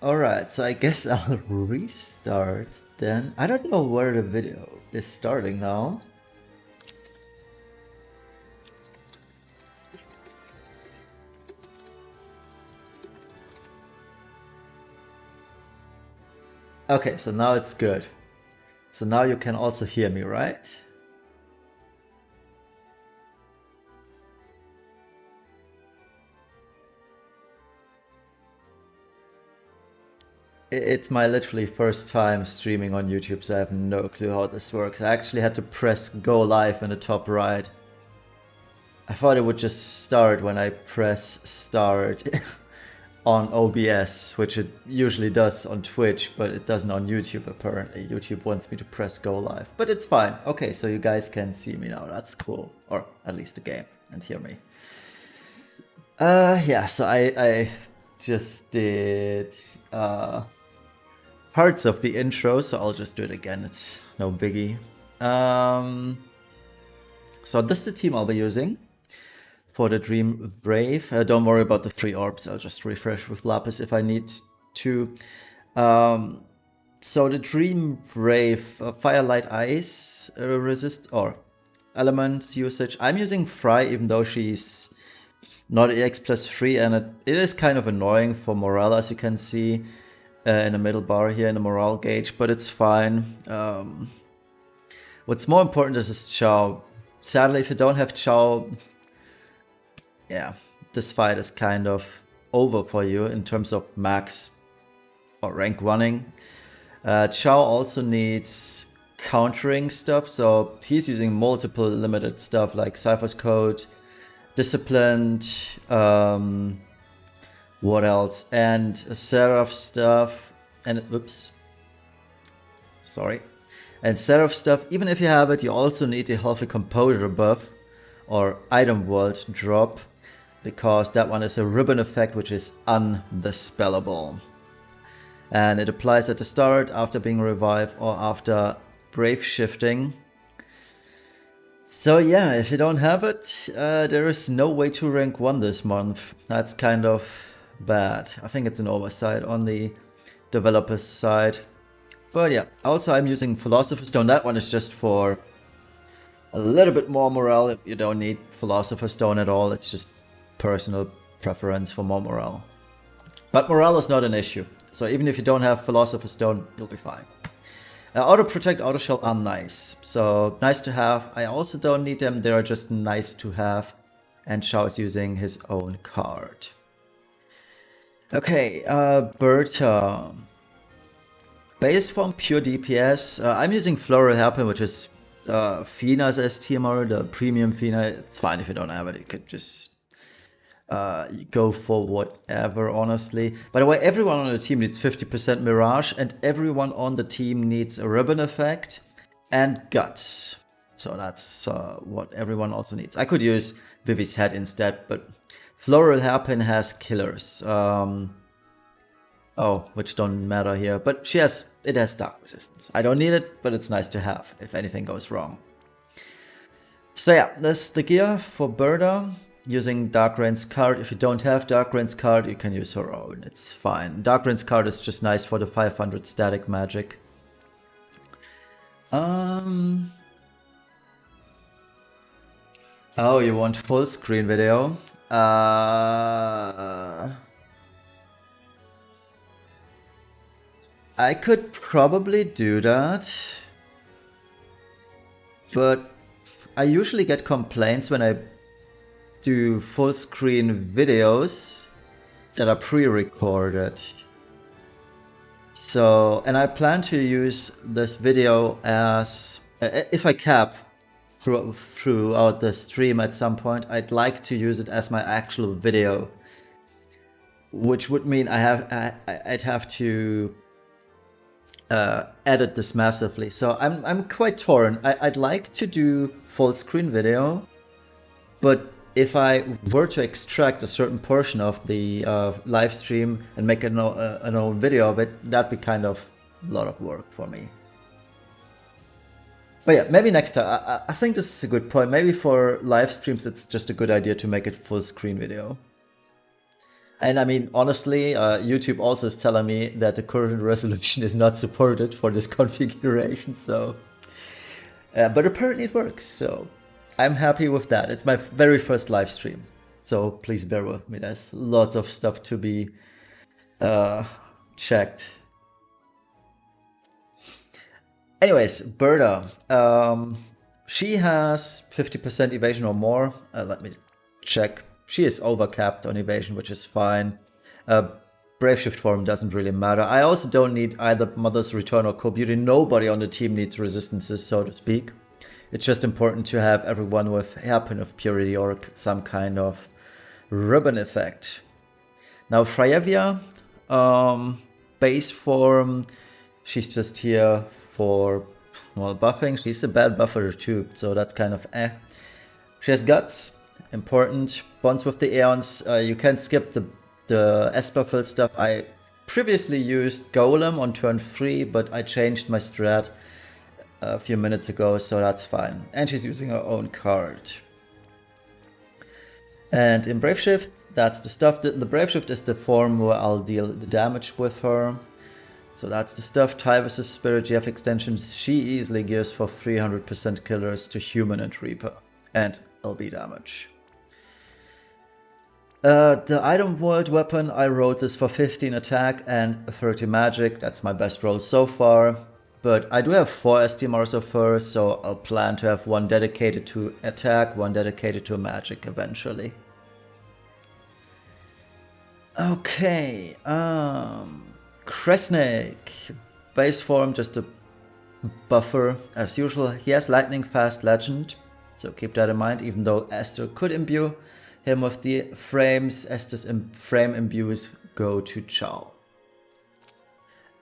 Alright, so I guess I'll restart then. I don't know where the video is starting now. Okay, so now it's good. So now you can also hear me, right? It's my literally first time streaming on YouTube, so I have no clue how this works. I actually had to press go live in the top right. I thought it would just start when I press start on OBS, which it usually does on Twitch, but it doesn't on YouTube apparently. YouTube wants me to press go live, but it's fine. Okay, so you guys can see me now, that's cool. Or at least the game, and hear me. Yeah, so I just did parts of the intro, so I'll just do it again, it's no biggie. So this is the team I'll be using for the Dream Wraith. Don't worry about the 3 orbs, I'll just refresh with Lapis if I need to. So the Dream Wraith, Fire, Light, Ice resist or element usage. I'm using Fry even though she's not EX plus 3, and it is kind of annoying for morale, as you can see in the middle bar here in the morale gauge, but it's fine. What's more important is Chow. Sadly, if you don't have Chow, yeah, this fight is kind of over for you in terms of max or rank running. Chow also needs countering stuff, so he's using multiple limited stuff like Cypher's Code, Disciplined, what else, and Seraph stuff, and oops, sorry, and Seraph stuff. Even if you have it, you also need a Healthy Composure buff or Item World drop, because that one is a ribbon effect which is undispellable. And it applies at the start, after being revived, or after Brave Shifting. So yeah, if you don't have it, there is no way to rank 1 this month. That's kind of bad. I think it's an oversight on the developer's side. But yeah, also I'm using Philosopher's Stone. That one is just for a little bit more morale. You don't need Philosopher's Stone at all. It's just personal preference for more morale. But morale is not an issue. So even if you don't have Philosopher's Stone, you'll be fine. Auto Protect, Auto Shell are nice. So nice to have. I also don't need them. They are just nice to have. And Shao is using his own card. Okay, Berta. Base form, pure DPS. I'm using Floral Hairpin, which is Fina's STMR, the premium Fina. It's fine if you don't have it. You could just go for whatever, honestly. By the way, everyone on the team needs 50% Mirage, and everyone on the team needs a ribbon effect and Guts. So that's what everyone also needs. I could use Vivi's Head instead, but Floral Hairpin has killers. Oh, which don't matter here, but it has Dark Resistance. I don't need it, but it's nice to have if anything goes wrong. So yeah, that's the gear for Berta. Using Dark Rain's card. If you don't have Dark Rain's card, you can use her own. It's fine. Dark Rain's card is just nice for the 500 static magic. Oh, you want full screen video? I could probably do that, but I usually get complaints when I do full screen videos that are pre-recorded. So, and I plan to use this video as, if I cap throughout the stream at some point, I'd like to use it as my actual video, which would mean I'd have to edit this massively. So I'm quite torn. I'd like to do full screen video, but if I were to extract a certain portion of the live stream and make an own video of it, that'd be kind of a lot of work for me. But yeah, maybe next time. I think this is a good point. Maybe for live streams, it's just a good idea to make it full screen video. And I mean, honestly, YouTube also is telling me that the current resolution is not supported for this configuration, so... but apparently it works, so I'm happy with that. It's my very first live stream, so please bear with me. There's lots of stuff to be checked. Anyways, Berta, she has 50% evasion or more. Let me check. She is overcapped on evasion, which is fine. Brave Shift form doesn't really matter. I also don't need either Mother's Return or Core Beauty. Nobody on the team needs resistances, so to speak. It's just important to have everyone with Hairpin of Purity or some kind of ribbon effect. Now Freyevia, base form, she's just here for, well, buffing. She's a bad buffer too, so that's kind of eh. She has Guts, important. Bonds with the Aeons, you can skip the Esperfill stuff. I previously used Golem on turn 3, but I changed my strat a few minutes ago, so that's fine. And she's using her own card. And in Brave Shift, that's the stuff. The Brave Shift is the form where I'll deal the damage with her. So that's the stuff. Tyvus' Spirit GF extensions. She easily gears for 300% killers to Human and Reaper. And LB damage. The Item World weapon, I wrote this for 15 attack and 30 magic. That's my best roll so far. But I do have 4 STMRs of her, so I'll plan to have one dedicated to attack, one dedicated to magic eventually. Okay, Kresnik, base form, just a buffer as usual. He has Lightning Fast Legend, so keep that in mind, even though Esther could imbue him with the frames. Esther's frame imbues go to Chow.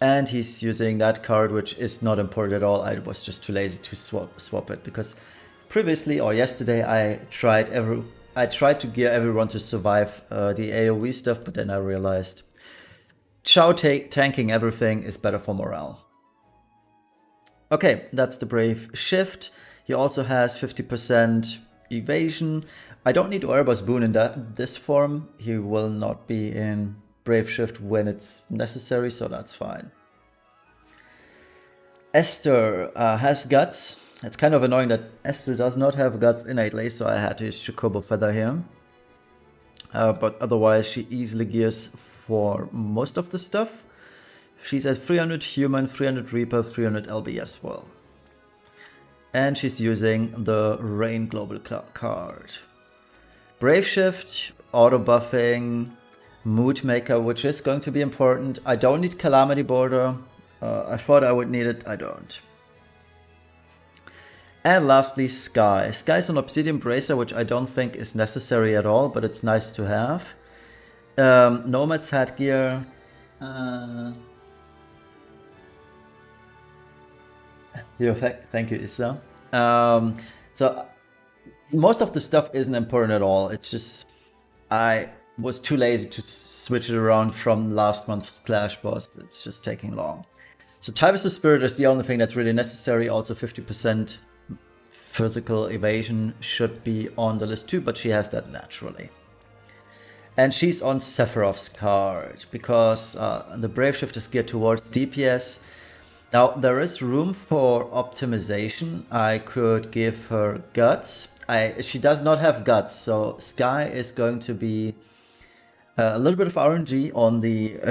And he's using that card, which is not important at all. I was just too lazy to swap it, because previously or yesterday I tried to gear everyone to survive the AoE stuff, but then I realized Chow tanking everything is better for morale. Okay, that's the Brave Shift. He also has 50% evasion. I don't need Oerber's Boon in this form. He will not be in Brave Shift when it's necessary, so that's fine. Esther has Guts. It's kind of annoying that Esther does not have Guts innately, so I had to use Chocobo Feather here. But otherwise she easily gears for most of the stuff. She's at 300 Human, 300 Reaper, 300 LB as well. And she's using the Rain Global card. Brave Shift, auto buffing, Mood Maker, which is going to be important. I don't need Calamity Border. I thought I would need it, I don't. And lastly, Sky. Sky's an Obsidian Bracer, which I don't think is necessary at all, but it's nice to have. Nomad's headgear. Thank you, Issa. So most of the stuff isn't important at all. It's just I was too lazy to switch it around from last month's Clash boss. It's just taking long. So Tyvus' Spirit is the only thing that's really necessary. Also 50% physical evasion should be on the list too, but she has that naturally. And she's on Sephiroth's card because the Brave Shift is geared towards DPS. Now there is room for optimization. I could give her Guts. She does not have Guts, so Sky is going to be a little bit of RNG on the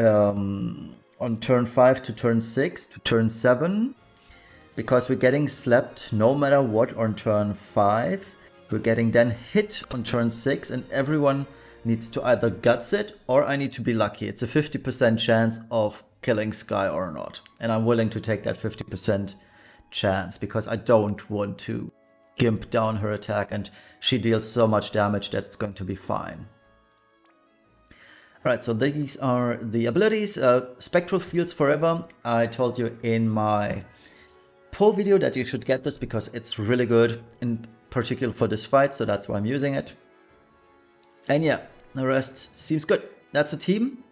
on turn 5 to turn 6 to turn 7, because we're getting slept no matter what on turn 5. We're getting then hit on turn 6, and everyone needs to either Guts it or I need to be lucky. It's a 50% chance of killing Sky or not, and I'm willing to take that 50% chance because I don't want to gimp down her attack, and she deals so much damage that it's going to be fine. Alright, so these are the abilities. Spectral Fields Forever. I told you in my poll video that you should get this because it's really good, in particular for this fight, so that's why I'm using it. And yeah, the rest seems good. That's the team.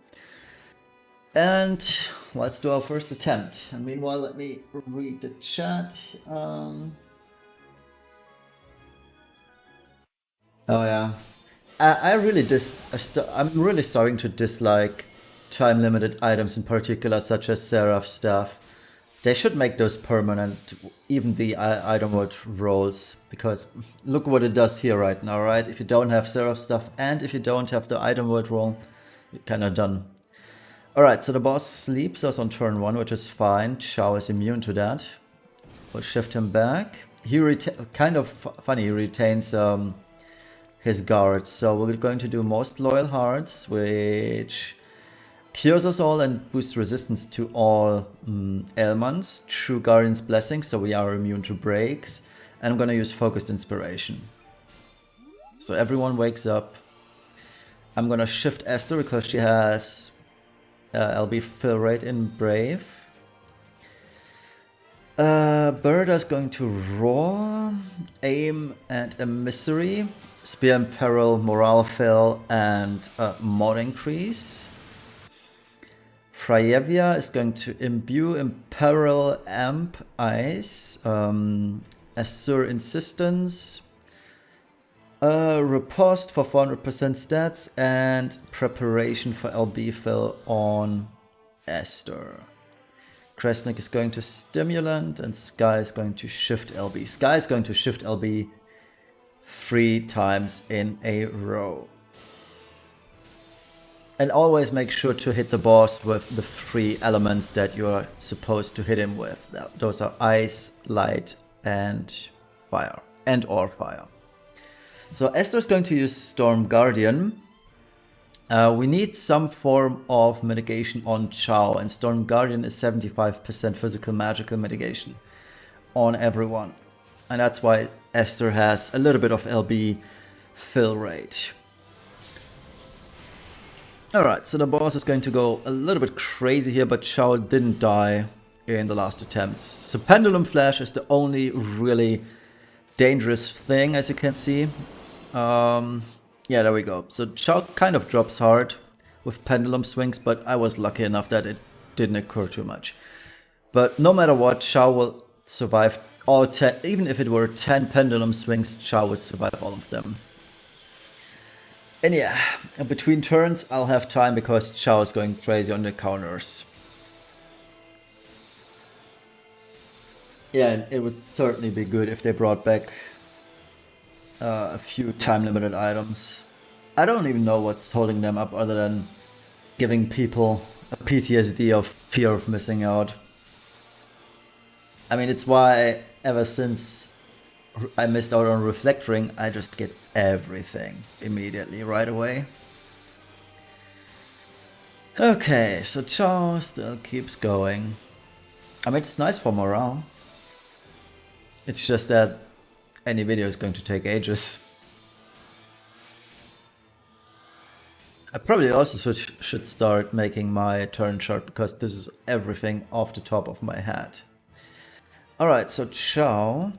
And let's do our first attempt. And meanwhile, let me read the chat. Oh yeah, I really I'm really starting to dislike time limited items in particular, such as Seraph stuff. They should make those permanent, even the item word rolls, because look what it does here right now, right? If you don't have Seraph stuff and if you don't have the item word roll, you're kind of done. Alright, so the boss sleeps us on turn 1, which is fine. Chao is immune to that. We'll shift him back. He kind of funny, he retains his guards. So we're going to do Most Loyal Hearts, which cures us all and boosts resistance to all ailments. True Guardian's Blessing, so we are immune to breaks. And I'm gonna use Focused Inspiration. So everyone wakes up. I'm gonna shift Esther because she has LB fill rate in Brave. Berda's going to Roar, Aim and Emissary, Spear in Peril, Morale Fill, and Mod Increase. Freyevia is going to Imbue, Imperil, Amp, Ice, Assure Insistence, Riposte for 400% stats, and Preparation for LB Fill on Esther. Kresnik is going to Stimulant, and Sky is going to Shift LB. Sky is going to Shift LB 3 times in a row. And always make sure to hit the boss with the 3 elements that you're supposed to hit him with. Those are Ice, Light, and Fire. And/or Fire. So Esther's going to use Storm Guardian. We need some form of mitigation on Chao, and Storm Guardian is 75% physical magical mitigation on everyone. And that's why Esther has a little bit of LB fill rate. Alright, so the boss is going to go a little bit crazy here, but Chao didn't die in the last attempts. So Pendulum Flash is the only really dangerous thing, as you can see. Yeah, there we go. So Chao kind of drops hard with pendulum swings, but I was lucky enough that it didn't occur too much. But no matter what, Chao will survive all 10, even if it were 10 pendulum swings, Chao would survive all of them. And yeah, between turns I'll have time because Chao is going crazy on the counters. Yeah, and it would certainly be good if they brought back a few time-limited items. I don't even know what's holding them up other than giving people a PTSD of fear of missing out. I mean, it's why ever since I missed out on Reflect Ring, I just get everything immediately, right away. Okay, so Chao still keeps going. I mean, it's nice for morale. It's just that any video is going to take ages. I probably also should start making my turn chart because this is everything off the top of my head. Alright, so Chao,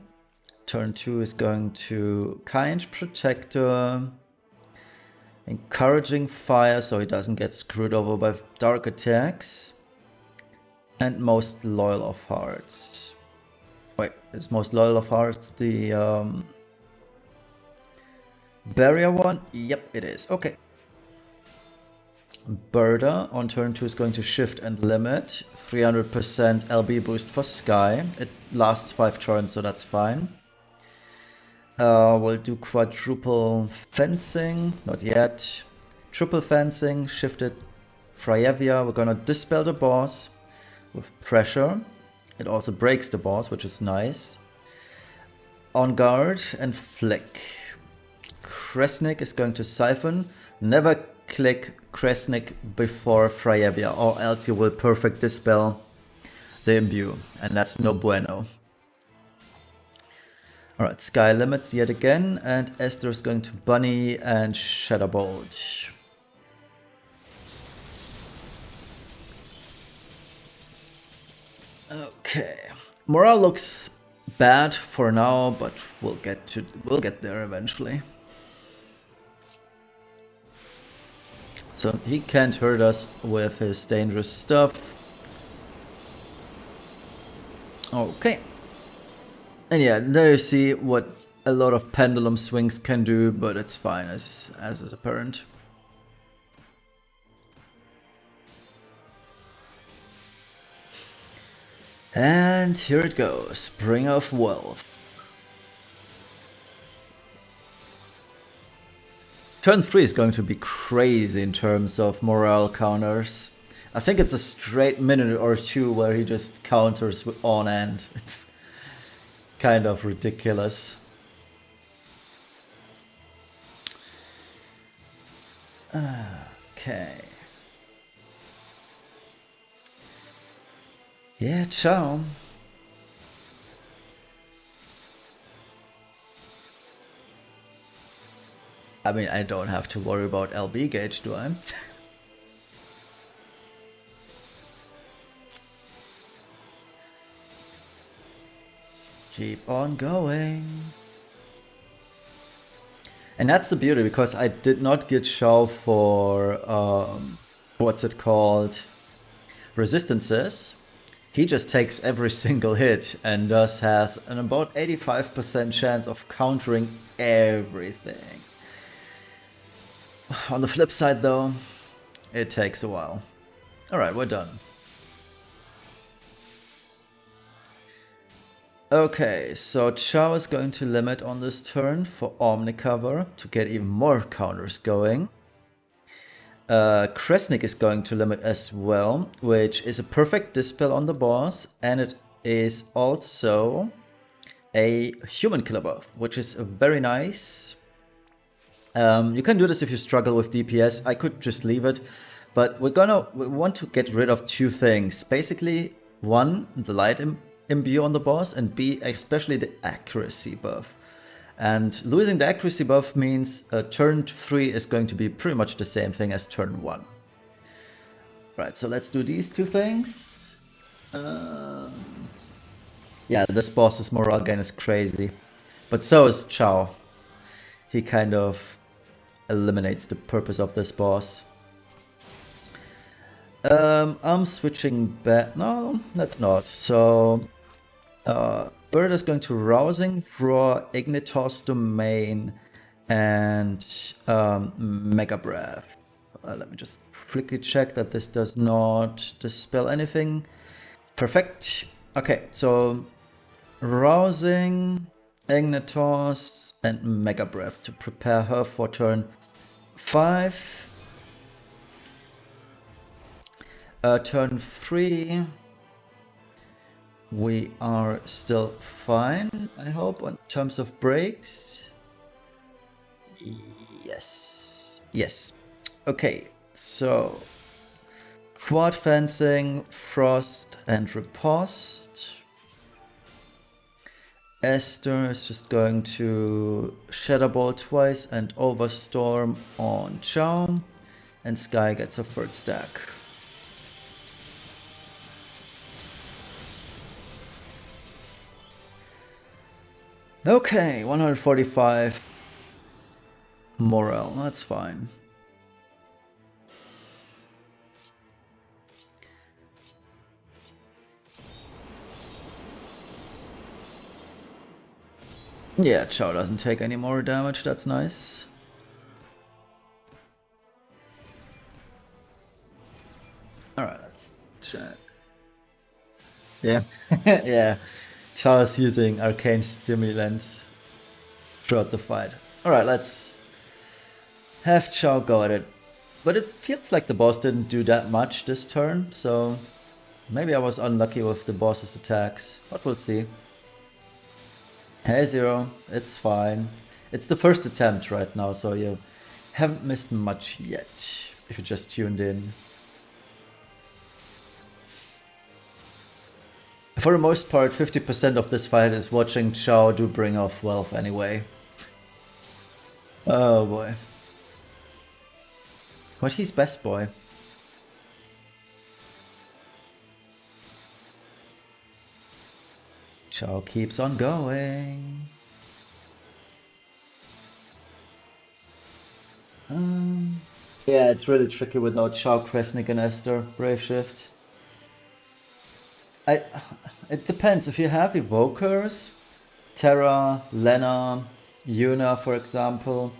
turn 2 is going to Kind Protector, Encouraging Fire so he doesn't get screwed over by dark attacks, and Most Loyal of Hearts. Wait, is Most Loyal of Hearts the barrier one? Yep, it is. Okay. Berda on turn 2 is going to Shift and Limit. 300% LB boost for Sky. It lasts 5 turns, so that's fine. We'll do Quadruple Fencing. Not yet. Triple Fencing. Shifted Freyevia. We're gonna Dispel the boss with Pressure. It also breaks the boss, which is nice. On Guard and Flick. Kresnik is going to Siphon. Never click Kresnik before Freyevia, or else you will perfect dispel the Imbue, and that's no bueno. Alright, Sky limits yet again, and Esther is going to Bunny and Shadowbolt. Okay, morale looks bad for now, but we'll get there eventually. So he can't hurt us with his dangerous stuff. Okay. And yeah, there you see what a lot of pendulum swings can do, but it's fine as is apparent. And here it goes, Spring of Wealth. Turn 3 is going to be crazy in terms of morale counters. I think it's a straight minute or two where he just counters with on end. It's kind of ridiculous. Okay. Yeah, ciao. I mean, I don't have to worry about LB gauge, do I? Keep on going. And that's the beauty, because I did not get Shao for, what's it called, resistances. He just takes every single hit and thus has an about 85% chance of countering everything. On the flip side though, it takes a while. Alright, we're done. Okay, so Chao is going to limit on this turn for Omnicover to get even more counters going. Kresnik is going to limit as well, which is a perfect dispel on the boss, and it is also a human killer buff, which is very nice. You can do this if you struggle with DPS. I could just leave it, but we want to get rid of two things. Basically, one, the light imbue on the boss, and B, especially the accuracy buff. And losing the accuracy buff means turn 3 is going to be pretty much the same thing as turn 1. Right, so let's do these two things. Yeah, this boss's morale gain is crazy. But so is Chao. He kind of eliminates the purpose of this boss. I'm switching back. No, that's not. So Bird is going to Rousing, Roar, Ignitos Domain, and Mega Breath. Let me just quickly check that this does not dispel anything. Perfect. Okay, so Rousing, Ignitos, and Mega Breath to prepare her for turn 5. Turn 3. We are still fine, I hope, in terms of breaks. Yes. Yes. Okay, so Quad Fencing, Frost, and Riposte. Esther is just going to Shadow Ball twice and Overstorm on Chao. And Sky gets a third stack. Okay, 145 morale, that's fine. Yeah, Chao doesn't take any more damage, that's nice. Alright, let's check. Yeah, yeah. Chao is using arcane stimulants throughout the fight. Alright, let's have Chao go at it. But it feels like the boss didn't do that much this turn, so maybe I was unlucky with the boss's attacks, but we'll see. Hey Zero, it's fine. It's the first attempt right now, so you haven't missed much yet, if you just tuned in. For the most part, 50% of this fight is watching Chao do Bring of Wealth anyway. Oh boy. But he's best boy. Chao keeps on going. Yeah, it's really tricky without Chao, Kresnik, and Esther. Brave Shift. It depends. If you have evokers, Terra, Lena, Yuna, for example,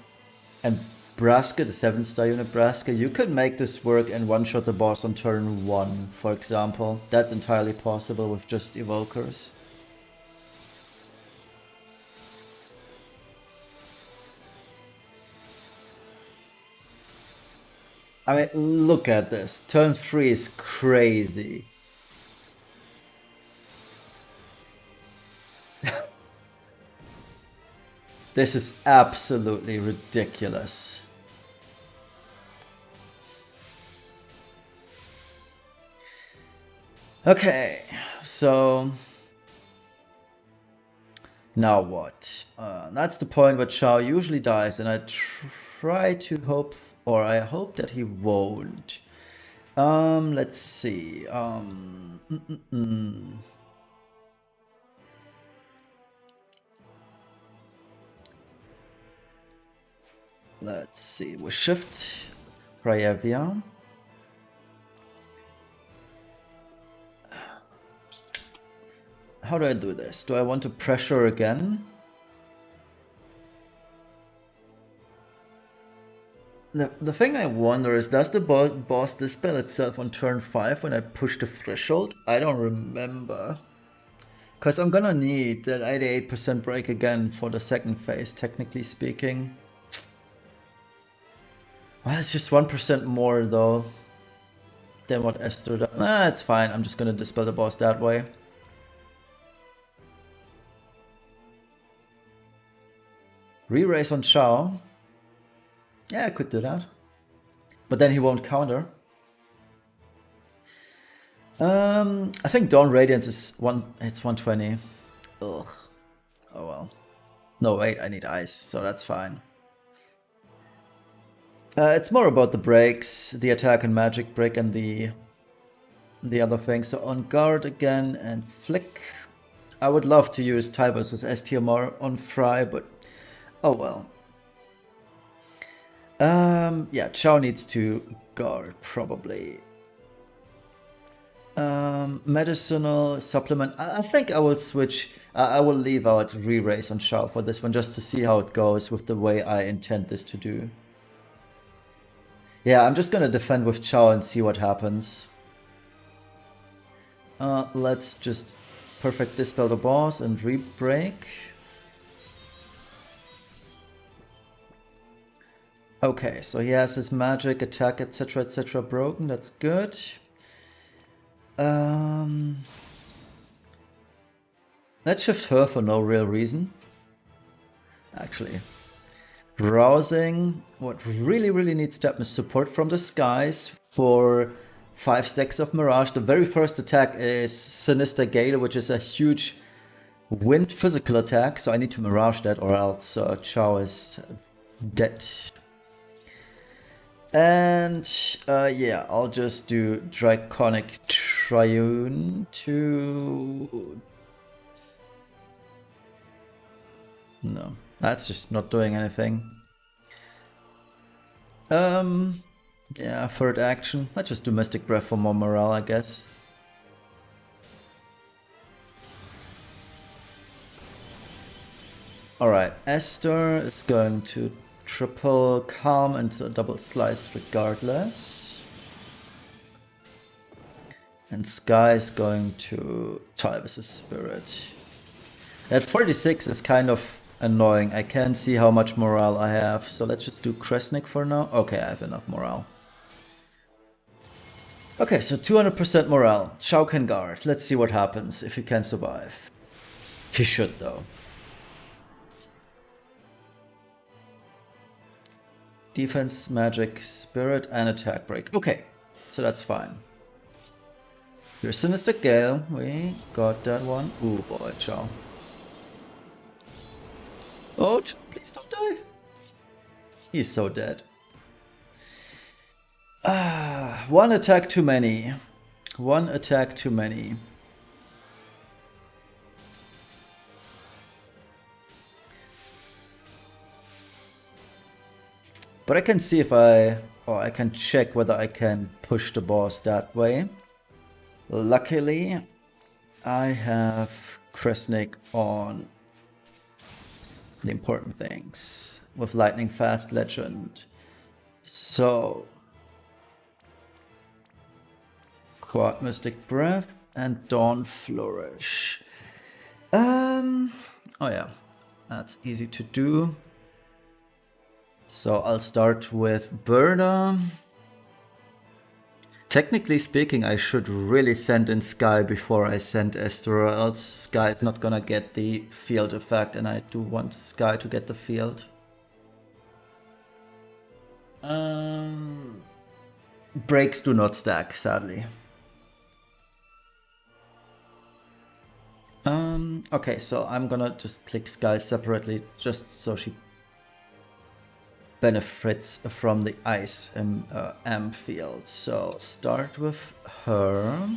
and Braska, the 7-star unit Braska, you could make this work and one-shot the boss on turn 1, for example. That's entirely possible with just evokers. I mean, look at this. Turn 3 is crazy. This is absolutely ridiculous. Okay, so now what? That's the point where Chao usually dies, and I try to hope, or I hope that he won't. Let's see. Let's see. We shift Rayavia. How do I do this? Do I want to pressure again? The thing I wonder is, does the boss dispel itself on turn 5 when I push the threshold? I don't remember. Because I'm gonna need that 88% break again for the second phase, technically speaking. Well, it's just 1% more though than what Esther does. It's fine, I'm just gonna dispel the boss that way. Re-raise on Chao. Yeah, I could do that. But then he won't counter. I think Dawn Radiance is it's 120. Ugh. Oh well. No, wait, I need ice, so that's fine. It's more about the breaks, the attack and magic break, and the other thing. So on guard again and flick. I would love to use Ty vs STMR on Fry, but oh well. Yeah, Chao needs to guard probably. Medicinal supplement. I think I will switch. I will leave out re-raise on Chao for this one just to see how it goes with the way I intend this to do. Yeah, I'm just gonna defend with Chao and see what happens. Let's just perfect dispel the boss and re-break. Okay, so he has his magic, attack, etc. broken. That's good. Let's shift her for no real reason. Actually. Rousing. What really needs to happen is support from the skies for 5 stacks of Mirage. The very first attack is Sinister Gale, which is a huge wind physical attack. So I need to Mirage that or else Chao is dead. And yeah, I'll just do Draconic Triune to... No, that's just not doing anything. Yeah, third action. Let's just do Mystic Breath for more morale, I guess. Alright, Esther is going to triple calm and a double slice regardless. And Sky is going to tie with his spirit. That 46 is kind of annoying. I can't see how much morale I have. So let's just do Kresnik for now. Okay, I have enough morale. Okay, so 200% morale. Chao can guard. Let's see what happens if he can survive. He should though. Defense, magic, spirit, and attack break. Okay, so that's fine. Here's Sinister Gale. We got that one. Ooh boy, Chao. Oh, please don't die. He's so dead. One attack too many. One attack too many. But I can see if I can check whether I can push the boss that way. Luckily, I have Kresnik on the important things with Lightning Fast Legend. So, Quad Mystic Breath and Dawn Flourish. Oh yeah, that's easy to do. So I'll start with Burner. Technically speaking, I should really send in Sky before I send Esther, or else Sky is not gonna get the field effect, and I do want Sky to get the field. Breaks do not stack, sadly. Okay, so I'm gonna just click Sky separately, just so she benefits from the ice amp field. So start with her.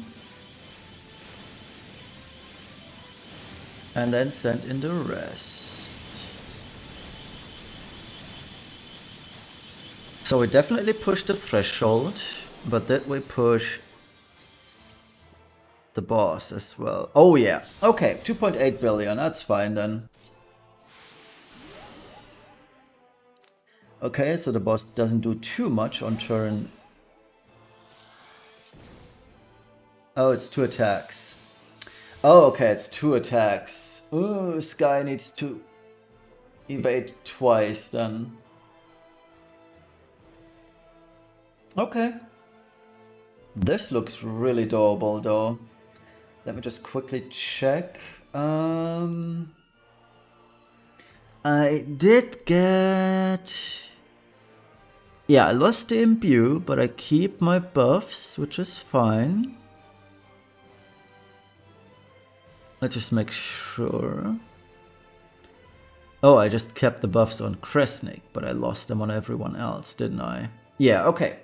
And then send in the rest. So we definitely push the threshold, but then we push the boss as well. Oh yeah, okay, 2.8 billion, that's fine then. Okay, so the boss doesn't do too much on turn. Oh, it's 2 attacks. Oh, okay, it's 2 attacks. Ooh, Sky needs to evade twice then. Okay. This looks really doable though. Let me just quickly check. I did get... Yeah, I lost the imbue, but I keep my buffs, which is fine. Let's just make sure. Oh, I just kept the buffs on Kresnik, but I lost them on everyone else, didn't I? Yeah, okay.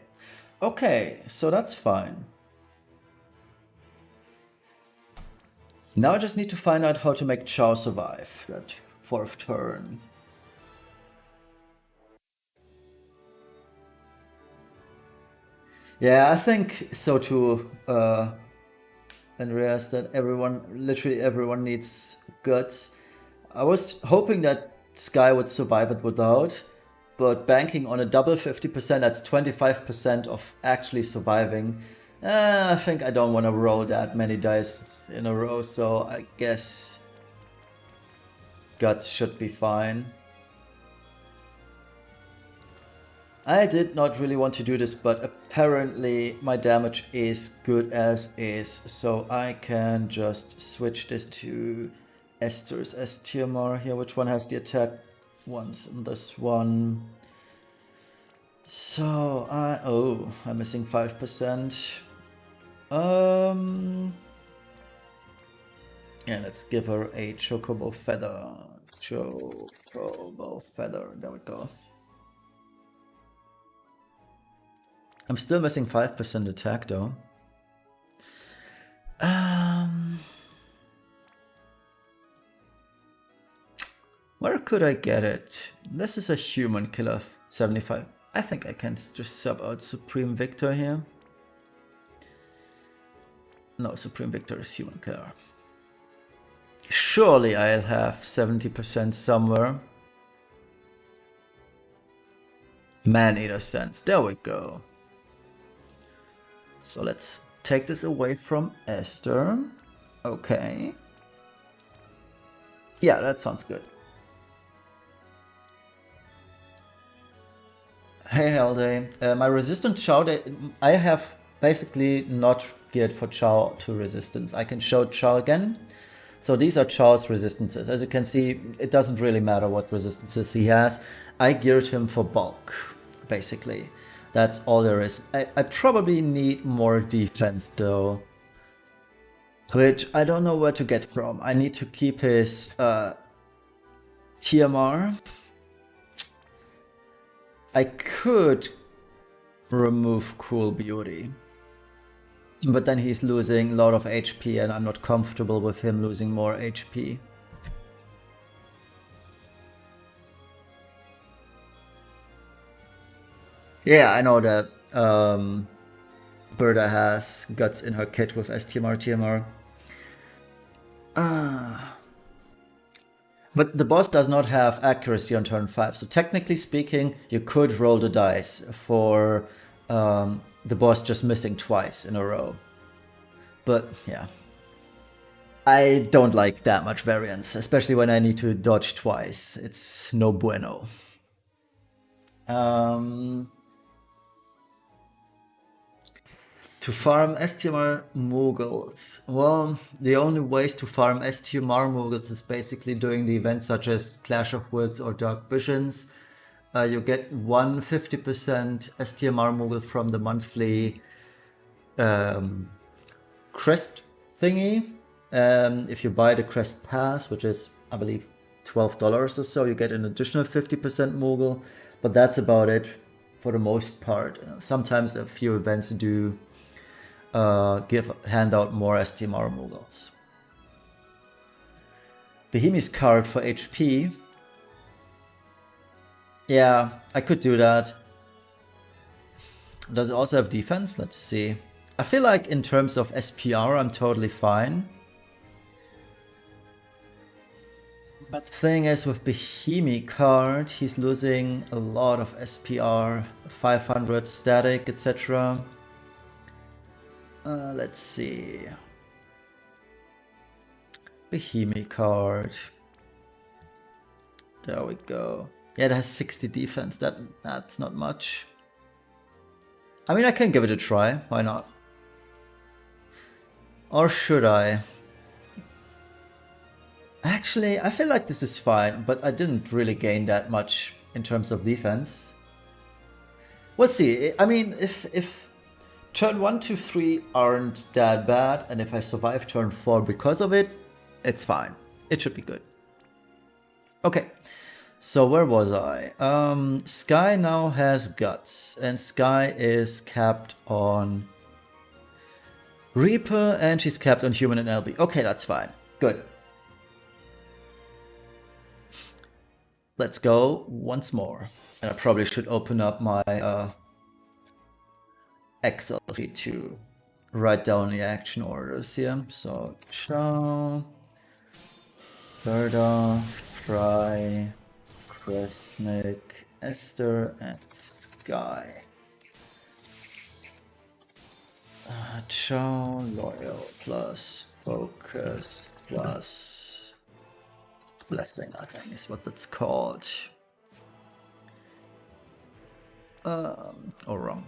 Okay, so that's fine. Now I just need to find out how to make Chao survive that 4th turn. Yeah, I think so too, Andreas, that literally everyone needs guts. I was hoping that Sky would survive it without, but banking on a double 50%, that's 25% of actually surviving. I think I don't want to roll that many dice in a row, so I guess guts should be fine. I did not really want to do this, but apparently my damage is good as is, so I can just switch this to Esther's STMR here. Which one has the attack ones? This one. So I'm missing 5%. Yeah, let's give her a Chocobo Feather. Chocobo Feather, there we go. I'm still missing 5% attack though. Where could I get it? This is a human killer, 75. I think I can just sub out Supreme Victor here. No, Supreme Victor is human killer. Surely I'll have 70% somewhere. Man-Eater Sense, there we go. So let's take this away from Esther. Okay. Yeah, that sounds good. Hey Hellday, my resistant Chao, I have basically not geared for Chao to resistance. I can show Chao again. So these are Chao's resistances. As you can see, it doesn't really matter what resistances he has. I geared him for bulk, basically. That's all there is. I probably need more defense though, which I don't know where to get from. I need to keep his TMR. I could remove Cool Beauty, but then he's losing a lot of HP and I'm not comfortable with him losing more HP. Yeah, I know that Berta has guts in her kit with STMR, TMR. But the boss does not have accuracy on turn 5, so technically speaking, you could roll the dice for the boss just missing twice in a row. But yeah, I don't like that much variance, especially when I need to dodge twice. It's no bueno. To farm STMR Moogles. Well, the only ways to farm STMR Moogles is basically doing the events such as Clash of Woods or Dark Visions. You get 150% STMR Moogle from the monthly crest thingy. If you buy the crest pass, which is, I believe, $12 or so, you get an additional 50% Moogle. But that's about it for the most part. Sometimes a few events do hand out more STMR Moogles. Behemoth's card for HP. Yeah, I could do that. Does it also have defense? Let's see. I feel like in terms of SPR, I'm totally fine. But the thing is, with Behemoth card, he's losing a lot of SPR, 500 static, etc. Let's see. Behemoth card. There we go. Yeah, it has 60 defense. That's not much. I mean, I can give it a try. Why not? Or should I? Actually, I feel like this is fine, but I didn't really gain that much in terms of defense. We'll see. I mean, if turn 1 to 3 aren't that bad, and if I survive turn 4 because of it, it's fine. It should be good. Okay, so where was I? Sky now has Guts, and Sky is capped on Reaper, and she's capped on Human and LB. Okay, that's fine. Good. Let's go once more. And I probably should open up my Excel sheet to write down the action orders here. So, Chow, Gerda, Fry, Kresnik, Esther, and Sky. Chow, Loyal, plus Focus, plus Blessing, I think is what that's called. Oh, wrong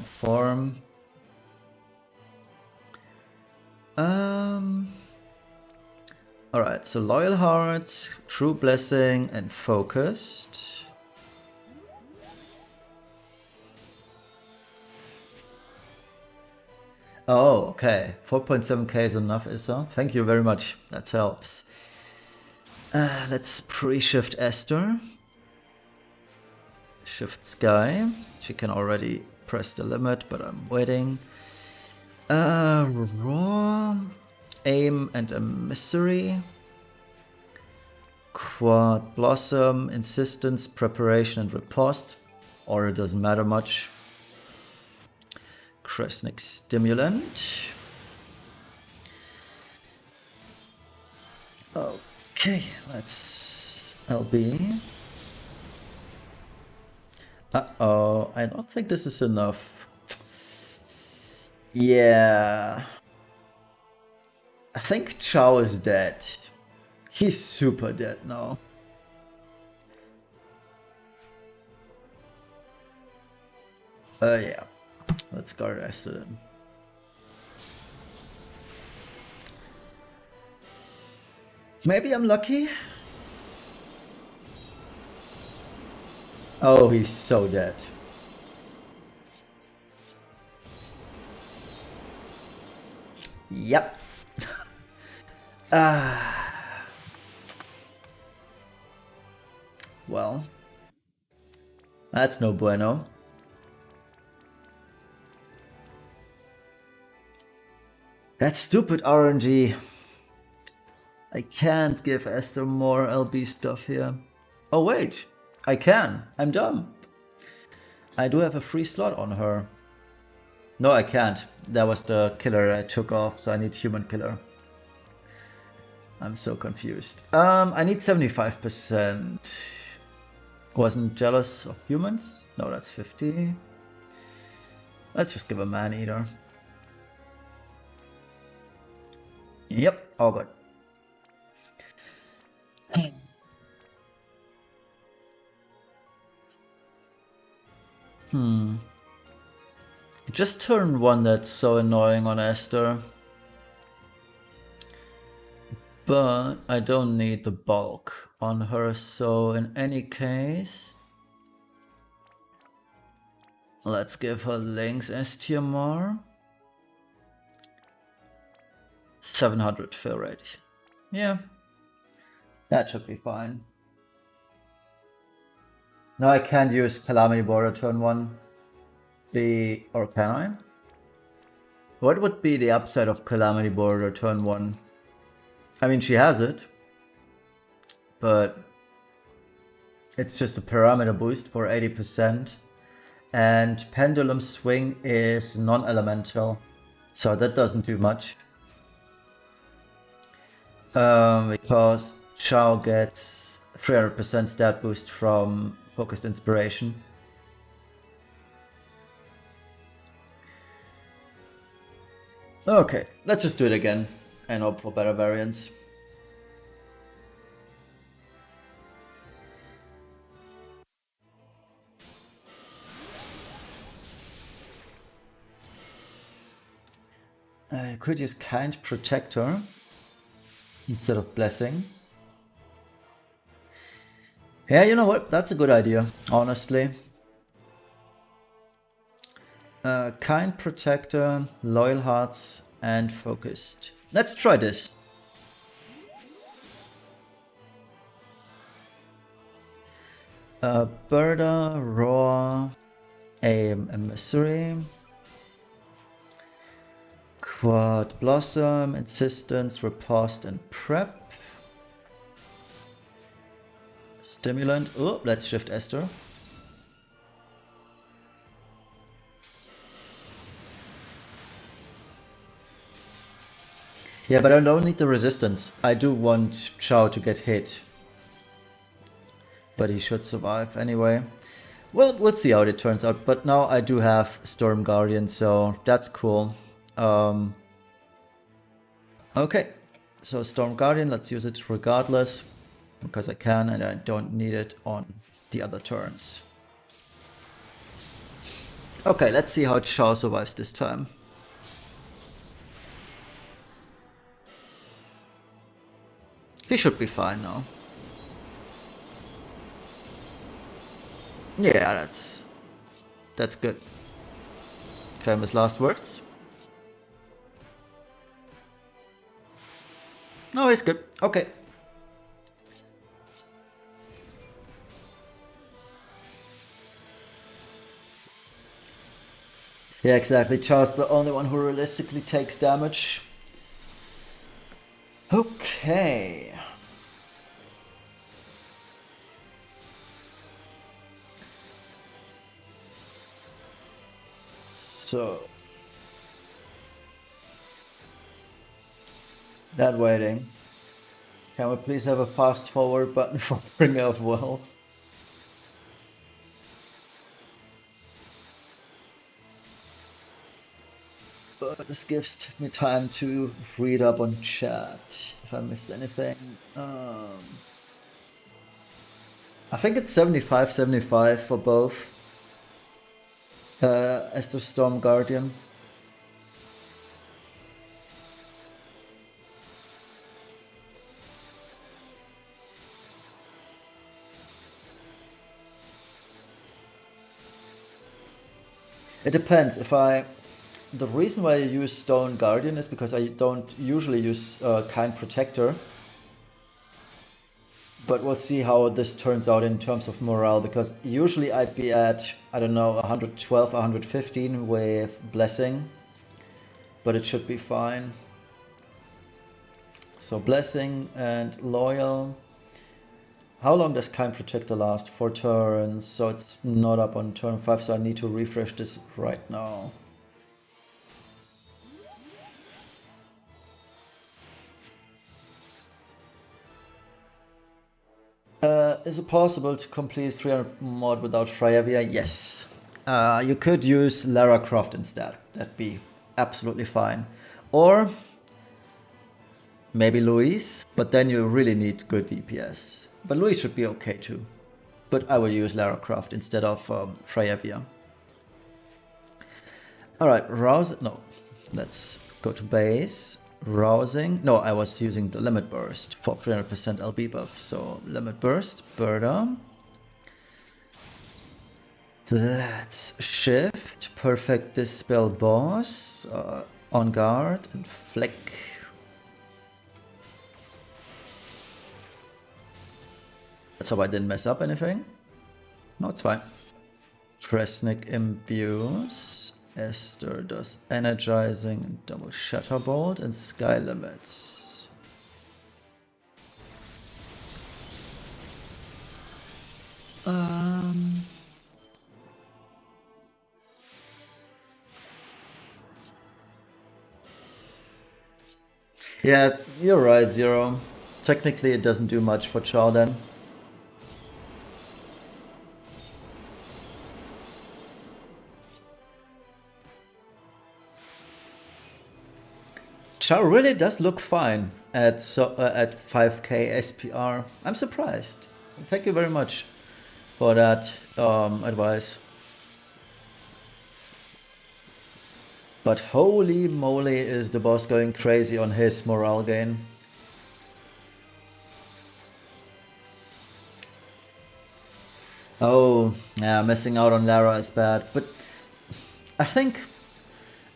form. Alright, so Loyal Hearts, True Blessing, and Focused. Oh, okay. 4.7k is enough, Issa. Thank you very much. That helps. Let's pre-shift Esther. Shift Sky. She can already press the limit, but I'm waiting. Raw, Aim, and Emissary. Quad Blossom, Insistence, Preparation, and Riposte. Or it doesn't matter much. Kresnik Stimulant. Okay, let's LB. Uh-oh, I don't think this is enough. Yeah. I think Chow is dead. He's super dead now. Yeah. Let's guard Esther then. Maybe I'm lucky. Oh, he's so dead. Yep. Well, that's no bueno. That's stupid RNG. I can't give Esther more LB stuff here. Oh wait, I can. I'm dumb. I do have a free slot on her. No, I can't. That was the killer I took off, so I need human killer. I'm so confused. I need 75%. Wasn't jealous of humans? No, that's 50. Let's just give a man-eater. Yep, all good. Just turn 1, that's so annoying on Esther. But I don't need the bulk on her, so in any case... Let's give her Lynx S tier more. 700 fill rate. Yeah. That should be fine. No, I can't use Calamity Border turn 1. Or can I? What would be the upside of Calamity Border turn 1? I mean, she has it. But it's just a parameter boost for 80%. And Pendulum Swing is non-elemental. So that doesn't do much. Because Chao gets 300% stat boost from Focused Inspiration. Okay, let's just do it again and hope for better variants. I could use Kind Protector instead of Blessing. Yeah, you know what? That's a good idea, honestly. Kind Protector, Loyal Hearts, and Focused. Let's try this. Birda, Roar, Emissary, Quad Blossom, Insistence, Riposte, and Prep. Stimulant. Oh, let's shift Esther. Yeah, but I don't need the resistance. I do want Chao to get hit. But he should survive anyway. Well, we'll see how it turns out. But now I do have Storm Guardian, so that's cool. Okay, so Storm Guardian, let's use it regardless. Because I can and I don't need it on the other turns. Okay, let's see how Chao survives this time. He should be fine now. Yeah, that's good. Famous last words. No, he's good. Okay. Yeah, exactly. Chao's the only one who realistically takes damage. Okay. So. That waiting. Can we please have a fast forward button for Bringer of Wealth? But this gives me time to read up on chat if I missed anything. I think it's 75-75 for both. As the Storm Guardian. It depends. The reason why I use Stone Guardian is because I don't usually use Kind Protector. But we'll see how this turns out in terms of morale, because usually I'd be at, I don't know, 112, 115 with Blessing. But it should be fine. So Blessing and Loyal. How long does Kind Protector last? 4 turns, so it's not up on turn 5, so I need to refresh this right now. Is it possible to complete 300 mod without Freyavia? Yes. You could use Lara Croft instead. That'd be absolutely fine. Or maybe Louise, but then you really need good DPS. But Louise should be okay too. But I will use Lara Croft instead of Freyavia. Alright, rouse. No, let's go to base. Rousing. No, I was using the limit burst for 300% LB buff. So limit burst, Berda. Let's shift. Perfect dispel boss. On guard and flick. Let's hope I didn't mess up anything. No, it's fine. Kresnik imbues. Esther does energizing and double shatterbolt and sky limits. Yeah, you're right, Zero. Technically it doesn't do much for Chow then. Chow really does look fine at 5k SPR. I'm surprised. Thank you very much for that advice. But holy moly is the boss going crazy on his morale gain. Oh, yeah, missing out on Lara is bad. But I think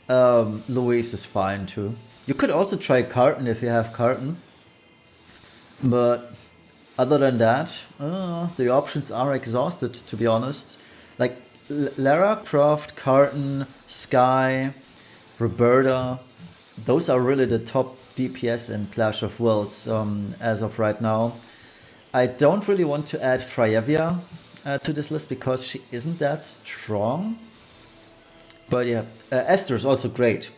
Louise is fine too. You could also try Carton if you have Carton. But other than that, the options are exhausted, to be honest. Like Lara Croft, Carton, Sky, Roberta, those are really the top DPS in Clash of Worlds as of right now. I don't really want to add Freyavia to this list because she isn't that strong. But yeah, Esther is also great.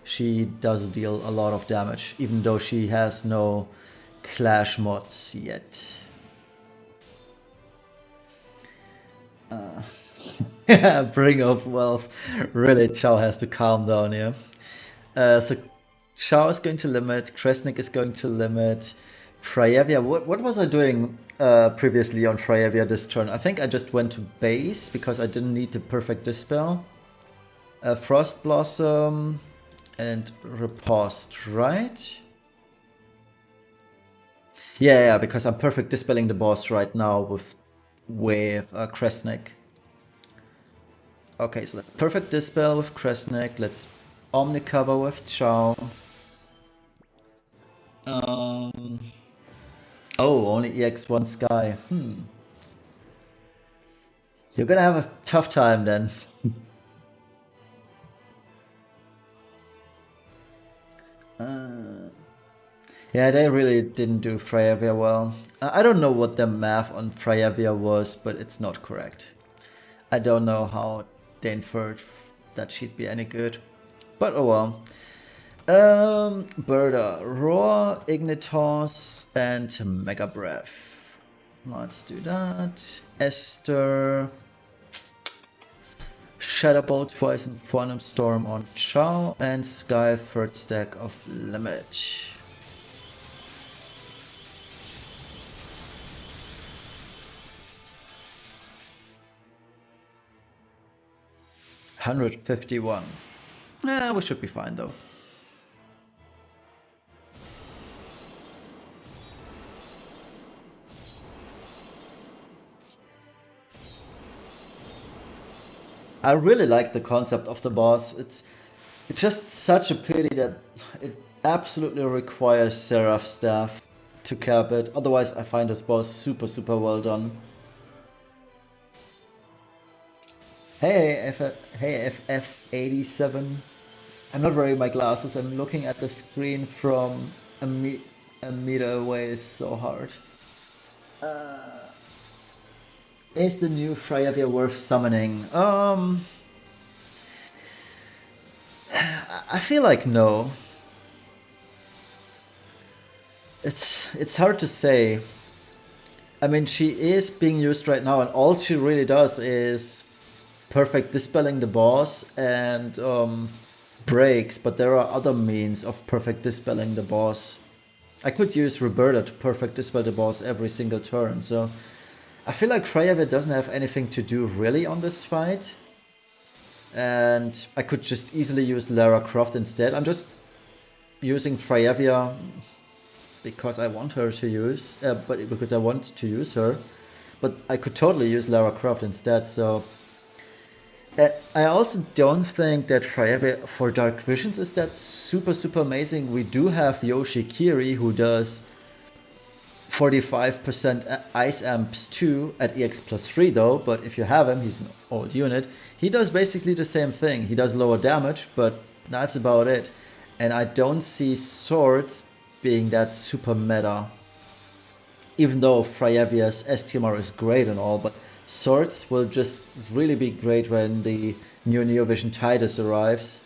She does deal a lot of damage, even though she has no Clash mods yet. Bring of Wealth. Really, Chow has to calm down here. So Chow is going to limit, Kresnik is going to limit. Freyavia, what was I doing previously on Freyavia this turn? I think I just went to base because I didn't need the perfect dispel. Frost Blossom and Riposte, right? Yeah, because I'm perfect dispelling the boss right now with Kresnik. Okay, so let's perfect dispel with Kresnik. Let's Omni cover with Chow. Oh, only EX1 Sky. You're gonna have a tough time then. Yeah, they really didn't do Freyavia well. I don't know what the math on Freyavia was, but it's not correct. I don't know how they inferred that she'd be any good. But oh well. Berda, Roar, Ignitos, and Mega Breath. Let's do that. Esther. Shadowbolt twice and Quantum Storm on Chow, and Sky third stack of Limit. $151. We should be fine though. I really like the concept of the boss. It's just such a pity that it absolutely requires Seraph Staff to cap it. Otherwise, I find this boss super well done. Hey, FF87. I'm not wearing my glasses. I'm looking at the screen from a meter away. It's so hard. Is the new Freyavia worth summoning? I feel like no. It's hard to say. I mean, she is being used right now, and all she really does is perfect dispelling the boss and breaks, but there are other means of perfect dispelling the boss. I could use Roberta to perfect dispel the boss every single turn, so I feel like Freyavia doesn't have anything to do really on this fight. And I could just easily use Lara Croft instead. I'm just using Freyavia because I want her to use, but because I want to use her. But I could totally use Lara Croft instead, so... I also don't think that Freyavia for Dark Visions is that super amazing. We do have Yoshi Kiri who does 45% ice amps too at EX plus 3 though, but if you have him, he's an old unit. He does basically the same thing. He does lower damage, but that's about it. And I don't see swords being that super meta. Even though Fryavia's STMR is great and all, but swords will just really be great when the new Neovision Titus arrives.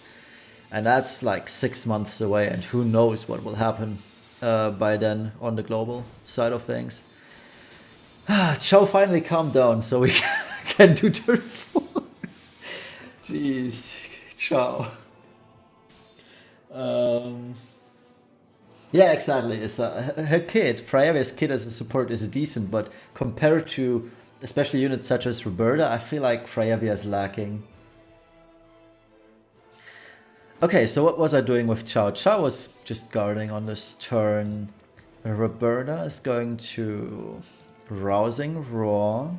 And that's like 6 months away, and who knows what will happen by then on the global side of things. Chow finally calmed down so we can do turn 4. Jeez, Chow. Yeah, exactly. It's her kit, Fryavia's kit as a support is decent, but compared to especially units such as Roberta, I feel like Freyavia is lacking. Okay, so what was I doing with Chow? Chow was just guarding on this turn. Roberta is going to Rousing Roar.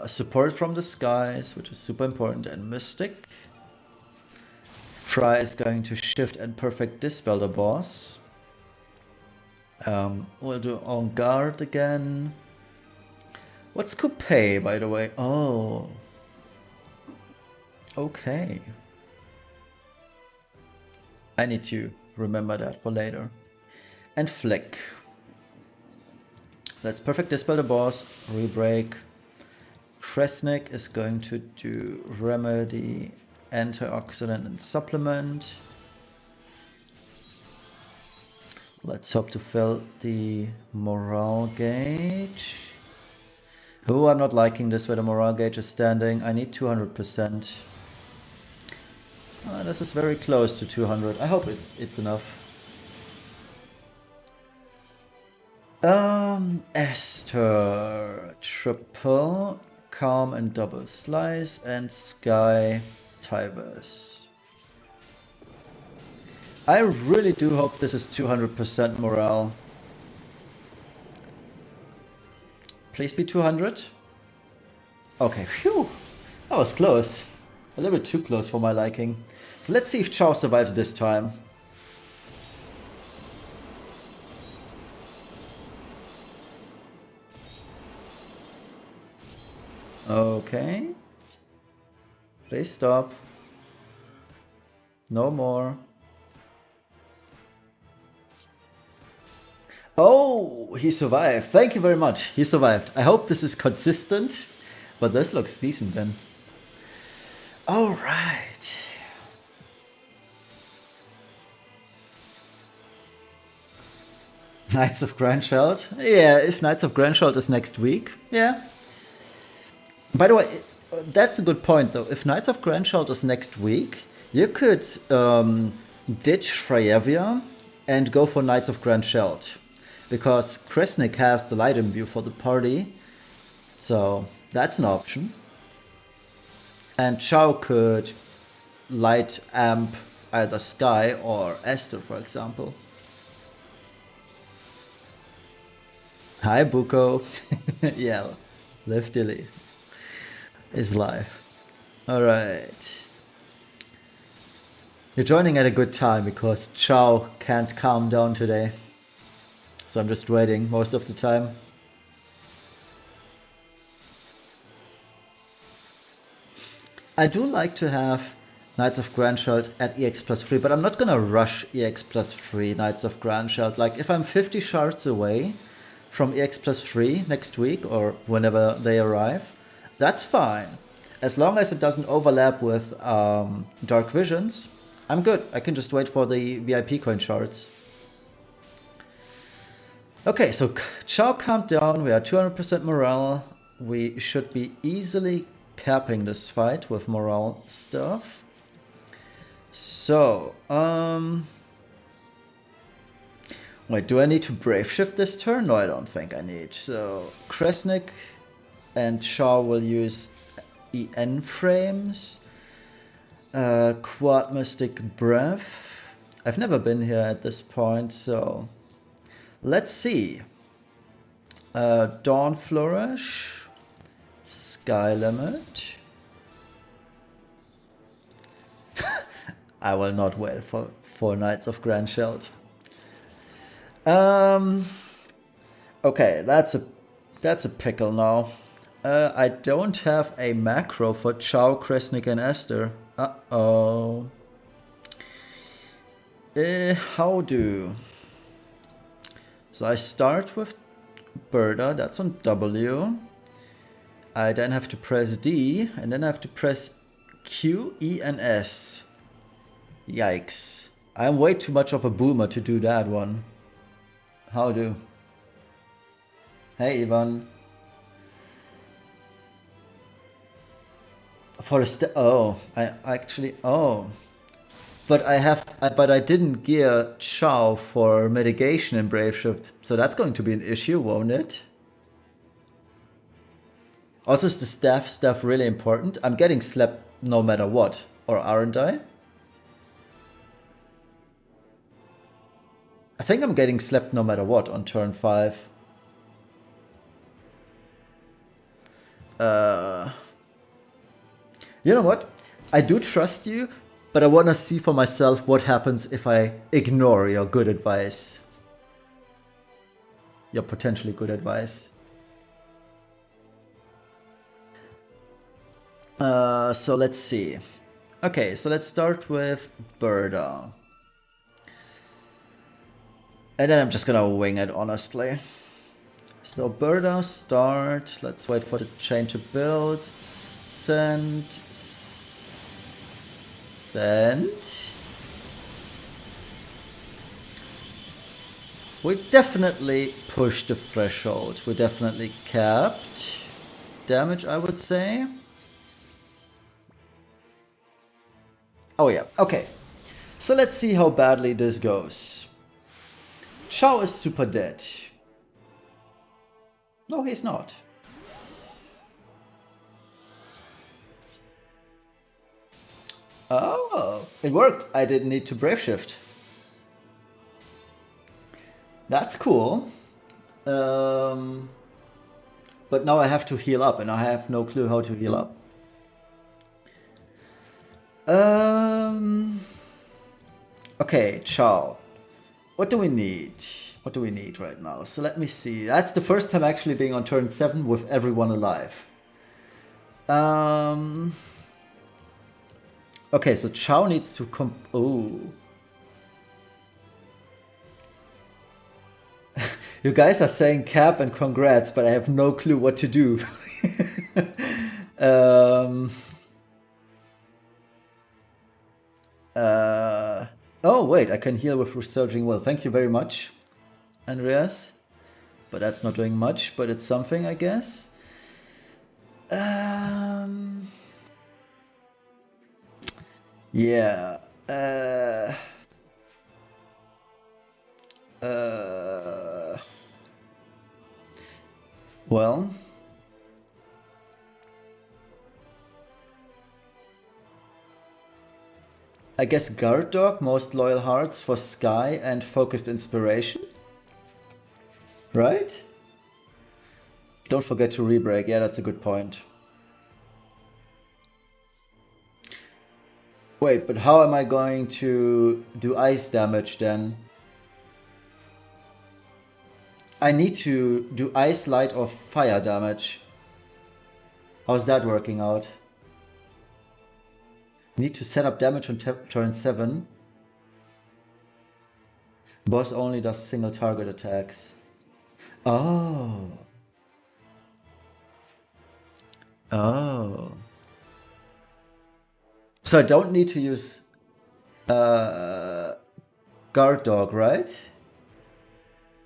Support from the skies, which is super important, and Mystic. Fry is going to shift and perfect dispel the boss. We'll do On Guard again. What's Coupe, by the way? Oh. Okay. I need to remember that for later. And Flick. Let's perfect dispel the boss. Rebreak. Kresnik is going to do Remedy, Antioxidant, and Supplement. Let's hope to fill the morale gauge. Oh, I'm not liking this where the morale gauge is standing. I need 200%. This is very close to 200. I hope it's enough. Esther. Triple. Calm and Double Slice. And Sky. Tivers. I really do hope this is 200% morale. Please be 200. Okay, phew. That was close. A little bit too close for my liking. So let's see if Chow survives this time. Okay. Please stop. No more. Oh, he survived. Thank you very much. He survived. I hope this is consistent, but this looks decent then. All right. Knights of Grandchild. Yeah, if Knights of Grandchild is next week, yeah. By the way, that's a good point though. If Knights of Grandchild is next week, you could ditch Freyavia and go for Knights of Grandchild. Because Kresnik has the light imbue for the party, so that's an option. And Chow could light amp either Sky or Esther, for example. Hi, Buko. Yeah, Live Dilly is live. Alright. You're joining at a good time because Chow can't calm down today. So I'm just waiting most of the time. I do like to have Knights of Grandchild at EX plus 3, but I'm not gonna rush EX plus 3 Knights of Grandchild. Like if I'm 50 shards away from EX plus 3 next week or whenever they arrive, that's fine. As long as it doesn't overlap with Dark Visions, I'm good. I can just wait for the VIP coin shards. Okay, so Chow calmed down. We are 200% morale. We should be easily capping this fight with morale stuff. So, wait, do I need to brave shift this turn? No, I don't think I need. So, Kresnik and Shaw will use EN frames. Quad Mystic Breath. I've never been here at this point, so let's see. Dawn Flourish. Sky Limit. I will not wait for 4 Knights of Grand Shield. Okay, that's a pickle now. I don't have a macro for Chow, Kresnik, and Esther. Uh-oh. How do? So I start with Berda, that's on W. I then have to press D, and then I have to press Q, E, and S. Yikes. I'm way too much of a boomer to do that one. How do? Hey, Ivan. For a oh, I actually, oh. But I didn't gear Chow for mitigation in Brave Shift, so that's going to be an issue, won't it? Also, is the staff stuff really important? I'm getting slept no matter what, or aren't I? I think I'm getting slept no matter what on turn 5. You know what? I do trust you, but I want to see for myself what happens if I ignore your good advice. Your potentially good advice. So let's see. Okay, so let's start with Berda. And then I'm just gonna wing it, honestly. So Berda, start. Let's wait for the chain to build. Send. We definitely pushed the threshold. We definitely capped damage, I would say. Oh yeah, okay. So let's see how badly this goes. Chow is super dead. No, he's not. Oh, it worked. I didn't need to brave shift. That's cool. But now I have to heal up, and I have no clue how to heal up. Okay, Chow. What do we need? What do we need right now? So let me see. That's the first time actually being on turn 7 with everyone alive. Okay, so Chow needs to oh. You guys are saying cap and congrats, but I have no clue what to do. Oh wait, I can heal with Resurging Will. Thank you very much, Andreas. But that's not doing much, but it's something, I guess. Yeah. Well. I guess Guard Dog, Most Loyal Hearts for Sky and Focused Inspiration. Right? Don't forget to rebreak. Yeah, that's a good point. Wait, but how am I going to do ice damage then? I need to do ice, light, or fire damage. How's that working out? Need to set up damage on turn 7. Boss only does single target attacks. Oh. Oh. So I don't need to use Guard Dog, right?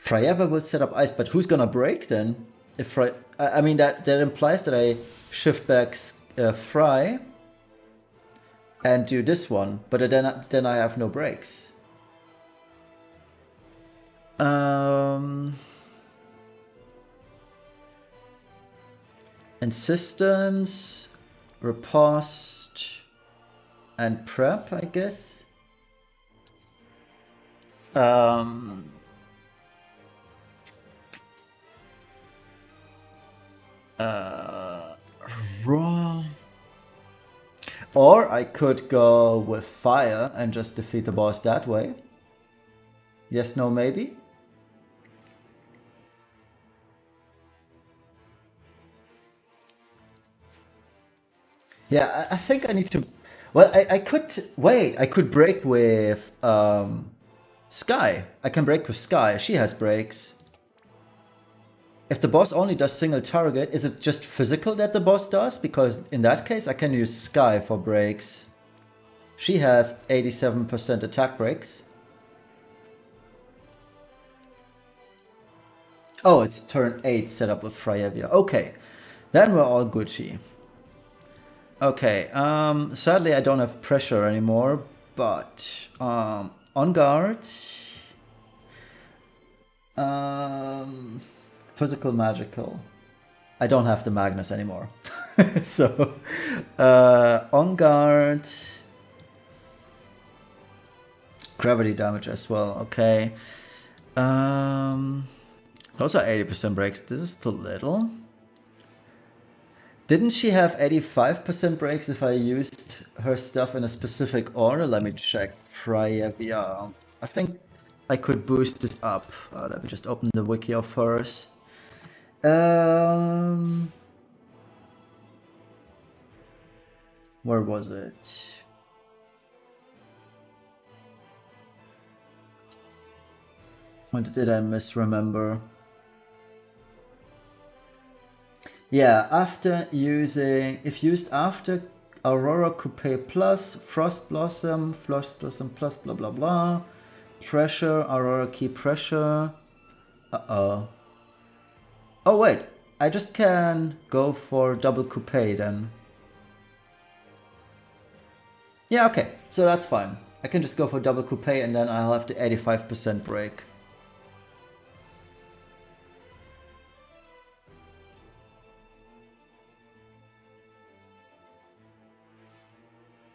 Freyeva will set up ice, but who's gonna break then? If I mean that implies that I shift back Fry and do this one, but then I have no breaks. Insistence, riposte, and prep, I guess. Raw. Or I could go with fire and just defeat the boss that way. Yes, no, maybe? Yeah, I think I need to... Well, I could... Wait, I could break with Sky. I can break with Sky. She has breaks. If the boss only does single target, is it just physical that the boss does? Because in that case, I can use Sky for breaks. She has 87% attack breaks. Oh, it's turn 8 set up with Freyevia. Okay, then we're all Gucci. Okay, sadly I don't have pressure anymore, but on guard. Physical, magical. I don't have the Magnus anymore. So, on guard. Gravity damage as well, okay. Those are 80% breaks. This is too little. Didn't she have 85% breaks if I used her stuff in a specific order? Let me check. Freyevia. I think I could boost this up. Let me just open the wiki of hers. Where was it? What did I misremember? Yeah, after using, if used after Aurora Coupe Plus, Frost Blossom Plus, blah blah blah. Pressure, Aurora Key Pressure. Uh-oh. Oh wait, I just can go for double Coupe then. Yeah, okay, so that's fine. I can just go for double Coupe and then I'll have the 85% break.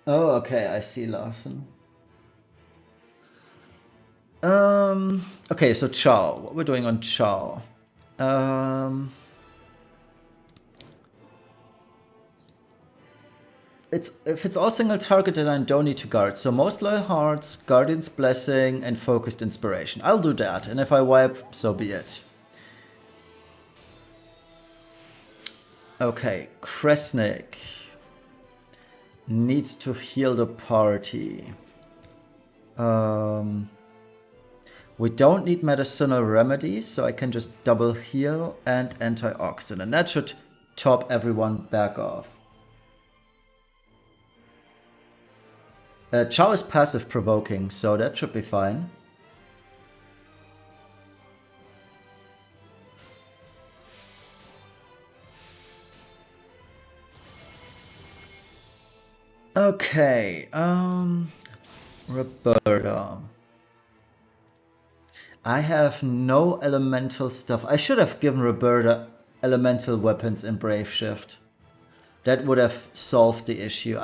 Oh, okay, I see, Larson. Okay, so Chow. What we're doing on Chow. If it's all single target, then I don't need to guard. So most loyal hearts, Guardian's Blessing, and Focused Inspiration. I'll do that, and if I wipe, so be it. Okay, Kresnik needs to heal the party. We don't need medicinal remedies, so I can just double heal and antioxidant. And that should top everyone back off. Chow is passive provoking, so that should be fine. Okay, Roberta. I have no elemental stuff. I should have given Roberta elemental weapons in Brave Shift. That would have solved the issue.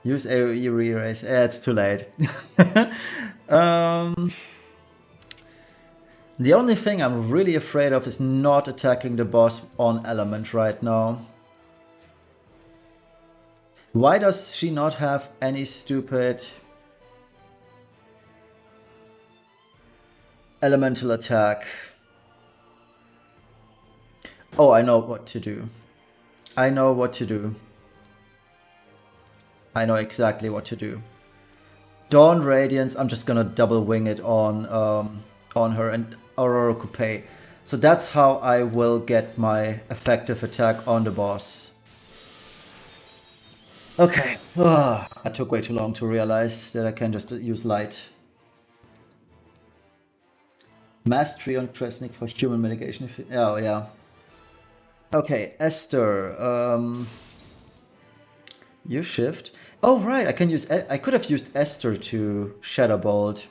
Use AoE re-raise. It's too late. The only thing I'm really afraid of is not attacking the boss on element right now. Why does she not have any stupid elemental attack? Oh, I know what to do. I know what to do. I know exactly what to do. Dawn Radiance, I'm just gonna double wing it on her, and Aurora Coupe. So that's how I will get my effective attack on the boss. Okay. That took way too long to realize that I can just use light. Mastery on Kresnik for human mitigation. Oh, yeah. Okay, Esther. You shift. Oh, right. I can use. I could have used Esther to Shadow Bolt.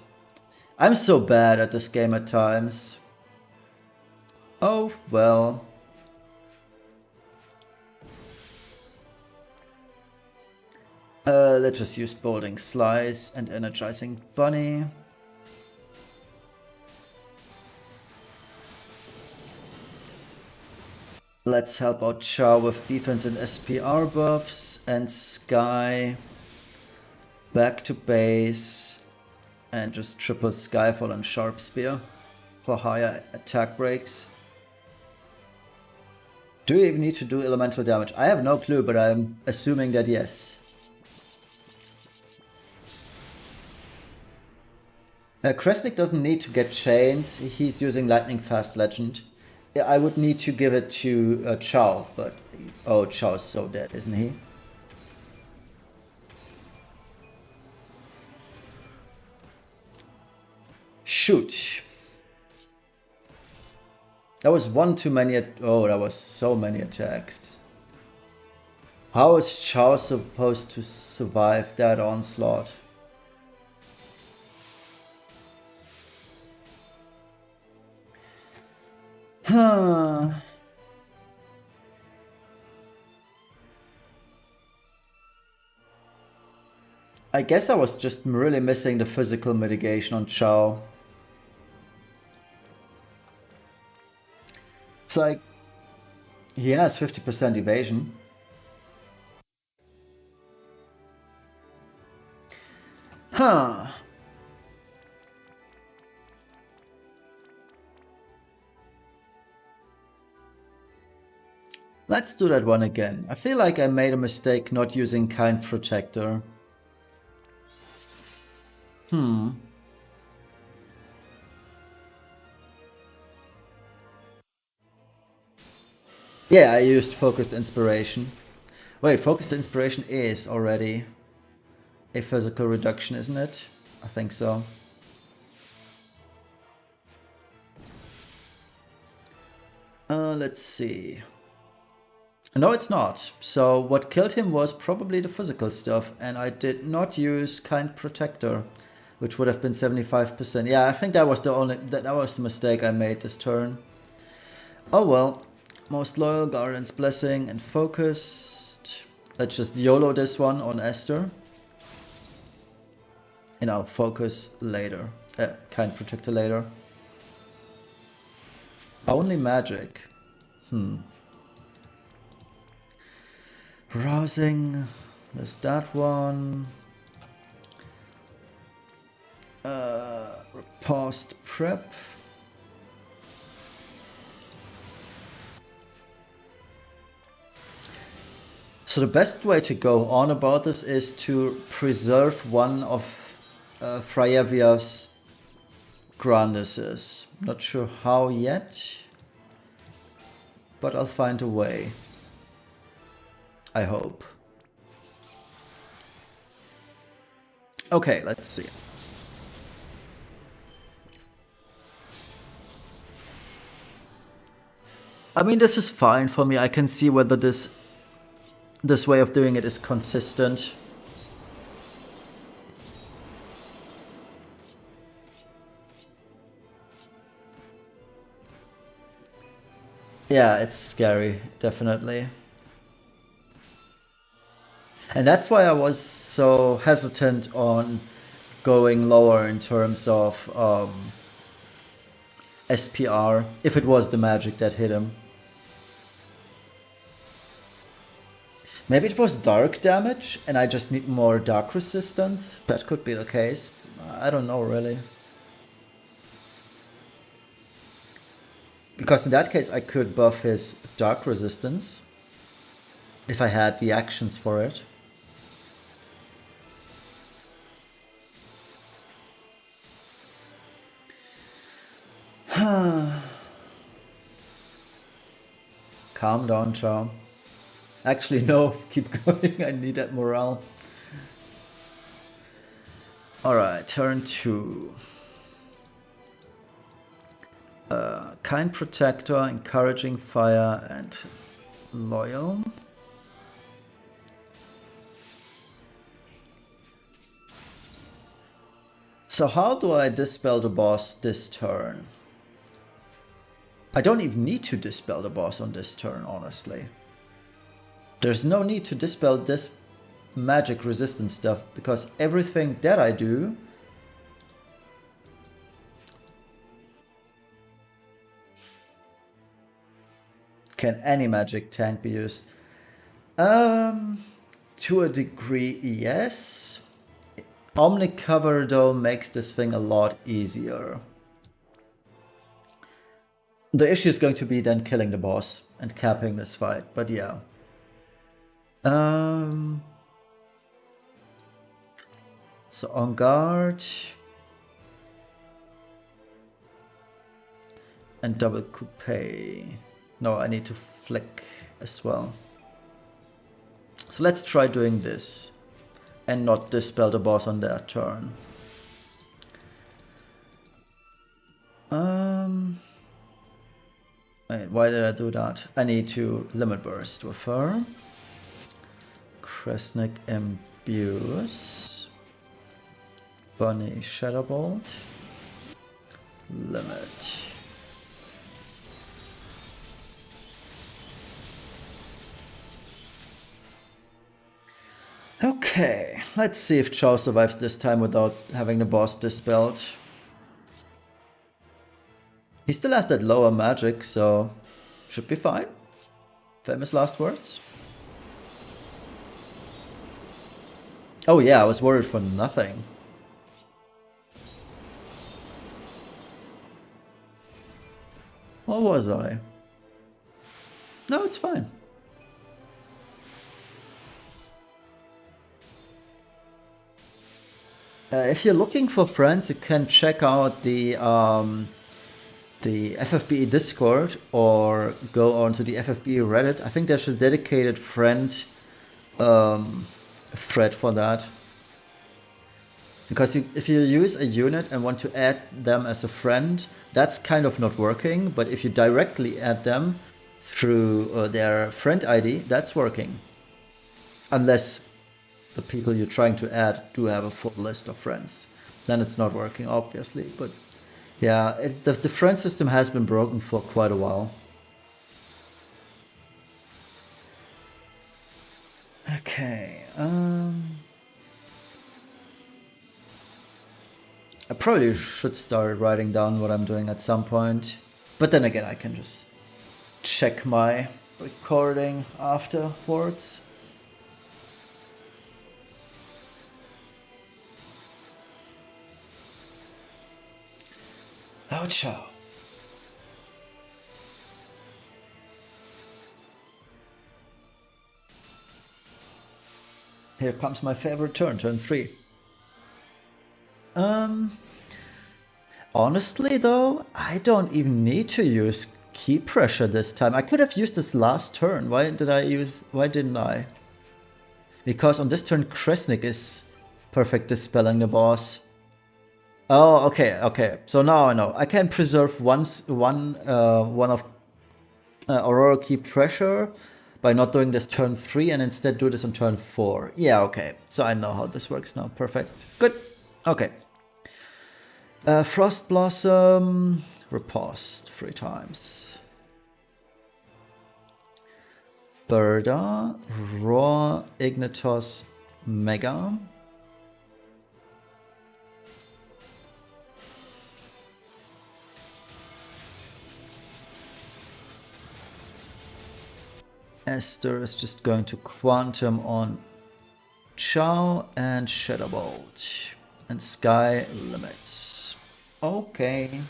I'm so bad at this game at times. Oh, well. Let's just use Bolting Slice and Energizing Bunny. Let's help out Chow with defense and SPR buffs, and Sky back to base and just triple Skyfall and Sharp Spear for higher attack breaks. Do you even need to do elemental damage? I have no clue, but I'm assuming that yes. Kresnik doesn't need to get chains, he's using Lightning Fast Legend. Yeah, I would need to give it to Chow, but oh, Chow's so dead, isn't he? Shoot. That was one too many. Oh, that was so many attacks. How is Chow supposed to survive that onslaught? Huh. I guess I was just really missing the physical mitigation on Chow. It's like he has 50% evasion. Huh. Let's do that one again. I feel like I made a mistake not using Kind Protector. Yeah, I used Focused Inspiration. Wait, Focused Inspiration is already a physical reduction, isn't it? I think so. Let's see. No, it's not. So what killed him was probably the physical stuff, and I did not use Kind Protector, which would have been 75%. Yeah, I think that was the mistake I made this turn. Oh well. Most Loyal, Guardian's Blessing, and Focused. Let's just YOLO this one on Esther. And I'll focus later. Kind Protector later. Only magic. Rousing. There's that one. Paused prep. So the best way to go on about this is to preserve one of Frayevia's Grandises. Not sure how yet, but I'll find a way. I hope. Okay, let's see. I mean, this is fine for me. I can see whether this way of doing it is consistent. Yeah, it's scary, definitely. And that's why I was so hesitant on going lower in terms of SPR, if it was the magic that hit him. Maybe it was dark damage and I just need more dark resistance. That could be the case. I don't know really. Because in that case I could buff his dark resistance if I had the actions for it. Calm down, Chow. Actually, no, keep going. I need that morale. Alright, turn 2. Kind Protector, Encouraging Fire, and Loyal. So how do I dispel the boss this turn? I don't even need to dispel the boss on this turn, honestly. There's no need to dispel this magic resistance stuff, because everything that I do can any magic tank be used? To a degree, yes. Omnicover though makes this thing a lot easier. The issue is going to be then killing the boss and capping this fight, but yeah. So on guard. And double coupe. No, I need to flick as well. So let's try doing this. And not dispel the boss on their turn. Wait, why did I do that? I need to limit burst with her. Kresnik imbues. Bunny Shadowbolt. Limit. Okay, let's see if Chow survives this time without having the boss dispelled. He still has that lower magic, so should be fine. Famous last words. Oh yeah, I was worried for nothing. What was I? No, it's fine. If you're looking for friends, you can check out the FFBE Discord or go on to the FFBE Reddit. I think there's a dedicated friend thread for that. Because if you use a unit and want to add them as a friend, that's kind of not working. But if you directly add them through their friend ID, that's working. Unless the people you're trying to add do have a full list of friends. Then it's not working, obviously. But yeah, the friend system has been broken for quite a while. Okay. I probably should start writing down what I'm doing at some point. But then again, I can just check my recording afterwards. Oh, ciao. Here comes my favorite turn, turn 3. Honestly though, I don't even need to use key pressure this time. I could have used this last turn. Why didn't I? Because on this turn Kresnik is perfect dispelling the boss. Oh, okay. So now I know. I can preserve one of Aurora Key Pressure by not doing this turn 3 and instead do this on turn 4. Yeah, okay. So I know how this works now. Perfect. Good. Okay. Frost Blossom. Riposte 3 times. Berda. Raw Ignitos Mega. Esther is just going to Quantum on Chow and Shadowbolt. And Sky limits. Okay.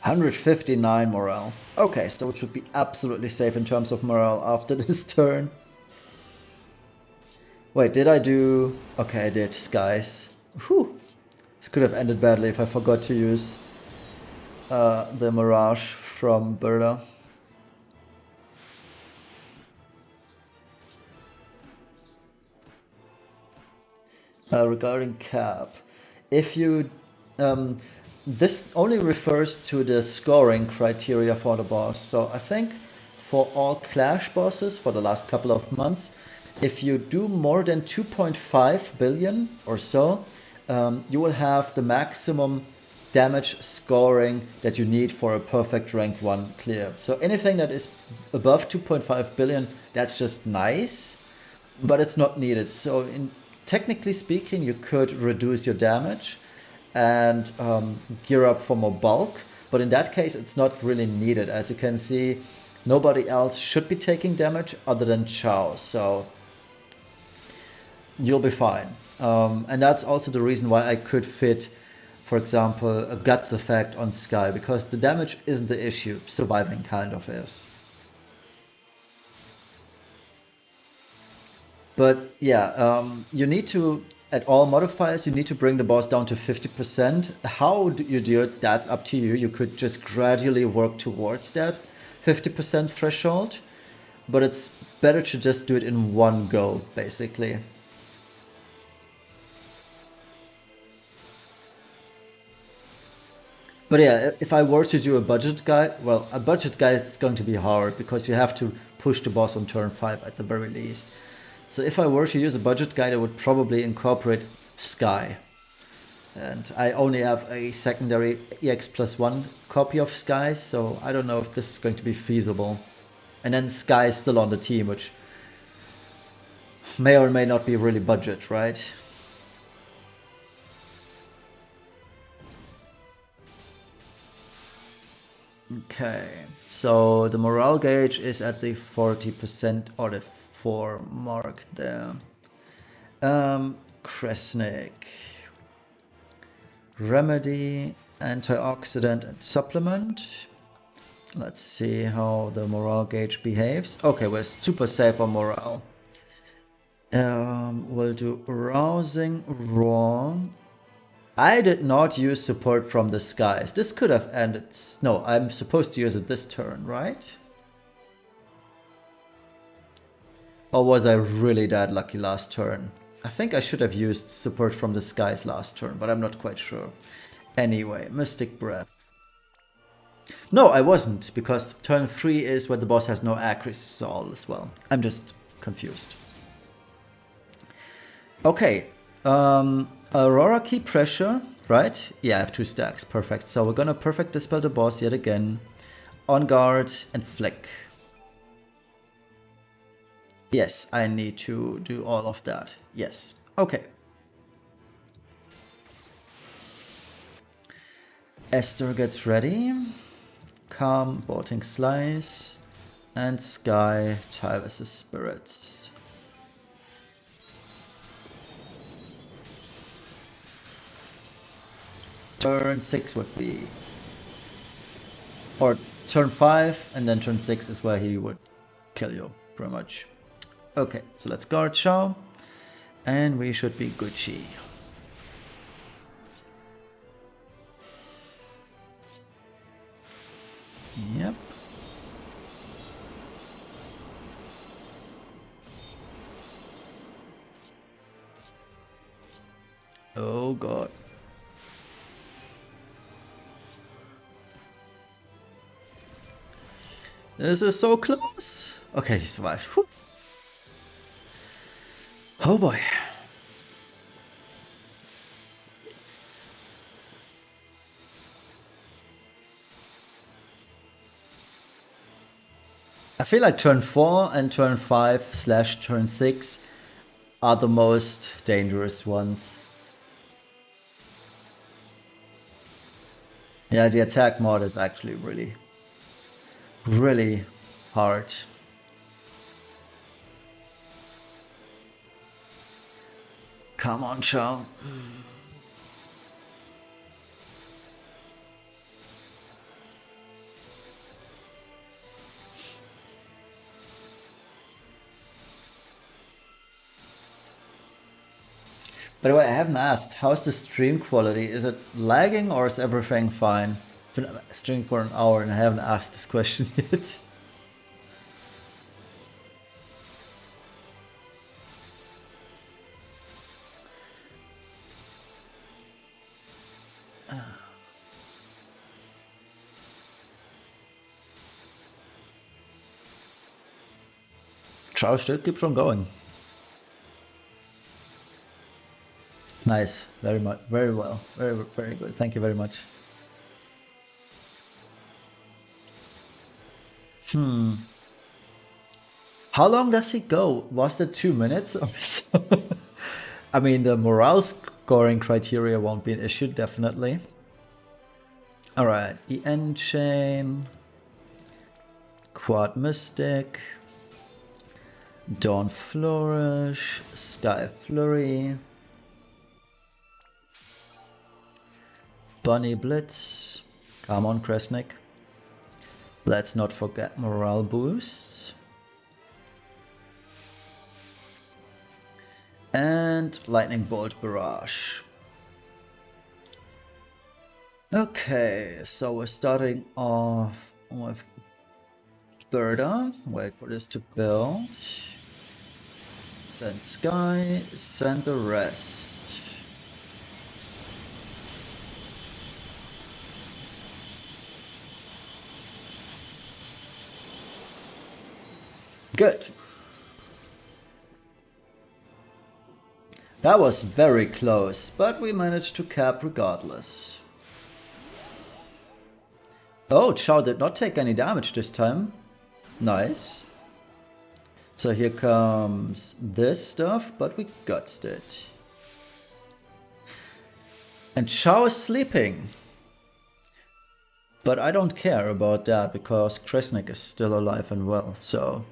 $159 morale. Okay, so it should be absolutely safe in terms of morale after this turn. Wait, did I do... Okay, I did Skies. Whew. This could have ended badly if I forgot to use the Mirage from Burda. Regarding cap, if you this only refers to the scoring criteria for the boss. So I think for all Clash bosses for the last couple of months, if you do more than 2.5 billion or so, you will have the maximum damage scoring that you need for a perfect rank 1 clear. So anything that is above 2.5 billion, that's just nice, but it's not needed. So technically speaking, you could reduce your damage and gear up for more bulk, but in that case it's not really needed. As you can see, nobody else should be taking damage other than Chao, so you'll be fine. And that's also the reason why I could fit, for example, a Guts effect on Sky, because the damage isn't the issue, surviving kind of is. But yeah, you need to, at all modifiers, you need to bring the boss down to 50%. How do you do it? That's up to you. You could just gradually work towards that 50% threshold, but it's better to just do it in one go, basically. But yeah, if I were to do a budget guide, well, a budget guide is going to be hard because you have to push the boss on turn 5 at the very least. So if I were to use a budget guide, I would probably incorporate Sky. And I only have a secondary EX+1 copy of Sky, so I don't know if this is going to be feasible. And then Sky is still on the team, which may or may not be really budget, right? Okay, so the morale gauge is at the 40% or the 4 mark there. Kresnik. Remedy, antioxidant and supplement. Let's see how the morale gauge behaves. Okay, we're super safe on morale. We'll do rousing raw. I did not use support from the skies. This could have ended. No, I'm supposed to use it this turn, right? Or was I really that lucky last turn? I think I should have used support from the skies last turn, but I'm not quite sure. Anyway, Mystic Breath. No, I wasn't, because turn 3 is when the boss has no accuracy, so all is well. I'm just confused. Okay, Aurora Key Pressure, right? Yeah, I have 2 stacks, perfect. So we're gonna perfect dispel the boss yet again. On guard and flick. Yes, I need to do all of that. Yes, okay. Esther gets ready. Calm, Bolting Slice. And Sky, Tyvus' Spirits. Turn 6 would be... Or turn 5, and then turn 6 is where he would kill you, pretty much. Okay, so let's guard Shao, and we should be Gucci. Yep. Oh god. This is so close. Okay, he survived. Whew. Oh boy. I feel like turn 4 and turn 5 / turn 6 are the most dangerous ones. Yeah, the attack mod is actually really hard. Come on, Chao. By the way, I haven't asked, how's the stream quality? Is it lagging or is everything fine? Been streaming for an hour and I haven't asked this question yet. Chow still keeps on going. Nice, very much, very well, very good. Thank you very much. How long does he go? Was that 2 minutes? I mean, the morale scoring criteria won't be an issue, definitely. All right, the end chain, Quad Mystic, Dawn Flourish, Sky Flurry, Bunny Blitz. Come on, Kresnik. Let's not forget morale boosts. And Lightning Bolt Barrage. Okay, so we're starting off with Berta. Wait for this to build. Send Sky, send the rest. Good. That was very close, but we managed to cap regardless. Oh, Chow did not take any damage this time. Nice. So here comes this stuff, but we gutsed it. And Chow is sleeping. But I don't care about that because Kresnik is still alive and well, so...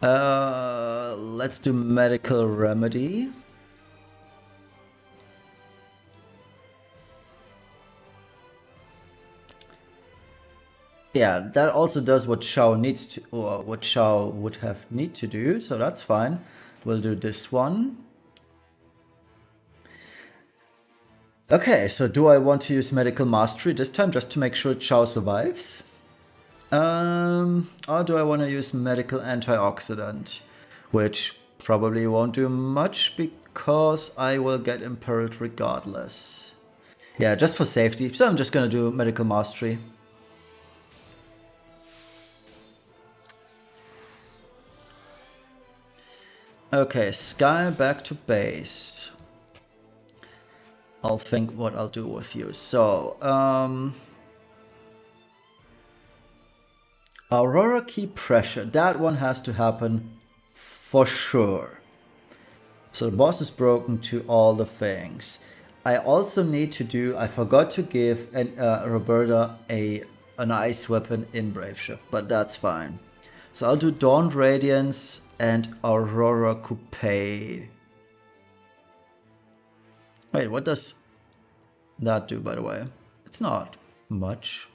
let's do Medical Remedy. Yeah, that also does what Chow needs to, or what Chow would have need to do, so that's fine. We'll do this one. Okay, so do I want to use Medical Mastery this time just to make sure Chow survives? Or do I want to use Medical Antioxidant, which probably won't do much because I will get imperiled regardless. Yeah, just for safety, so I'm just gonna do Medical Mastery. Okay, Sky back to base. I'll think what I'll do with you. So, Aurora Key Pressure. That one has to happen for sure. So the boss is broken to all the things. I also need to do, I forgot to give Roberta an ice weapon in Brave Shift, but that's fine. So I'll do Dawn Radiance and Aurora Coupe. Wait, what does that do, by the way? It's not much.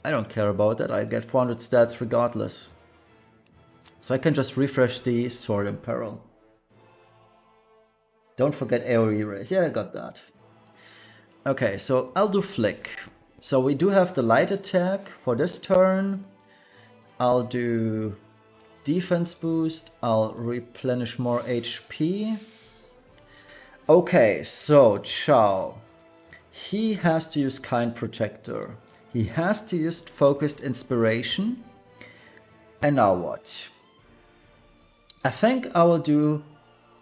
I don't care about that. I get 400 stats regardless. So I can just refresh the Sword in Peril. Don't forget AoE raise. Yeah, I got that. Okay, so I'll do Flick. So we do have the light attack for this turn. I'll do defense boost. I'll replenish more HP. Okay, so Chow. He has to use Kind Protector. He has to use Focused Inspiration. And now what? I think I will do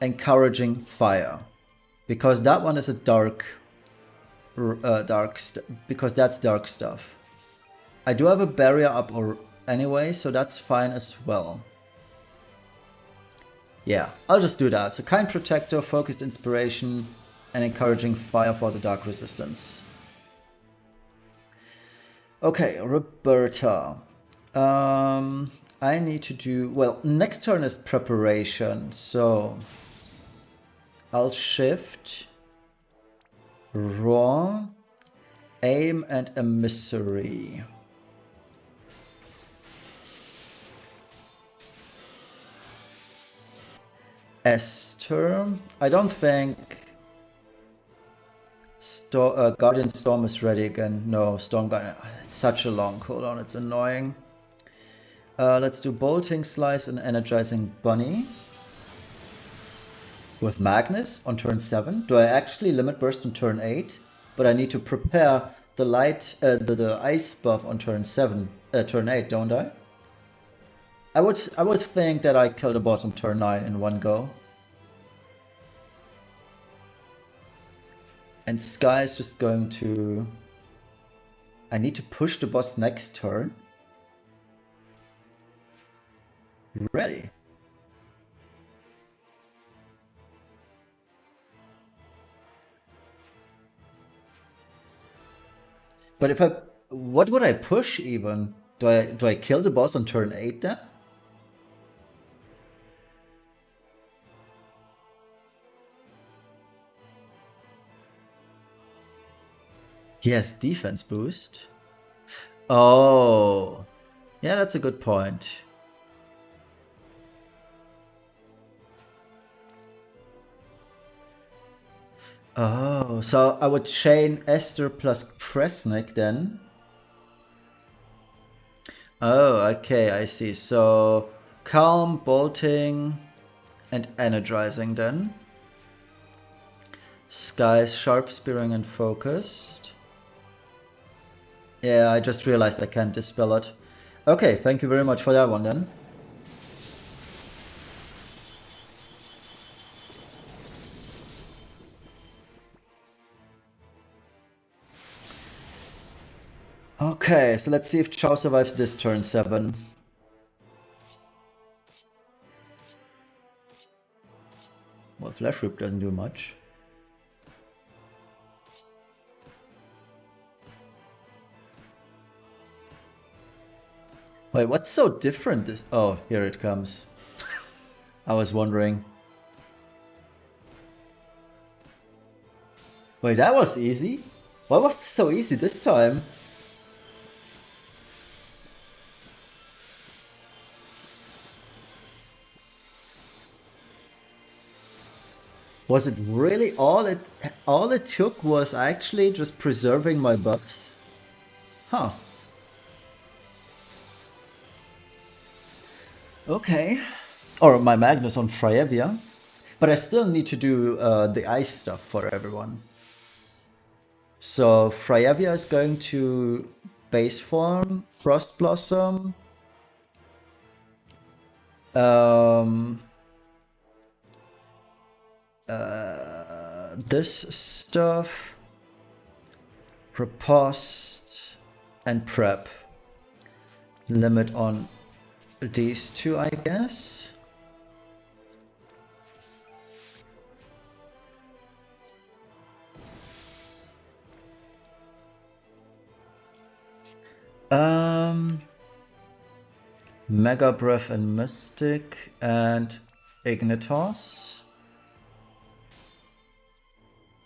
Encouraging Fire. Because that one is a because that's dark stuff. I do have a barrier up anyway, so that's fine as well. Yeah, I'll just do that. So Kind Protector, Focused Inspiration, and Encouraging Fire for the Dark Resistance. Okay, Roberta. I need to do... Well, next turn is Preparation, so... I'll shift... Raw... Aim and Emissary. Esther. I don't think Guardian Storm is ready again. No, Storm Guardian. It's such a long cooldown, it's annoying. Let's do Bolting Slice and Energizing Bunny. With Magnus on turn 7. Do I actually Limit Burst on turn 8? But I need to prepare the the ice buff on turn 7, turn 8, don't I? I would think that I kill the boss on turn 9 in one go. And Sky is just going to... I need to push the boss next turn. Really? But if I... What would I push even? Do I kill the boss on turn 8 then? He has defense boost. Oh. Yeah, that's a good point. Oh, so I would chain Esther plus Kresnik then. Oh, okay, I see. So Calm, Bolting, and Energizing then. Sky's Sharp, Spearing, and Focused. Yeah, I just realized I can't dispel it. Okay, thank you very much for that one then. Okay, so let's see if Chao survives this turn 7. Well, Flash Whip doesn't do much. Wait, what's so different this... Oh, here it comes. I was wondering. Wait, that was easy? Why was it so easy this time? Was it really all it took was actually just preserving my buffs? Huh. Okay. Or my Magnus on Frievia. But I still need to do the ice stuff for everyone. So Frievia is going to base form, Frost Blossom. This stuff, Riposte, and Prep. Limit on these two, I guess. Mega Breath and Mystic and Ignitos.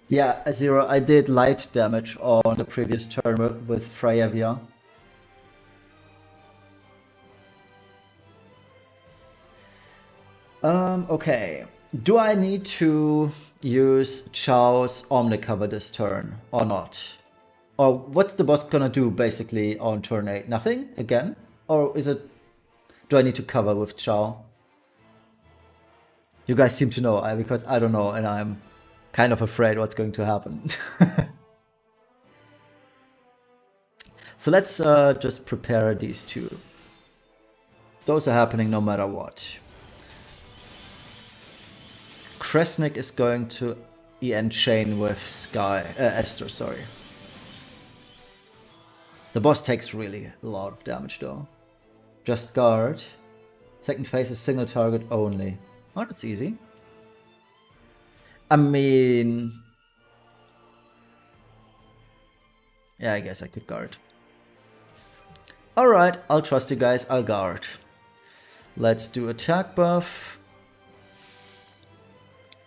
Yeah, Azira, I did light damage on the previous turn with Frievia. Okay. Do I need to use Chao's Omnicover this turn or not? Or what's the boss gonna do basically on turn 8? Nothing again? Or is it... Do I need to cover with Chao? You guys seem to know, because I don't know and I'm kind of afraid what's going to happen. So let's just prepare these two. Those are happening no matter what. Kresnik is going to EN chain with Esther, sorry. The boss takes really a lot of damage though. Just guard. Second phase is single target only. Oh, that's easy. I mean... Yeah, I guess I could guard. Alright, I'll trust you guys, I'll guard. Let's do attack buff.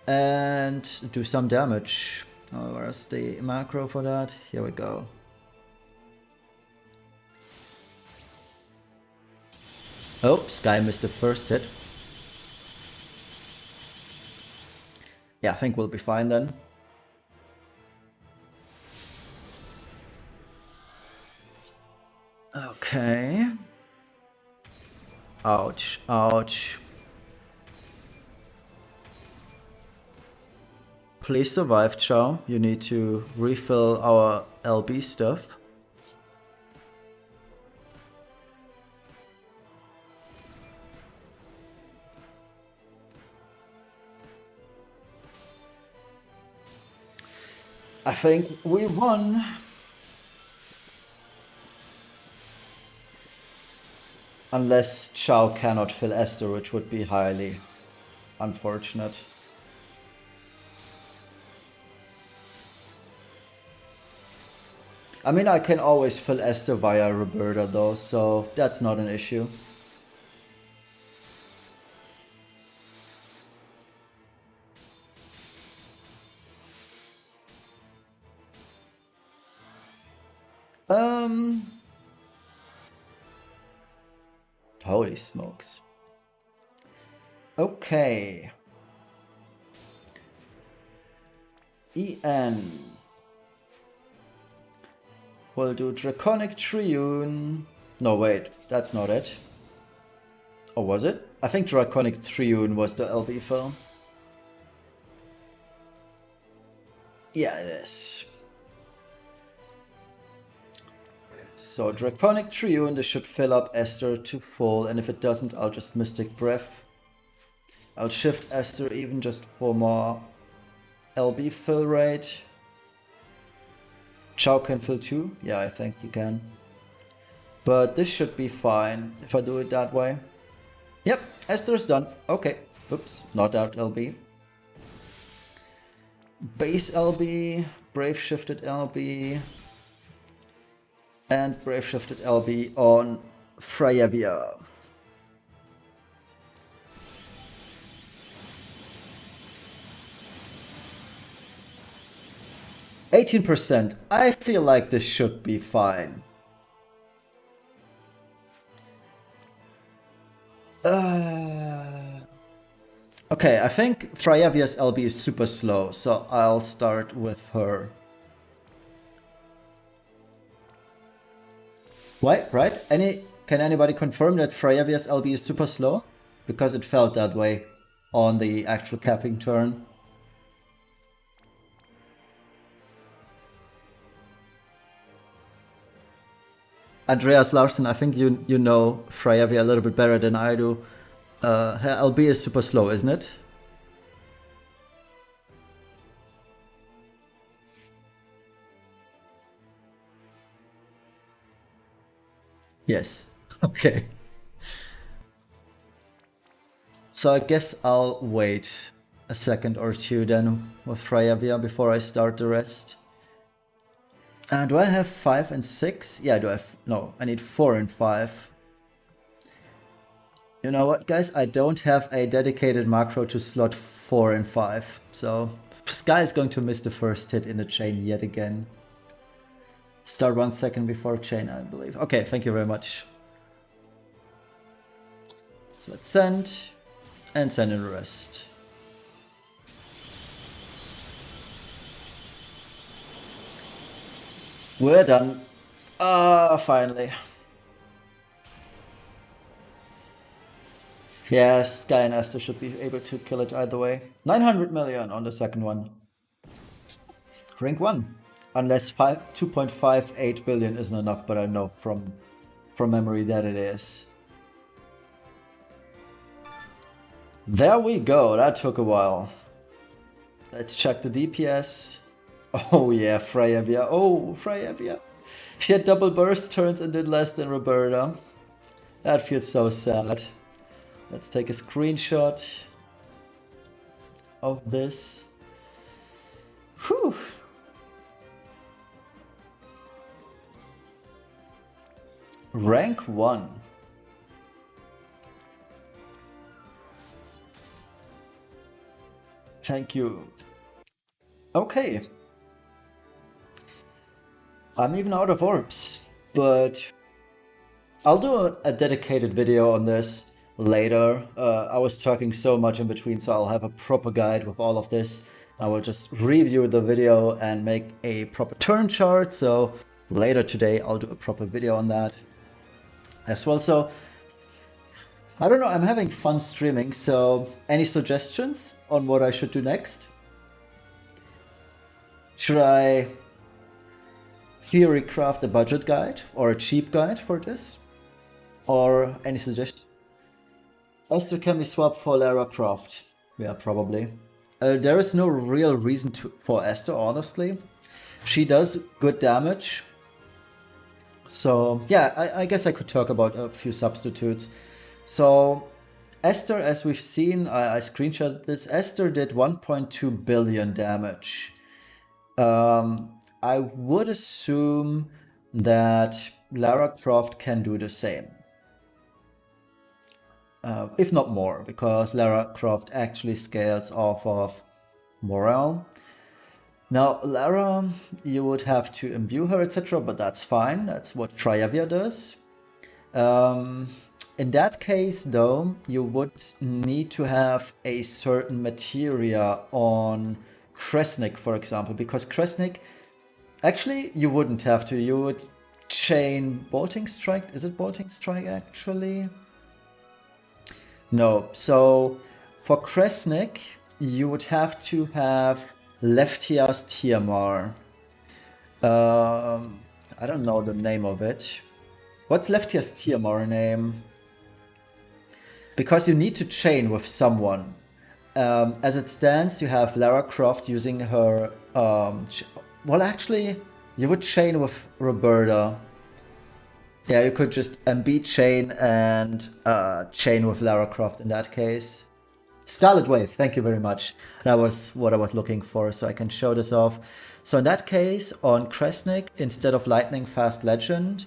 And do some damage. Oh, where's the macro for that? Here we go. Oh, Sky missed the first hit. Yeah, I think we'll be fine then. die. Ouch, ouch. Please survive, Chow. You need to refill our LB stuff. I think we won. Unless Chow cannot fill Esther, which would be highly unfortunate. I mean, I can always fill Esther via Roberta though, so that's not an issue. Holy smokes. Okay. EN. We'll do Draconic Triune. No, wait, that's not it. Or was it? I think Draconic Triune was the LB film. Yeah, it is. So Draconic Triune, this should fill up Esther to full, and if it doesn't, I'll just Mystic Breath. I'll shift Esther even just for more LB fill rate. Chow can fill too? Yeah, I think you can. But this should be fine if I do it that way. Yep, Esther's done. Okay. Oops, not out LB. Base LB, Brave Shifted LB, and Brave Shifted LB on Freyavia. %. I feel like this should be fine. Okay, I think Fryavia's LB is super slow, so I'll start with her. Wait, right? Can anybody confirm that Fryavia's LB is super slow? Because it felt that way on the actual capping turn. Andreas Larsen, I think you know Freyavia a little bit better than I do. Her LB is super slow, isn't it? Yes. Okay. So I guess I'll wait a second or two then with Freyavia before I start the rest. Do I have 5 and 6? Yeah, do I have... No, I need 4 and 5. You know what, guys? I don't have a dedicated macro to slot 4 and 5. So Sky is going to miss the first hit in the chain yet again. Start 1 second before chain, I believe. Okay, thank you very much. So let's send. And send in the rest. We're done. Finally. Yes, Sky and Esther should be able to kill it either way. 900 million on the second one. Rank 1. Unless 2.58 billion isn't enough, but I know from memory that it is. There we go, that took a while. Let's check the DPS. Oh yeah, Freyavia. Oh, Freyavia. She had double burst turns and did less than Roberta. That feels so sad. Let's take a screenshot of this. Whew. Rank 1. Thank you. Okay. I'm even out of orbs, but I'll do a dedicated video on this later. I was talking so much in between, so I'll have a proper guide with all of this. I will just review the video and make a proper turn chart, so later today I'll do a proper video on that. as well. So I don't know, I'm having fun streaming, so any suggestions on what I should do next? Should I theory craft a budget guide or a cheap guide for this? Or any suggestion? Esther can be swapped for Lara Croft. Yeah, probably. There is no real reason for Esther, honestly. She does good damage. So yeah, I guess I could talk about a few substitutes. So Esther, as we've seen, I screenshot this. Esther did 1.2 billion damage. I would assume that Lara Croft can do the same. If not more, because Lara Croft actually scales off of morale. Now, Lara, you would have to imbue her, etc., but that's fine. That's what Triavia does. In that case, though, you would need to have a certain materia on Kresnik, for example, because Kresnik, actually, you wouldn't have to. You would chain Bolting Strike. Is it Bolting Strike, actually? No. So, for Kresnik, you would have to have Leftia's Tiamar. I don't know the name of it. What's Leftia's Tiamar name? Because you need to chain with someone. As it stands, you have Lara Croft using her... well, actually, you would chain with Roberta. Yeah, you could just MB chain and chain with Lara Croft in that case. Scarlet Wave, thank you very much. That was what I was looking for, so I can show this off. So in that case, on Kresnik, instead of Lightning Fast Legend,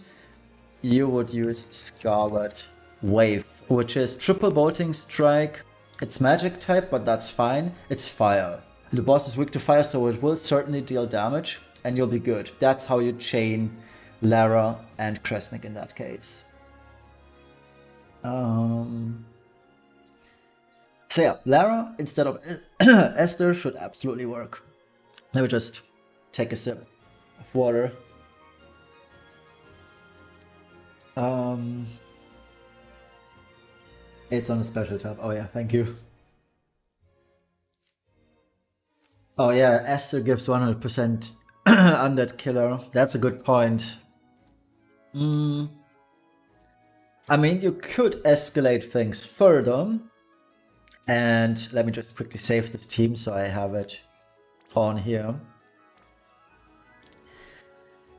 you would use Scarlet Wave, which is triple Bolting Strike. It's magic type, but that's fine. It's fire. The boss is weak to fire, so it will certainly deal damage, and you'll be good. That's how you chain Lara and Kresnik in that case. So yeah, Lara instead of Esther should absolutely work. Let me just take a sip of water. It's on a special tab. Oh yeah, thank you. Oh yeah, Esther gives 100% undead killer. That's a good point. I mean, you could escalate things further. And let me just quickly save this team so I have it on here.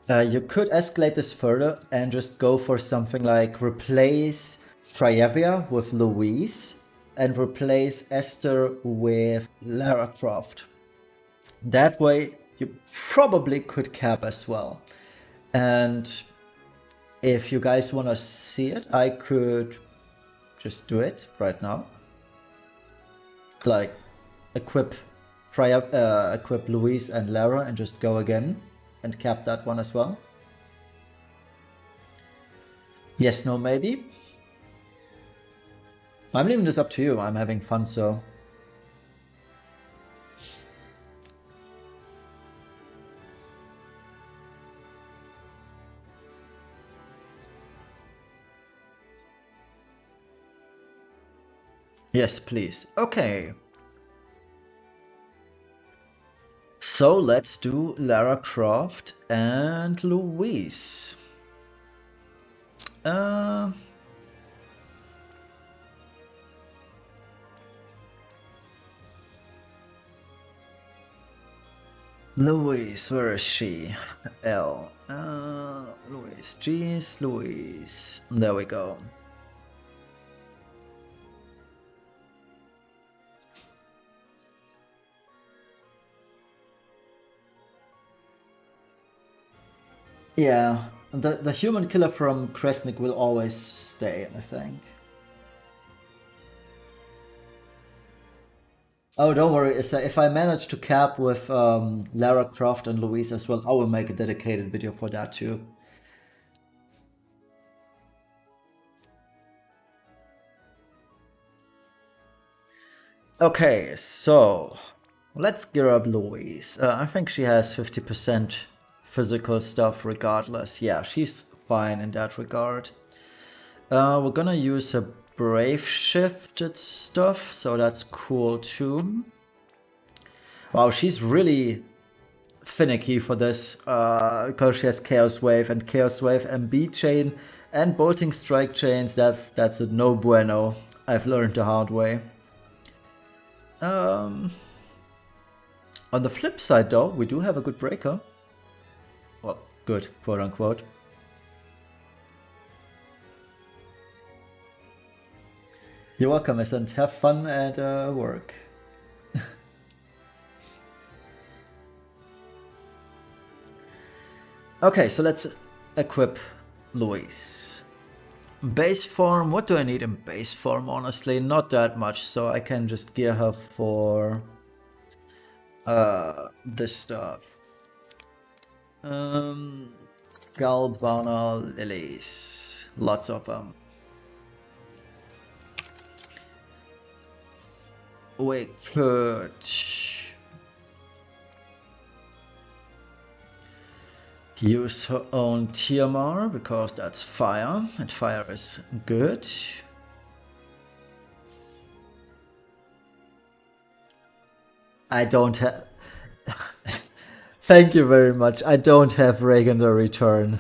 You could escalate this further and just go for something like replace Triavia with Louise and replace Esther with Lara Croft. That way you probably could cap as well. And if you guys want to see it, I could just do it right now. Like equip Louise and Lara and just go again and cap that one as well. Yes, no, maybe. I'm leaving this up to you. I'm having fun, so. Yes, please. Okay. So let's do Lara Croft and Louise. Louise, where is she? L. Louise. Jeez, Louise. There we go. Yeah, the human killer from Kresnik will always stay, I think. Oh, don't worry, if I manage to cap with Lara Croft and Louise as well, I will make a dedicated video for that too. Okay, so let's gear up Louise. I think she has 50% physical stuff regardless. Yeah, she's fine in that regard. We're gonna use a brave shifted stuff, so that's cool too. Wow, she's really finicky for this, because she has Chaos Wave and Chaos Wave MB chain and Bolting Strike chains. That's a no bueno. I've learned the hard way. On the flip side though, we do have a good breaker. Well, good, quote unquote. You're welcome, and have fun at work. Okay, so let's equip Luis. Base form, what do I need in base form? Honestly, not that much, so I can just gear her for this stuff. Galvana lilies, lots of them. We could use her own TMR because that's fire, and fire is good. I don't have. Thank you very much. I don't have Reagan the Return.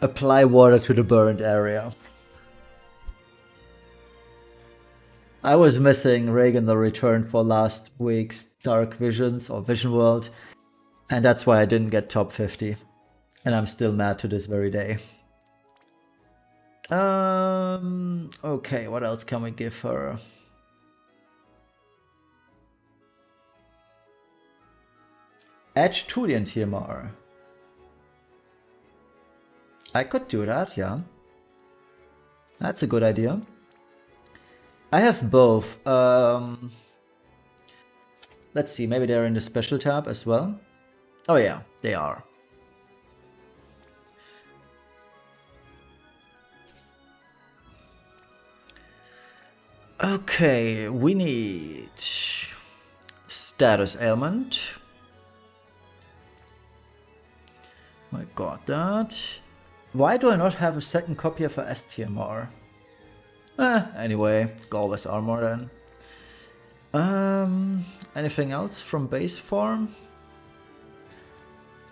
Apply water to the burned area. I was missing Reagan the Return for last week's Dark Visions or Vision World, and that's why I didn't get top 50. And I'm still mad to this very day. Okay, what else can we give her? Edge Tulian TMR. I could do that, yeah. That's a good idea. I have both. Let's see, maybe they're in the special tab as well. Oh yeah, they are. Okay, we need status ailment. I got that. Why do I not have a second copy of a STMR? Anyway, Galvez armor then. Anything else from base form?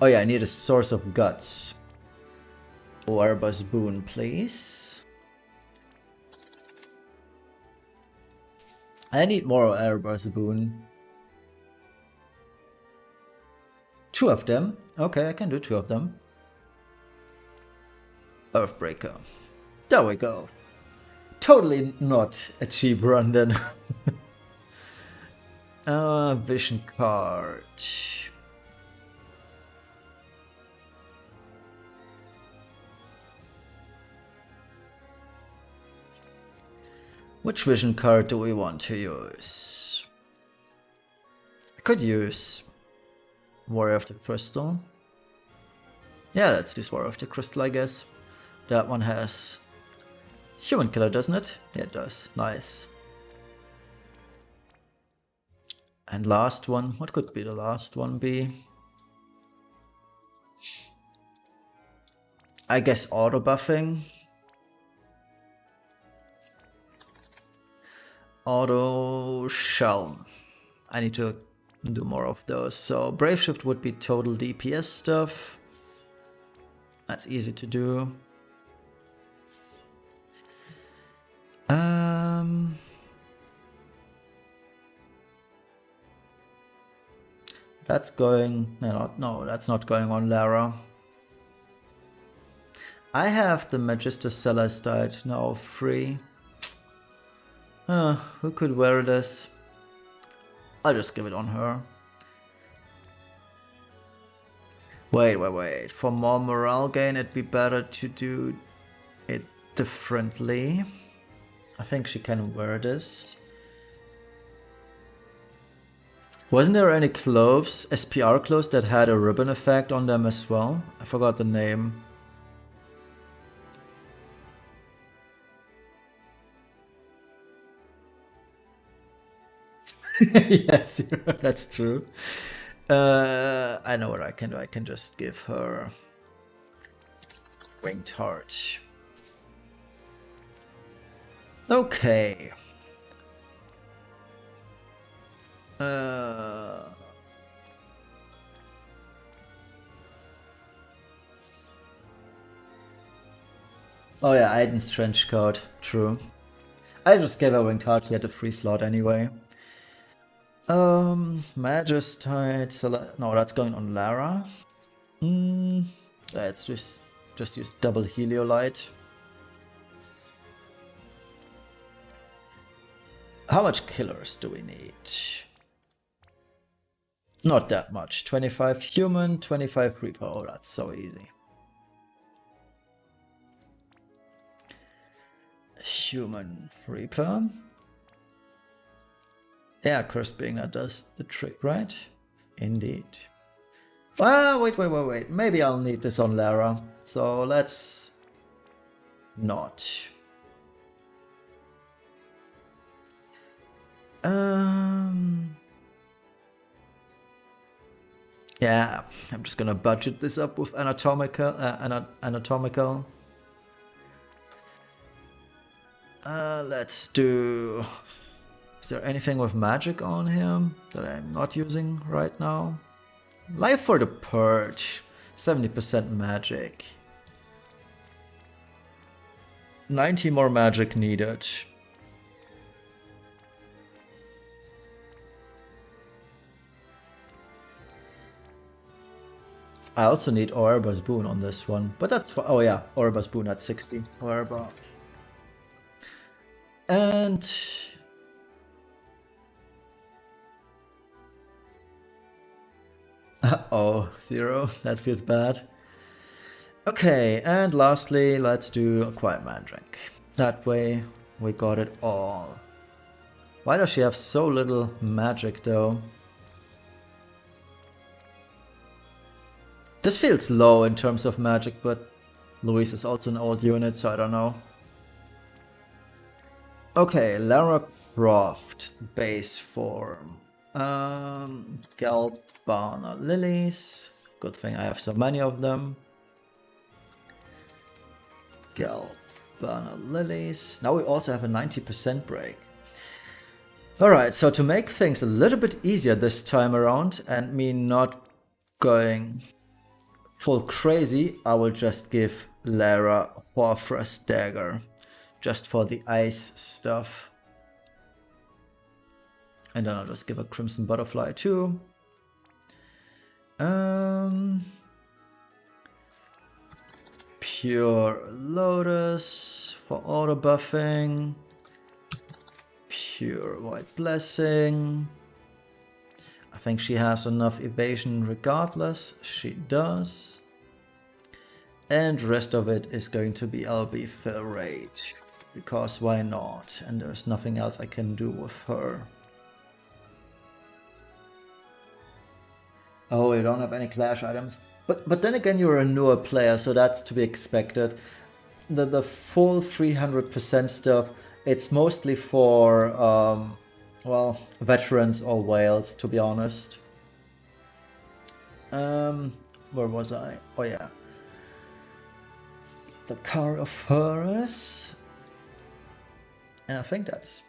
Oh yeah, I need a source of guts. Orbus boon, please. I need more Airbus boon. 2 of them. Okay, I can do 2 of them. Earthbreaker. There we go. Totally not a cheap run then. Vision card. Which vision card do we want to use? I could use Warrior of the Crystal. Yeah, let's use Warrior of the Crystal, I guess. That one has Human Killer, doesn't it? Yeah, it does. Nice. And last one. What could be the last one be? I guess auto buffing. Auto Shelm. I need to do more of those. So Brave Shift would be total DPS stuff. That's easy to do. That's going... No, that's not going on Lara. I have the Magister Celestite now free. Who could wear this? I'll just give it on her. Wait. For more morale gain, it'd be better to do it differently. I think she can wear this. Wasn't there any clothes, SPR clothes, that had a ribbon effect on them as well? I forgot the name. Yeah, that's true. I know what I can do. I can just give her Winged Heart. Okay. Oh yeah, Aiden's trench coat. True. I just gave her Winged Heart. He had a free slot anyway. Magistite. No, that's going on Lara. Let's just use double Heliolite. How much killers do we need? Not that much. 25 human, 25 Reaper. Oh, that's so easy. Human Reaper. Yeah, Curse Being that does the trick, right? Indeed. Ah, wait. Maybe I'll need this on Lara. So let's not. Yeah, I'm just gonna budget this up with anatomical. Let's do. Is there anything with magic on him that I'm not using right now? Life for the Purge, 70% magic. 90 more magic needed. I also need Orba's Boon on this one, but that's for, oh yeah, Orba's Boon at 60. Orba. And oh, 0. That feels bad. Okay, and lastly, let's do a Quiet Man Drink. That way, we got it all. Why does she have so little magic, though? This feels low in terms of magic, but Louise is also an old unit, so I don't know. Okay, Lara Croft, base form. Galbana Lilies. Good thing I have so many of them. Galbana Lilies. Now we also have a 90% break. Alright, so to make things a little bit easier this time around and me not going full crazy, I will just give Lara Horfrest Dagger. Just for the ice stuff. And then I'll just give a Crimson Butterfly too. Pure Lotus for auto buffing. Pure White Blessing. I think she has enough evasion regardless. She does. And the rest of it is going to be LB Fill Rate. Because why not? And there's nothing else I can do with her. Oh, you don't have any clash items. But then again, you're a newer player, so that's to be expected. The full 300% stuff, it's mostly for, well, veterans or whales, to be honest. Where was I? Oh yeah. The Car of Horus. And I think that's...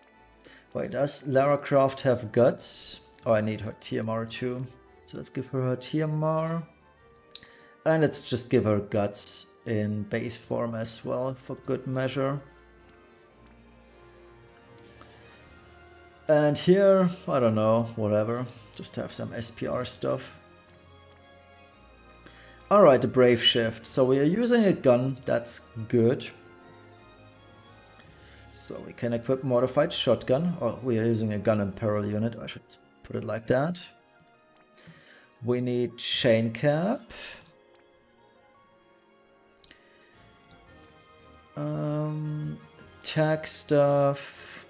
Wait, does Lara Croft have guts? Oh, I need her TMR too. So let's give her TMR. And let's just give her guts in base form as well, for good measure. And here, I don't know, whatever. Just have some SPR stuff. Alright, the Brave Shift. So we are using a gun, that's good. So we can equip Modified Shotgun, or we are using a Gun in Peril unit, I should put it like that. We need Chain Cap. Attack stuff.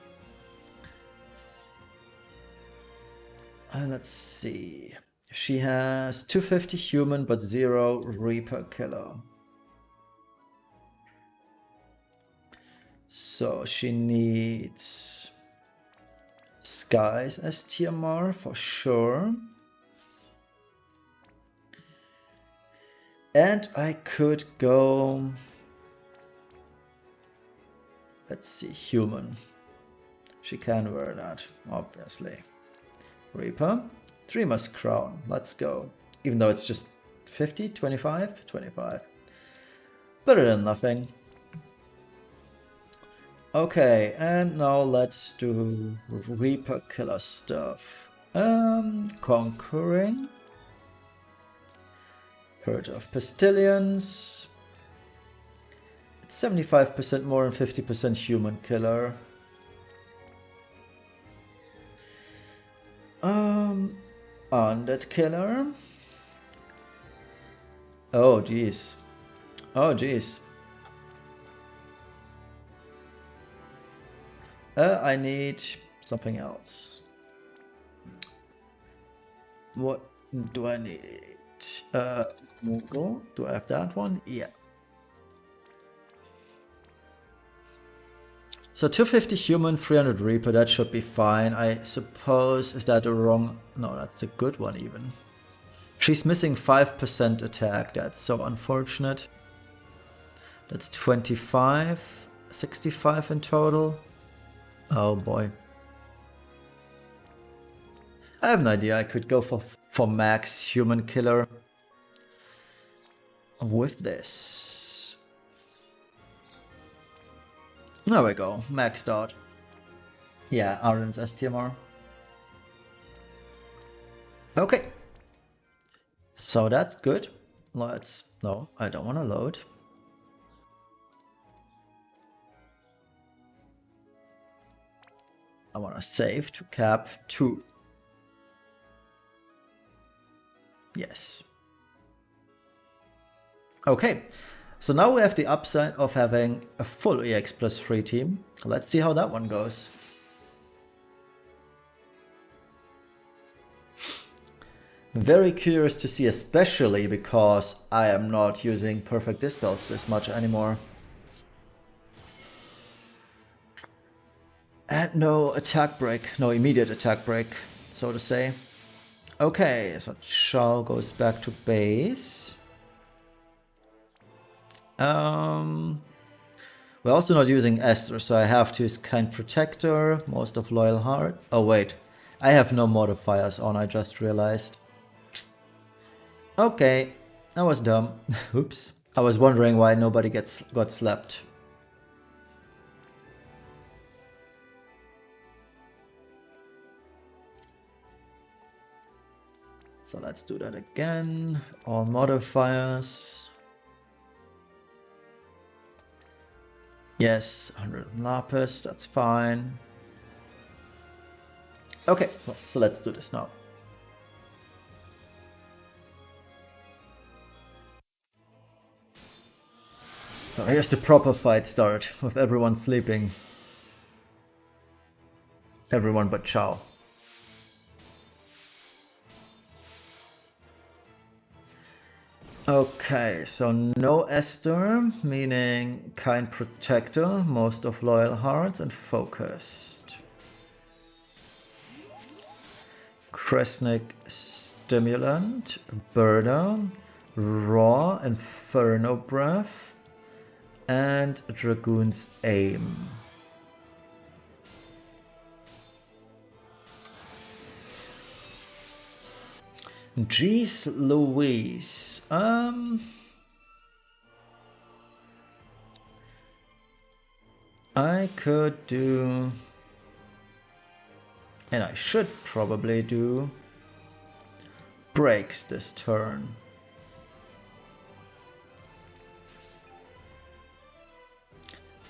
Let's see. She has 250 human, but 0 Reaper Killer. So she needs Skies as TMR for sure. And I could go Let's see, human. She can wear that, obviously. Reaper. Dreamer's crown. Let's go. Even though it's just 50, 25? 25. Better than nothing. Okay, and now let's do Reaper killer stuff. Conquering. Herd of Pestillions. It's 75% more and 50% human killer. Undead killer. Oh jeez. Oh jeez. I need something else. What do I need? Moogle. Do I have that one? Yeah. So 250 human, 300 Reaper, that should be fine. I suppose, is that the wrong... No, that's a good one even. She's missing 5% attack, that's so unfortunate. That's 25, 65 in total. Oh boy. I have an idea, I could go for max human killer with this. There we go, maxed out. Yeah, Arden's STMR. Okay. So that's good. Let's... No, I don't want to load. I want to save to cap 2. Yes. Okay. So now we have the upside of having a full EX plus 3 team. Let's see how that one goes. Very curious to see, especially because I am not using perfect dispels this much anymore. And no attack break, no immediate attack break, so to say. Okay, so Chao goes back to base. We're also not using Esther, so I have to use Kind Protector, most of Loyal Heart. Oh wait, I have no modifiers on, I just realized. Okay, that was dumb. Oops. I was wondering why nobody got slapped. So let's do that again. All modifiers. Yes, 100 Lapis, that's fine. Okay, so let's do this now. So here's the proper fight start, with everyone sleeping. Everyone but Chao. Okay, so no Esther, meaning Kind Protector, most of Loyal Hearts, and Focused. Kresnik Stimulant, Burner, Raw, Inferno Breath, and Dragoon's Aim. Jeez Louise. I could do, and I should probably do, breaks this turn.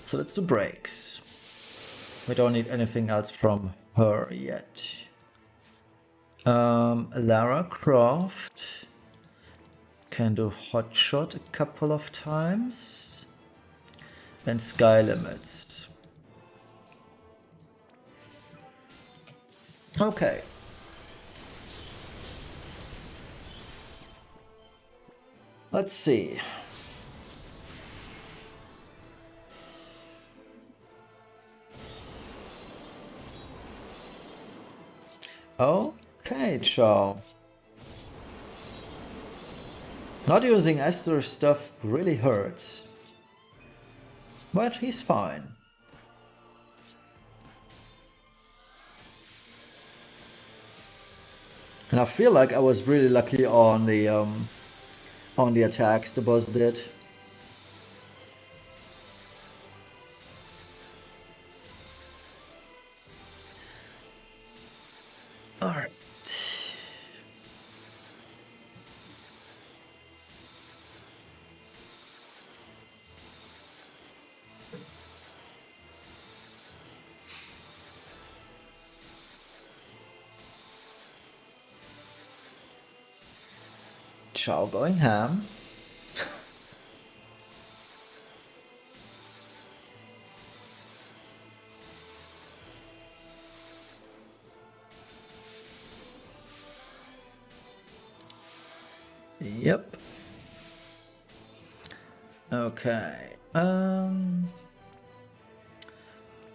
So let's do breaks. We don't need anything else from her yet. Lara Croft can do Hotshot a couple of times, and Sky Limits. Okay. Let's see. Okay, Chao. Not using Esther's stuff really hurts. But he's fine. And I feel like I was really lucky on the attacks the boss did. Alright. Chow going ham. Yep. Okay.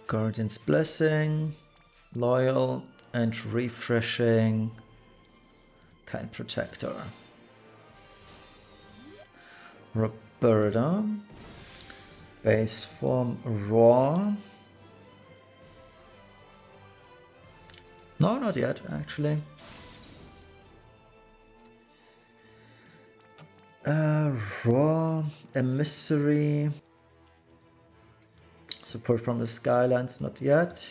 Guardian's Blessing, Loyal, and Refreshing. Kind Protector. Roberta. Base form Raw. No, not yet, actually. Raw, Emissary. Support from the Skylines, not yet.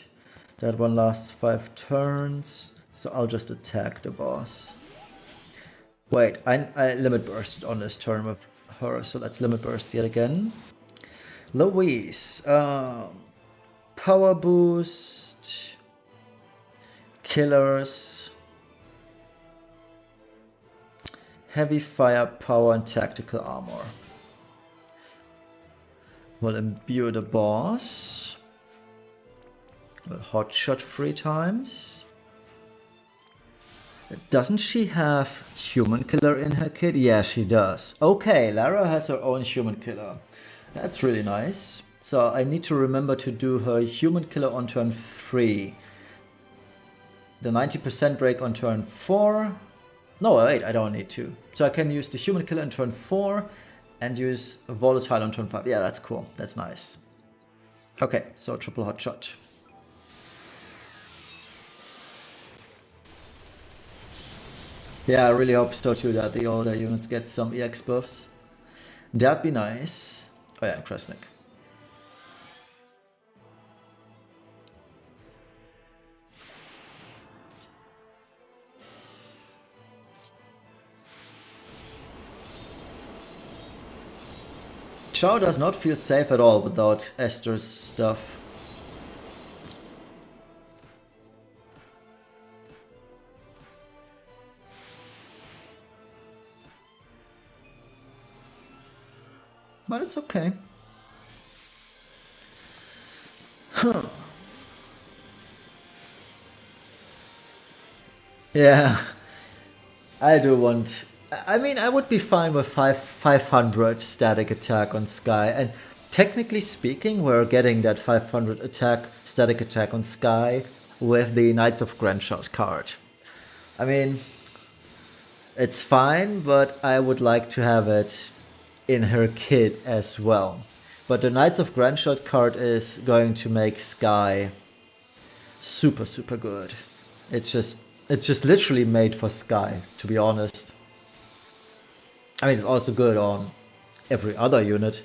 That one lasts 5 turns, so I'll just attack the boss. Wait, I limit bursted on this turn with her, so let's limit burst yet again. Louise, power boost, killers, heavy firepower, and tactical armor. We'll imbue the boss. We'll hotshot 3 times. Doesn't she have human killer in her kit? Yeah, she does. Okay, Lara has her own human killer. That's really nice. So I need to remember to do her human killer on turn 3. The 90% break on turn 4. No, wait, I don't need to. So I can use the human killer on turn 4 and use a volatile on turn 5. Yeah, that's cool. That's nice. Okay, so triple hotshot. Yeah, I really hope so too, that the older units get some EX buffs. That'd be nice. Oh yeah, Kresnik. Chow does not feel safe at all without Esther's stuff. But it's okay. Huh. Yeah, I do want... I mean, I would be fine with 500 static attack on Sky. And technically speaking, we're getting that 500 static attack on Sky with the Knights of Grandshot card. I mean, it's fine, but I would like to have it in her kit as well. But the Knights of Grandshot card is going to make Sky super, super good. It's just literally made for Sky, to be honest. I mean, it's also good on every other unit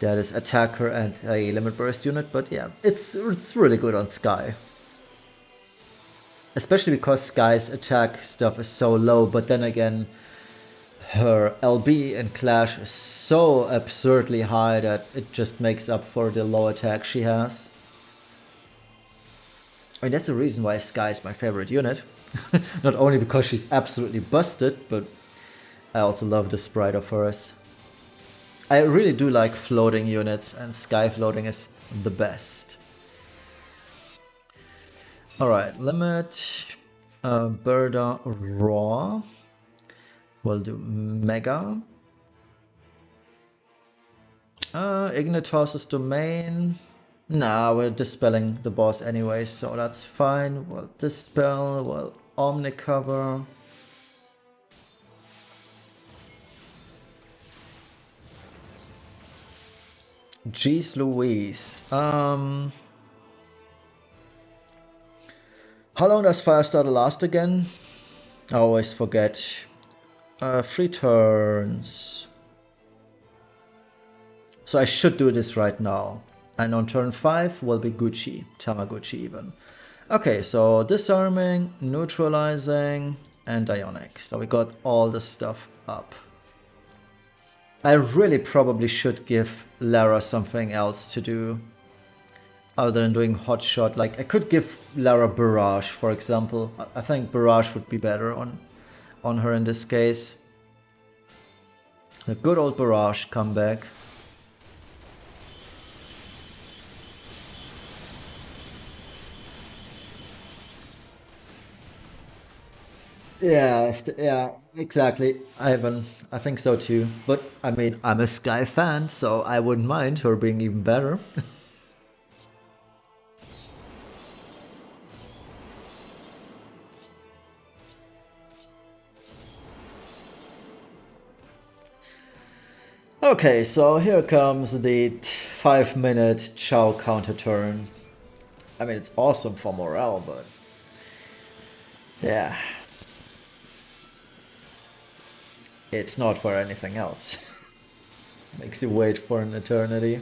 that is attacker and a limit burst unit, but yeah, it's really good on Sky. Especially because Sky's attack stuff is so low, but then again, her LB and Clash is so absurdly high that it just makes up for the low attack she has. I mean, that's the reason why Sky is my favorite unit. Not only because she's absolutely busted, but I also love the sprite of hers. I really do like floating units, and Sky floating is the best. Alright, limit Berda Raw. We'll do Mega. Ignitos' domain. Nah, we're dispelling the boss anyway, so that's fine. We'll dispel, we'll omnicover. Jeez Louise. How long does Firestarter last again? I always forget. 3 turns. So I should do this right now. And on turn 5 will be Gucci, Tamaguchi even. Okay, so disarming, neutralizing, and ionic. So we got all the stuff up. I really probably should give Lara something else to do. Other than doing hot shot. Like, I could give Lara Barrage, for example. I think Barrage would be better on her in this case. A good old Barrage comeback. Yeah, yeah, exactly, Ivan. I think so too. But I mean, I'm a Sky fan, so I wouldn't mind her being even better. Okay, so here comes the 5-minute Chow counter turn. I mean, it's awesome for morale, but yeah, it's not for anything else. Makes you wait for an eternity.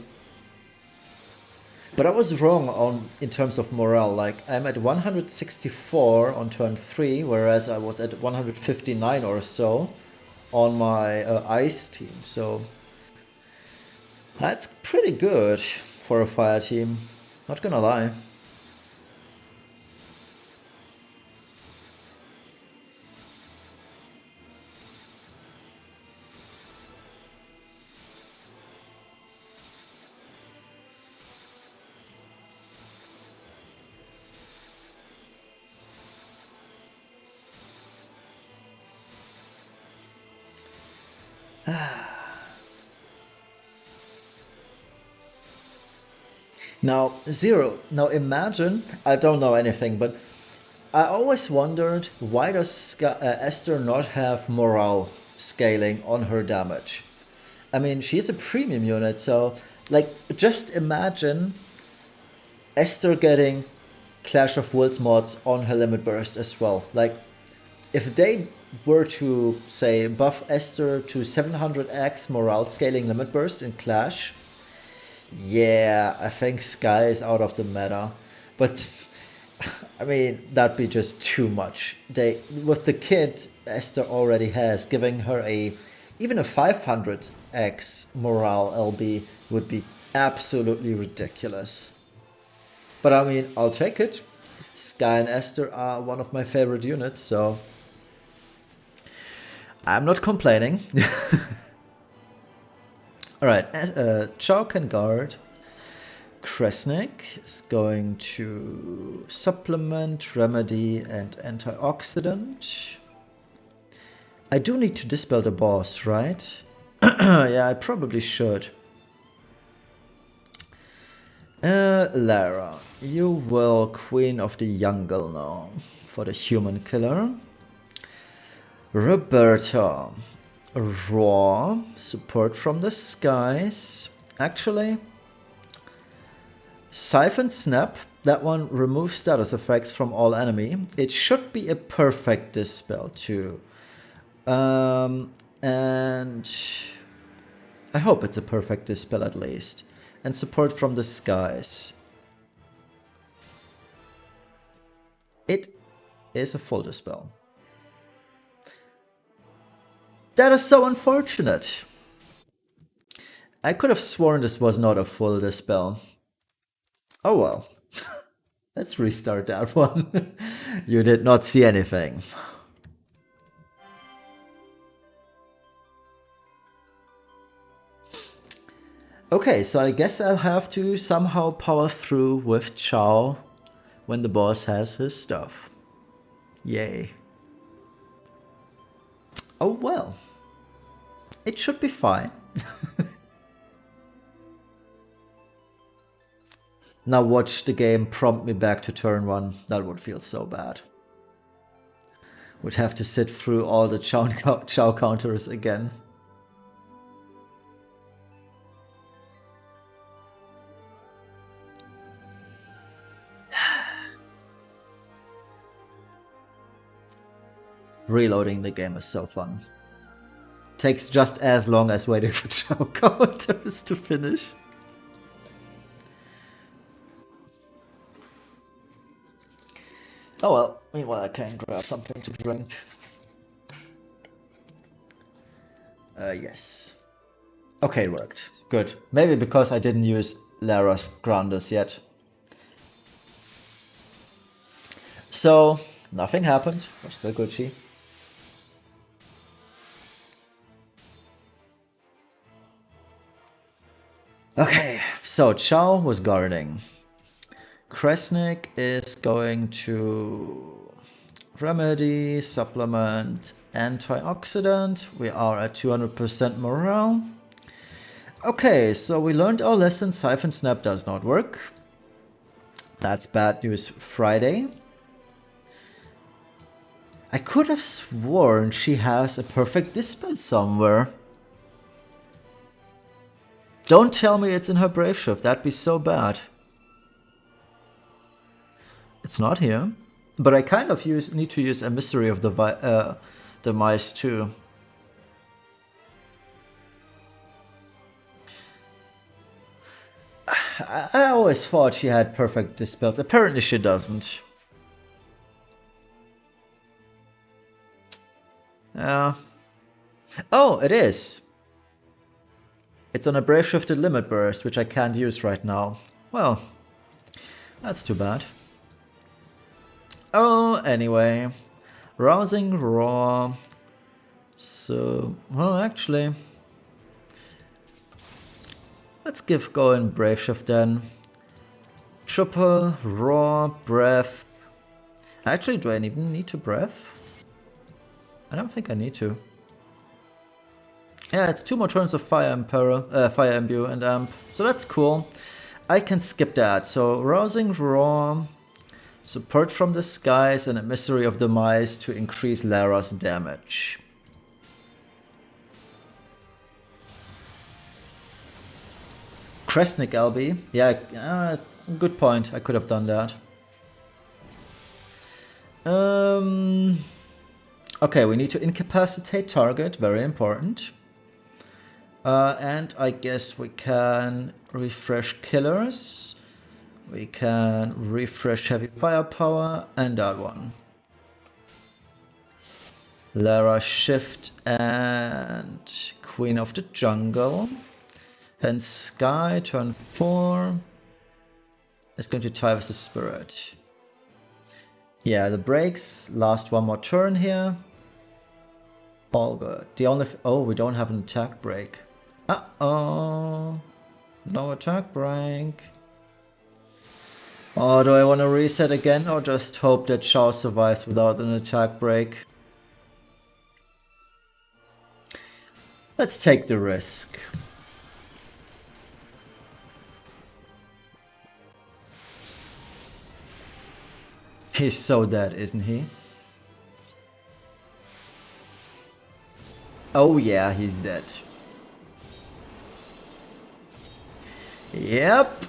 But I was wrong in terms of morale. Like, I'm at 164 on turn 3, whereas I was at 159 or so on my ice team. So that's pretty good for a fire team. Not gonna lie. Now, Zero. Now imagine, I don't know anything, but I always wondered, why does Esther not have morale scaling on her damage? I mean, she's a premium unit, so like, just imagine Esther getting Clash of Wills mods on her limit burst as well. Like, if they were to say buff Esther to 700x morale scaling limit burst in Clash, yeah, I think Sky is out of the meta. But I mean, that'd be just too much. They, with the kit Esther already has, giving her even a 500x morale LB would be absolutely ridiculous. But I mean, I'll take it. Sky and Esther are one of my favorite units, so I'm not complaining. Alright, Chow can guard. Kresnik is going to supplement, remedy, and antioxidant. I do need to dispel the boss, right? Yeah, I probably should. Lara, you will Queen of the Jungle now for the human killer. Roberta, Raw, support from the skies. Actually, Siphon Snap, that one removes status effects from all enemy. It should be a perfect dispel too. And I hope it's a perfect dispel at least. And support from the skies. It is a full dispel. That is so unfortunate. I could have sworn this was not a full dispel. Oh well. Let's restart that one. You did not see anything. Okay, so I guess I'll have to somehow power through with Chow when the boss has his stuff. Yay. Oh well. It should be fine. Now watch the game prompt me back to turn 1. That would feel so bad. Would have to sit through all the Chow counters again. Reloading the game is so fun. Takes just as long as waiting for Chow counters to finish. Oh well, meanwhile I can grab something to drink. Yes. Okay, it worked. Good. Maybe because I didn't use Lara's Grandus yet. So, nothing happened. We're still Gucci. Okay, so Chow was guarding. Kresnik is going to remedy, supplement, antioxidant. We are at 200% morale. Okay, so we learned our lesson. Siphon Snap does not work. That's bad news Friday. I could have sworn she has a perfect dispel somewhere. Don't tell me it's in her Brave Shift, that'd be so bad. It's not here. But I kind of need to use Emissary of the Mice too. I always thought she had perfect dispels. Apparently she doesn't. Oh, it is. It's on a Brave Shifted Limit Burst, which I can't use right now. Well, that's too bad. Oh, anyway. Rousing Raw. So, well, actually, let's go in Brave Shift then. Triple, Raw, Breath. Actually, do I even need to Breath? I don't think I need to. Yeah, it's 2 more turns of Fire Imbue and Amp, so that's cool. I can skip that. So Rousing Raw, Support from the Skies, and Emissary of the Mice to increase Lara's damage. Kresnik LB, yeah, good point. I could have done that. Okay, we need to incapacitate target, very important. And I guess we can refresh killers. We can refresh heavy firepower and that one. Lara Shift and Queen of the Jungle. And Sky, turn 4. Is going to tie with the Spirit. Yeah, the breaks last 1 more turn here. All good. The only oh, we don't have an attack break. Uh-oh. No attack break. Oh, do I want to reset again or just hope that Shao survives without an attack break? Let's take the risk. He's so dead, isn't he? Oh yeah, he's dead. Yep.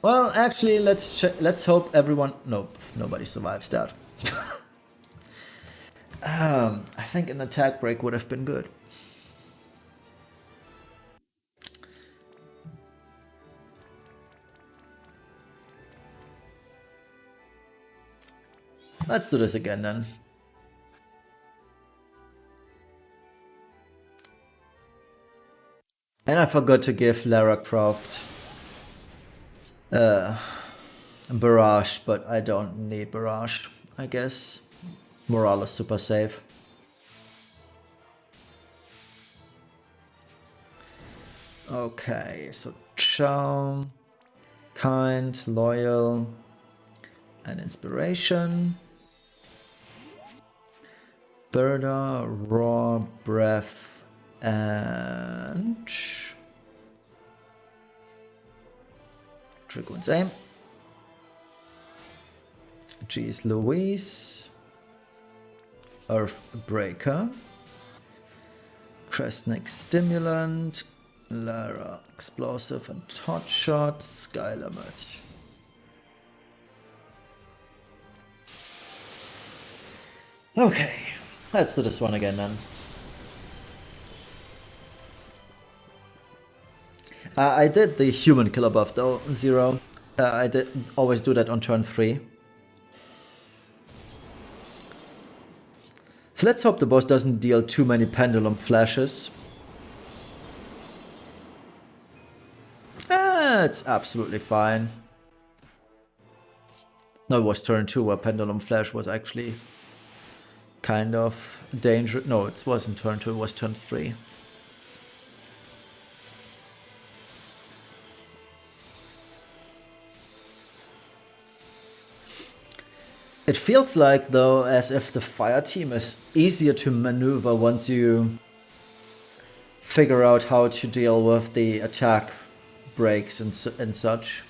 Well, actually, let's hope everyone... Nope, nobody survives that. I think an attack break would have been good. Let's do this again then. And I forgot to give Lara Croft Barrage, but I don't need Barrage, I guess. Morale is super safe. Okay, so Charm, Kind, Loyal, and Inspiration. Burda, Raw, Breath, and Dragoon's Aim. Jeez Louise. Earthbreaker. Kresnik Stimulant. Lara Explosive and Hot Shot. Sky Limit. Okay. Let's do this one again then. I did the human killer buff though, 0. I did always do that on turn 3. So let's hope the boss doesn't deal too many pendulum flashes. It's absolutely fine. No, it was turn 2 where pendulum flash was actually kind of dangerous. No, it wasn't turn 2, it was turn 3. It feels like, though, as if the fire team is easier to maneuver once you figure out how to deal with the attack breaks and such.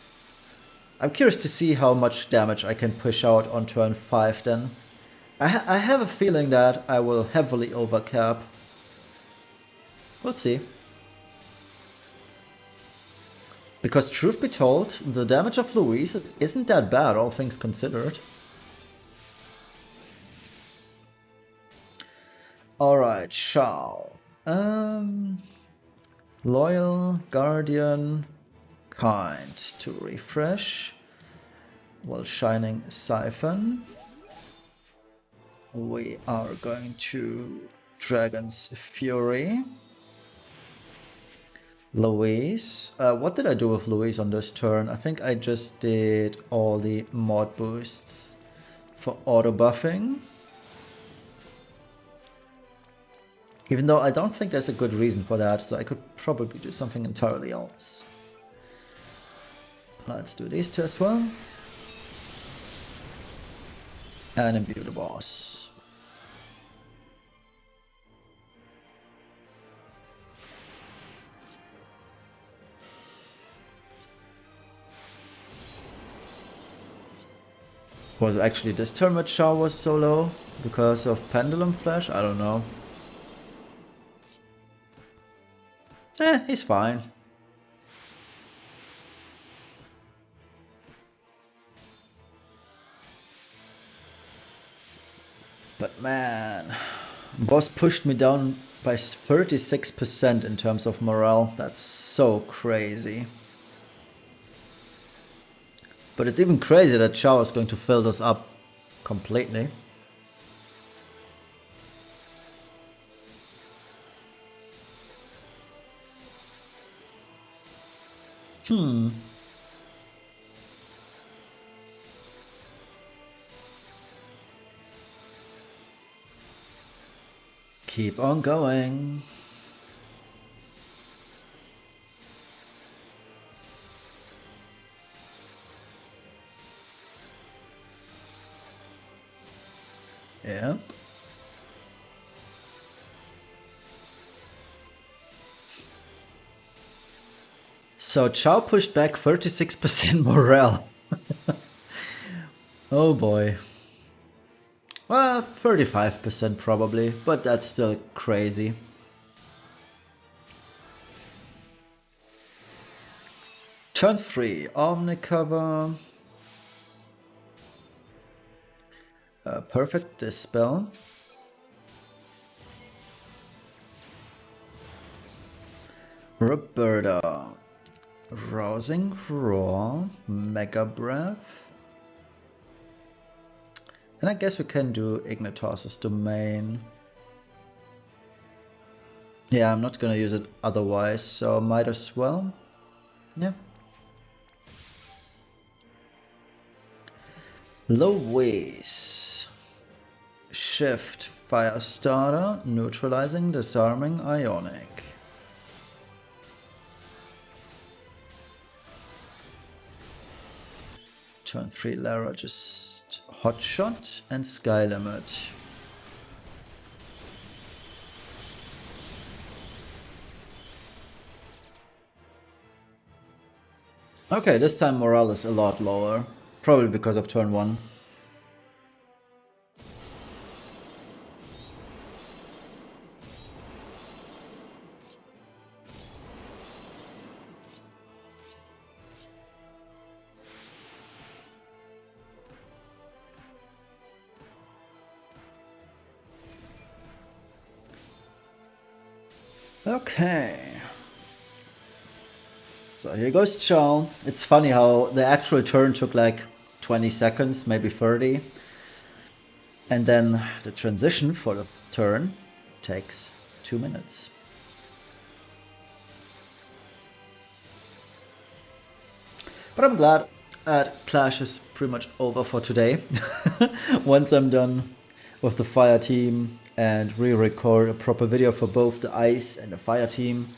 I'm curious to see how much damage I can push out on turn 5 then. I have a feeling that I will heavily overcap. We'll see. Because truth be told, the damage of Louise isn't that bad, all things considered. Alright, Shao. Loyal, Guardian, Kind to refresh. While Shining Siphon. We are going to Dragon's Fury. Louise. What did I do with Louise on this turn? I think I just did all the mod boosts for auto buffing. Even though I don't think there's a good reason for that, so I could probably do something entirely else. Let's do these two as well. And imbue the boss. Was actually this turn that Shao was so low? Because of Pendulum Flash? I don't know. He's fine. But man, boss pushed me down by 36% in terms of morale. That's so crazy. But it's even crazier that Shao is going to fill this up completely. Keep on going. Yep. So Chow pushed back 36% morale. Oh boy. Well, 35% probably, but that's still crazy. Turn 3, Omnicover. Perfect Dispel. Roberta. Rousing Roar. Mega Breath. And I guess we can do Ignitas's Domain. Yeah, I'm not gonna use it otherwise, so might as well. Yeah. Louise. Shift Firestarter, neutralizing, disarming, ionic. Turn 3 Lara, just Hotshot and Sky Limit. Okay, this time morale is a lot lower. Probably because of turn 1. Okay. So here goes Chow. It's funny how the actual turn took like 20 seconds, maybe 30. And then the transition for the turn takes 2 minutes. But I'm glad that Clash is pretty much over for today. Once I'm done with the fire team and re-record a proper video for both the ice and the fire team.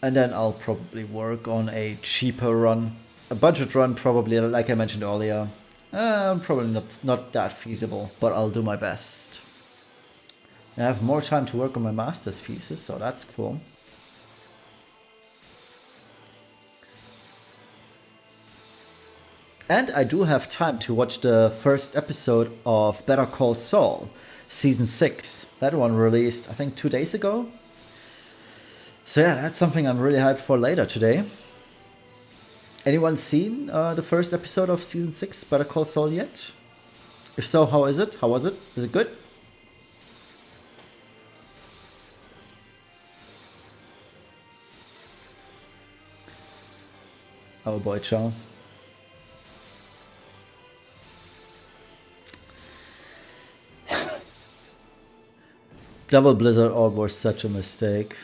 And then I'll probably work on a cheaper run. A budget run probably, like I mentioned earlier. Probably not that feasible, but I'll do my best. I have more time to work on my master's thesis, so that's cool. And I do have time to watch the first episode of Better Call Saul, Season 6. That one released, I think, 2 days ago. So yeah, that's something I'm really hyped for later today. Anyone seen the first episode of Season 6, Better Call Saul yet? If so, how is it? How was it? Is it good? Oh boy, Chow. Double Blizzard Orb was such a mistake.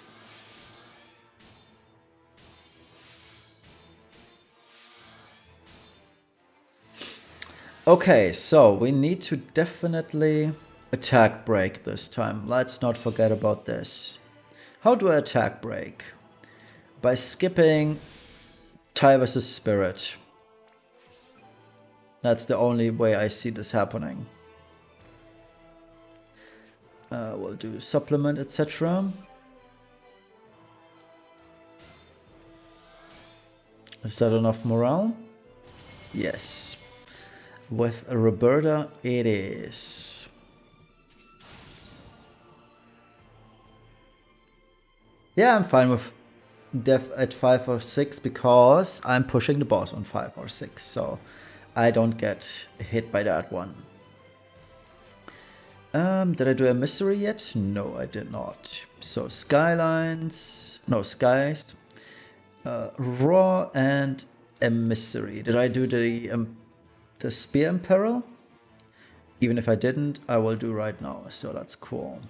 Okay, so we need to definitely attack break this time. Let's not forget about this. How do I attack break? By skipping Ty vs Spirit. That's the only way I see this happening. We'll do supplement, etc. Is that enough morale? Yes. With a Roberta, it is. Yeah, I'm fine with def at 5 or 6 because I'm pushing the boss on 5 or 6, so I don't get hit by that one. Did I do a mystery yet? No, I did not. So skylines, no skies, raw and emissary. Did I do the spear imperil? Even if I didn't, I will do right now. So that's cool.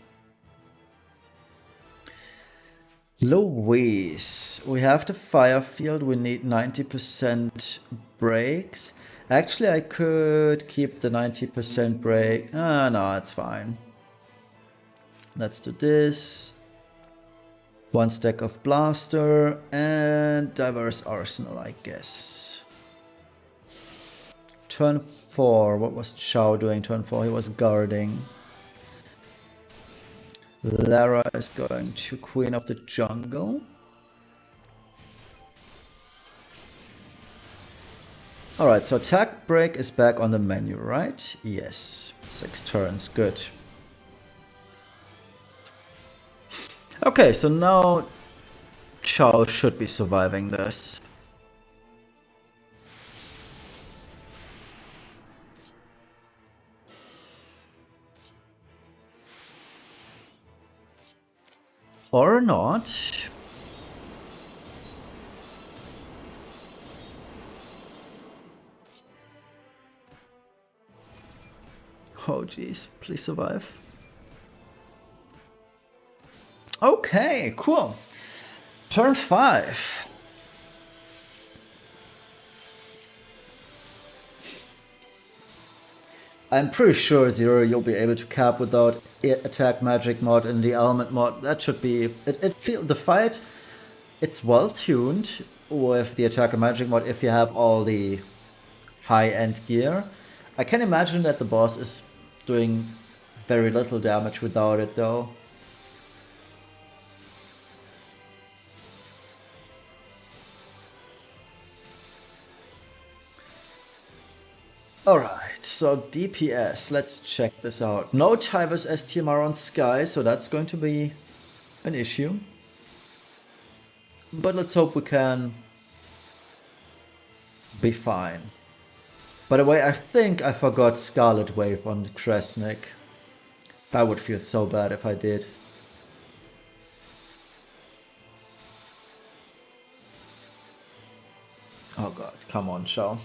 Louise, we have the fire field. We need 90% breaks. Actually, I could keep the 90% break. No, it's fine. Let's do this. 1 stack of blaster and diverse arsenal, I guess. Turn 4, what was Chow doing? Turn 4, he was guarding. Lara is going to Queen of the Jungle. Alright, so attack break is back on the menu, right? Yes. 6 turns, good. Okay, so now Chow should be surviving this. Or not. Oh geez, please survive. Okay, cool. Turn 5. I'm pretty sure Zero you'll be able to cap without attack magic mod and the element mod. That should be the fight. It's well tuned with the attack and magic mod if you have all the high end gear. I can imagine that the boss is doing very little damage without it though. Alright, so DPS, let's check this out. No Tivus STMR on Sky, so that's going to be an issue. But let's hope we can be fine. By the way, I think I forgot Scarlet Wave on Kresnik. I would feel so bad if I did. Oh god, come on, Shao.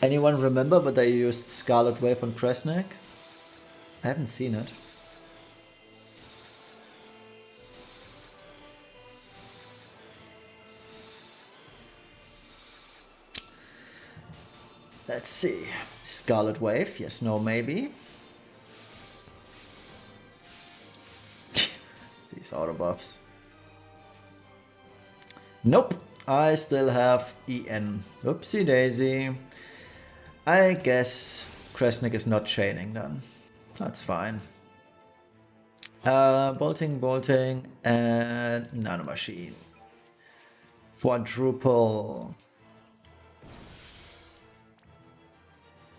Anyone remember that they used Scarlet Wave on Kresnik? I haven't seen it. Let's see. Scarlet Wave, yes, no, maybe. These auto buffs. Nope, I still have EN. Oopsie daisy. I guess Kresnik is not chaining then. That's fine. Bolting, and Nanomachine. Quadruple.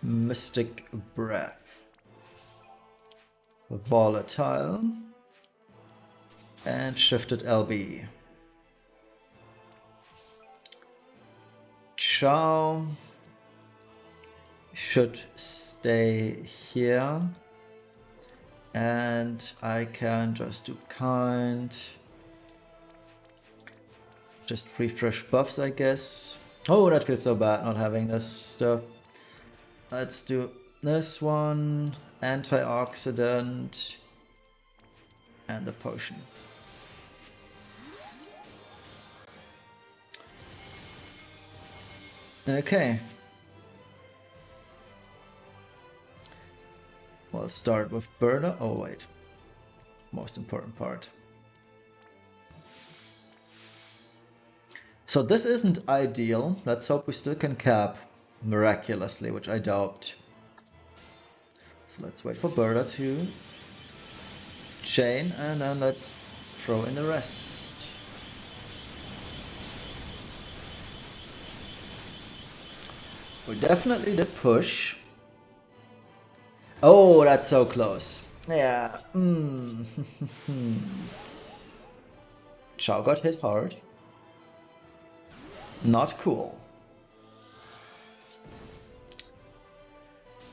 Mystic Breath. Volatile. And shifted LB. Chow should stay here. And I can just do kind. Just refresh buffs, I guess. Oh, that feels so bad not having this stuff. Let's do this one. Antioxidant. And the potion. Okay. We'll start with Berta. Oh wait. Most important part. So this isn't ideal. Let's hope we still can cap miraculously, which I doubt. So let's wait for Berta to chain and then let's throw in the rest. We definitely did push. Oh, that's so close. Yeah. Chow got hit hard. Not cool.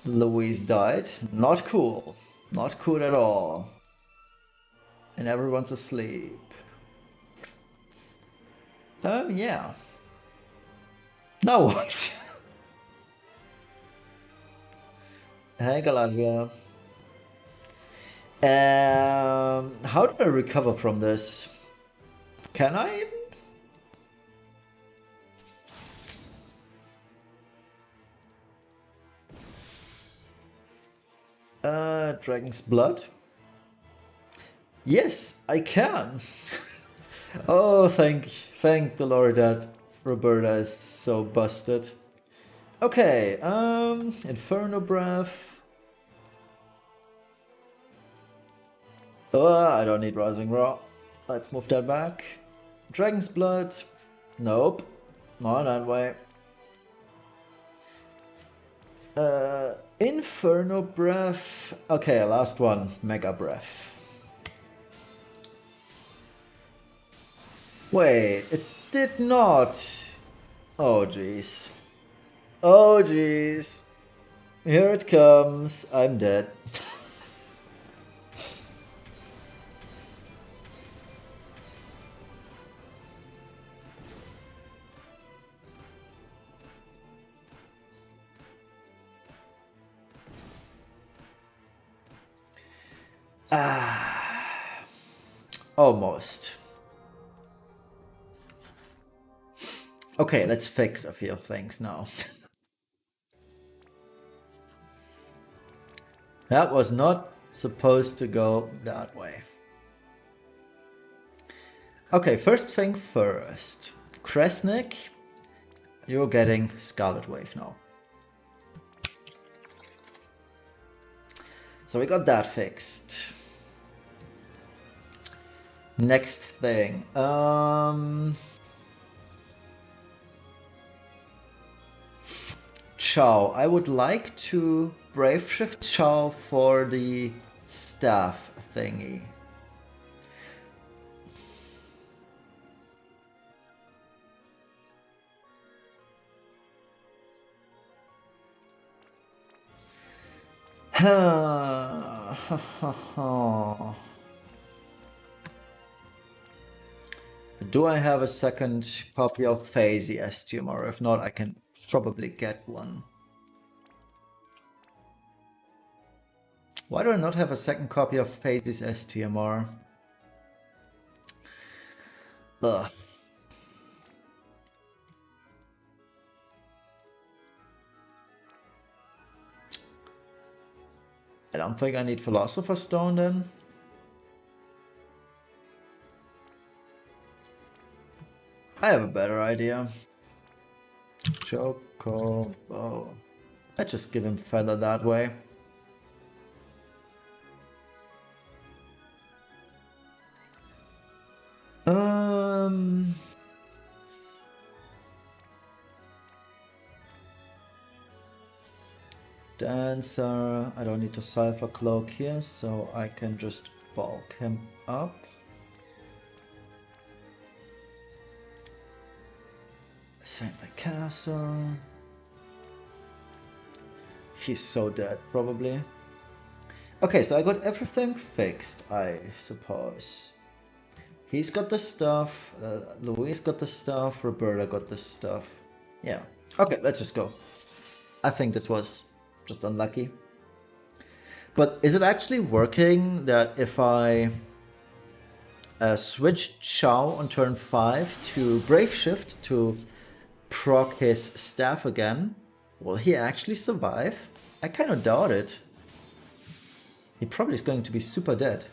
Louise died. Not cool. Not cool at all. And everyone's asleep. Yeah. Now what? Hey, Galadriel. How do I recover from this? Can I even? Dragon's Blood? Yes, I can. Oh, thank the Lord that Roberta is so busted. Okay, Inferno Breath. I don't need Rising Raw. Let's move that back. Dragon's Blood. Nope. Not that way. Inferno Breath. Okay, last one. Mega Breath. Wait, it did not. Oh, jeez. Oh, jeez. Here it comes. I'm dead. Almost. Okay, let's fix a few things now. That was not supposed to go that way. Okay, first thing first. Kresnik, you're getting Scarlet Wave now. So we got that fixed. Next thing. Chow. I would like to Brave Shift Chow for the staff thingy. Do I have a second copy of Phasey STMR? If not, I can probably get one. Why do I not have a second copy of Phasey's STMR? Ugh. I don't think I need Philosopher's Stone then. I have a better idea. Chocobo. Let's just give him Feather that way. Dancer, I don't need to Sulfur Cloak here, so I can just bulk him up. Same like Castle. He's so dead, probably. Okay, so I got everything fixed, I suppose. He's got the stuff, Louise got the stuff, Roberta got the stuff. Yeah, okay, let's just go. I think this was just unlucky. But is it actually working that if I switch Chao on turn 5 to Brave Shift to proc his staff again, will he actually survive? I kind of doubt it. He probably is going to be super dead.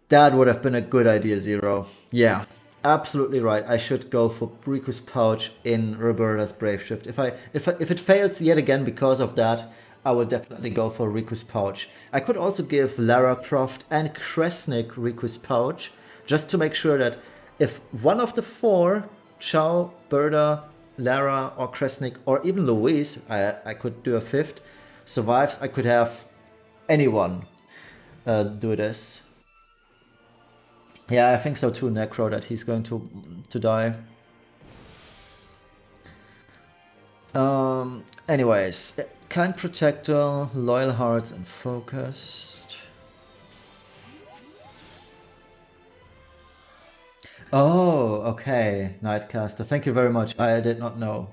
That would have been a good idea, Zero. Yeah, absolutely right. I should go for Riku's Pouch in Roberta's Brave Shift. If it fails yet again because of that, I will definitely go for Riku's Pouch. I could also give Lara Croft and Kresnik Riku's Pouch, just to make sure that if one of the 4, Chao, Berta, Lara, or Kresnik, or even Louise, I could do a 5th, survives, I could have anyone do this. Yeah, I think so too, Necro, that he's going to die. Anyways, Kind Protector, Loyal Hearts, and Focused. Oh, okay, Nightcaster. Thank you very much. I did not know.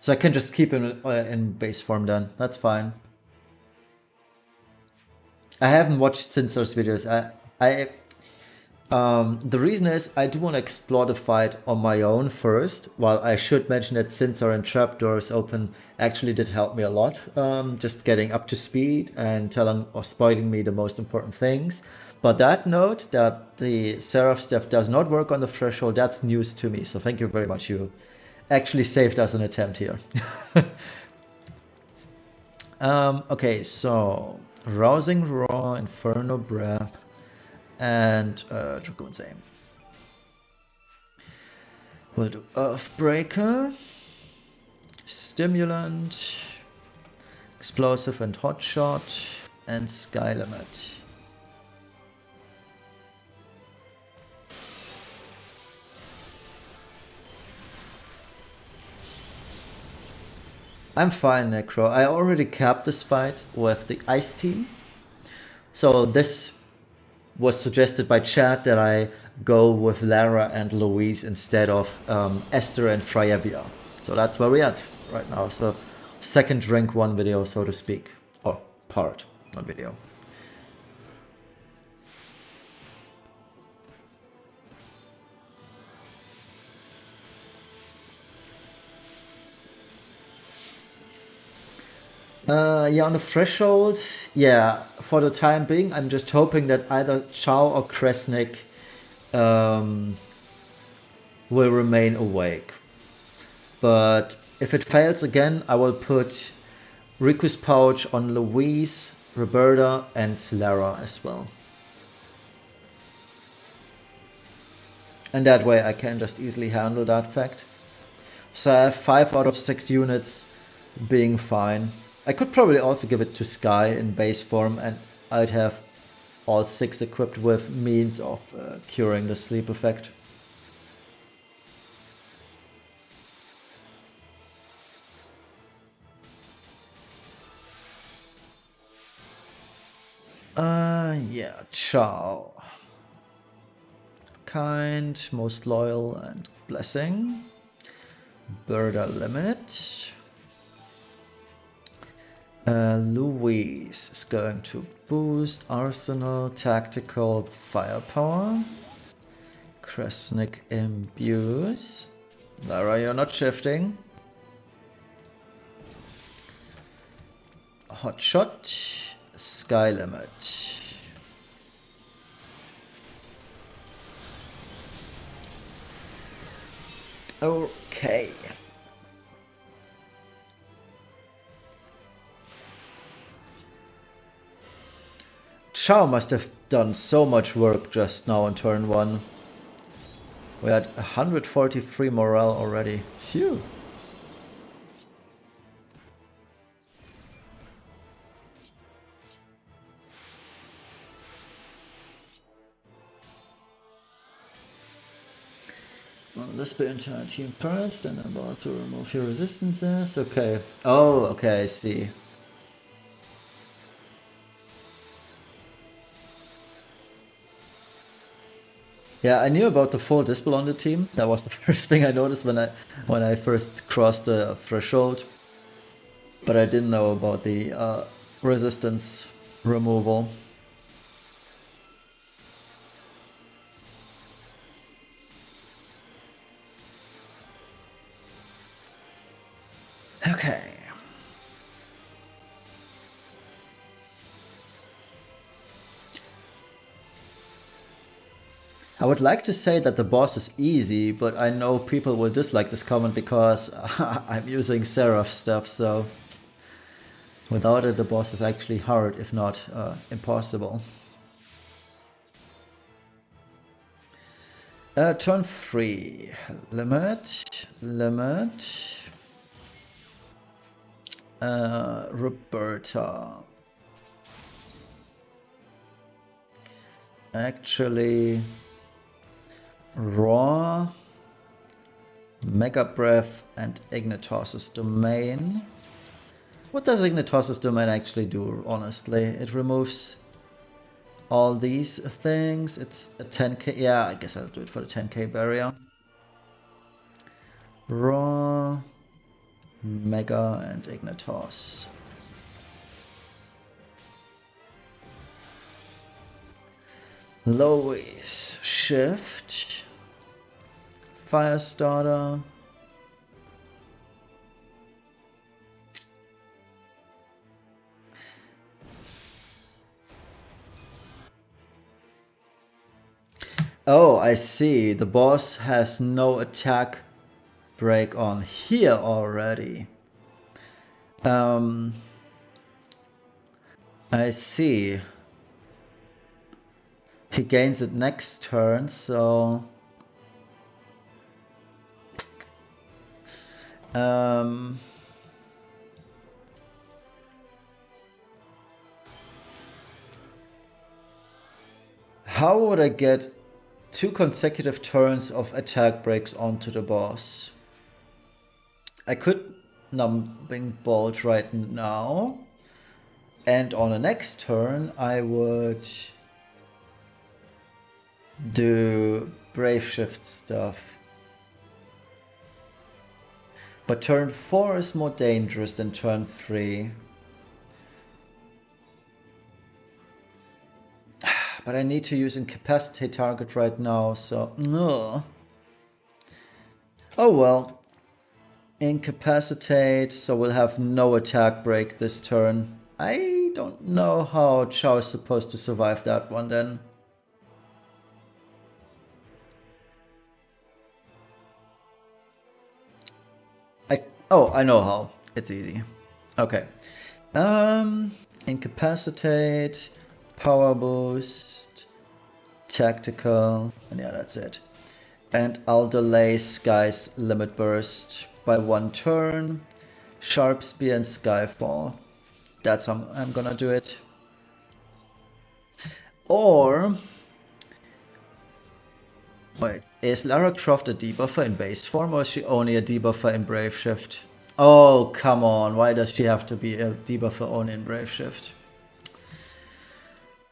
So I can just keep him in base form then. That's fine. I haven't watched Cinsor's videos. The reason is I do want to explore the fight on my own first, while I should mention that Cinsor and Trapdoors Open actually did help me a lot, just getting up to speed and telling or spoiling me the most important things. But that note that the Seraph stuff does not work on the threshold, that's news to me, so thank you very much. You actually saved us an attempt here. Okay, so Rousing Roar, Inferno Breath, and Dragoon's Aim. We'll do Earthbreaker, Stimulant, Explosive and Hotshot, and Sky Limit. I'm fine, Necro. I already capped this fight with the Ice Team. So this was suggested by chat that I go with Lara and Louise instead of Esther and Freyavia. So that's where we're at right now. So second rank 1 video, so to speak. Or part, not video. Yeah, on the threshold, yeah, for the time being, I'm just hoping that either Chao or Kresnik will remain awake. But if it fails again, I will put Riku's Pouch on Louise, Roberta, and Lara as well. And that way I can just easily handle that fact. So I have 5 out of 6 units being fine. I could probably also give it to Sky in base form, and I'd have all 6 equipped with means of curing the sleep effect. Yeah, Chao. kind, most loyal, and blessing. Birder limit. Louise is going to boost arsenal, tactical, firepower. Kresnik imbues. Lara, you're not shifting. Hot shot, sky limit. Okay. Chao must have done so much work just now on turn 1. We had 143 morale already. Phew. Well, this be entire team first, and I'm about to remove your resistances. Okay. Oh, okay, I see. Yeah, I knew about the full Dispel on the team. That was the first thing I noticed when I first crossed the threshold. But I didn't know about the resistance removal. Okay. I would like to say that the boss is easy, but I know people will dislike this comment because I'm using Seraph stuff, so without it the boss is actually hard, if not impossible. Turn 3. Limit. Roberta. Actually, Raw, Mega Breath, and Ignitos' Domain. What does Ignitos' Domain actually do, honestly? It removes all these things. It's a 10k. Yeah, I guess I'll do it for the 10k barrier. Raw, Mega, and Ignitos. Lois, Shift, Firestarter. Oh, I see. The boss has no attack break on here already. I see. He gains it next turn, so... How would I get 2 consecutive turns of attack breaks onto the boss? I could Numbing Bolt right now, and on the next turn I would do Brave Shift stuff. But turn 4 is more dangerous than turn 3. But I need to use Incapacitate target right now, so... Ugh. Oh well. Incapacitate, so we'll have no attack break this turn. I don't know how Chao is supposed to survive that one then. Oh, I know how. It's easy. Okay. Incapacitate, power boost, tactical, and yeah, that's it. And I'll delay Sky's limit burst by 1 turn. Sharp Spear and Skyfall. That's how I'm gonna do it. Or... Wait, is Lara Croft a debuffer in base form or is she only a debuffer in Brave Shift? Oh, come on, why does she have to be a debuffer only in Brave Shift?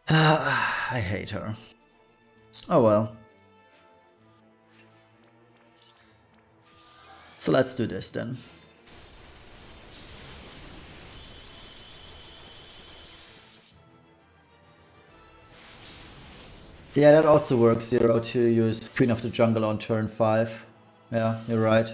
I hate her. Oh well. So let's do this then. Yeah, that also works, Zero, to use Queen of the Jungle on turn 5. Yeah, you're right.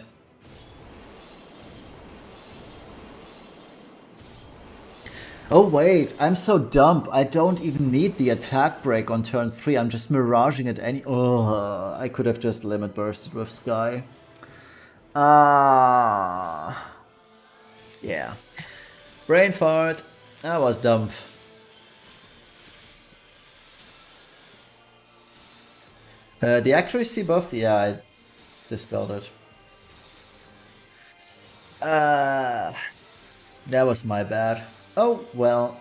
Oh wait, I'm so dumb. I don't even need the attack break on turn 3. I'm just miraging it any... Oh, I could have just limit bursted with Sky. Yeah. Brain fart. That was dumb. The accuracy buff? Yeah, I dispelled it. That was my bad. Oh, well.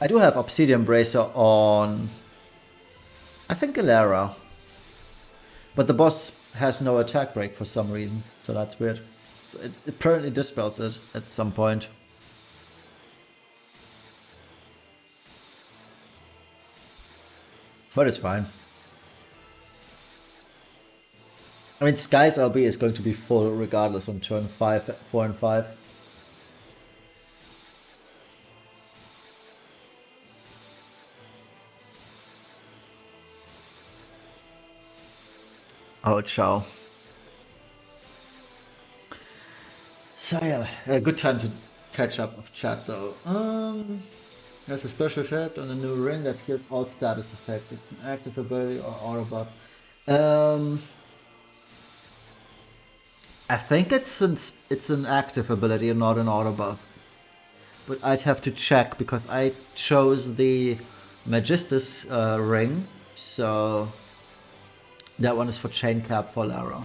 I do have Obsidian Bracer on, I think, Galera. But the boss has no attack break for some reason, so that's weird. So it apparently dispels it at some point. But it's fine. I mean, Sky's LB is going to be full regardless on turn 5, 4 and 5. Oh, ciao. So yeah, a good time to catch up with chat though. There's a special effect on the new ring that heals all status effects. It's an active ability or auto buff. I think it's an active ability and not an auto buff. But I'd have to check because I chose the Magistus ring, so that one is for chain cap for Lara.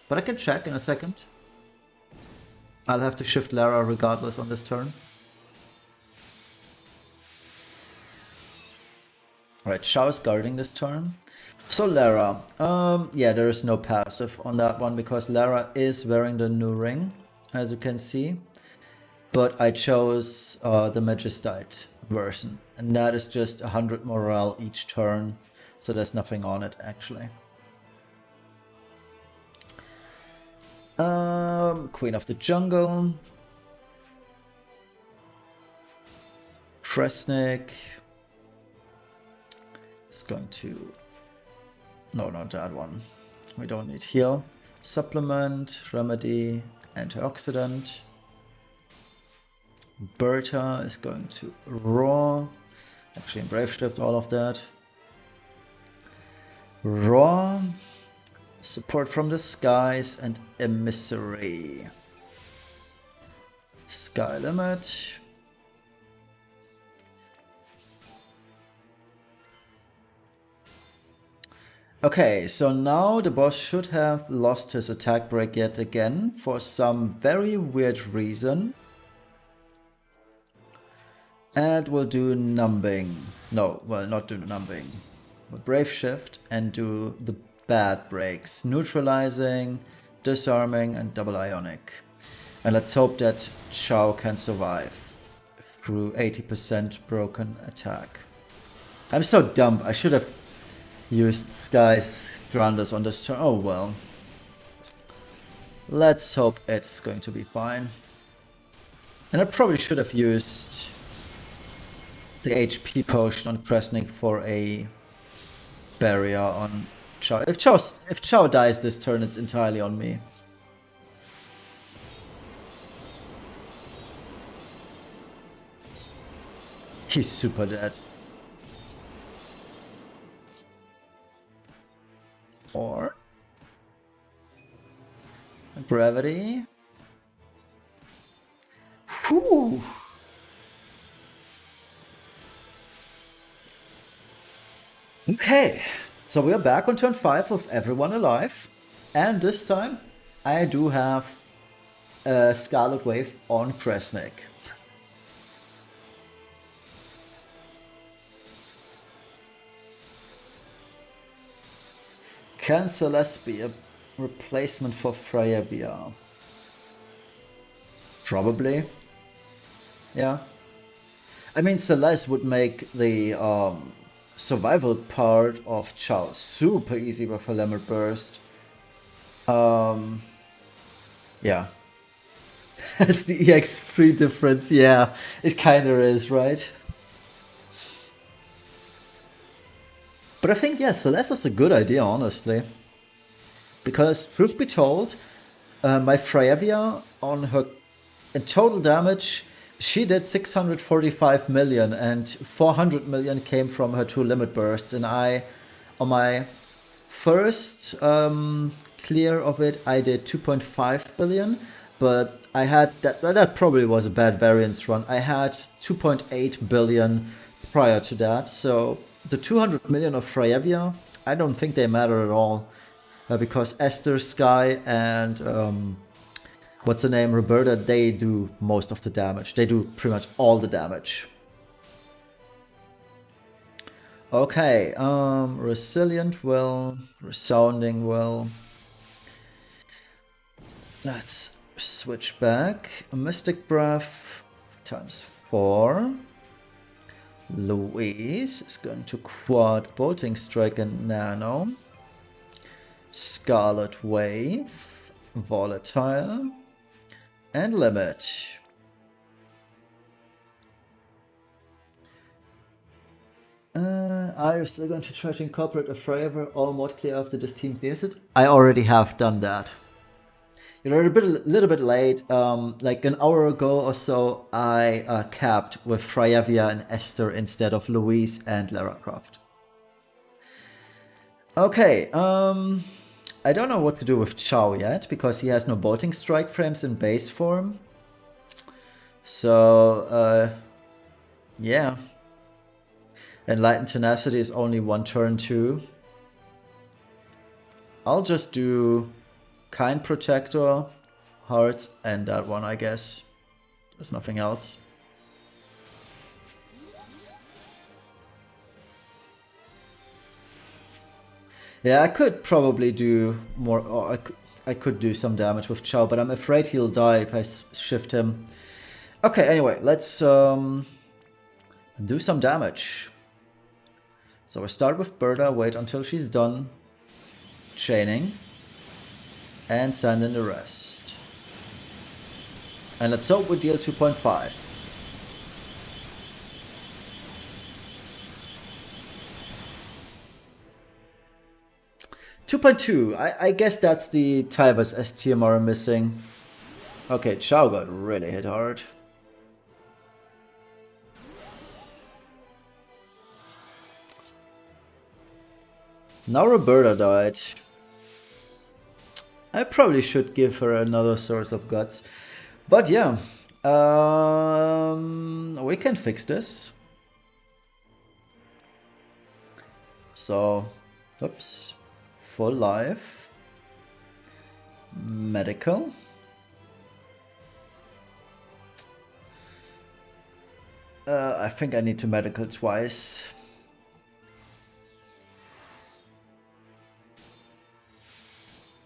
But I can check in a second. I'll have to shift Lara regardless on this turn. Alright, Shao is guarding this turn. So Lara, yeah, there is no passive on that one because Lara is wearing the new ring, as you can see. But I chose the Magistite version, and that is just 100 morale each turn, so there's nothing on it actually. Queen of the Jungle. Kresnik is going to... No, not that one. We don't need heal. Supplement, remedy, antioxidant. Berta is going to raw. Actually, brave shift all of that. Raw. Support from the skies and emissary. Sky limit. Okay, so now the boss should have lost his attack break yet again for some very weird reason. And we'll do numbing. No, well, not do numbing. We'll brave shift and do the bad breaks. Neutralizing, disarming, and double ionic. And let's hope that Chao can survive through 80% broken attack. I'm so dumb. I should have used Sky's Grandus on this turn. Oh well. Let's hope it's going to be fine. And I probably should have used the HP potion on Kresnik for a barrier on Chao. If Chao dies this turn, it's entirely on me. He's super dead. Or gravity. Whew. Okay, so we are back on turn 5 with everyone alive, and this time I do have a Scarlet Wave on Kresnik. Can Celeste be a replacement for Freya VR? Probably. Yeah. I mean, Celeste would make the survival part of Chao super easy with a limit burst. Yeah. That's the EX3 difference. Yeah, it kind of is, right? But I think, yeah, Celeste is a good idea, honestly. Because, truth be told, my Freyavia on her in total damage, she did 645 million and 400 million came from her 2 limit bursts. And I, on my first clear of it, I did 2.5 billion. But I had, that probably was a bad variance run. I had 2.8 billion prior to that. So the 200 million of Freyavia, I don't think they matter at all. Because Esther, Sky, and what's her name, Roberta, they do most of the damage. They do pretty much all the damage. Okay, resilient will, resounding will. Let's switch back. Mystic Breath times 4. Louise is going to quad Bolting Strike and Nano. Scarlet Wave, Volatile, and Limit. Are you still going to try to incorporate a forever or mod clear after this team clears it? I already have done that. You're a little bit late. Like an hour ago or so, I capped with Freyavia and Esther instead of Louise and Lara Croft. Okay, I don't know what to do with Chao yet, because he has no Bolting Strike frames in base form. So, yeah. Enlightened Tenacity is only 1 turn too. I'll just do Kind Protector, Hearts, and that one, I guess. There's nothing else. Yeah, I could probably do more, or I could do some damage with Chao, but I'm afraid he'll die if I shift him. Okay, anyway, let's do some damage. So we start with Berta, wait until she's done chaining, and send in the rest. And let's hope we deal 2.5. I guess that's the Tybus STMR missing. Okay, Chao got really hit hard. Now Roberta died. I probably should give her another source of guts. But yeah, we can fix this. So, oops. Full life. Medical. I think I need to medical twice.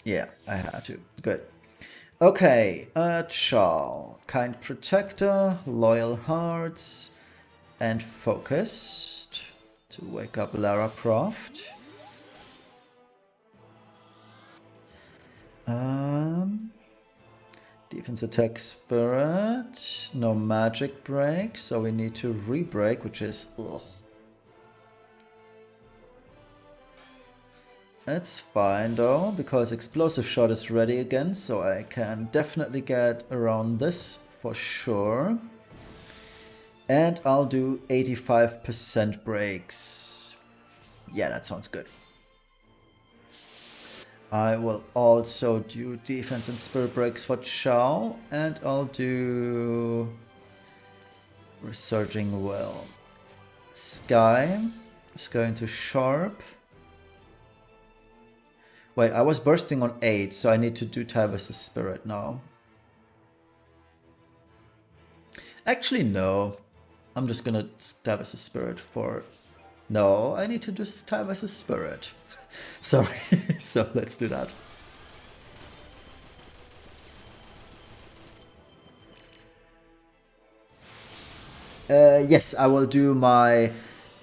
Yeah, I had to. Good. Okay, Chao. Kind Protector, Loyal Hearts, and Focused to wake up Lara Croft. Defense Attack Spirit, no Magic Break, so we need to re-break, which is ugh. It's fine though, because Explosive Shot is ready again, so I can definitely get around this for sure. And I'll do 85% breaks. Yeah, that sounds good. I will also do defense and spirit breaks for Chao, and I'll do Resurging Will. Sky is going to Sharp. Wait, I was bursting on 8, so I need to do Tybus' Spirit now. Actually, no. I'm just gonna Tybus' Spirit for... No, I need to do Tybus' Spirit. Sorry, so let's do that. Yes, I will do my...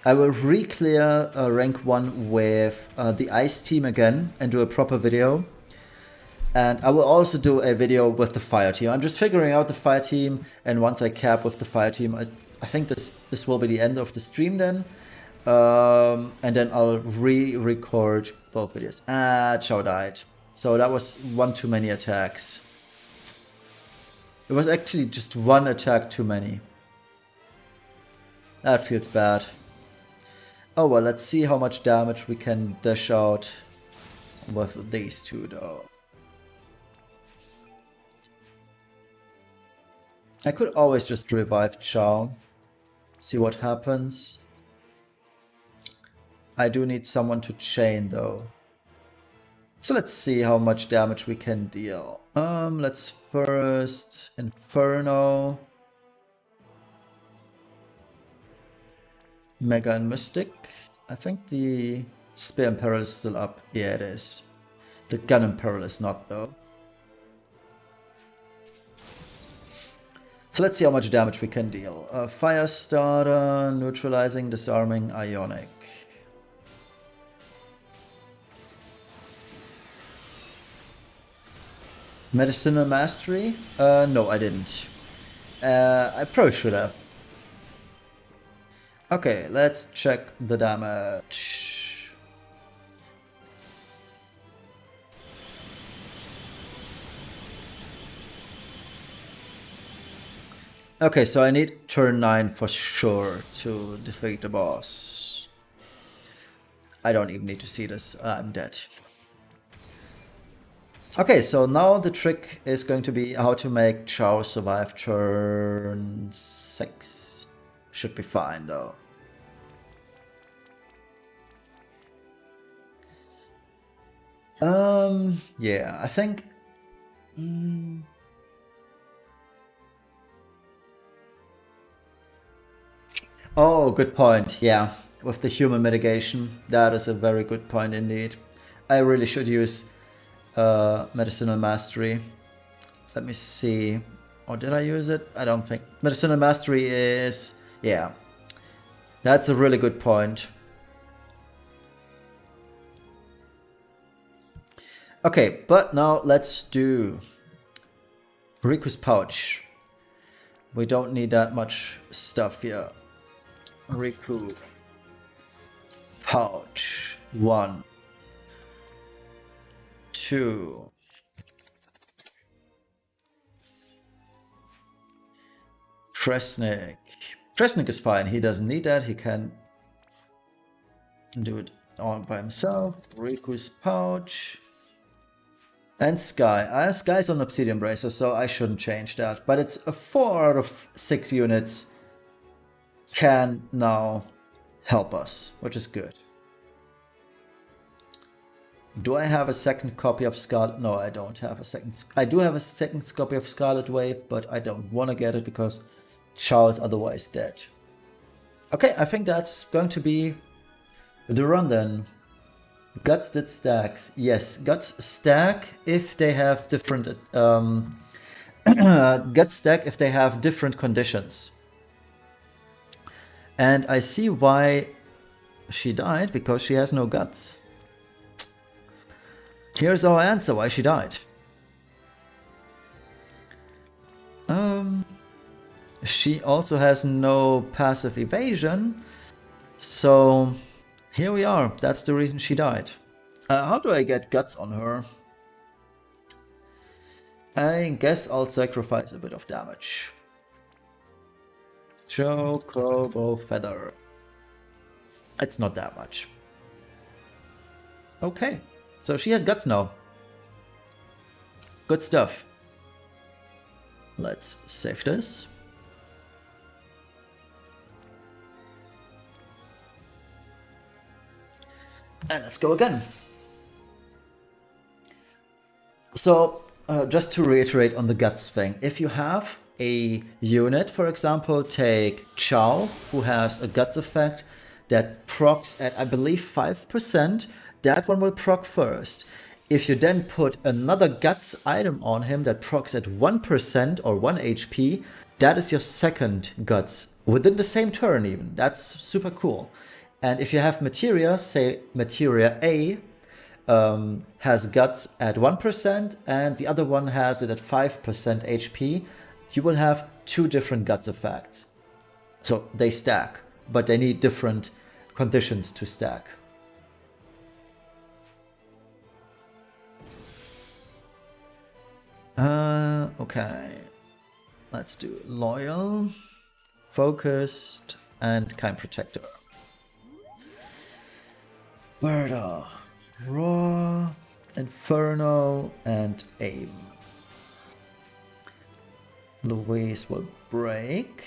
I will re-clear rank 1 with the Ice team again and do a proper video. And I will also do a video with the fire team. I'm just figuring out the fire team, and once I cap with the fire team, I think this will be the end of the stream then. And then I'll re-record both videos. Ah, Chow died. So that was one too many attacks. It was actually just one attack too many. That feels bad. Oh well, let's see how much damage we can dish out with these two though. I could always just revive Chow. See what happens. I do need someone to chain though. So let's see how much damage we can deal. Let's first Inferno. Mega and Mystic. I think the Spear Imperil is still up. Yeah, it is. The Gun Imperil is not though. So let's see how much damage we can deal. Fire Starter, Neutralizing, Disarming, Ionic. Medicinal Mastery? No, I didn't. I probably should have. Okay, let's check the damage. Okay, so I need turn 9 for sure to defeat the boss. I don't even need to see this. I'm dead. Okay, so now the trick is going to be how to make Chow survive turn 6. Should be fine though. Yeah, I think... Oh, good point. Yeah, with the human mitigation, that is a very good point indeed. I really should use Medicinal Mastery. Let me see. Or did I use it? I don't think. Medicinal Mastery is... Yeah, that's a really good point. Okay, but now let's do Riku's Pouch. We don't need that much stuff here. Riku Pouch. 1, 2. Tresnik. Tresnik is fine. He doesn't need that. He can do it all by himself. Riku's Pouch. And Sky. Sky's on Obsidian Bracer, so I shouldn't change that. But it's a 4 out of 6 units can now help us, which is good. Do I have a second copy of Scarlet? No, I don't have a second. I do have a second copy of Scarlet Wave, but I don't want to get it because Chow is otherwise dead. Okay, I think that's going to be the run then. Guts did stacks. Yes, guts stack if they have different guts stack if they have different conditions. And I see why she died, because she has no guts. Here's our answer why she died. She also has no passive evasion, so here we are. That's the reason she died. How do I get guts on her? I guess I'll sacrifice a bit of damage. Chocobo Feather. It's not that much. Okay, so she has guts now. Good stuff. Let's save this. And let's go again. So, just to reiterate on the guts thing, if you have a unit, for example, take Chow, who has a guts effect that procs at, I believe, 5%, that one will proc first. If you then put another guts item on him that procs at 1% or 1 HP, that is your second guts within the same turn even. That's super cool. And if you have materia, say materia A, has guts at 1% and the other one has it at 5% HP, you will have two different guts effects. So they stack, but they need different conditions to stack. Okay. Let's do loyal, focused, and kind protector. Murder, raw, inferno, and aim. Louise will break.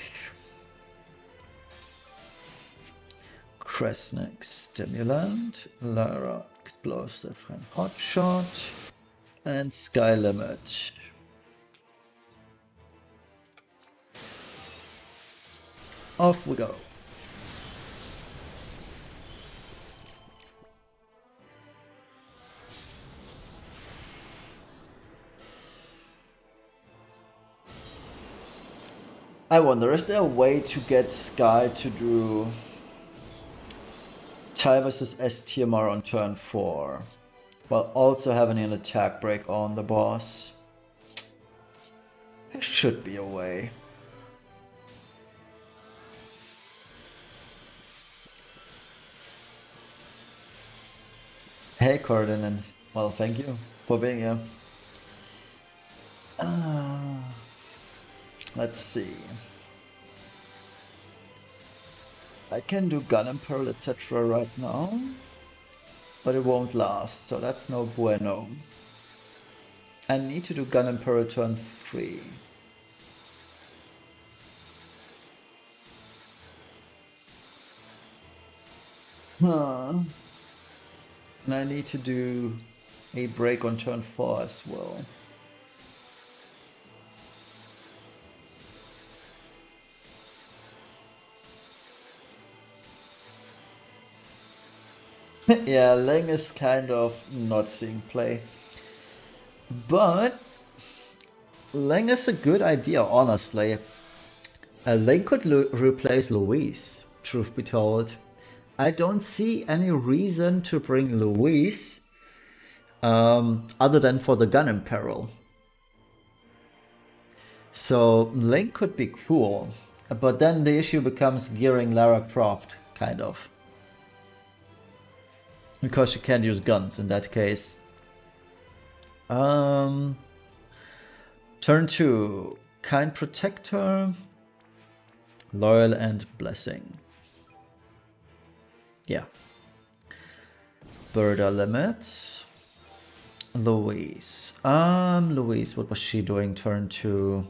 Kresnik stimulant, Lara explosive and hotshot, and sky limit. Off we go. I wonder, is there a way to get Sky to do Ty vs S TMR on turn 4, while also having an attack break on the boss? There should be a way. Hey Corden, and well, thank you for being here. Let's see. I can do Gun and Pearl, etc. right now, but it won't last, so that's no bueno. I need to do Gun and Pearl turn 3. And I need to do a break on turn 4 as well. Yeah, Leng is kind of not seeing play. But Leng is a good idea, honestly. Leng could replace Louise, truth be told. I don't see any reason to bring Louise other than for the Gun in Peril. So Leng could be cool, but then the issue becomes gearing Lara Croft, kind of. Because she can't use guns in that case. Turn 2, Kind Protector, Loyal and Blessing. Yeah. Burda limits. Louise. Louise, what was she doing turn 2?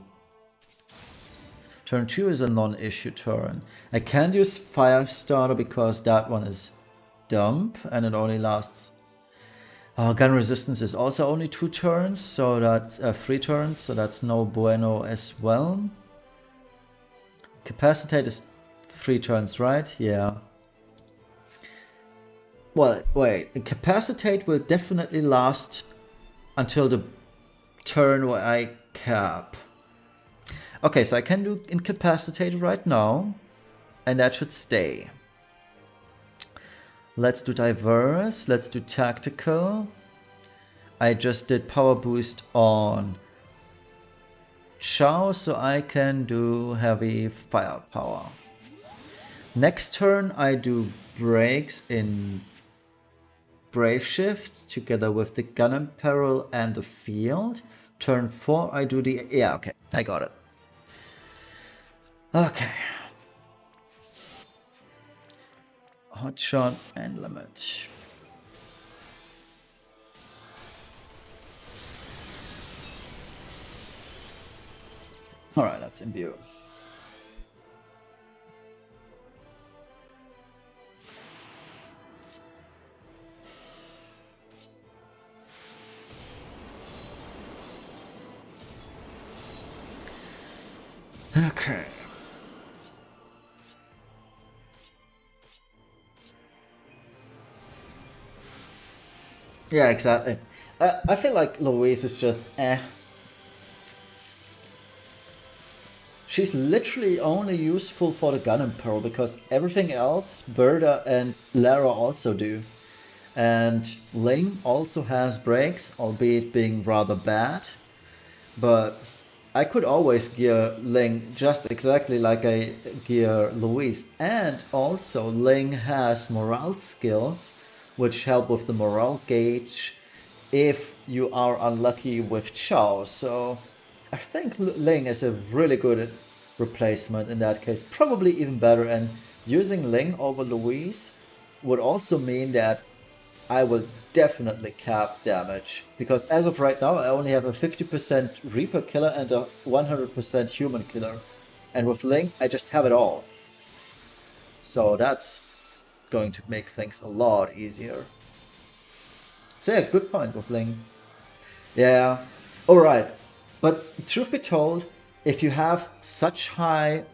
Turn 2 is a non-issue turn. I can't use Firestarter because that one is dump and it only lasts. Gun resistance is also only 2 turns, so that's 3 turns, so that's no bueno as well. Capacitate is 3 turns, right? Yeah. Well, wait, Incapacitate will definitely last until the turn where I cap. Okay, so I can do Incapacitate right now, and that should stay. Let's do Diverse, let's do Tactical. I just did Power Boost on Chao, so I can do Heavy Firepower. Next turn I do Breaks in Brave Shift together with the Gun and Peril and the Field. Turn 4 I do the... yeah, okay, I got it. Okay. Hotshot and limit. Alright, let's imbue. Okay. Yeah, exactly. I feel like Louise is just She's literally only useful for the Gun and Pearl because everything else Berta and Lara also do. And Ling also has breaks, albeit being rather bad. But I could always gear Ling just exactly like I gear Louise. And also Ling has morale skills, which help with the morale gauge if you are unlucky with Chao. So I think Ling is a really good replacement in that case. Probably even better. And using Ling over Louise would also mean that I will definitely cap damage. Because as of right now, I only have a 50% Reaper killer and a 100% human killer. And with Ling, I just have it all. So that's going to make things a lot easier. So yeah, good point with Ling. Yeah, alright. But truth be told, if you have such high,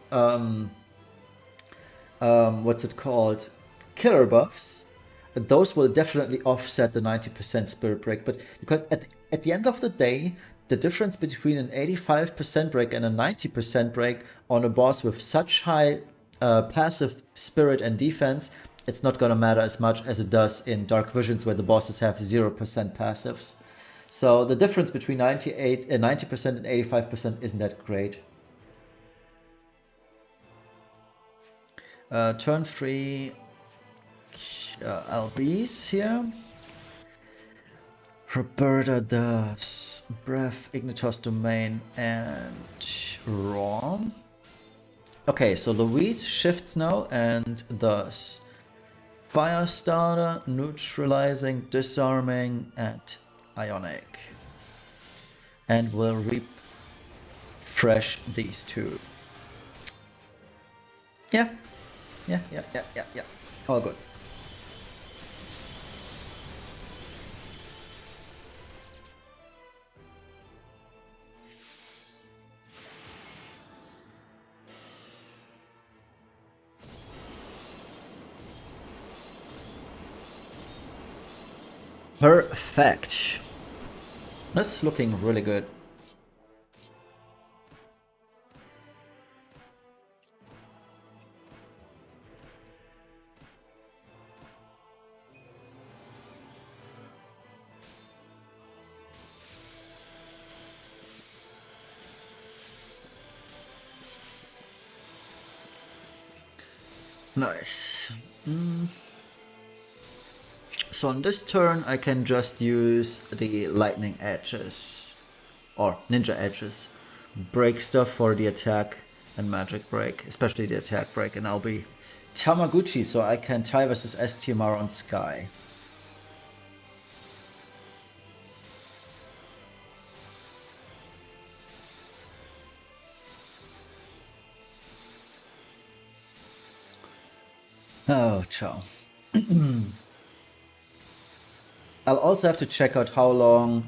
what's it called, killer buffs, those will definitely offset the 90% spirit break. But because at the end of the day, the difference between an 85% break and a 90% break on a boss with such high passive spirit and defense, it's not gonna matter as much as it does in Dark Visions where the bosses have 0% passives. So the difference between 90% and 85% isn't that great. Turn 3 LBs here. Roberta does Breath, Ignitos Domain, and Rom. Okay, so Louise shifts now and does Firestarter, Neutralizing, Disarming, and Ionic. And we'll refresh these two. Yeah. All good. Perfect. This is looking really good. Nice. So on this turn I can just use the lightning edges or ninja edges, break stuff for the attack and magic break, especially the attack break, and I'll be Tamaguchi so I can tie versus STMR on Sky. Oh, ciao. I'll also have to check out how long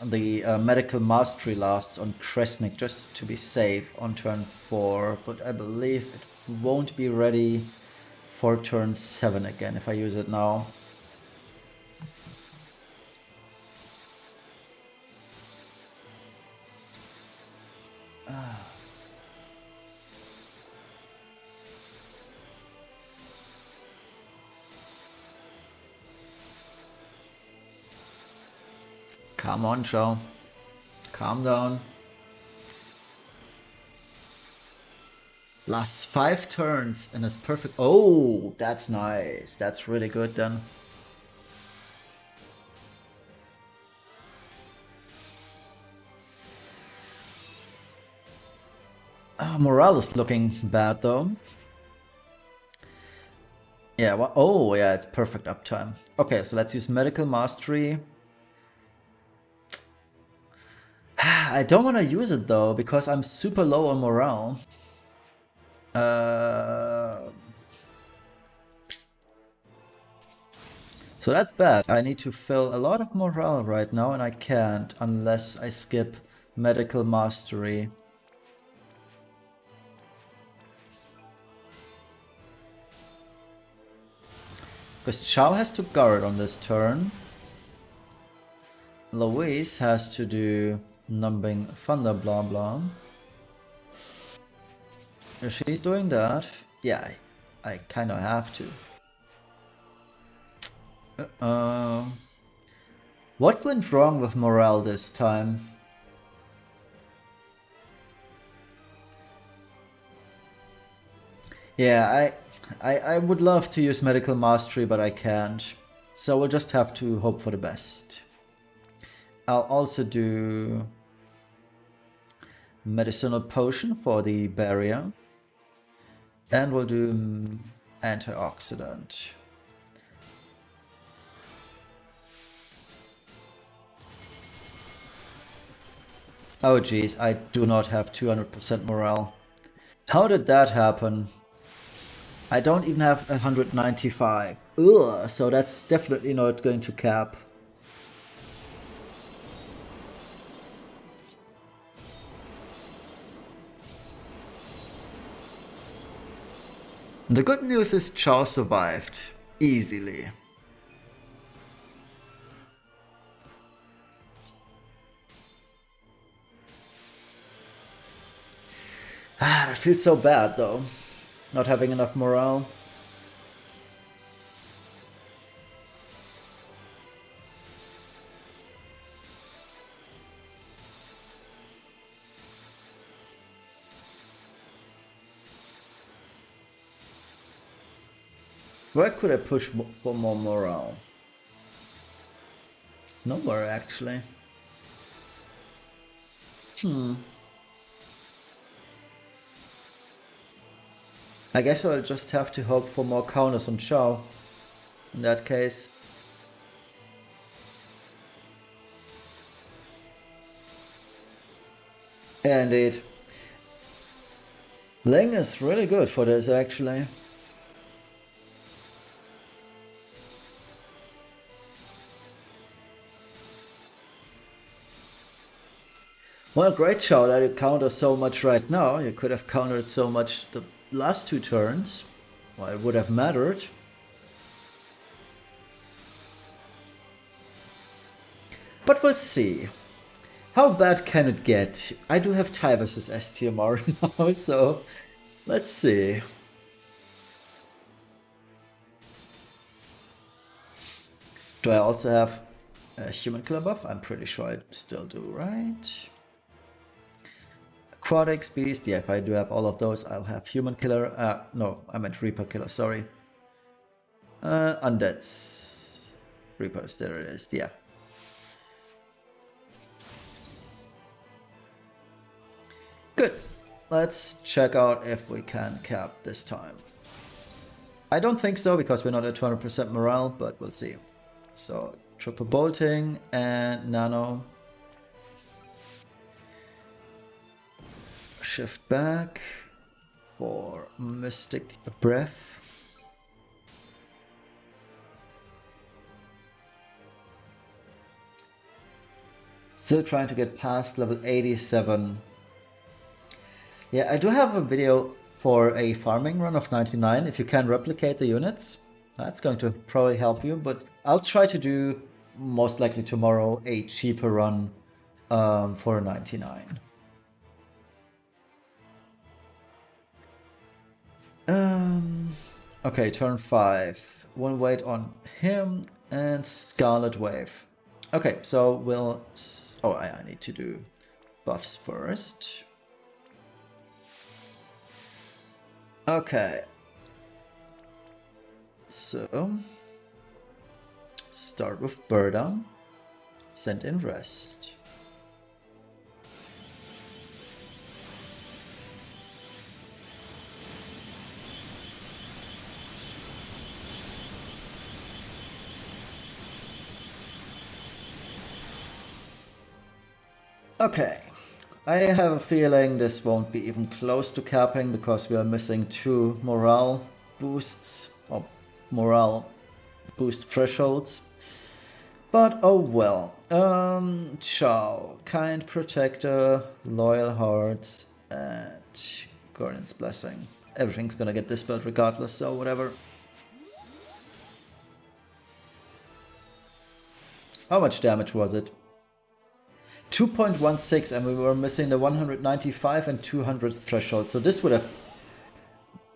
the medical mastery lasts on Kresnik just to be safe on turn 4, but I believe it won't be ready for turn 7 again if I use it now. Come on, Joe. Calm down. Last 5 turns and it's perfect. Oh, that's nice. That's really good then. Morale is looking bad though. Yeah, well, oh yeah, it's perfect uptime. Okay, so let's use medical mastery. I don't want to use it though, because I'm super low on morale. So that's bad. I need to fill a lot of morale right now, and I can't unless I skip medical mastery. Because Chao has to guard on this turn. Louise has to do numbing thunder blah blah. If she's doing that, yeah, I kinda have to. What went wrong with morale this time? Yeah, I would love to use medical mastery, but I can't. So we'll just have to hope for the best. I'll also do medicinal potion for the barrier. And we'll do antioxidant. Oh geez, I do not have 200% morale. How did that happen? I don't even have 195. Ugh, so that's definitely not going to cap. The good news is Chow survived. Easily. Ah, it feels so bad though. Not having enough morale. Where could I push for more morale? Nowhere actually. I guess I'll just have to hope for more counters on Chow. In that case. Yeah, indeed. Ling is really good for this actually. Well, great Chow that you counter so much right now. You could have countered so much the last 2 turns. Well, it would have mattered. But we'll see. How bad can it get? I do have Ty vs STMR now, so let's see. Do I also have a human killer buff? I'm pretty sure I still do, right? Aquatics, Beast, yeah, if I do have all of those, I'll have human killer. No, I meant Reaper killer, sorry. Undeads. Reapers, there it is, yeah. Good. Let's check out if we can cap this time. I don't think so because we're not at 200% morale, but we'll see. So, triple bolting and nano. Shift back for Mystic Breath. Still trying to get past level 87. Yeah, I do have a video for a farming run of 99. If you can replicate the units, that's going to probably help you. But I'll try to do, most likely tomorrow, a cheaper run for 99. Okay, turn 5. 1 weight on him and Scarlet Wave. Okay, so we'll... Oh, I need to do buffs first. Okay. So... Start with Burdown. Send in Rest. Okay, I have a feeling this won't be even close to capping because we are missing 2 morale boosts, or morale boost thresholds. But oh well. Chow, Kind Protector, Loyal Hearts, and Guardian's Blessing. Everything's gonna get dispelled regardless, so whatever. How much damage was it? 2.16, and we were missing the 195 and 200 threshold, so this would have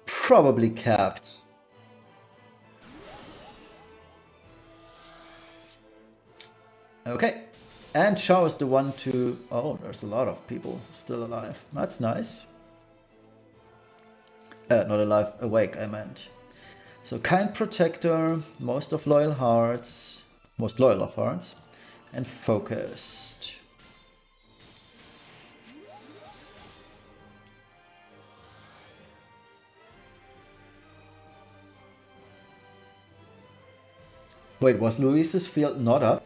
probably capped. Okay. And Chao is the one to... Oh, there's a lot of people still alive. That's nice. Not alive, awake, I meant. So Kind Protector, most loyal of hearts, and focused. Wait, was Luis's field not up?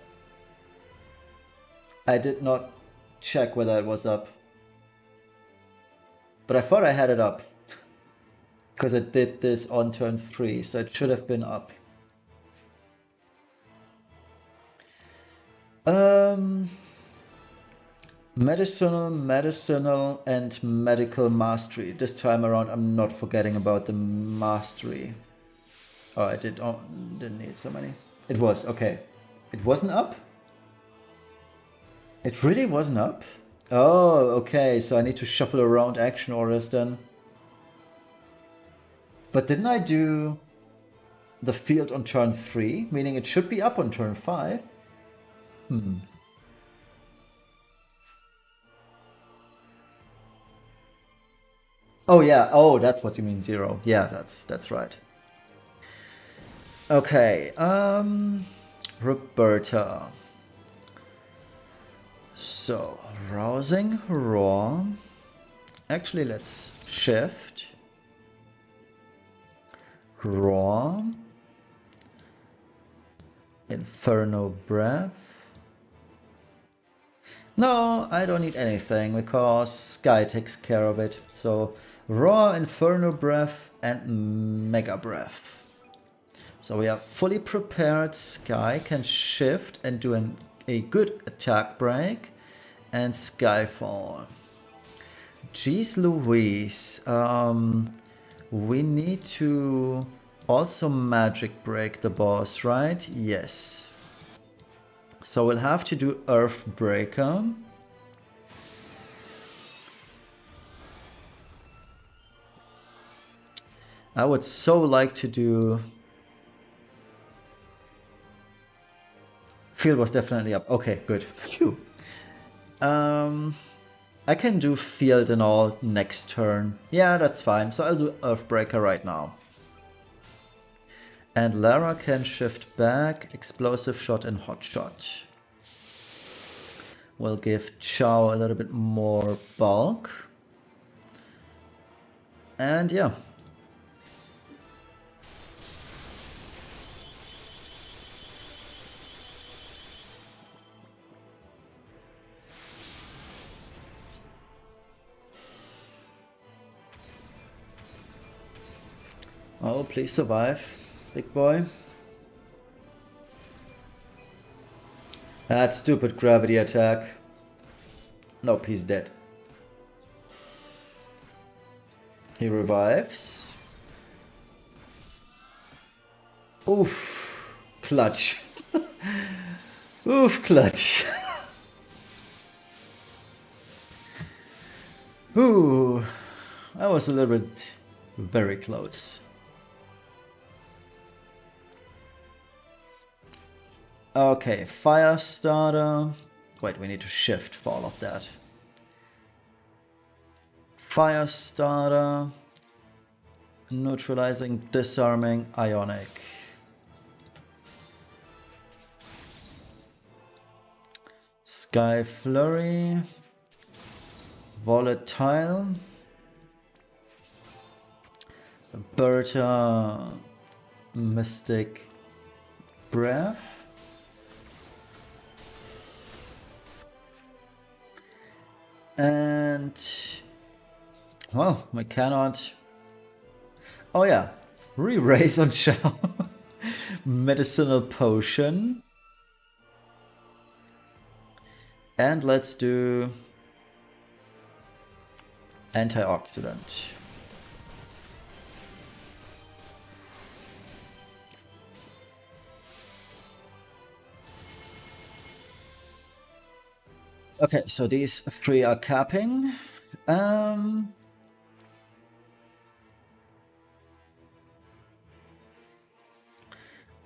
I did not check whether it was up. But I thought I had it up. Because I did this on turn 3, so it should have been up. Medicinal, and medical mastery. This time around, I'm not forgetting about the mastery. Oh, I didn't need so many. It was, okay. It wasn't up? It really wasn't up? Oh, okay, so I need to shuffle around action orders then. But didn't I do the field on turn 3? Meaning it should be up on turn 5? Oh yeah, oh, that's what you mean, 0. Yeah, that's right. Okay, Roberta. So, rousing, raw. Actually, let's shift. Raw. Inferno Breath. No, I don't need anything because Sky takes care of it. So, Raw, Inferno Breath, and Mega Breath. So we are fully prepared. Sky can shift and do a good attack break. And Skyfall. Jeez Louise. We need to also magic break the boss, right? Yes. So we'll have to do Earthbreaker. I would so like to do... Field was definitely up. Okay, good. Phew. I can do field and all next turn. Yeah, that's fine. So I'll do Earthbreaker right now. And Lara can shift back, Explosive Shot and Hot Shot. We'll give Chao a little bit more bulk. And yeah. Oh, please survive, big boy. That stupid gravity attack. Nope, he's dead. He revives. Oof. Clutch. Oof, clutch. Ooh. That was a little bit very close. Okay, Firestarter. Wait, we need to shift for all of that. Firestarter. Neutralizing, disarming, ionic. Sky Flurry. Volatile. Berta. Mystic Breath. And, well, we cannot... Oh yeah, re-raise on Chao. Medicinal Potion. And let's do Antioxidant. Okay, so these 3 are capping.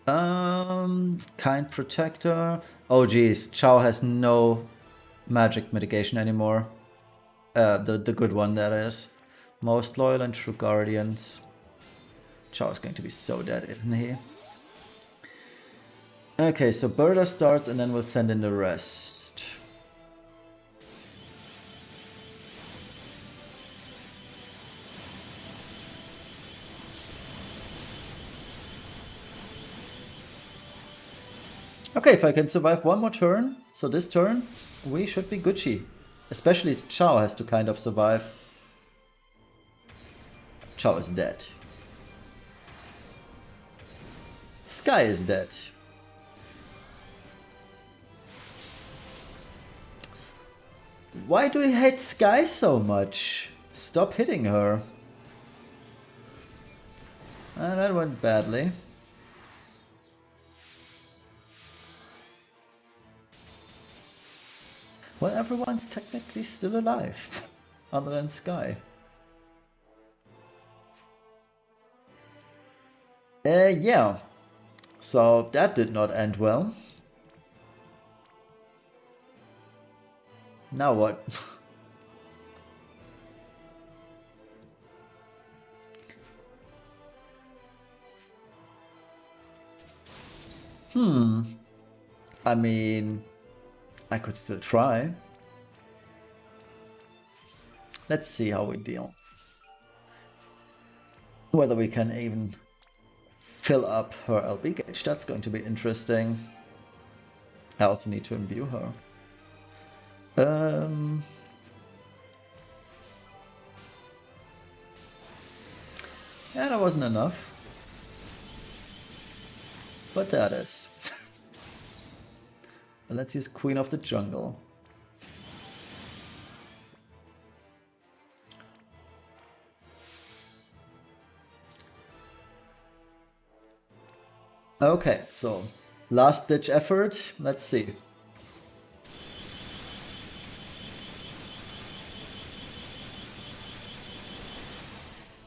Kind Protector. Oh geez, Chao has no magic mitigation anymore. The good one, that is. Most loyal and true guardians. Chao is going to be so dead, isn't he? Okay, so Berta starts and then we'll send in the rest. Okay, if I can survive one more turn, so this turn, we should be Gucci. Especially Chao has to kind of survive. Chao is dead. Sky is dead. Why do you hate Sky so much? Stop hitting her. And that went badly. Well, everyone's technically still alive, other than Sky. Yeah. So that did not end well. Now what? I mean, I could still try. Let's see how we deal. Whether we can even fill up her LB gauge, that's going to be interesting. I also need to imbue her. Yeah, that wasn't enough. But that is. Let's use Queen of the Jungle. Okay, so last ditch effort. Let's see.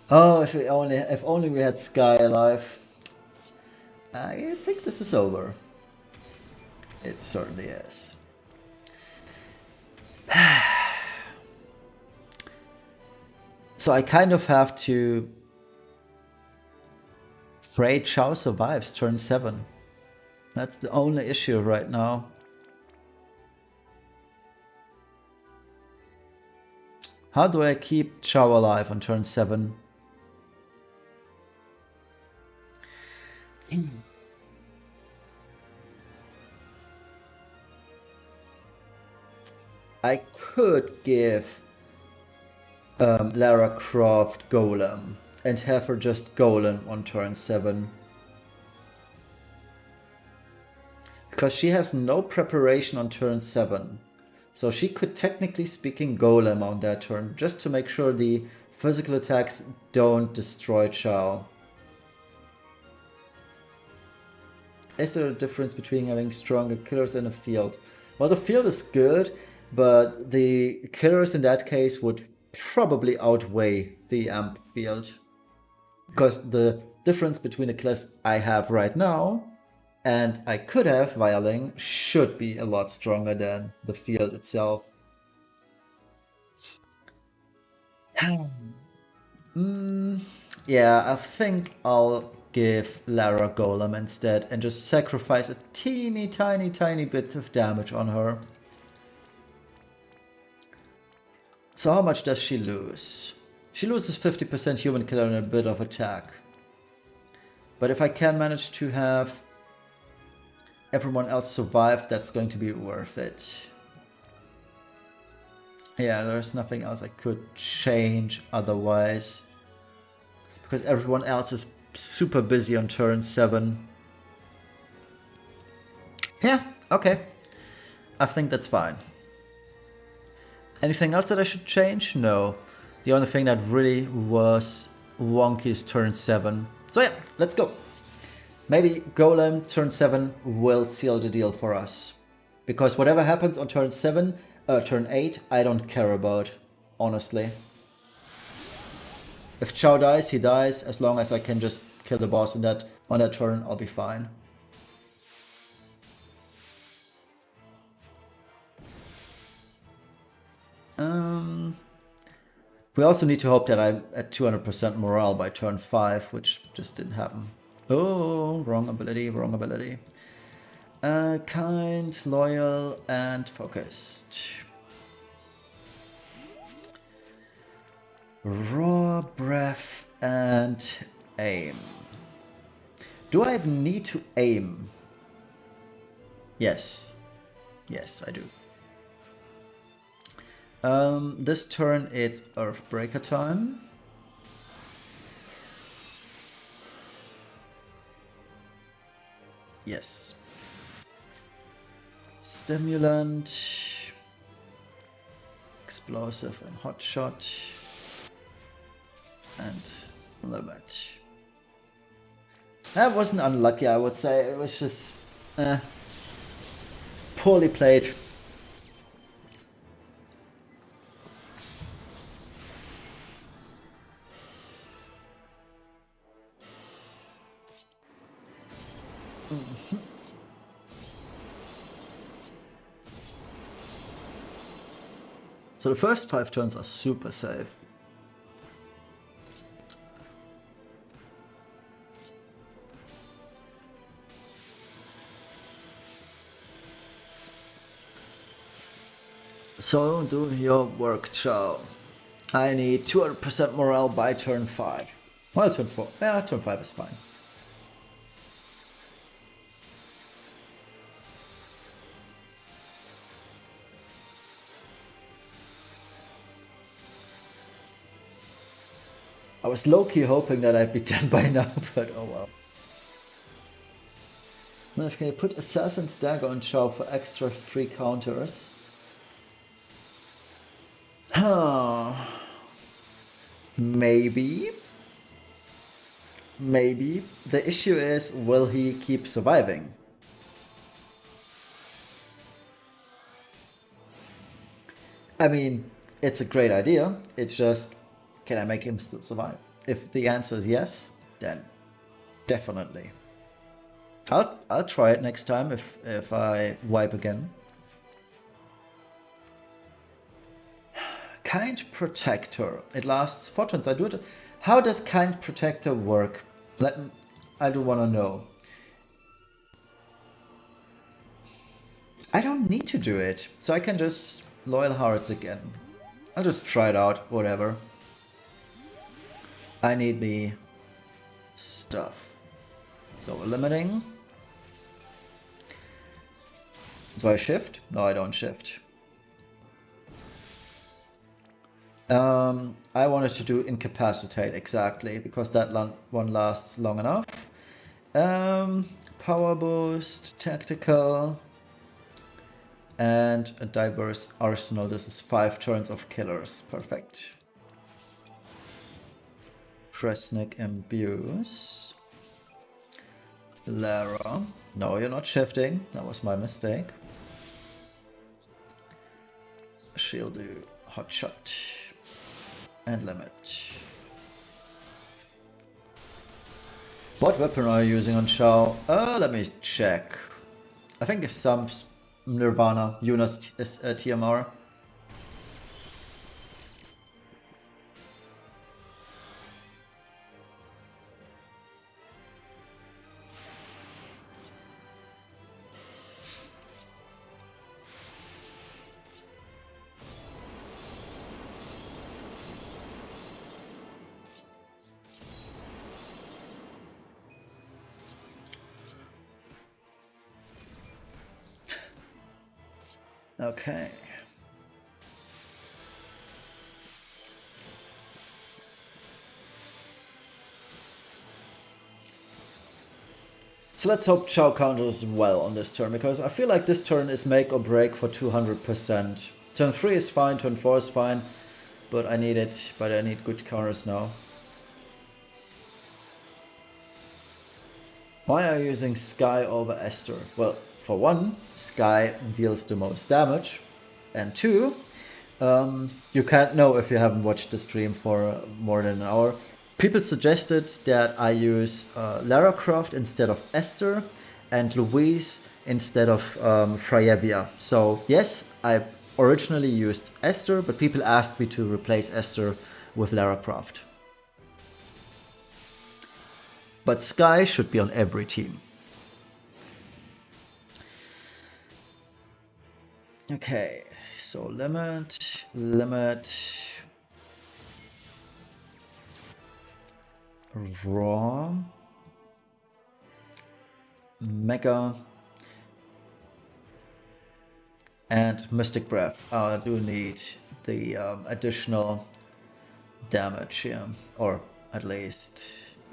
Oh, if only we had Sky alive. I think this is over. It certainly is. So I kind of have to pray Chao survives turn 7. That's the only issue right now. How do I keep Chao alive on turn 7? I could give Lara Croft Golem and have her just Golem on turn 7. Because she has no preparation on turn 7. So she could technically speaking Golem on that turn, just to make sure the physical attacks don't destroy Chao. Is there a difference between having stronger killers in a field? Well, the field is good, but the killers in that case would probably outweigh the amp field. Because the difference between the killers I have right now and I could have Vialing should be a lot stronger than the field itself. Yeah, I think I'll give Lara Golem instead and just sacrifice a teeny tiny bit of damage on her. So how much does she lose? She loses 50% human killer and a bit of attack. But if I can manage to have everyone else survive, that's going to be worth it. Yeah, there's nothing else I could change otherwise. Because everyone else is super busy on turn 7. Yeah, okay. I think that's fine. Anything else that I should change? No. The only thing that really was wonky is turn 7. So yeah, let's go. Maybe Golem turn 7 will seal the deal for us. Because whatever happens on turn 8, I don't care about, honestly. If Chao dies, he dies. As long as I can just kill the boss on that turn, I'll be fine. We also need to hope that I'm at 200% morale by turn 5, which just didn't happen. Oh, wrong ability, wrong ability. Kind, loyal, and focused. Raw breath and aim. Do I need to aim? Yes. Yes, I do. This turn it's Earthbreaker time. Yes. Stimulant. Explosive and hotshot. And limit. That wasn't unlucky, I would say. It was just poorly played. So the first 5 turns are super safe. So do your work, Chow. I need 200% morale by turn 5. Well, turn 4. Yeah, turn 5 is fine. I was low-key hoping that I'd be done by now, but oh well. Now if I put Assassin's Dagger on Chow for extra 3 counters. Maybe. Maybe. The issue is, will he keep surviving? I mean, it's a great idea. It's just, can I make him still survive? If the answer is yes, then definitely. I'll try it next time if I wipe again. Kind Protector. It lasts 4 turns. I do it. How does Kind Protector work? I do want to know. I don't need to do it, so I can just Loyal Hearts again. I'll just try it out, whatever. I need the stuff. So limiting. Do I shift? No, I don't shift. I wanted to do Incapacitate exactly, because that one lasts long enough. Power Boost, Tactical, and a Diverse Arsenal. This is 5 turns of killers. Perfect. Kresnik Imbues. Lara. No, you're not shifting. That was my mistake. She'll do Hotshot. And limit. What weapon are you using on Chow? Let me check. I think it's some Nirvana, Yuna's TMR. Okay. So let's hope Chow counters well on this turn, because I feel like this turn is make or break for 200%. Turn 3 is fine, turn 4 is fine, but I need it, but I need good counters now. Why are you using Sky over Esther? Well, for one, Sky deals the most damage, and 2, you can't know if you haven't watched the stream for more than an hour. People suggested that I use Lara Croft instead of Esther and Louise instead of Freyevia. So yes, I originally used Esther, but people asked me to replace Esther with Lara Croft. But Sky should be on every team. Okay, so limit, raw, mega, and Mystic Breath. I do need the additional damage here, or at least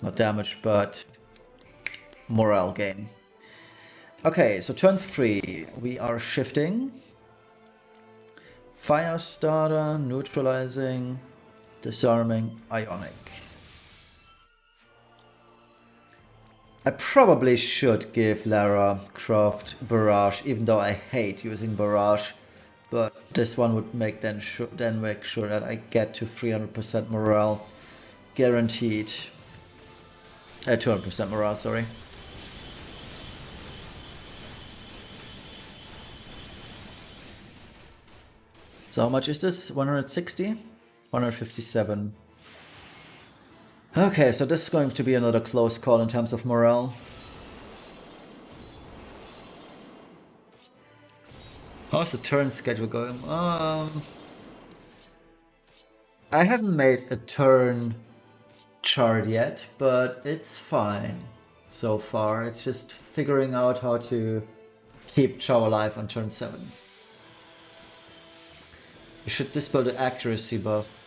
not damage, but morale gain. Okay, so turn 3, we are shifting. Fire starter, neutralizing, disarming, ionic. I probably should give Lara Croft Barrage, even though I hate using Barrage. But this one would make then make sure that I get to 300% morale, guaranteed. 200% morale, sorry. So how much is this? 160? 157. Okay, so this is going to be another close call in terms of morale. How's the turn schedule going? I haven't made a turn chart yet, but it's fine so far. It's just figuring out how to keep Chow alive on turn 7. You should dispel the accuracy buff.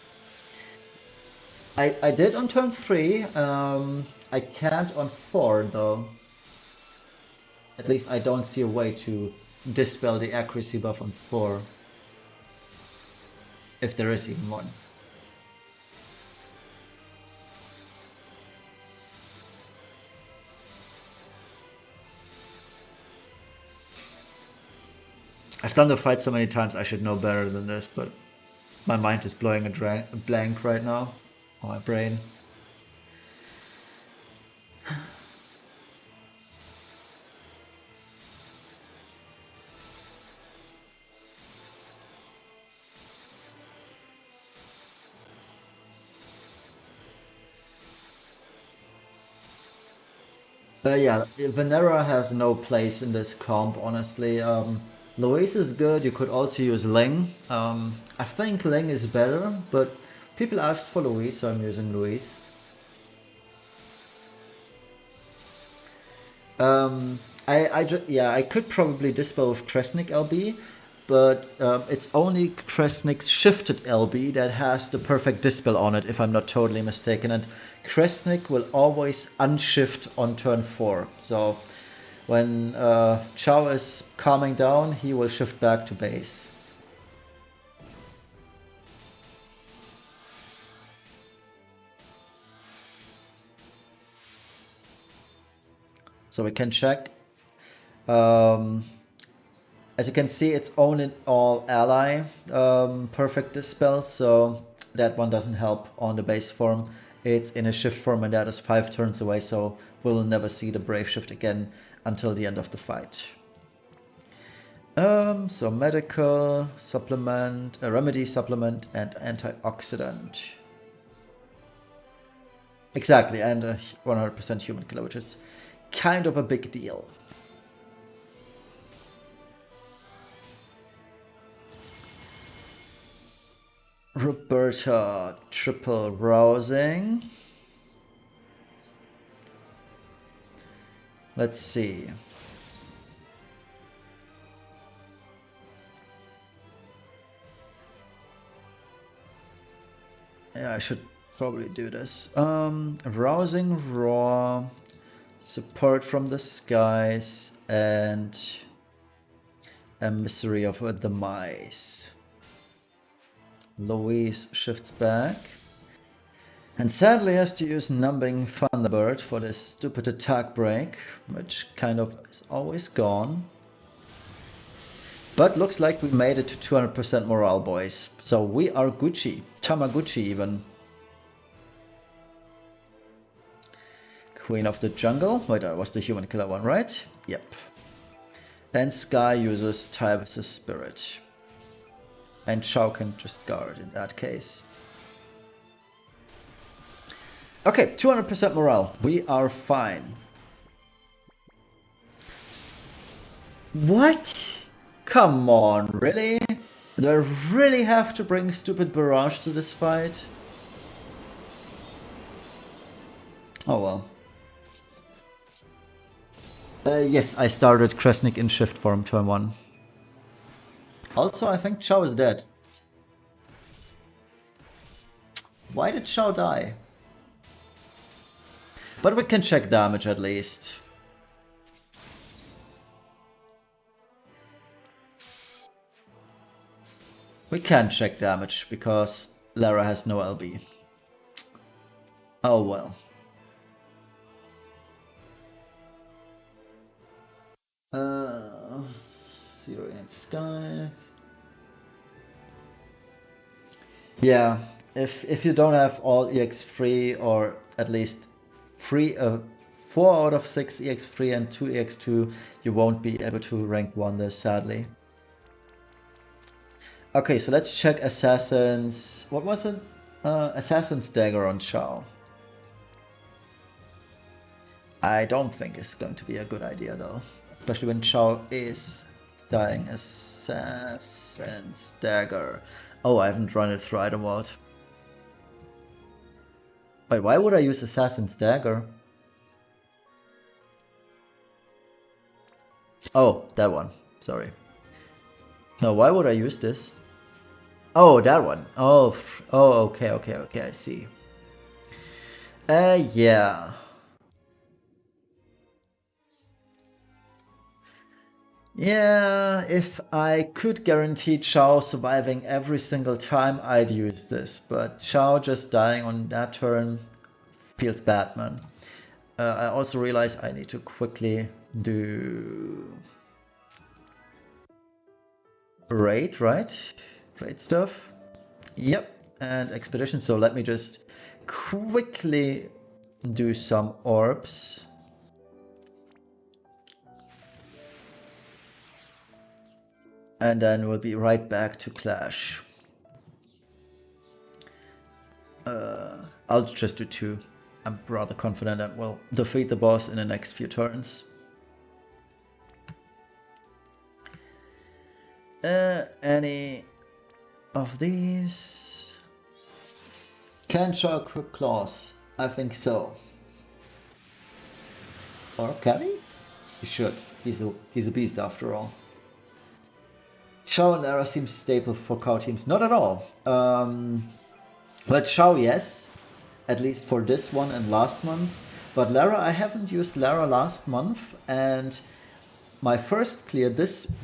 I did on turn 3, I can't on 4 though. At least I don't see a way to dispel the accuracy buff on 4. If there is even one. I've done the fight so many times, I should know better than this, but my mind is blowing a blank right now. On my brain. Yeah, Venera has no place in this comp, honestly. Louise is good, you could also use Ling. I think Ling is better, but people asked for Louise, so I'm using Louise. I could probably dispel with Kresnik LB, but it's only Kresnik's shifted LB that has the perfect dispel on it, if I'm not totally mistaken. And Kresnik will always unshift on turn 4. So when Chow is calming down, he will shift back to base. So we can check. As you can see, it's only all ally perfect dispel, so that one doesn't help on the base form. It's in a shift form and that is 5 turns away, so we will never see the Brave Shift again until the end of the fight. So medical, supplement, a remedy supplement, and antioxidant. Exactly, and a 100% human killer, which is kind of a big deal. Roberta, triple rousing. Let's see. Yeah, I should probably do this. Rousing raw, support from the skies, and a misery of a demise. Louise shifts back. And sadly has to use Numbing Thunderbird for this stupid attack break, which kind of is always gone. But looks like we made it to 200% morale, boys. So we are Gucci. Tamaguchi even. Queen of the Jungle. Wait, that was the human killer one, right? Yep. And Sky uses Tyvus' Spirit. And Shao can just guard in that case. Okay, 200% morale. We are fine. What? Come on, really? Do I really have to bring stupid Barrage to this fight? Oh well. Yes, I started Kresnik in shift form turn 1. Also, I think Chao is dead. Why did Chao die? But we can check damage at least. We can check damage because Lara has no LB. Oh well. Zero Sky. Yeah, if you don't have all EX3 or at least 4 out of 6 EX3 and 2 EX2, you won't be able to rank 1 this, sadly. Okay, so let's check Assassin's... What was it? Assassin's Dagger on Chao. I don't think it's going to be a good idea though. Especially when Chao is dying. Assassin's Dagger. Oh, I haven't run it through Item Vault. Wait, why would I use Assassin's Dagger? Oh, that one. Sorry. No, why would I use this? Oh, that one. Oh, okay, I see. Yeah. Yeah, if I could guarantee Chao surviving every single time, I'd use this. But Chao just dying on that turn feels bad, man. I also realize I need to quickly do... Raid, right? Raid stuff. Yep, and Expedition. So let me just quickly do some orbs. And then we'll be right back to Clash. I'll just do 2. I'm rather confident that we'll defeat the boss in the next few turns. Any of these? Can Chao Quick Claws? I think so. Or can he? He should. He's a beast after all. Chao and Lara seems stable for cow teams. Not at all. But Chao, yes. At least for this one and last month. But Lara, I haven't used Lara last month. And my first clear this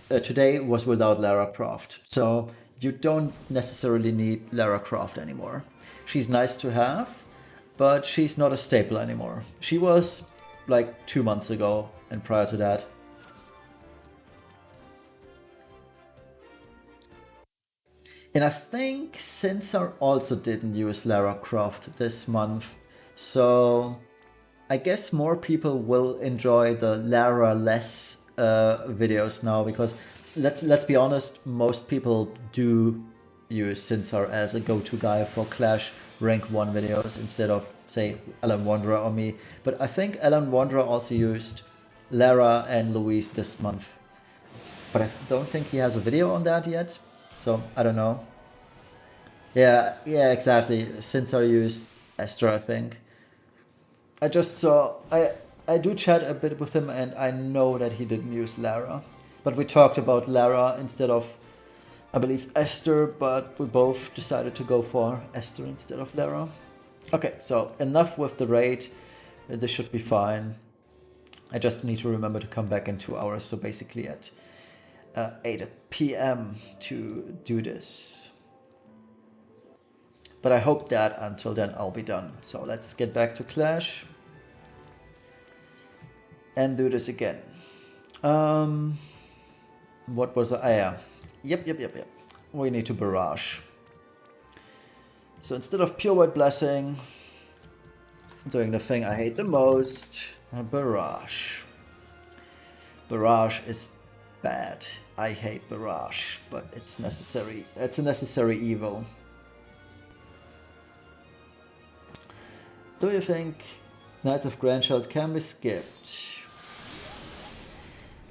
today was without Lara Croft. So you don't necessarily need Lara Croft anymore. She's nice to have, but she's not a staple anymore. She was like 2 months ago and prior to that. And I think Sensor also didn't use Lara Croft this month, so I guess more people will enjoy the Lara-less videos now, because let's be honest, most people do use Sensor as a go-to guy for Clash rank 1 videos instead of, say, Alan Wanderer or me. But I think Alan Wanderer also used Lara and Louise this month. But I don't think he has a video on that yet. So, I don't know. Yeah, exactly. Since I used Astra, I think. I just saw... I do chat a bit with him and I know that he didn't use Lara. But we talked about Lara instead of, I believe, Esther, but we both decided to go for Esther instead of Lara. Okay, so enough with the raid. This should be fine. I just need to remember to come back in 2 hours, so basically at 8 PM to do this. But I hope that until then I'll be done. So let's get back to Clash and do this again. What was I? Yeah. Yep. We need to barrage. So instead of Pure White Blessing, doing the thing I hate the most, a barrage. Barrage is bad. I hate barrage, but it's necessary. It's a necessary evil. Do you think Knights of Grandshield can be skipped?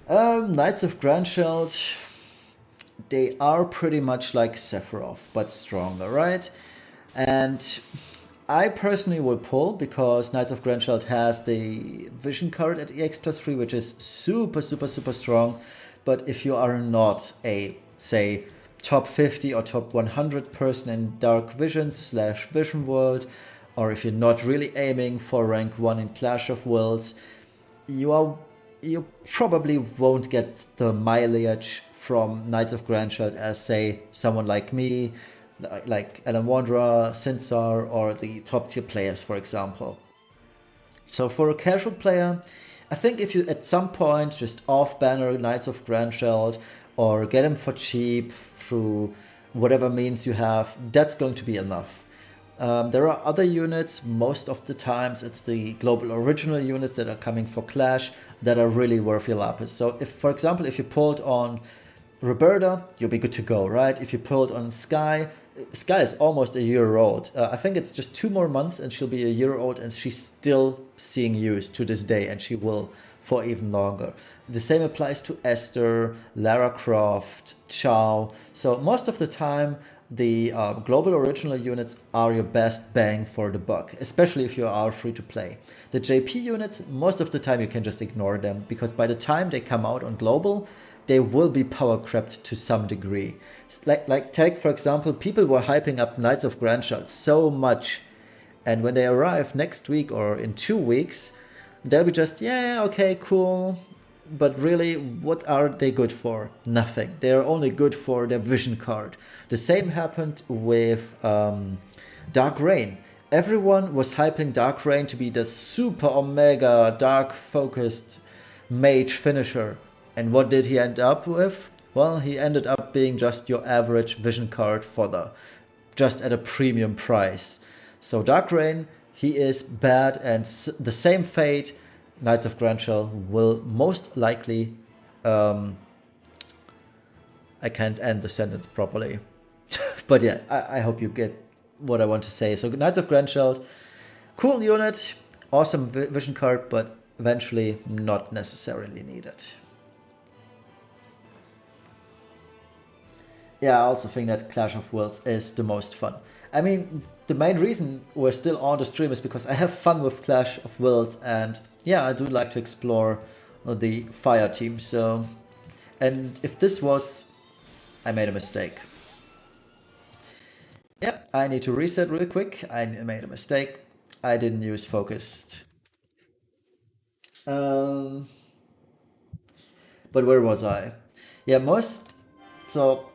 Knights of Grandshield, they are pretty much like Sephiroth, but stronger, right? And I personally will pull because Knights of Grandshield has the vision card at EX plus 3, which is super, super, super strong. But if you are not a, say, top 50 or top 100 person in Dark Visions / Vision World, or if you're not really aiming for rank 1 in Clash of Worlds, you probably won't get the mileage from Knights of Grandshield as, say, someone like me, like Alan Wanderer, Sinsar, or the top tier players, for example. So for a casual player, I think if you at some point just off-banner Knights of Grandshield or get them for cheap through whatever means you have, that's going to be enough. There are other units, most of the times it's the global original units that are coming for Clash that are really worth your lapis. So if, for example, if you pulled on Roberta, you'll be good to go, right? If you pulled on Sky is almost a year old. I think it's just 2 more months and she'll be a year old, and she's still seeing use to this day, and she will for even longer. The same applies to Esther, Lara Croft, Chow. So most of the time, the global original units are your best bang for the buck, especially if you are free to play. The JP units, most of the time you can just ignore them, because by the time they come out on global, they will be power crept to some degree. Like take, for example, people were hyping up Knights of Grandshield so much, and when they arrive next week or in 2 weeks, they'll be just, yeah, okay, cool. But really, what are they good for? Nothing. They are only good for their vision card. The same happened with Dark Rain. Everyone was hyping Dark Rain to be the super omega dark focused mage finisher. And what did he end up with? Well, he ended up being just your average vision card fodder, just at a premium price. So Dark Rain, he is bad, and the same fate Knights of Grandshield will most likely... I can't end the sentence properly. But yeah, I hope you get what I want to say. So Knights of Grandshield, cool unit, awesome vision card, but eventually not necessarily needed. Yeah, I also think that Clash of Worlds is the most fun. I mean, the main reason we're still on the stream is because I have fun with Clash of Worlds, and yeah, I do like to explore the fire team. So, and if this was, I made a mistake. Yeah, I need to reset real quick. I made a mistake. I didn't use focused. But where was I? Yeah, so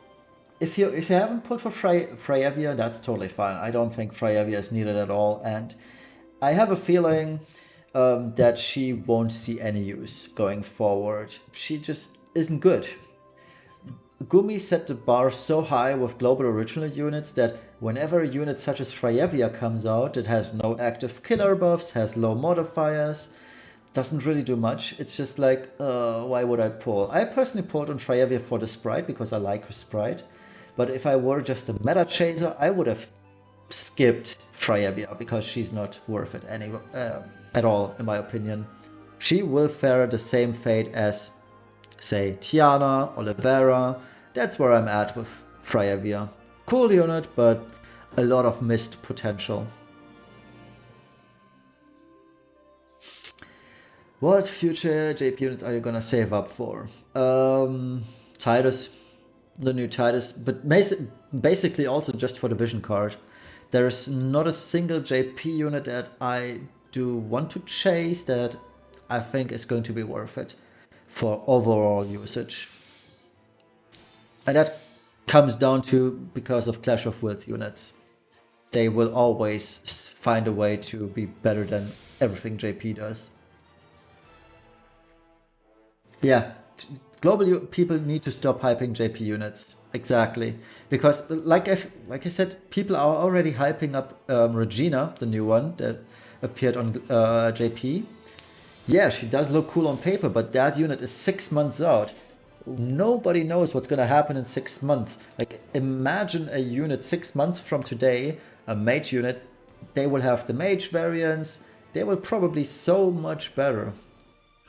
if you haven't pulled for Freyevia, that's totally fine. I don't think Freyevia is needed at all, and I have a feeling that she won't see any use going forward. She just isn't good. Gumi set the bar so high with global original units that whenever a unit such as Freyevia comes out, it has no active killer buffs, has low modifiers, doesn't really do much. It's just like, why would I pull? I personally pulled on Freyevia for the sprite because I like her sprite. But if I were just a meta chaser, I would have skipped Freyevia because she's not worth it at all, in my opinion. She will fare the same fate as, say, Tiana, Olivera. That's where I'm at with Freyevia. Cool unit, but a lot of missed potential. What future JP units are you gonna save up for? Titus, the new Titus, but basically also just for the vision card. There's not a single JP unit that I do want to chase that I think is going to be worth it for overall usage. And that comes down to because of Clash of Worlds units. They will always find a way to be better than everything JP does. Yeah, global people need to stop hyping JP units. Exactly. Because like I said, people are already hyping up Regina, the new one that appeared on JP. Yeah, she does look cool on paper, but that unit is 6 months out. Nobody knows what's gonna happen in 6 months. Like, imagine a unit 6 months from today, a mage unit, They will have the mage variants. They will probably so much better.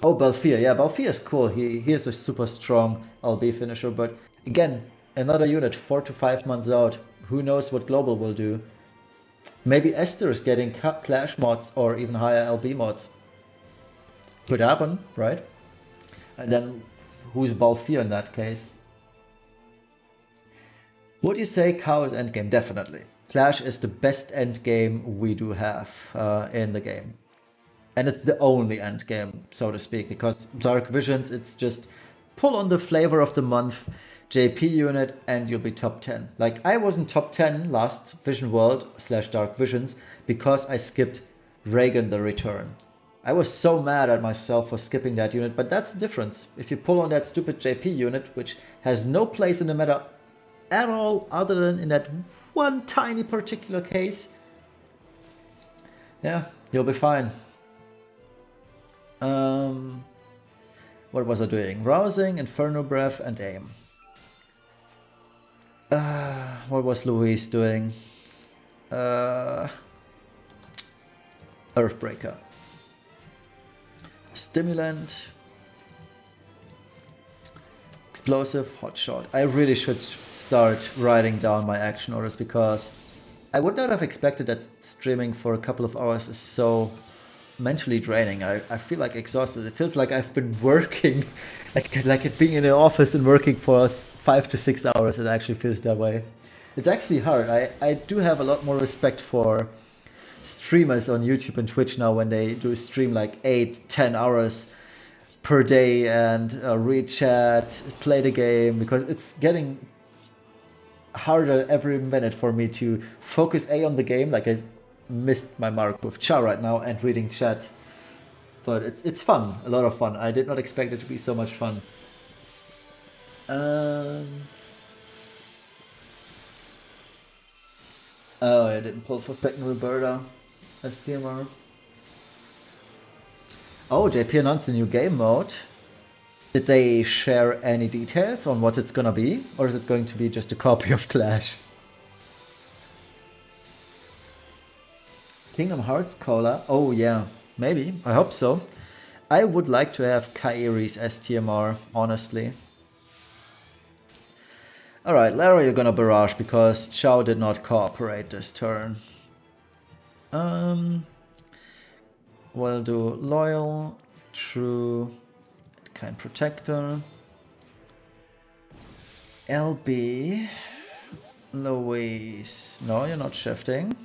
Oh, Balthier. Yeah, Balthier is cool. He is a super strong LB finisher. But again, another unit 4 to 5 months out. Who knows what Global will do. Maybe Esther is getting Clash mods or even higher LB mods. Could happen, right? And then who's Balthier in that case? Would you say Cow is endgame? Definitely. Clash is the best endgame we do have in the game. And it's the only endgame, so to speak, because Dark Visions, it's just pull on the flavor of the month JP unit and you'll be top 10. Like, I wasn't top 10 last Vision World / Dark Visions because I skipped Reagan the Return. I was so mad at myself for skipping that unit, but that's the difference. If you pull on that stupid JP unit, which has no place in the meta at all other than in that one tiny particular case, yeah, you'll be fine. What was I doing? Rousing, Inferno Breath, and Aim. What was Louise doing? Earthbreaker. Stimulant. Explosive, Hotshot. I really should start writing down my action orders because I would not have expected that streaming for a couple of hours is so mentally draining. I feel like exhausted. It feels like I've been working, like being in the office and working for 5 to 6 hours. It actually feels that way. It's actually hard. I do have a lot more respect for streamers on YouTube and Twitch now when they do stream like 8-10 hours per day and read chat, play the game, because it's getting harder every minute for me to focus on the game. Like, I missed my mark with Cha right now and reading chat, but it's fun, a lot of fun. I did not expect it to be so much fun. Oh, I didn't pull for second Roberta as TMR. Oh, JP announced a new game mode. Did they share any details on what it's gonna be, or is it going to be just a copy of Clash? Kingdom Hearts Cola? Oh yeah, maybe. I hope so. I would like to have Kairi's STMR, honestly. Alright, Lara, you're gonna barrage because Chao did not cooperate this turn. We'll do Loyal, True, Kind Protector, LB, Louise. No, you're not shifting.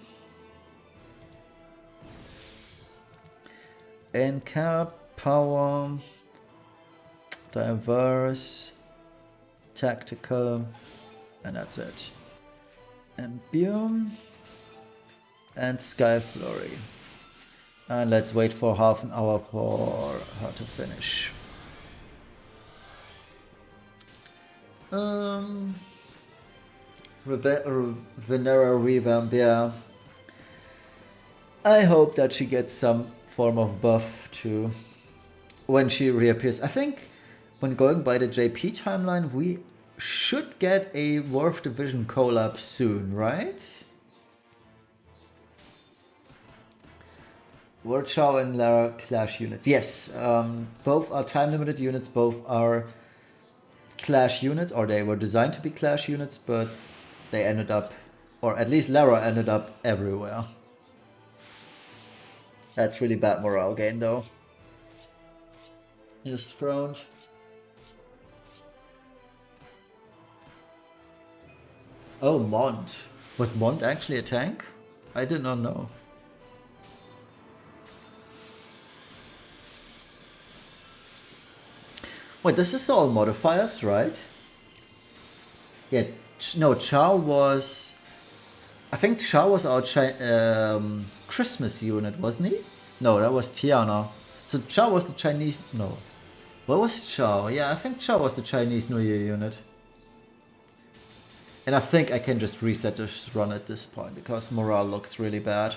Incap, Power, Diverse, Tactical, and that's it. Imbume and Sky Flurry. And let's wait for half an hour for her to finish. Venera revamp, yeah. I hope that she gets some form of buff too when she reappears. I think when going by the JP timeline, we should get a Worth Division collab soon, right? World Chao and Lara Clash units. Yes, both are time limited units, both are Clash units, or they were designed to be Clash units, but they ended up, or at least Lara ended up everywhere. That's really bad morale gain though. Just thrown. Oh, Mont. Was Mont actually a tank? I did not know. Wait, this is all modifiers, right? Yeah, no, Chao was... I think Chao was our Christmas unit, wasn't he? No, that was Tiana. So Chao was the Chinese... No. What was Chao? Yeah, I think Chao was the Chinese New Year unit. And I think I can just reset this run at this point, because morale looks really bad.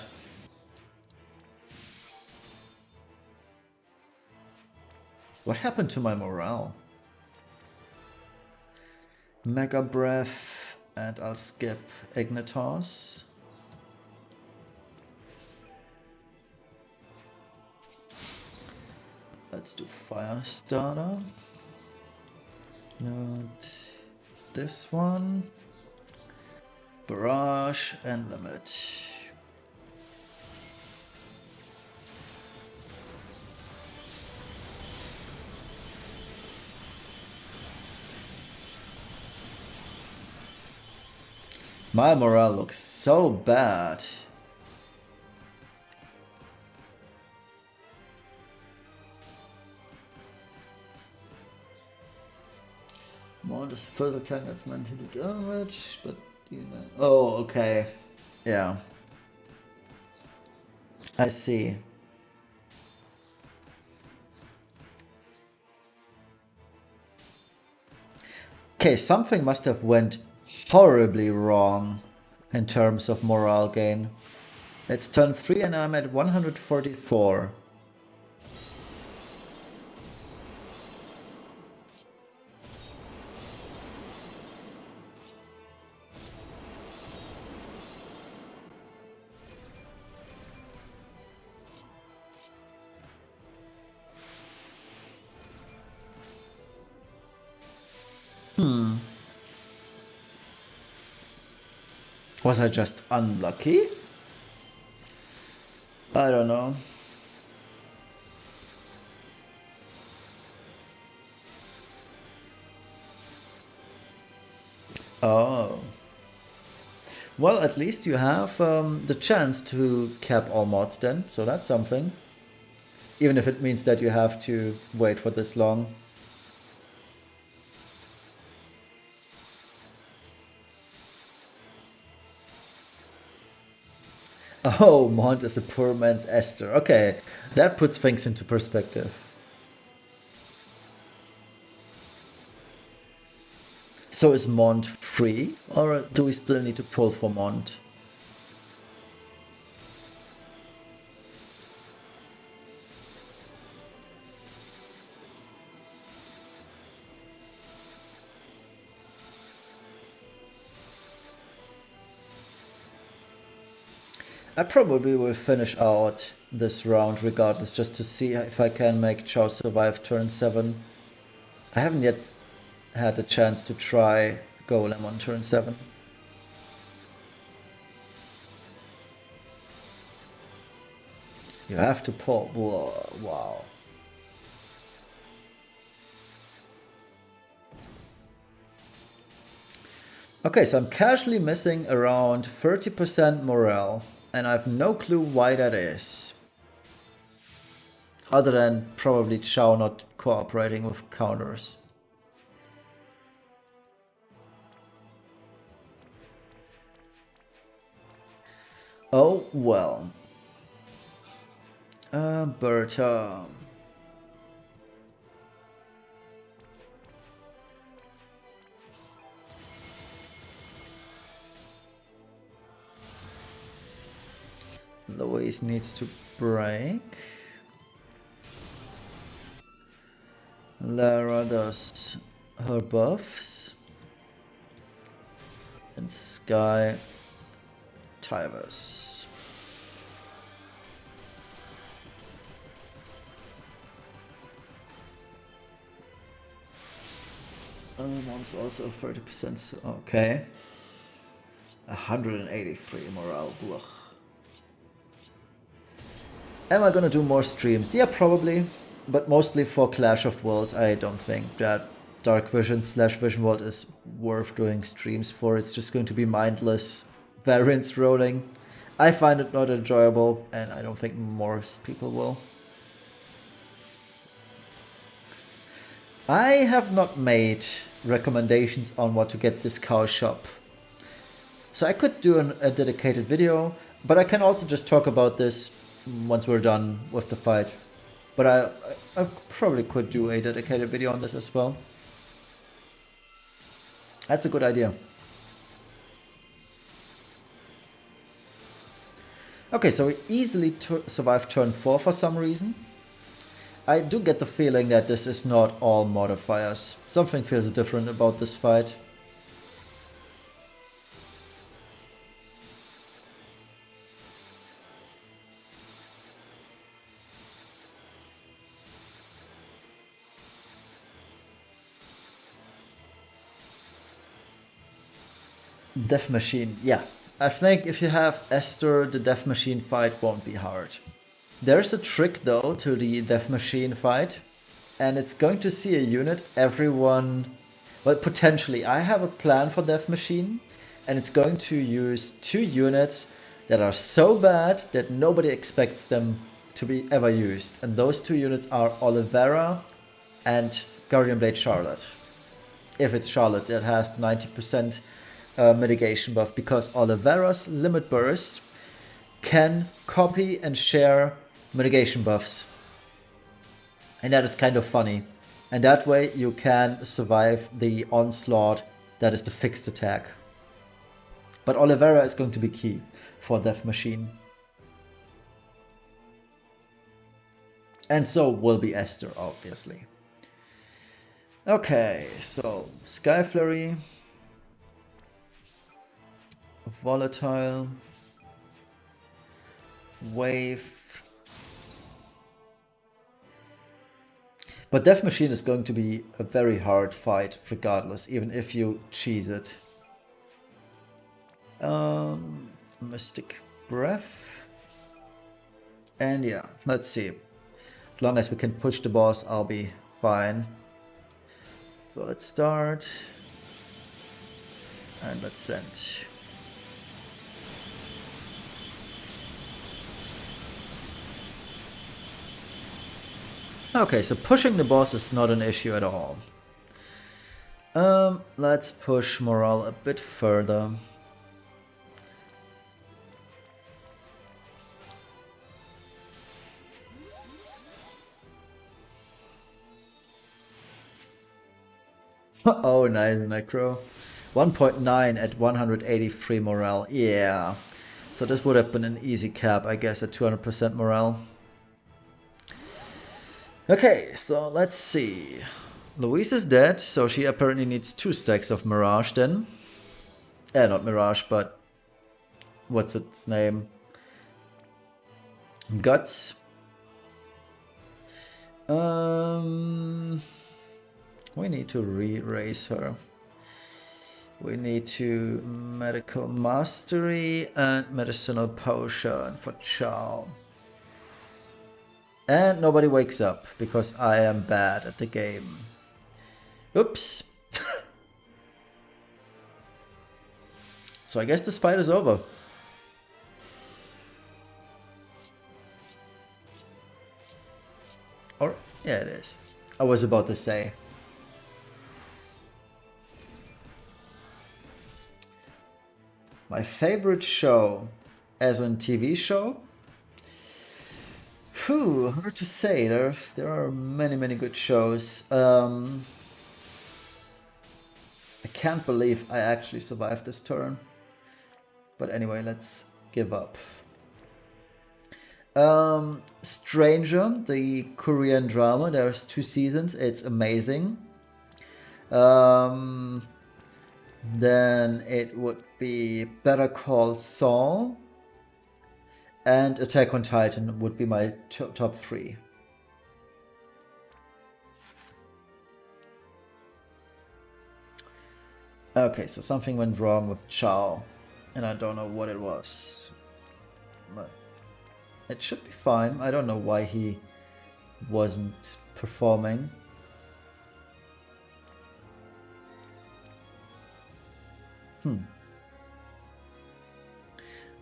What happened to my morale? Mega Breath, and I'll skip Ignitos. Let's do fire starter. Not this one. Barrage and limit. My morale looks so bad. More this further attack that's meant to do damage, but you know. Oh, okay. Yeah. I see. Okay, something must have went horribly wrong in terms of morale gain. It's turn 3 and I'm at 144. Was I just unlucky? I don't know. Oh. Well, at least you have the chance to cap all mods then, so that's something. Even if it means that you have to wait for this long. Oh, Mont is a poor man's Esther. Okay, that puts things into perspective. So is Mont free, or do we still need to pull for Mont? I probably will finish out this round regardless, just to see if I can make Chow survive turn 7. I haven't yet had a chance to try Golem on turn 7. You have to pull. Whoa, wow. Okay, so I'm casually missing around 30% morale, and I have no clue why that is. Other than probably Chow not cooperating with counters. Oh well. Berta. Louise needs to break. Lara does her buffs. And Sky Tivers. One's also 30%. Okay. 183 morale. Ugh. Am I gonna do more streams? Yeah, probably. But mostly for Clash of Worlds. I don't think that Dark Vision / Vision World is worth doing streams for. It's just going to be mindless variance rolling. I find it not enjoyable, and I don't think most people will. I have not made recommendations on what to get this cow shop. So I could do a dedicated video, but I can also just talk about this once we're done with the fight. But I probably could do a dedicated video on this as well. That's a good idea. Okay, so we easily survived turn 4 for some reason. I do get the feeling that this is not all modifiers. Something feels different about this fight. Death Machine, yeah. I think if you have Esther, the Death Machine fight won't be hard. There's a trick though to the Death Machine fight, and it's going to see a unit everyone... Well, potentially, I have a plan for Death Machine, and it's going to use 2 units that are so bad that nobody expects them to be ever used. And those 2 units are Olivera and Guardian Blade Charlotte. If it's Charlotte that has the 90% mitigation buff, because Olivera's Limit Burst can copy and share mitigation buffs. And that is kind of funny. And that way you can survive the onslaught that is the fixed attack. But Olivera is going to be key for Death Machine. And so will be Esther, obviously. Okay, so Sky Flurry, Volatile, Wave. But Death Machine is going to be a very hard fight regardless, even if you cheese it. Mystic Breath. And yeah, let's see. As long as we can push the boss, I'll be fine. So let's start. And let's send. Okay, so pushing the boss is not an issue at all. Let's push morale a bit further. Oh, nice, Necro. 1.9 at 183 morale. Yeah. So this would have been an easy cap, I guess, at 200% morale. Okay, so let's see. Louise is dead, so she apparently needs 2 stacks of Mirage then. Not Mirage, but... what's its name? Guts. We need to re-raise her. We need to Medical Mastery and Medicinal Potion for Chow. And nobody wakes up, because I am bad at the game. Oops. So I guess this fight is over. Or, yeah, it is. I was about to say. My favorite show as a TV show? Phew, hard to say. There are many good shows. I can't believe I actually survived this turn. But anyway, let's give up. Stranger, the Korean drama. There's 2 seasons. It's amazing. Then it would be Better Call Saul, and Attack on Titan would be my top 3. Okay, so something went wrong with Chow, and I don't know what it was. But it should be fine. I don't know why he wasn't performing.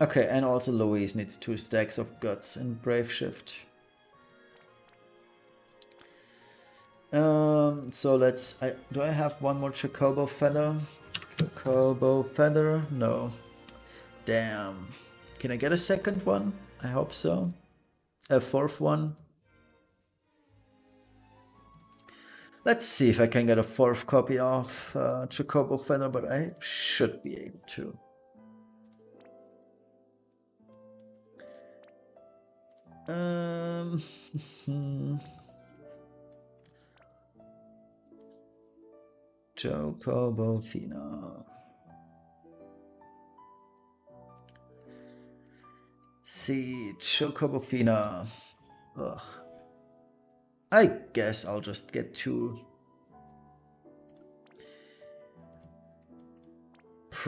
Okay, and also Louise needs 2 stacks of guts in Brave Shift. So let's... do I have one more Chocobo Feather? Chocobo Feather? No. Damn. Can I get a second one? I hope so. A 4th one? Let's see if I can get a 4th copy of Chocobo Feather, but I should be able to. Chocobo Fina. See, Chocobo Fina. Ugh. I guess I'll just get 2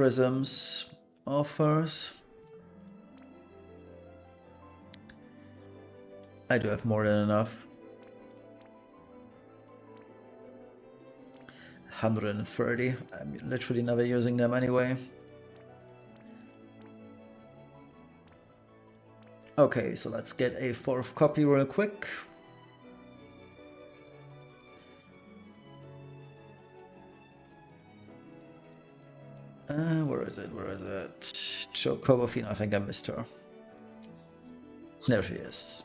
Prisms offers. I do have more than enough. 130. I'm literally never using them anyway. Okay, so let's get a 4th copy real quick. Where is it? Where is it? Chocobofine, I think I missed her. There she is.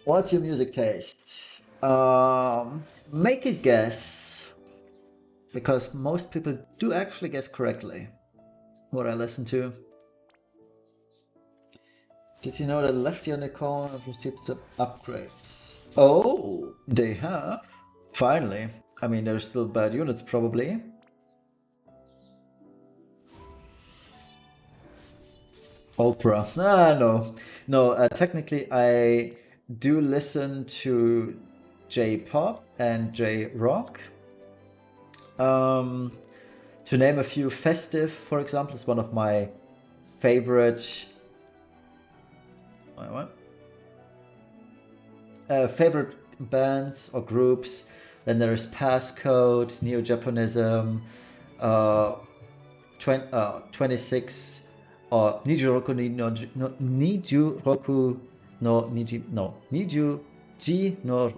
What's your music taste? Make a guess. Because most people do actually guess correctly what I listen to. Did you know that Lefty and Nicole have received some upgrades? Oh, they have? Finally. I mean, they're still bad units, probably. Oprah. No. No, technically I do listen to J-pop and J-rock. To name a few, Festive, for example, is one of my favorite... favorite bands or groups. Then there is Passcode, Neo-Japanism, 26, or Nijuroku no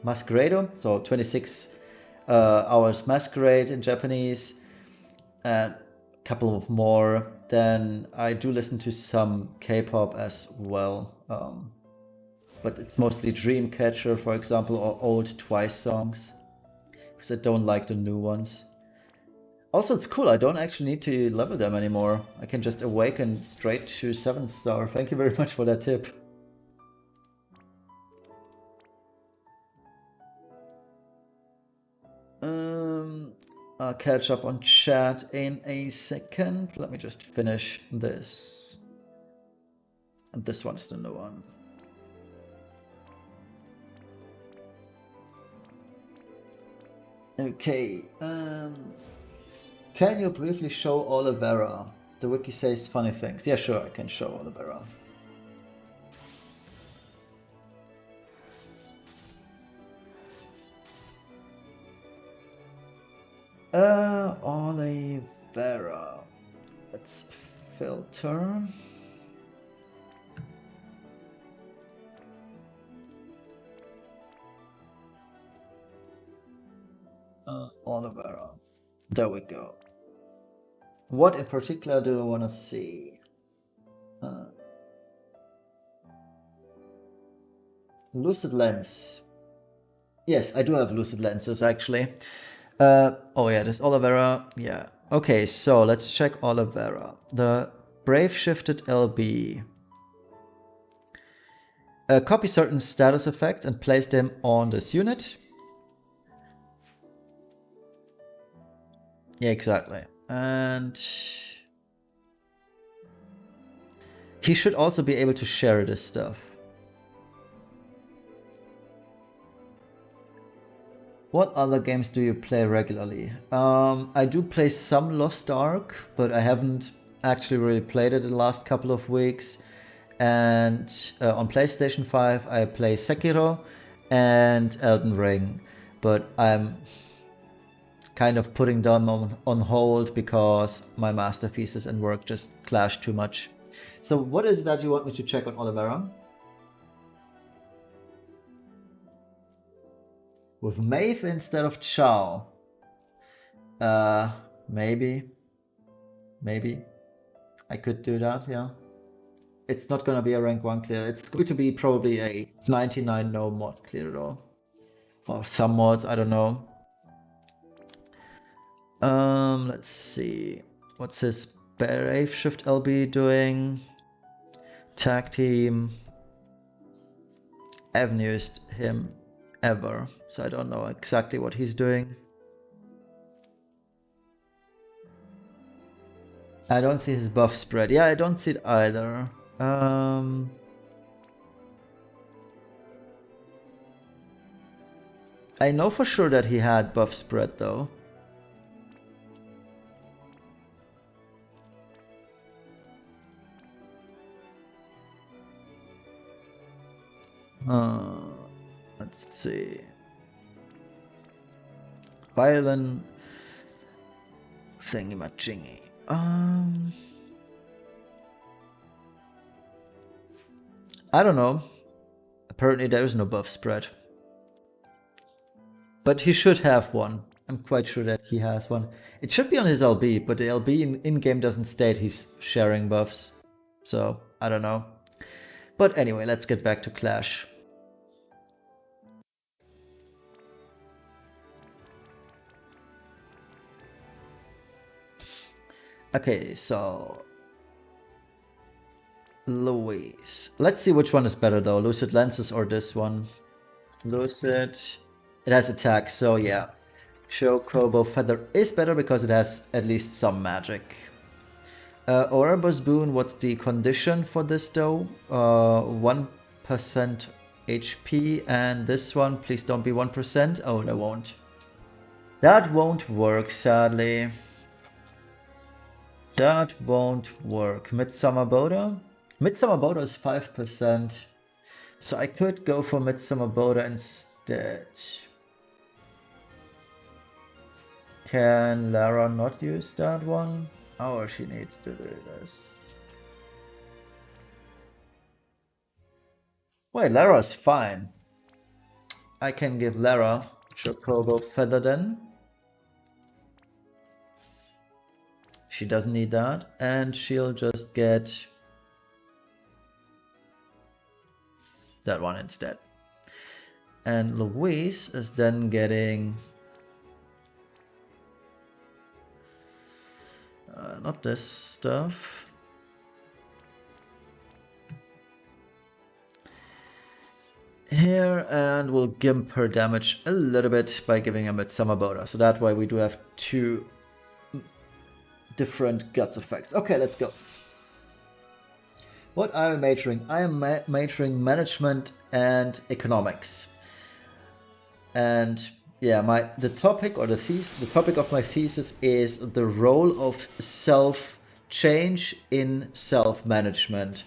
Masquerade, so 26 hours Masquerade in Japanese, and a couple of more. Then I do listen to some K-pop as well, but it's mostly Dreamcatcher, for example, or old Twice songs, because I don't like the new ones. Also, it's cool, I don't actually need to level them anymore. I can just awaken straight to 7th star. Thank you very much for that tip. I'll catch up on chat in a second. Let me just finish this. And this one's the new one. Okay, can you briefly show Olivera? The wiki says funny things. Yeah, sure, I can show Olivera. Olivera. Let's filter. Olivera. There we go. What in particular do I want to see? Lucid Lens. Yes, I do have lucid lenses actually. Oh yeah, this Olivera. Yeah. Okay, so let's check Olivera. The Brave Shifted LB. Copy certain status effects and place them on this unit. Yeah, exactly. And he should also be able to share this stuff. What other games do you play regularly? I do play some Lost Ark, but I haven't actually really played it in the last couple of weeks. And on PlayStation 5 I play Sekiro and Elden Ring, but I'm kind of putting them on hold because my masterpieces and work just clash too much. So what is that you want me to check on Olivera? With Maeve instead of Chow. Maybe I could do that, yeah. It's not gonna be a rank 1 clear. It's going to be probably a 99 no mod clear though. Or some mods, I don't know. Let's see. What's his Brave Shift LB doing? Tag team. I haven't used him ever, so I don't know exactly what he's doing. I don't see his buff spread. Yeah, I don't see it either. I know for sure that he had buff spread though. Let's see. Violin thingy-majingy. I don't know. Apparently there is no buff spread. But he should have one. I'm quite sure that he has one. It should be on his LB, but the LB in-game doesn't state he's sharing buffs. So, I don't know. But anyway, let's get back to Clash. Okay, so... Louise. Let's see which one is better though, Lucid Lenses or this one. Lucid... It has attack, so yeah. Chocobo Feather is better because it has at least some magic. Orebus Boon, what's the condition for this though? 1% HP, and this one, please don't be 1%. Oh, that won't. That won't work, sadly. That won't work. Midsummer Boda? Midsummer Boda is 5%. So I could go for Midsummer Boda instead. Can Lara not use that one? Oh, she needs to do this. Wait, Lara's fine. I can give Lara Chocobo Feather then. She doesn't need that. And she'll just get that one instead. And Louise is then getting... not this stuff. Here, and we'll gimp her damage a little bit by giving her Midsummer Boda. So that way we do have two different guts effects. Okay, let's go. What are you majoring? I am majoring management and economics. And yeah, the topic of my thesis is the role of self-change in self-management.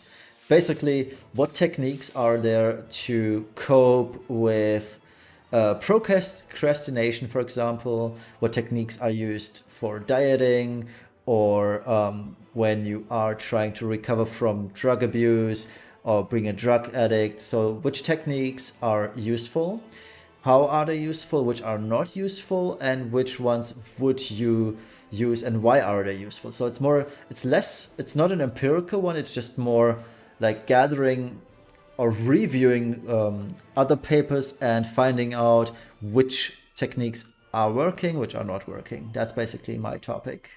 Basically, what techniques are there to cope with procrastination, for example? What techniques are used for dieting, or when you are trying to recover from drug abuse or being a drug addict? So which techniques are useful? How are they useful, which are not useful, and which ones would you use and why are they useful? So it's not an empirical one, it's just more like gathering or reviewing other papers and finding out which techniques are working, which are not working. That's basically my topic.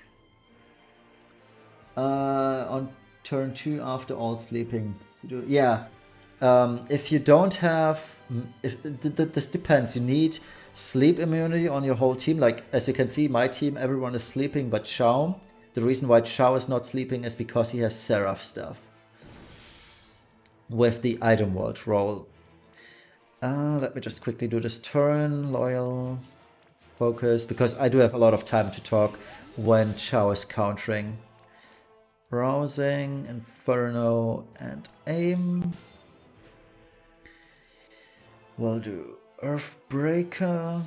On turn 2 after all sleeping. Yeah. If you don't have, this depends. You need sleep immunity on your whole team. Like, as you can see, my team, everyone is sleeping but Chao. The reason why Chao is not sleeping is because he has Seraph stuff with the item world roll. Let me just quickly do this turn. Loyal, focus, because I do have a lot of time to talk when Chao is countering. Rousing, Inferno, and Aim. We'll do Earthbreaker,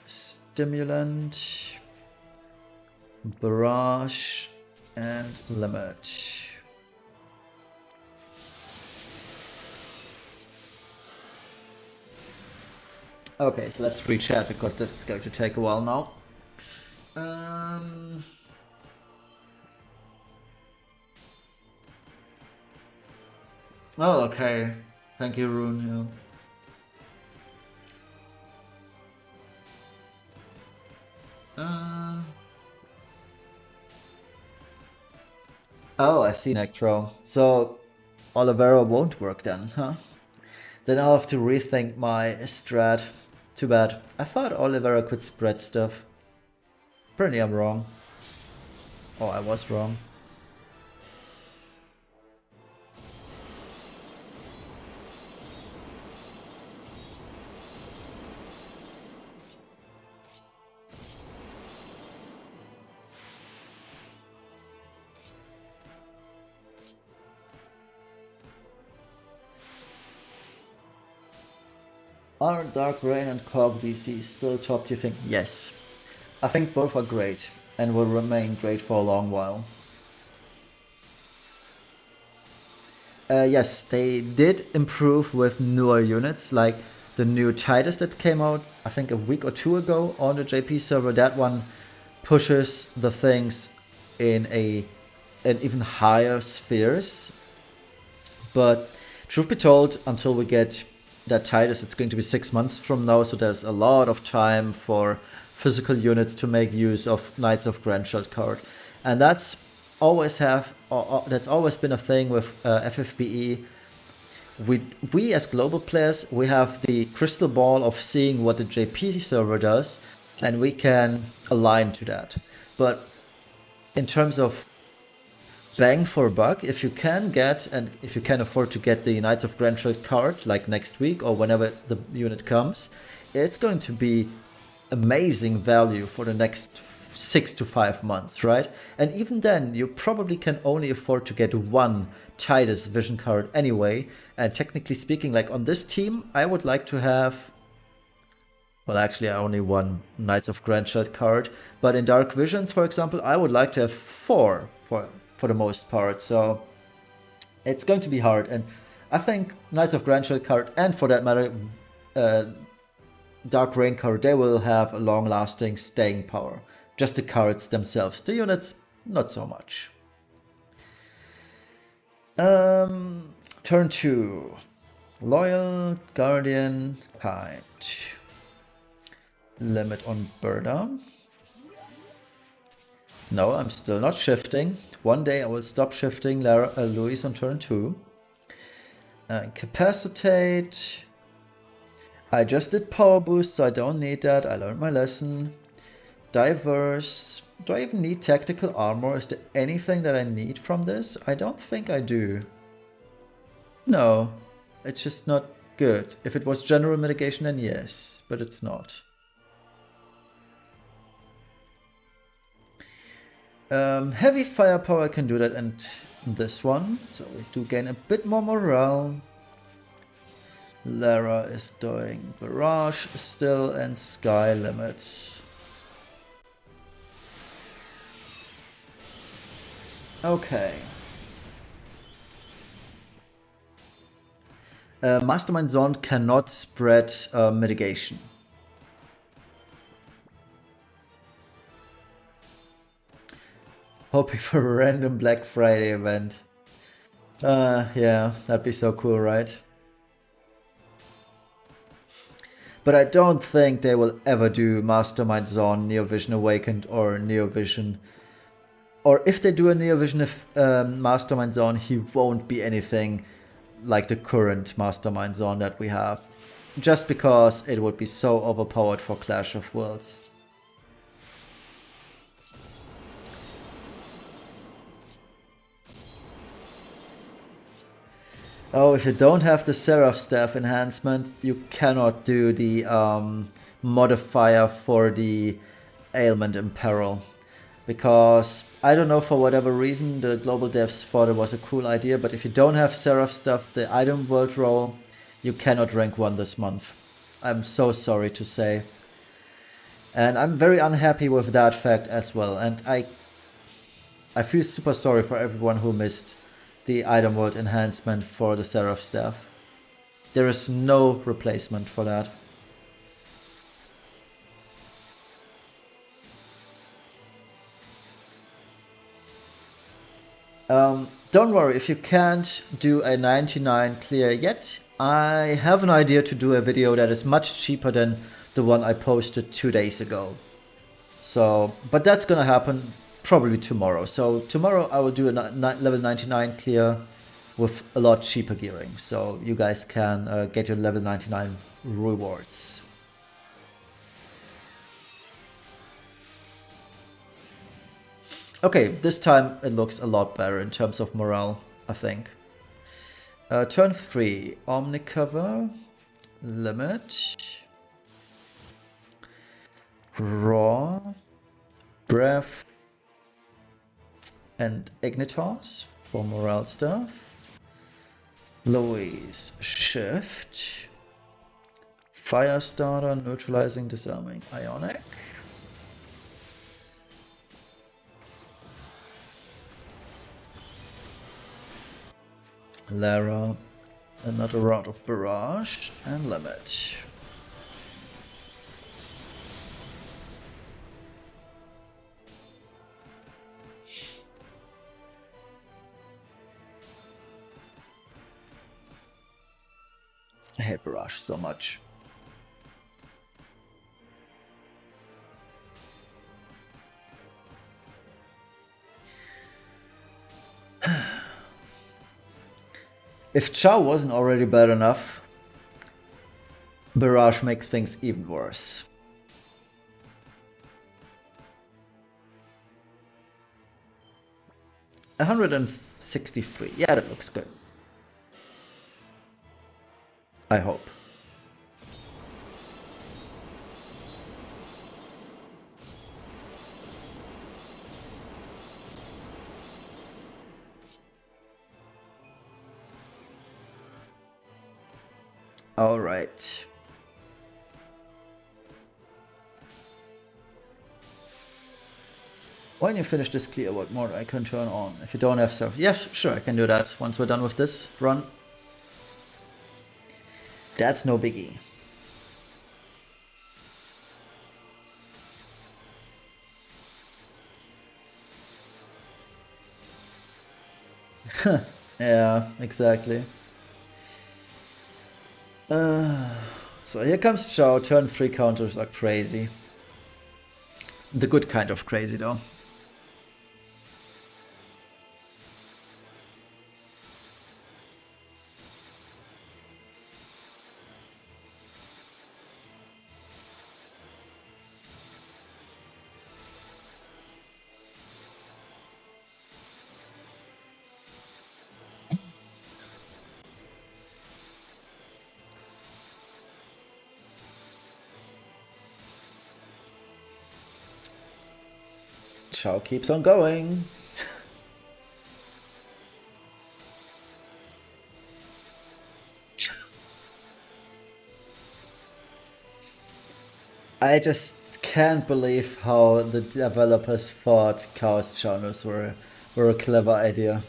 Stimulant, Barrage, and Limit. Okay, so let's rechat because this is going to take a while now. Oh, okay. Thank you, Rune. Oh, I see, Nectro. So, Olivera won't work then, huh? Then I'll have to rethink my strat. Too bad. I thought Olivera could spread stuff. Apparently I'm wrong. Oh, I was wrong. Are Dark Rain and Corp DC still top, do you think? Yes. I think both are great and will remain great for a long while. Yes, they did improve with newer units, like the new Titus that came out, I think a week or two ago on the JP server. That one pushes the things in an even higher spheres. But truth be told, until we get that Titus, it's going to be 6 months from now, so there's a lot of time for physical units to make use of Knights of Grandchild card. And that's always been a thing with FFBE. We as global players, we have the crystal ball of seeing what the JP server does, and we can align to that. But in terms of bang for a buck, if you can get, and if you can afford to get the Knights of Grandchild card, like next week or whenever the unit comes, it's going to be amazing value for the next 6 to 5 months, right? And even then, you probably can only afford to get one Titus Vision card anyway. And technically speaking, like on this team, I would like to have, well, actually, I only one Knights of Grandchild card. But in Dark Visions, for example, I would like to have 4 for the most part. So it's going to be hard. And I think Knights of Grandchild card, and for that matter, Dark Rain card, they will have a long-lasting staying power. Just the cards themselves. The units, not so much. Turn 2. Loyal, Guardian, Kind. Limit on Burner. No, I'm still not shifting. One day I will stop shifting Louise on turn 2. Capacitate. I just did power boost, so I don't need that. I learned my lesson. Diverse. Do I even need tactical armor? Is there anything that I need from this? I don't think I do. No, it's just not good. If it was general mitigation, then yes, but it's not. Heavy firepower can do that, and this one. So we do gain a bit more morale. Lara is doing barrage still and sky limits. Okay. Mastermind Zone cannot spread mitigation. Hoping for a random Black Friday event. Yeah, that'd be so cool, right? But I don't think they will ever do Mastermind Zone, Neo Vision Awakened, or Neo Vision. Or if they do a Neo Vision Mastermind Zone, he won't be anything like the current Mastermind Zone that we have. Just because it would be so overpowered for Clash of Worlds. Oh, if you don't have the Seraph Staff enhancement, you cannot do the modifier for the Ailment Imperil. Because, I don't know, for whatever reason, the global devs thought it was a cool idea, but if you don't have Seraph Staff, the item world roll, you cannot rank 1 this month. I'm so sorry to say. And I'm very unhappy with that fact as well, and I feel super sorry for everyone who missed the item world enhancement for the Seraph Staff. There is no replacement for that. Don't worry, if you can't do a 99 clear yet, I have an idea to do a video that is much cheaper than the one I posted 2 days ago. So, but that's gonna happen probably tomorrow. So tomorrow I will do a level 99 clear with a lot cheaper gearing. So you guys can get your level 99 rewards. Okay, this time it looks a lot better in terms of morale, I think. Turn 3, Omnicover, Limit, Raw, Breath, and Ignitos for morale stuff. Louise, Shift, Firestarter, neutralizing, disarming, ionic. Lara, another round of barrage, and limit. I hate barrage so much. If Chow wasn't already bad enough, barrage makes things even worse. $163. Yeah, that looks good. I hope. All right. When you finish this clear, what mode I can turn on? If you don't have stuff. Yeah, sure, I can do that once we're done with this run. That's no biggie. Yeah, exactly. So here comes Chow. Turn 3 counters are crazy. The good kind of crazy though. Chow keeps on going. I just can't believe how the developers thought Chaos Genres were a clever idea.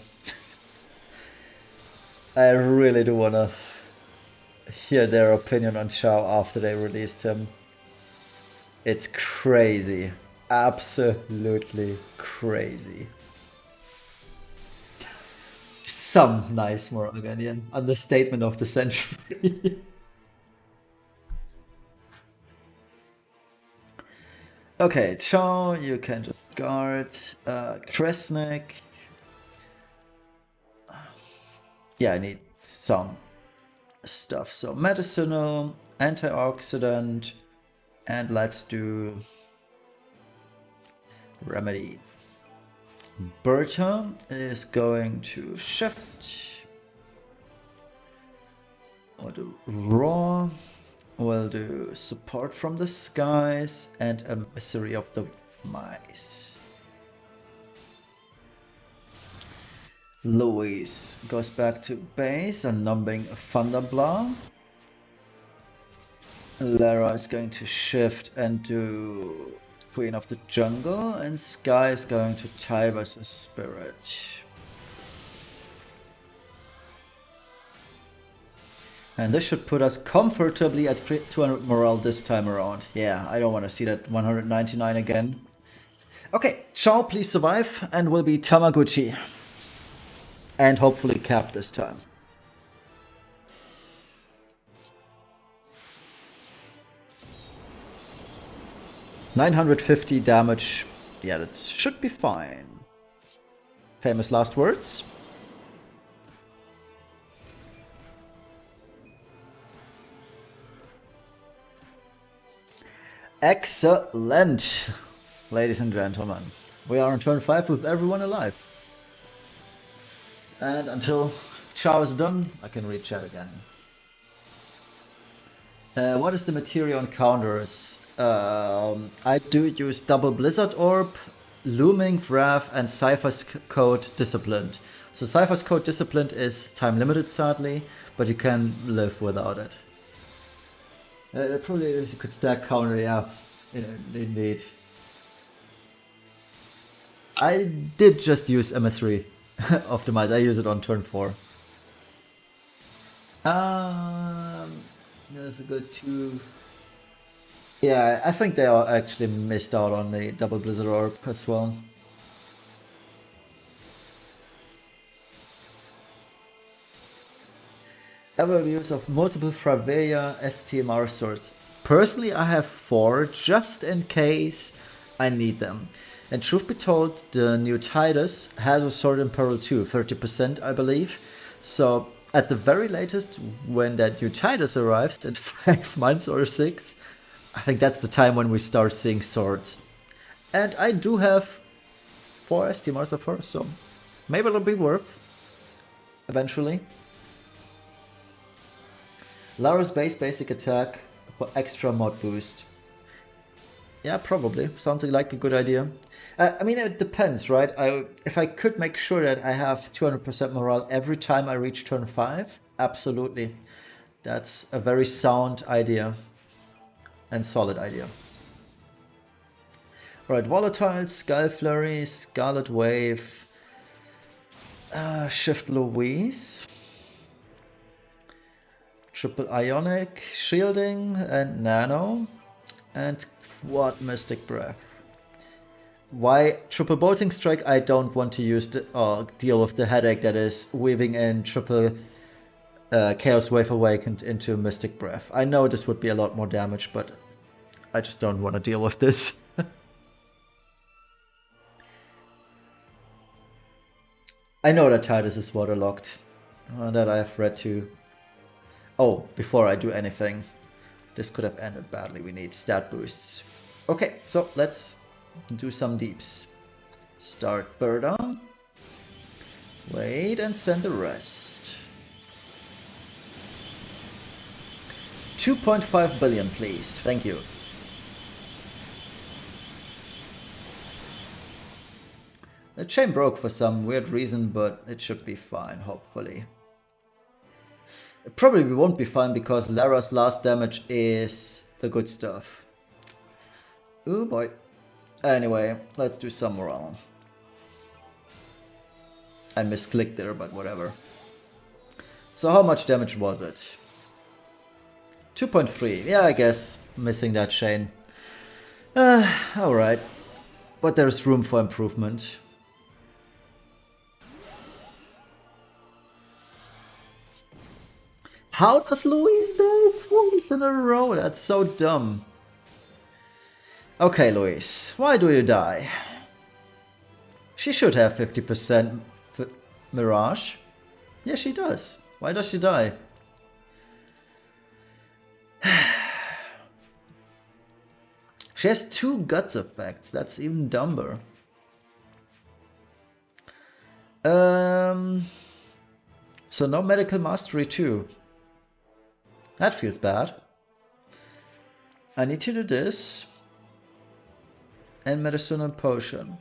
I really do wanna hear their opinion on Chow after they released him. It's crazy. Absolutely crazy. Some nice Morganian. Understatement of the century. Okay, Chow, you can just guard. Kresnik. Yeah, I need some stuff. So medicinal, antioxidant, and let's do remedy. Berta is going to shift. We'll do raw. We'll do support from the skies and a misery of the mice. Louise goes back to base and numbing Thunderblah. Lara is going to shift and do Queen of the Jungle, and Sky is going to Tiber's Spirit. And this should put us comfortably at 200 morale this time around. Yeah, I don't want to see that 199 again. Okay, Chow, please survive, and we'll be Tamaguchi. And hopefully cap this time. $950 damage. Yeah, that should be fine. Famous last words. Excellent, ladies and gentlemen. We are on turn 5 with everyone alive. And until Chow is done, I can read chat again. What is the material on counters? I do use Double Blizzard Orb, Looming Wrath, and Cypher's Code Disciplined. So Cypher's Code Disciplined is time limited, sadly, but you can live without it. Probably you could stack counter, yeah. Indeed. I did just use MS3 optimize. I use it on turn 4. There's a good 2. Yeah, I think they are actually missed out on the double Blizzard Orb as well. Ever use of multiple Fraveia STMR swords. Personally, I have 4 just in case I need them. And truth be told, the new Titus has a sword in peril too, 30% I believe. So at the very latest, when that new Titus arrives in 5 months or 6, I think that's the time when we start seeing swords. And I do have 4 STMRs of her, so maybe it'll be worth eventually. Lara's basic attack for extra mod boost. Yeah, probably. Sounds like a good idea. I mean, it depends, right? If I could make sure that I have 200% morale every time I reach turn 5, absolutely. That's a very sound idea. And solid idea. Alright, Volatile, Skull Flurry, Scarlet Wave, Shift Louise. Triple Ionic, Shielding, and Nano, and Quad Mystic Breath. Why Triple Bolting Strike? I don't want to use the deal with the headache that is weaving in triple Chaos Wave Awakened into Mystic Breath. I know this would be a lot more damage, but I just don't want to deal with this. I know that Titus is waterlogged, that I have read too. Oh, before I do anything, this could have ended badly. We need stat boosts. Okay, so let's do some deeps. Start Birda. Wait and send the rest. 2.5 billion, please. Thank you. The chain broke for some weird reason, but it should be fine, hopefully. It probably won't be fine because Lara's last damage is the good stuff. Oh boy. Anyway, let's do some morale. I misclicked there, but whatever. So how much damage was it? 2.3. Yeah, I guess missing that chain. Alright. But there's room for improvement. How does Louise die twice in a row? That's so dumb. Okay, Louise, why do you die? She should have 50% Mirage. Yeah, she does. Why does she die? She has 2 guts effects. That's even dumber. So no medical mastery too. That feels bad. I need to do this. And medicinal potion.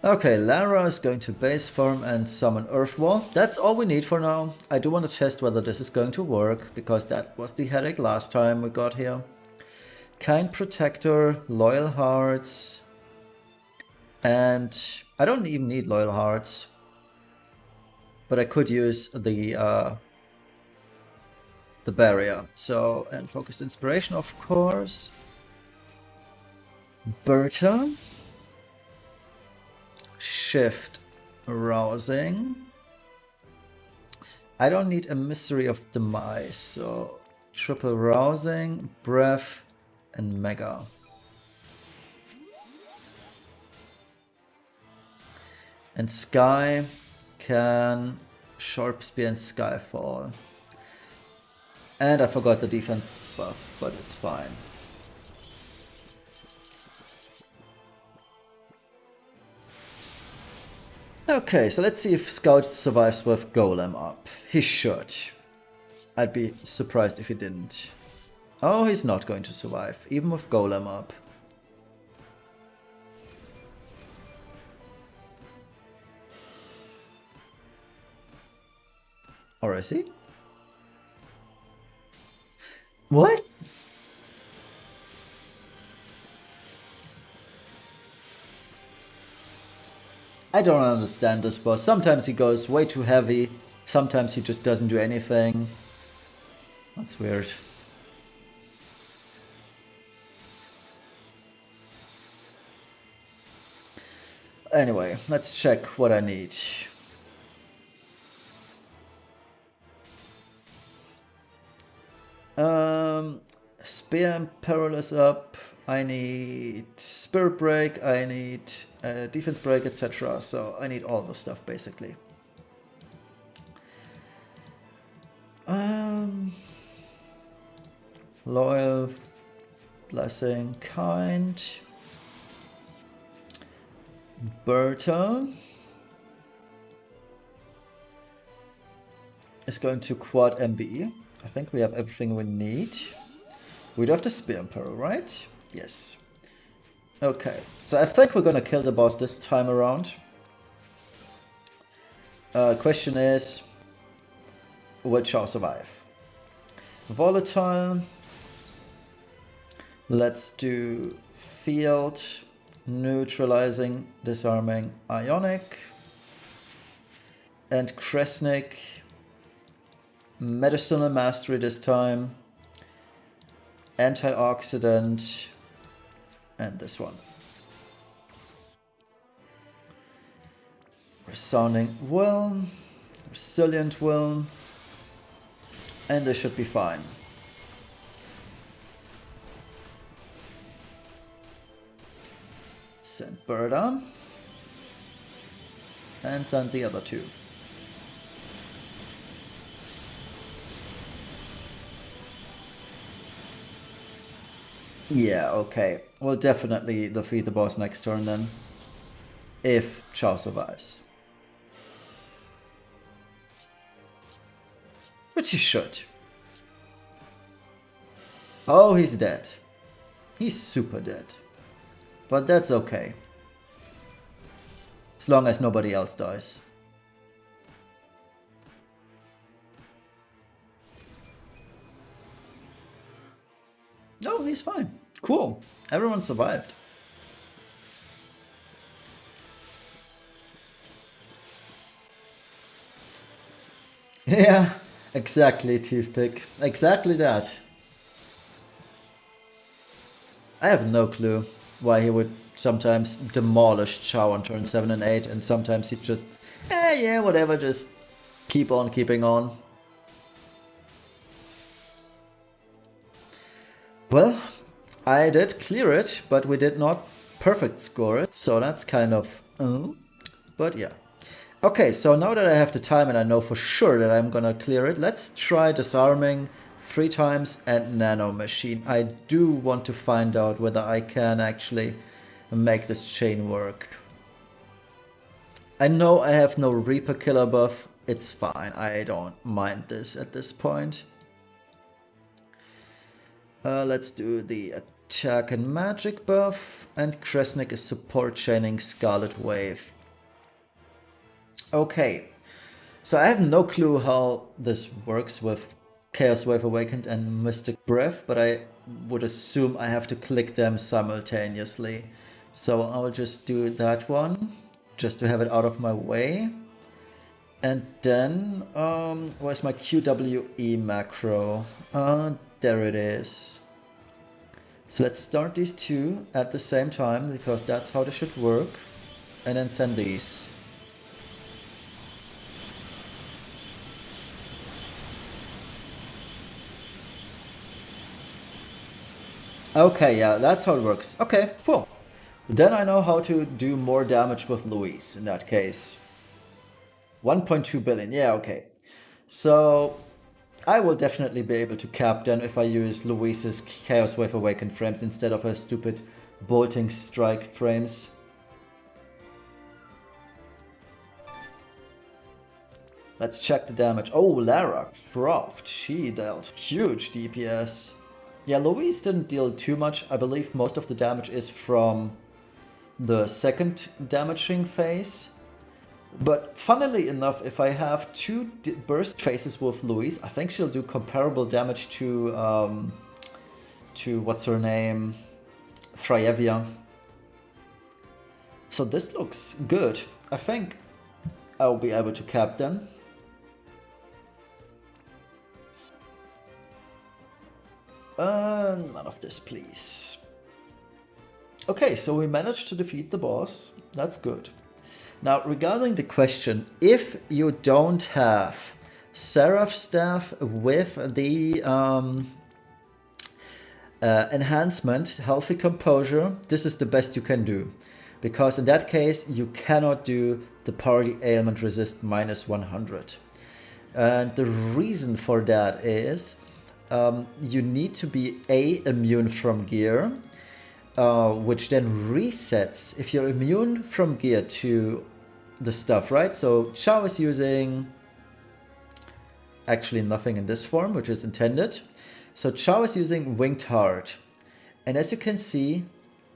Okay, Lara is going to base form and summon Earth Wall. That's all we need for now. I do want to test whether this is going to work, because that was the headache last time we got here. Kind Protector, Loyal Hearts, and I don't even need Loyal Hearts. But I could use the barrier. So, and Focused Inspiration, of course. Berta. Shift Rousing. I don't need a Mystery of Demise, so Triple Rousing, Breath, and Mega. And Sky can Sharp Spear and Skyfall. And I forgot the defense buff, but it's fine. Okay, so let's see if Scout survives with Golem up. He should. I'd be surprised if he didn't. Oh, he's not going to survive, even with Golem up. Or is he? What? I don't understand this boss. Sometimes he goes way too heavy. Sometimes he just doesn't do anything. That's weird. Anyway, let's check what I need. Spear and Peril is up. I need Spirit Break, I need Defense Break, etc. So I need all the stuff basically. Loyal, Blessing, Kind, Berta is going to quad MBE. I think we have everything we need. We do have the Spear and Peril, right? Yes. Okay, so I think we're gonna kill the boss this time around. Question is, which shall survive? Volatile. Let's do Field, Neutralizing, Disarming, Ionic. And Kresnik. Medicinal Mastery this time. Antioxidant. And this one. Resounding Will. Resilient Will. And they should be fine. Send Berta. And send the other two. Yeah, okay. We'll definitely defeat the boss next turn then. If Chao survives. Which he should. Oh, he's dead. He's super dead. But that's okay. As long as nobody else dies. No, he's fine. Cool. Everyone survived. Yeah, exactly, Toothpick. Exactly that. I have no clue why he would sometimes demolish Chao on turn 7 and 8, and sometimes he's just, yeah, whatever, just keep on keeping on. Well, I did clear it, but we did not perfect score it, so that's kind of, but yeah. Okay, so now that I have the time and I know for sure that I'm gonna clear it, let's try disarming 3 times and nano machine. I do want to find out whether I can actually make this chain work. I know I have no Reaper killer buff, it's fine, I don't mind this at this point. Let's do the attack and magic buff, and Kresnik is support chaining Scarlet Wave. Okay, so I have no clue how this works with Chaos Wave Awakened and Mystic Breath, but I would assume I have to click them simultaneously. So I'll just do that one, just to have it out of my way. And then, where's my QWE macro? There it is. So let's start these two at the same time, because that's how they should work. And then send these. Okay, yeah, that's how it works. Okay, cool. Then I know how to do more damage with Luis in that case. 1.2 billion, yeah, okay. So I will definitely be able to cap then if I use Luis's Chaos Wave Awakened frames instead of her stupid Bolting Strike frames. Let's check the damage. Oh, Lara Croft, she dealt huge DPS. Yeah, Luis didn't deal too much. I believe most of the damage is from the second damaging phase. But funnily enough, if I have two burst phases with Louise, I think she'll do comparable damage to what's her name, Freyevia. So this looks good. I think I'll be able to cap them. None of this, please. Okay, so we managed to defeat the boss. That's good. Now, regarding the question, if you don't have Seraph Staff with the enhancement, Healthy Composure, this is the best you can do. Because in that case, you cannot do the party ailment resist minus 100. And the reason for that is you need to be immune from gear, which then resets if you're immune from gear to the stuff, right? So Chao is using actually nothing in this form, which is intended. So Chao is using Winged Heart. And as you can see,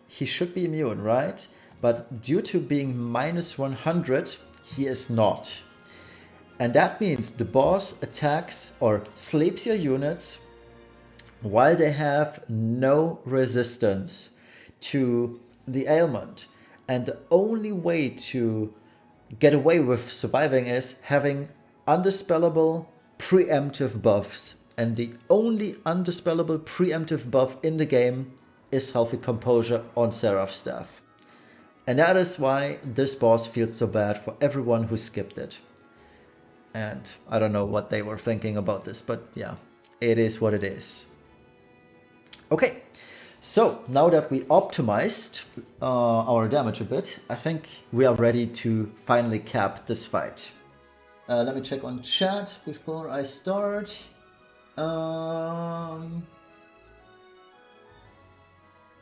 he should be immune, right? But due to being minus 100, he is not. And that means the boss attacks or sleeps your units while they have no resistance to the ailment. And the only way to get away with surviving is having undispellable preemptive buffs. And the only undispellable preemptive buff in the game is Healthy Composure on Seraph Staff. And that is why this boss feels so bad for everyone who skipped it. And I don't know what they were thinking about this, but yeah, it is what it is. Okay, so now that we optimized our damage a bit, I think we are ready to finally cap this fight. Let me check on chat before I start.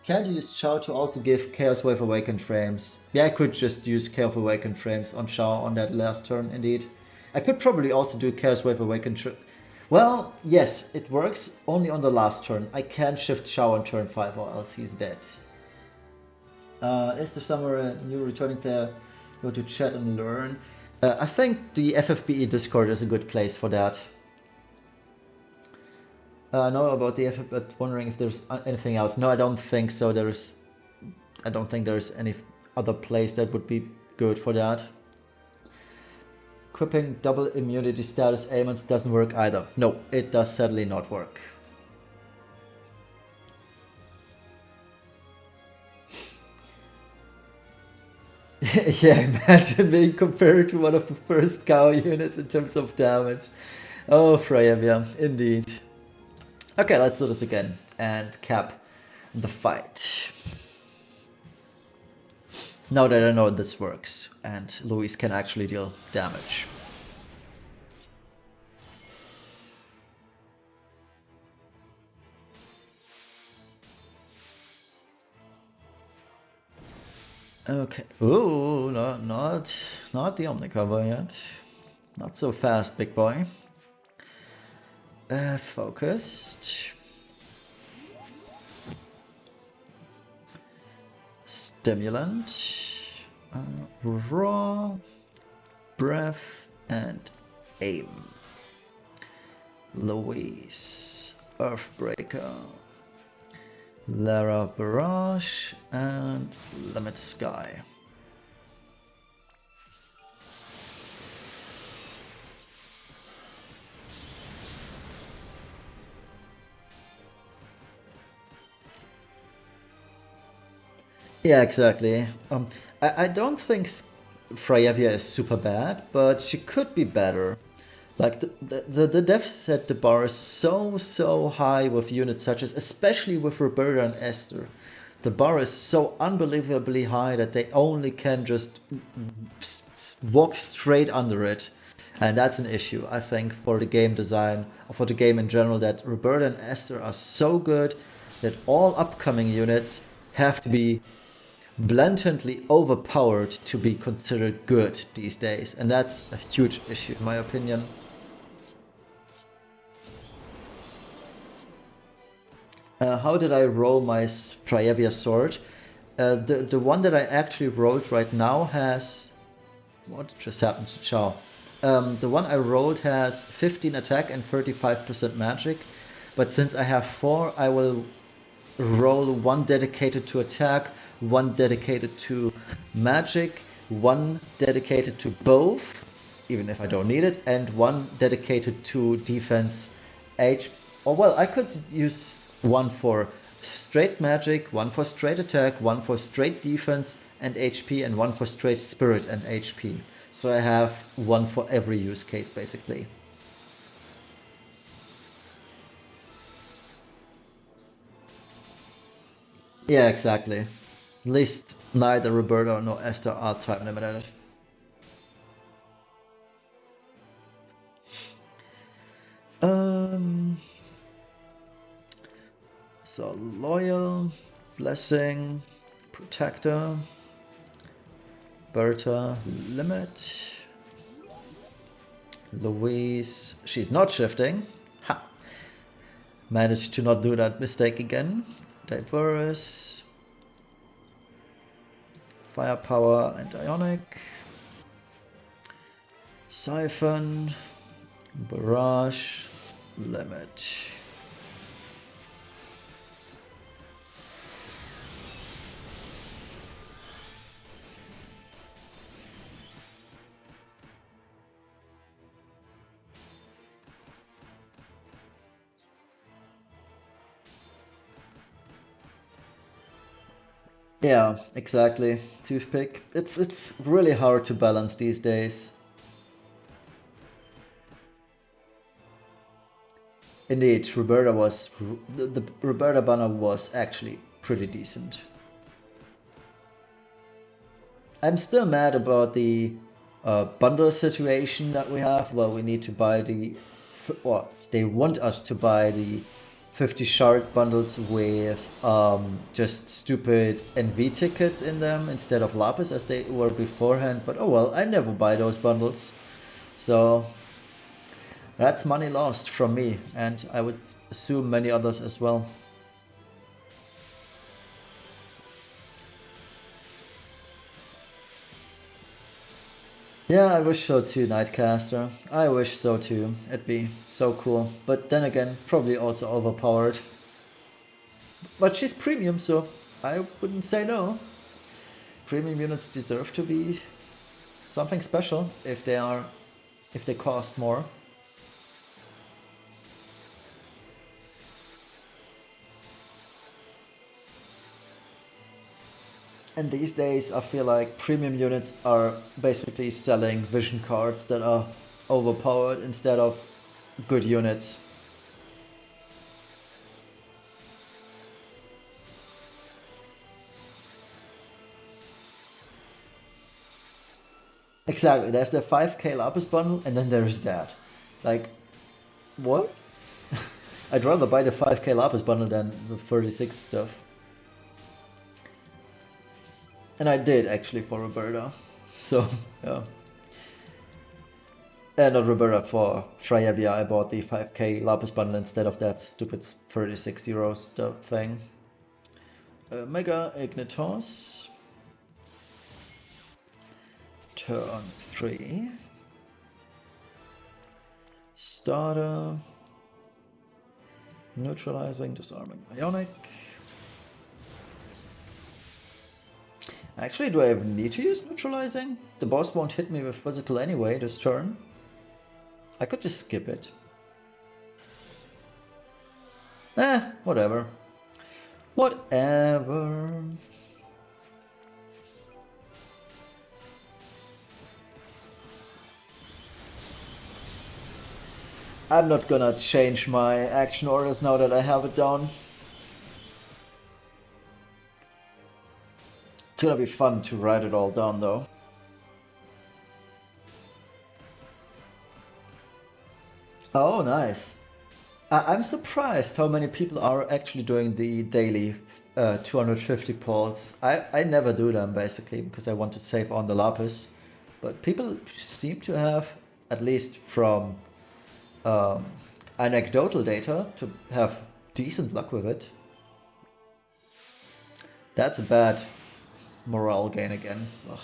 Can't you use Chao to also give Chaos Wave Awakened frames? Yeah, I could just use Chaos Awakened frames on Chao on that last turn, indeed. I could probably also do Chaos Wave Awakened. Well, yes, it works only on the last turn. I can't shift Chao on turn 5 or else he's dead. Is there somewhere a new returning player? Go to chat and learn. I think the FFBE Discord is a good place for that. I know about the FF, but wondering if there's anything else. No, I don't think so. I don't think there's any other place that would be good for that. Equipping double immunity status ailments doesn't work either. No, it does sadly not work. Yeah, imagine being compared to one of the first cow units in terms of damage. Oh, Freyevia, indeed. Okay, let's do this again and cap the fight. Now that I know this works and Louise can actually deal damage. Okay. Ooh, not the Omnicover yet. Not so fast, big boy. Focused. Stimulant. Raw. Breath and aim. Louise. Earthbreaker. Lara Barrage and Limit Sky. Yeah, exactly. I don't think Freyevia is super bad, but she could be better. Like, the dev set the bar is so high with units such as, especially with Roberta and Esther. The bar is so unbelievably high that they only can just walk straight under it. And that's an issue, I think, for the game design, or for the game in general, that Roberta and Esther are so good that all upcoming units have to be blatantly overpowered to be considered good these days. And that's a huge issue, in my opinion. How did I roll my Freyevia sword? The one that I actually rolled right now has What just happened to Chow? The one I rolled has 15 attack and 35% magic, but since I have 4, I will roll 1 dedicated to attack, 1 dedicated to magic, 1 dedicated to both, even if I don't need it, and 1 dedicated to defense H. Or well, I could use 1 for straight magic, 1 for straight attack, 1 for straight defense and HP, and 1 for straight spirit and HP. So I have 1 for every use case basically. Yeah, exactly. At least neither Roberta nor Esther are time limited. So loyal, blessing, protector, Berta, limit, Louise, she's not shifting. Ha! Managed to not do that mistake again. Diverse, firepower and ionic, siphon, barrage, limit. Yeah, exactly. Toothpick. It's really hard to balance these days. Indeed, the Roberta banner was actually pretty decent. I'm still mad about the bundle situation that we have. Well, we need to buy or they want us to buy the 50 shard bundles with just stupid NV tickets in them instead of Lapis as they were beforehand. But oh well, I never buy those bundles. So that's money lost from me, and I would assume many others as well. Yeah, I wish so too, Nightcaster. I wish so too. It'd be so cool. But then again, probably also overpowered. But she's premium, so I wouldn't say no. Premium units deserve to be something special if they cost more. And these days, I feel like premium units are basically selling vision cards that are overpowered instead of good units. Exactly, there's the 5k Lapis bundle, and then there's that. Like, what? I'd rather buy the 5k Lapis bundle than the 36 stuff. And I did actually for Roberta. So, yeah. Not Roberta, for Triavia I bought the 5k Lapis bundle instead of that stupid 36 euros stuff thing. Mega Ignitos. Turn 3. Starter. Neutralizing, disarming, ionic. Actually, do I even need to use neutralizing? The boss won't hit me with physical anyway this turn. I could just skip it. Whatever. Whatever. I'm not gonna change my action orders now that I have it down. It's gonna be fun to write it all down though. Oh, nice. I'm surprised how many people are actually doing the daily 250 polls. I never do them basically because I want to save on the Lapis. But people seem to have, at least from anecdotal data, to have decent luck with it. That's a bad morale gain again. Ugh.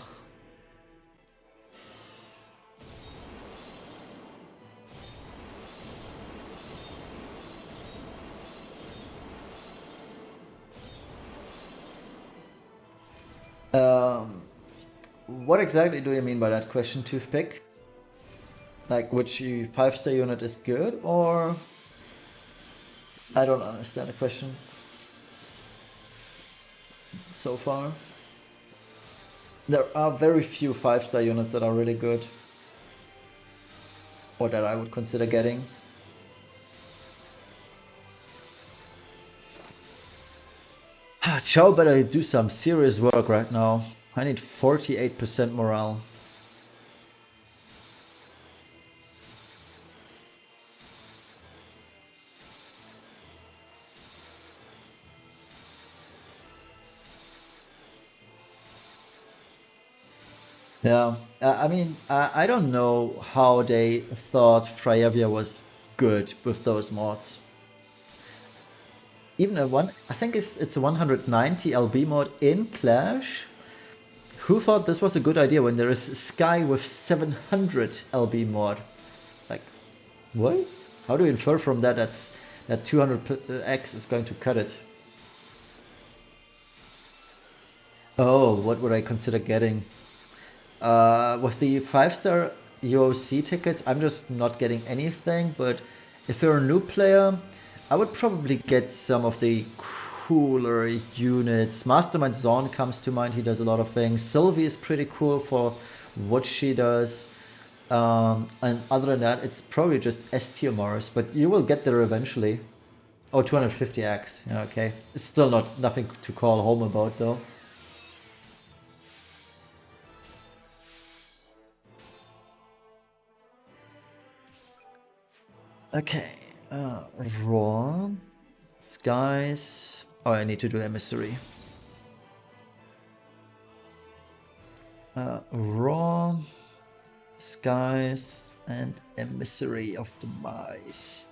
What exactly do you mean by that question, Toothpick? Like, which 5-star unit is good, or... I don't understand the question so far. There are very few 5-star units that are really good, or that I would consider getting. Chow better do some serious work right now. I need 48% morale. Yeah, I mean, I don't know how they thought Freyavia was good with those mods. Even I think it's a 190 LB mod in Clash. Who thought this was a good idea when there is Sky with 700 LB mod? Like, what? How do you infer from that that 200x is going to cut it? Oh, what would I consider getting? With the 5-star UOC tickets, I'm just not getting anything, but if you're a new player, I would probably get some of the cooler units. Mastermind Zorn comes to mind, he does a lot of things. Sylvie is pretty cool for what she does. And other than that, it's probably just S tier Mars, but you will get there eventually. Oh, 250x, yeah, okay. It's still nothing to call home about though. Okay, Raw, Skies. Oh, I need to do Emissary. Raw, Skies, and Emissary of the Mice.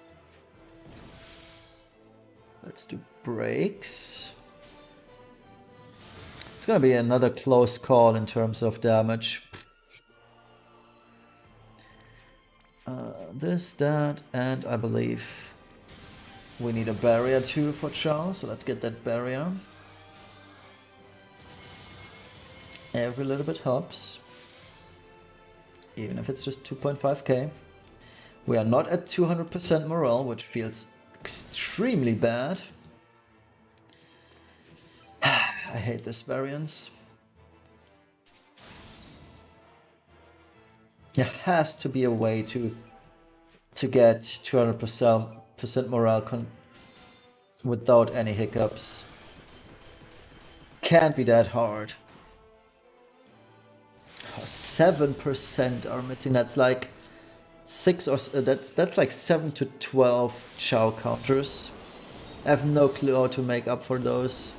Let's do breaks. It's gonna be another close call in terms of damage. This, that, and I believe we need a barrier too for Chow, so let's get that barrier. Every little bit helps, even if it's just 2.5k. We are not at 200% morale, which feels extremely bad. I hate this variance. There has to be a way to get 200% morale without any hiccups. Can't be that hard. 7% are missing. That's like 6 or that's like 7 to 12 Chow counters. I have no clue how to make up for those.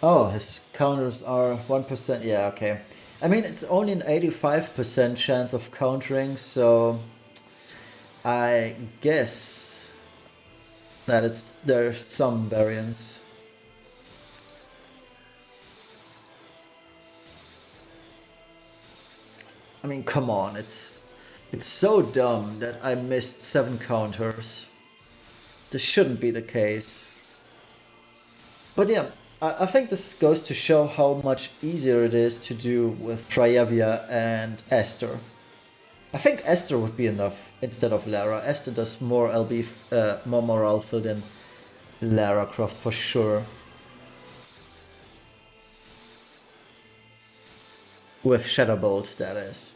Oh, his counters are 1%. Yeah, okay. I mean, it's only an 85% chance of countering, so I guess that there's some variance. I mean, come on, it's so dumb that I missed 7 counters. This shouldn't be the case. But yeah, I think this goes to show how much easier it is to do with Freyavia and Esther. I think Esther would be enough instead of Lara. Esther does more LB, more morale fill than Lara Croft for sure. With Shadowbolt, that is.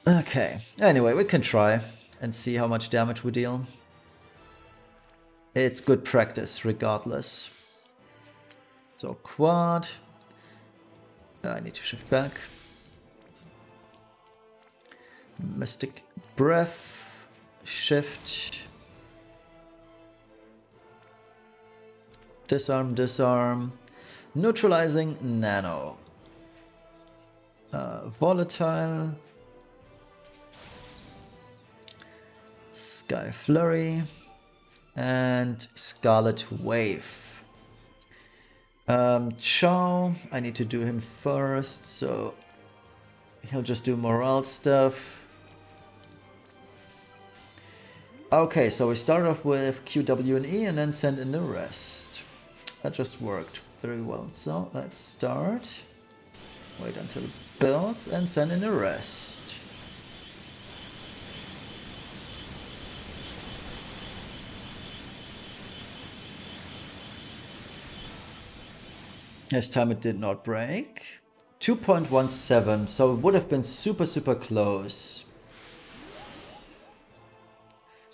Okay, anyway, we can try and see how much damage we deal. It's good practice, regardless. So quad. I need to shift back. Mystic Breath. Shift. Disarm, disarm. Neutralizing Nano. Volatile. Sky Flurry. And Scarlet Wave. Chow, I need to do him first, so he'll just do morale stuff. Okay, so we start off with Q, W, and E and then send in the rest. That just worked very well. So let's start. Wait until it builds and send in the rest. This time it did not break. 2.17, so it would have been super, super close.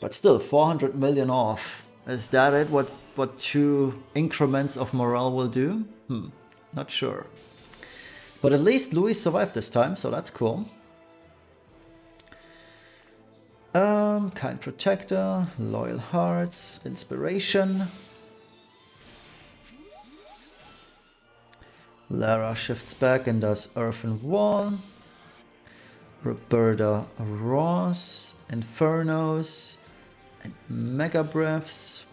But still, 400 million off. Is that it? What 2 increments of morale will do? Not sure. But at least Louis survived this time, so that's cool. Kind Protector, Loyal Hearts, Inspiration. Lara shifts back and does Earthen Wall. Roberta Ross, Infernos, and Mega Breaths.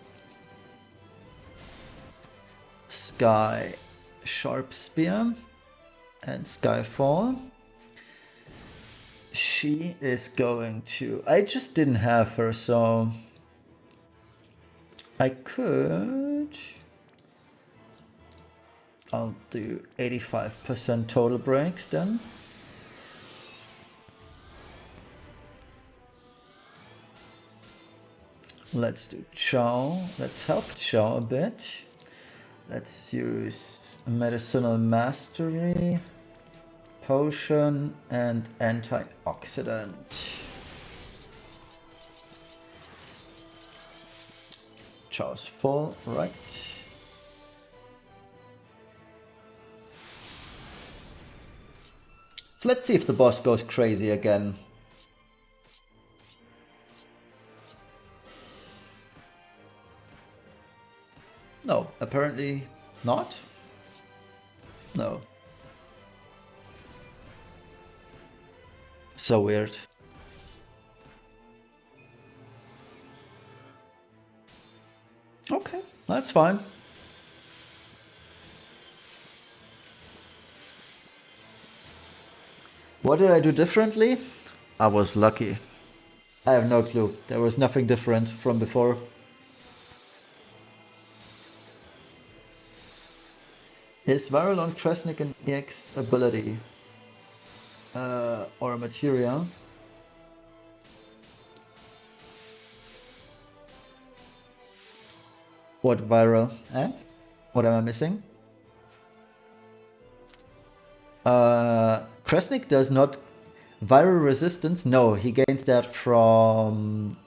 Sky Sharp Spear and Skyfall. She is going to... I just didn't have her, so... I could... I'll do 85% total breaks then. Let's do Chow. Let's help Chow a bit. Let's use Medicinal Mastery, Potion, and Antioxidant. Chow's full, right? So let's see if the boss goes crazy again. No, apparently not. No. So weird. Okay, that's fine. What did I do differently? I was lucky. I have no clue. There was nothing different from before. Is Viral on Kresnik an EX ability? Or a materia? What Viral? Eh? What am I missing? Kresnik does not viral resistance. No, he gains that from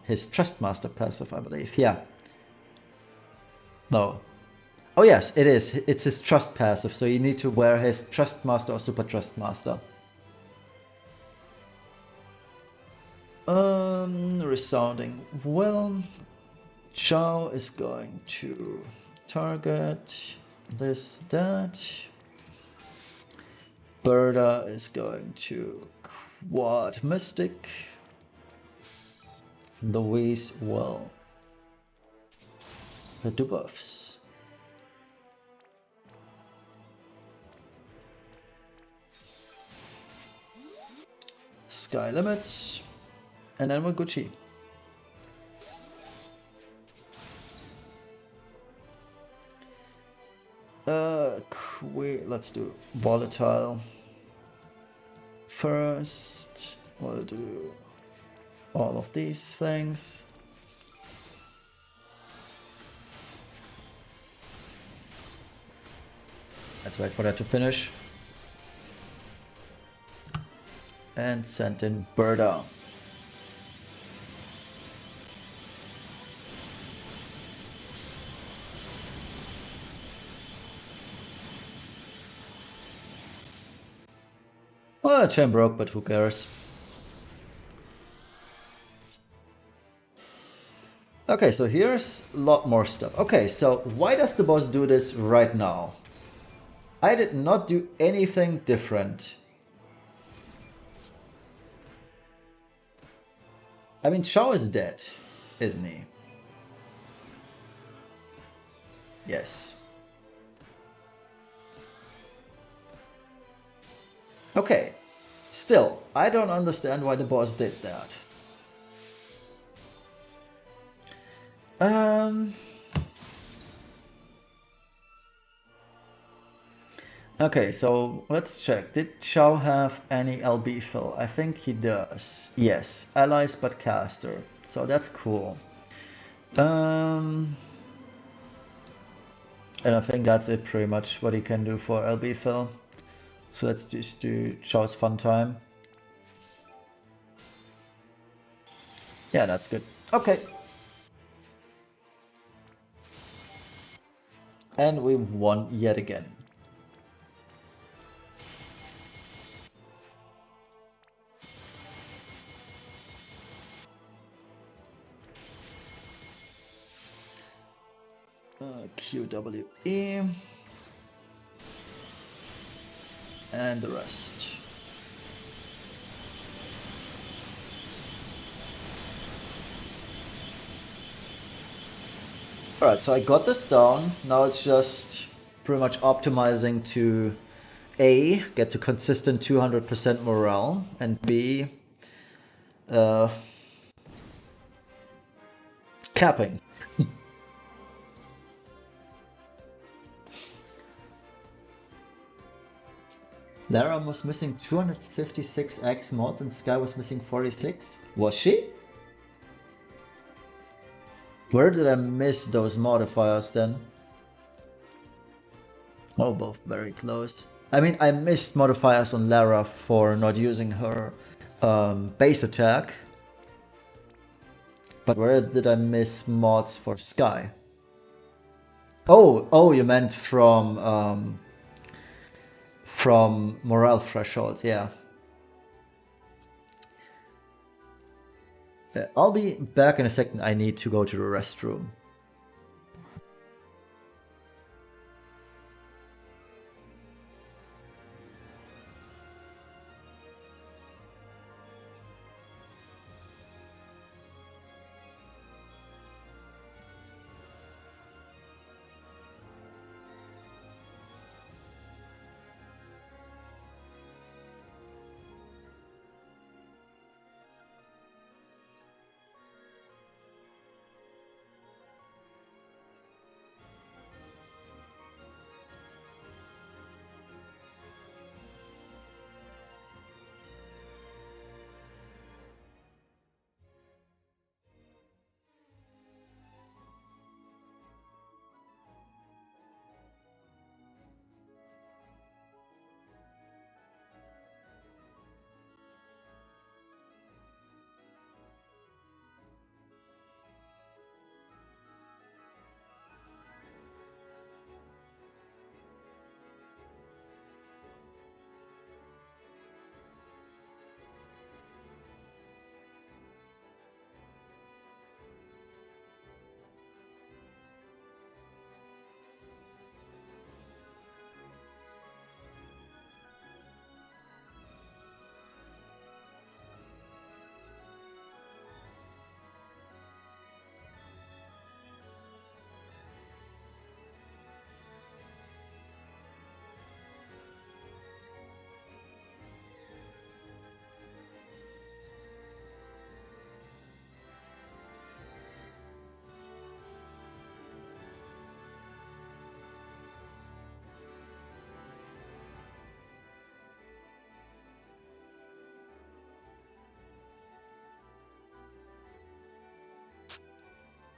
his Trustmaster passive, I believe. Yeah. No. Oh yes, it is. It's his Trust passive, so you need to wear his Trustmaster or Super Trustmaster. Resounding Well. Chow is going to target this, that. Berta is going to Quad Mystic. Louise will the debuffs. Sky Limits. And then we're Gucci. Let's do Volatile. First, we'll do all of these things. Let's wait for that to finish. And send in Berta. Oh, chain broke, but who cares? Okay, so here's a lot more stuff. Okay, so why does the boss do this right now? I did not do anything different. I mean, Chao is dead, isn't he? Yes. Okay. Still, I don't understand why the boss did that. Okay, so let's check. Did Chao have any LB fill? I think he does. Yes, allies but caster. So that's cool. And I think that's it pretty much what he can do for LB fill. So let's just do Chao's fun time. Yeah, that's good. Okay. And we won yet again. QWE. And the rest. Alright, so I got this down. Now it's just pretty much optimizing to A, get to consistent 200% morale, and B, capping. Lara was missing 256x mods and Sky was missing 46? Was she? Where did I miss those modifiers then? Oh, both very close. I mean, I missed modifiers on Lara for not using her base attack. But where did I miss mods for Sky? Oh, you meant from morale thresholds, yeah. I'll be back in a second. I need to go to the restroom.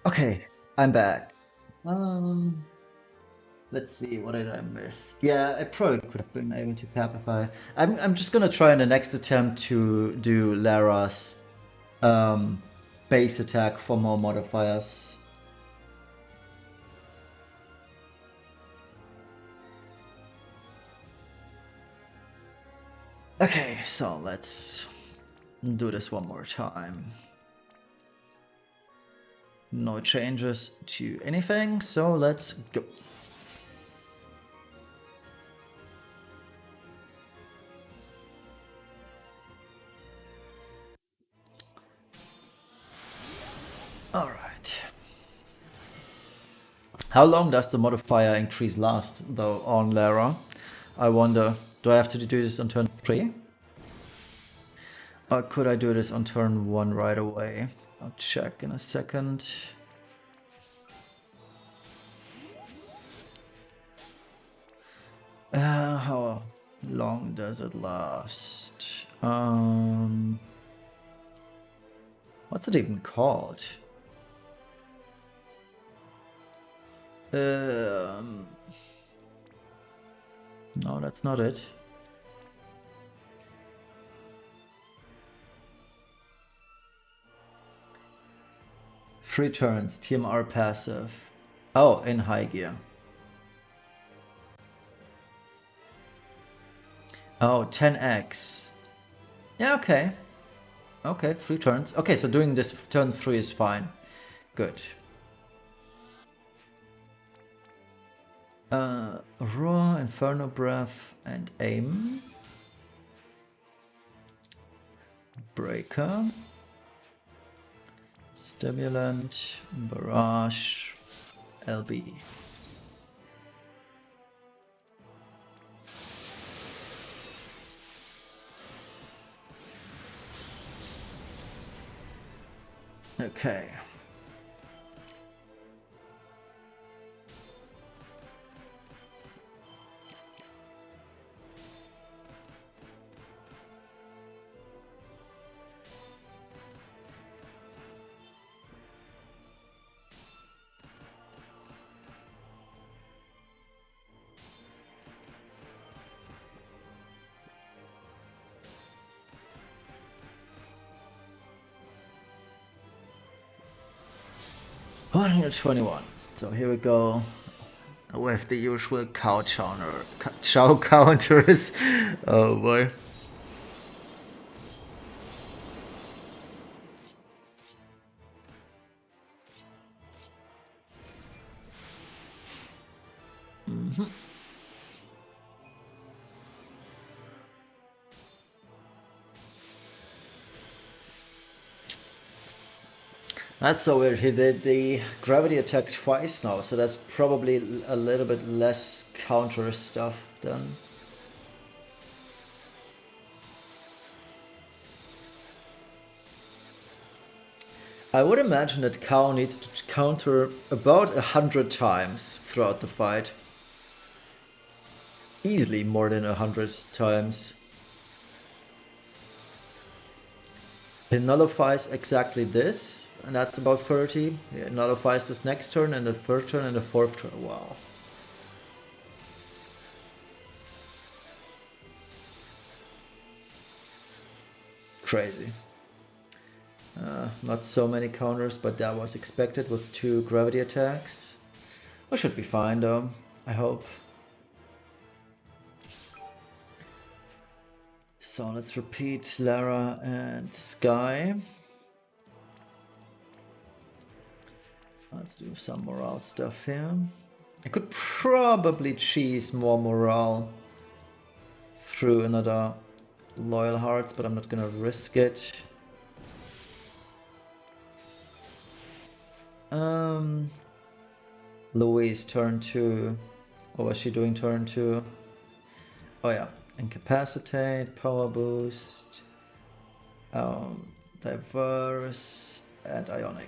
Okay, I'm back. Let's see, what did I miss? Yeah, I probably could have been able to capify. I'm just gonna try in the next attempt to do Lara's base attack for more modifiers. Okay, so let's do this one more time. No changes to anything, so let's go. Alright. How long does the modifier increase last, though, on Lara? I wonder, do I have to do this on turn 3? Or could I do this on turn 1 right away? I'll check in a second. How long does it last? What's it even called? No, that's not it. Three turns, TMR passive. Oh, in high gear. Oh, 10x. Yeah, okay. Okay, 3 turns. Okay, so doing this turn 3 is fine. Good. Raw, Inferno Breath, and Aim. Breaker. Stimulant, Barrage, LB. Okay. $121. So here we go with the usual cow counters. Oh boy. That's so weird. He did the gravity attack twice now, so that's probably a little bit less counter stuff done. I would imagine that Cow needs to counter about 100 times throughout the fight. Easily more than 100 times. It nullifies exactly this, and that's about 30. It nullifies this next turn, and the third turn, and the fourth turn. Wow. Crazy. Not so many counters, but that was expected with 2 gravity attacks. We should be fine though, I hope. So let's repeat Lara and Sky. Let's do some morale stuff here. I could probably cheese more morale through another Loyal Hearts, but I'm not gonna risk it. Louise turn 2. What was she doing turn 2? Oh yeah, Incapacitate, Power Boost, Diverse, and Ionic.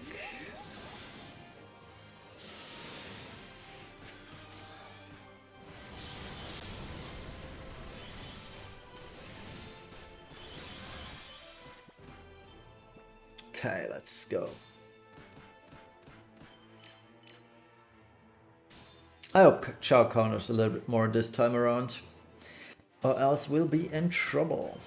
Okay, let's go. I hope Chow counters a little bit more this time around, or else we'll be in trouble.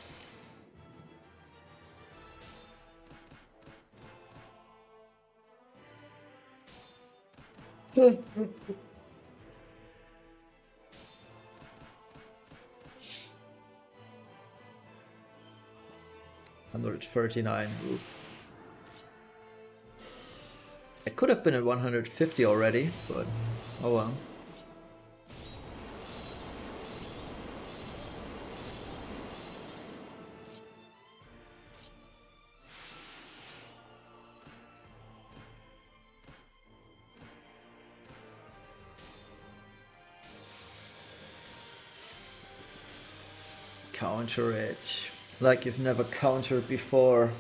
139. Oof. It could have been at 150 already, but oh well. Counter it like you've never countered before.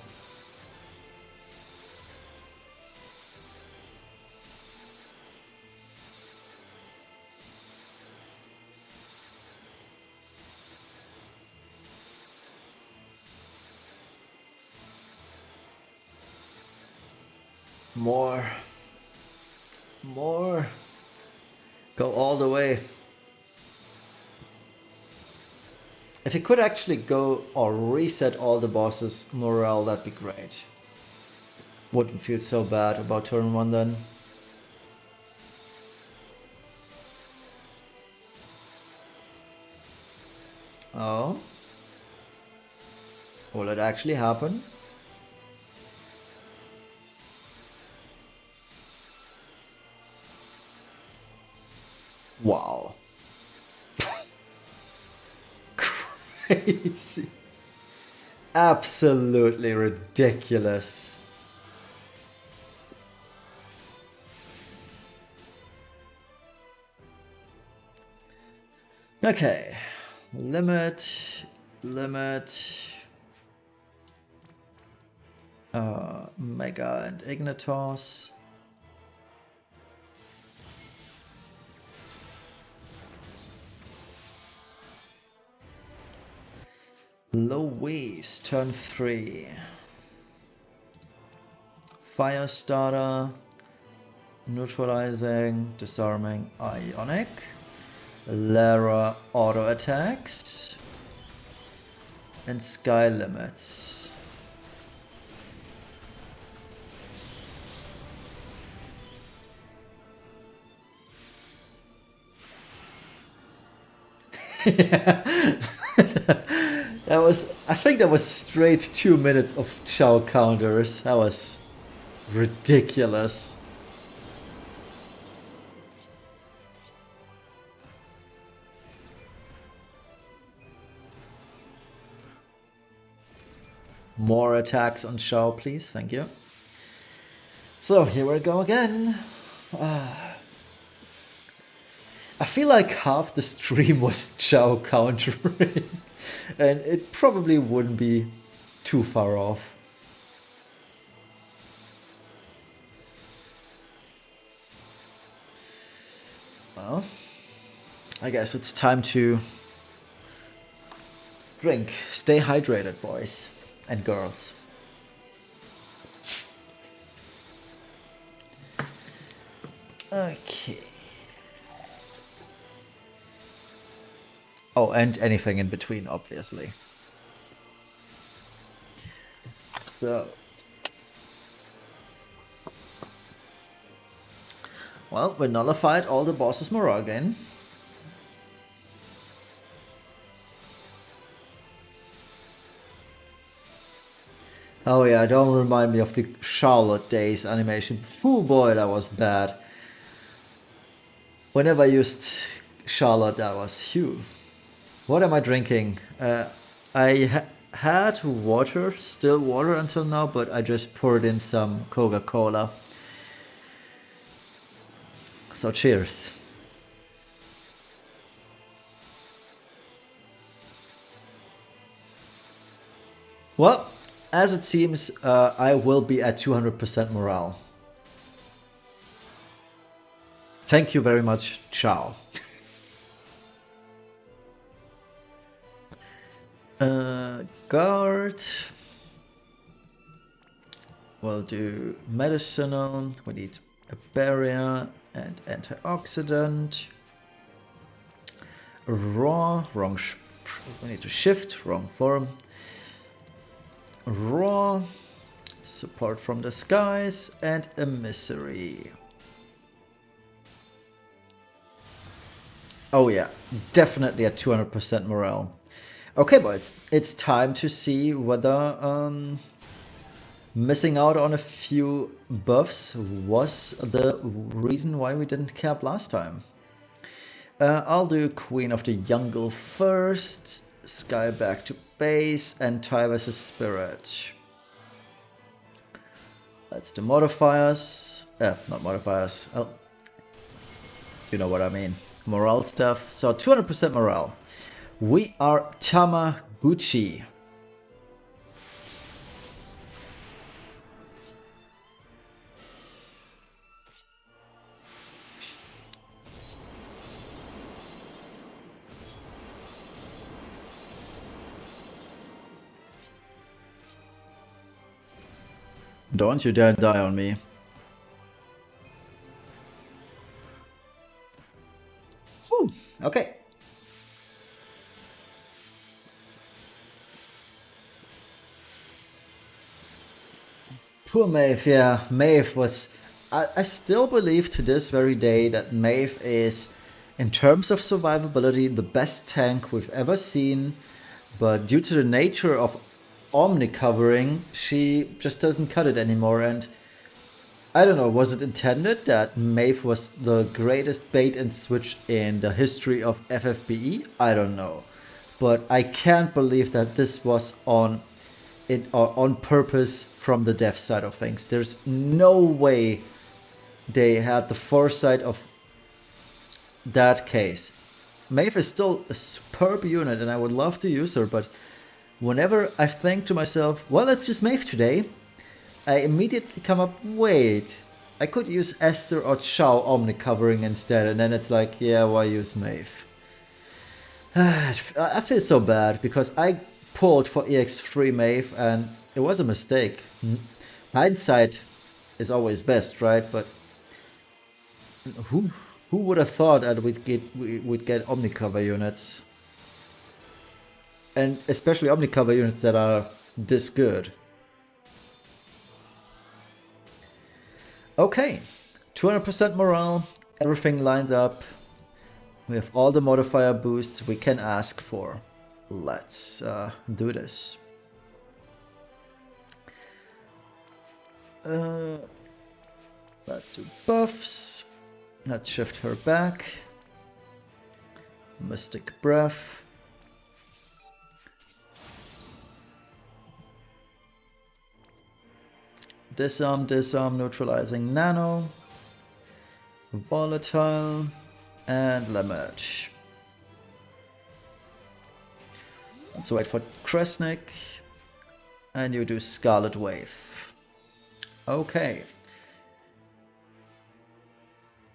More. More. Go all the way. If you could actually go or reset all the bosses' morale, that'd be great. Wouldn't feel so bad about turn 1 then. Oh. Will it actually happen? Wow. Crazy. Absolutely ridiculous. Okay. Limit. Mega and Ignitos. Louise, turn 3. Fire starter, neutralizing, disarming, ionic. Lara auto attacks. And sky limits. Yeah. I think that was straight 2 minutes of Chao counters. That was ridiculous. More attacks on Chao, please. Thank you. So here we go again. I feel like half the stream was Chao countering. And it probably wouldn't be too far off. Well, I guess it's time to drink. Stay hydrated, boys and girls. Okay. Oh, and anything in between, obviously. So. Well, we nullified all the bosses' morale again. Oh yeah, don't remind me of the Charlotte days animation. Oh boy, that was bad. Whenever I used Charlotte, that was huge. What am I drinking? I had water, still water until now, but I just poured in some Coca-Cola. So cheers. Well, as it seems, I will be at 200% morale. Thank you very much. Ciao. Guard. We'll do medicinal. We need a barrier and antioxidant. Raw. Wrong. We need to shift. Wrong form. Raw. Support from the skies and emissary. Oh yeah, definitely at 200% morale. Okay, boys, it's time to see whether missing out on a few buffs was the reason why we didn't cap last time. I'll do Queen of the Jungle first, Sky back to base, and Ty vs Spirit. That's the modifiers. Not modifiers. Oh, you know what I mean. Morale stuff. So 200% morale. We are Tamaguchi. Don't you dare die on me. Whew. Okay. Poor Maeve, yeah. Maeve was... I still believe to this very day that Maeve is, in terms of survivability, the best tank we've ever seen. But due to the nature of Omni covering, she just doesn't cut it anymore. And I don't know, was it intended that Maeve was the greatest bait and switch in the history of FFBE? I don't know. But I can't believe that this was on purpose from the dev side of things. There's no way they had the foresight of that case. Maeve is still a superb unit and I would love to use her, but whenever I think to myself, well, let's use Maeve today, I immediately come up, wait, I could use Esther or Chao Omni covering instead, and then it's like, yeah, why use Maeve? I feel so bad because I pulled for EX3 Maeve and it was a mistake. Hindsight is always best, right? But who would have thought that we'd get Omni cover units? And especially Omni cover units that are this good. Okay, 200% morale, everything lines up. We have all the modifier boosts we can ask for. Let's do this. Let's do buffs. Let's shift her back. Mystic Breath. Disarm, disarm, neutralizing nano. Volatile. And Lamage. Let's wait for Kresnik. And you do Scarlet Wave. Okay.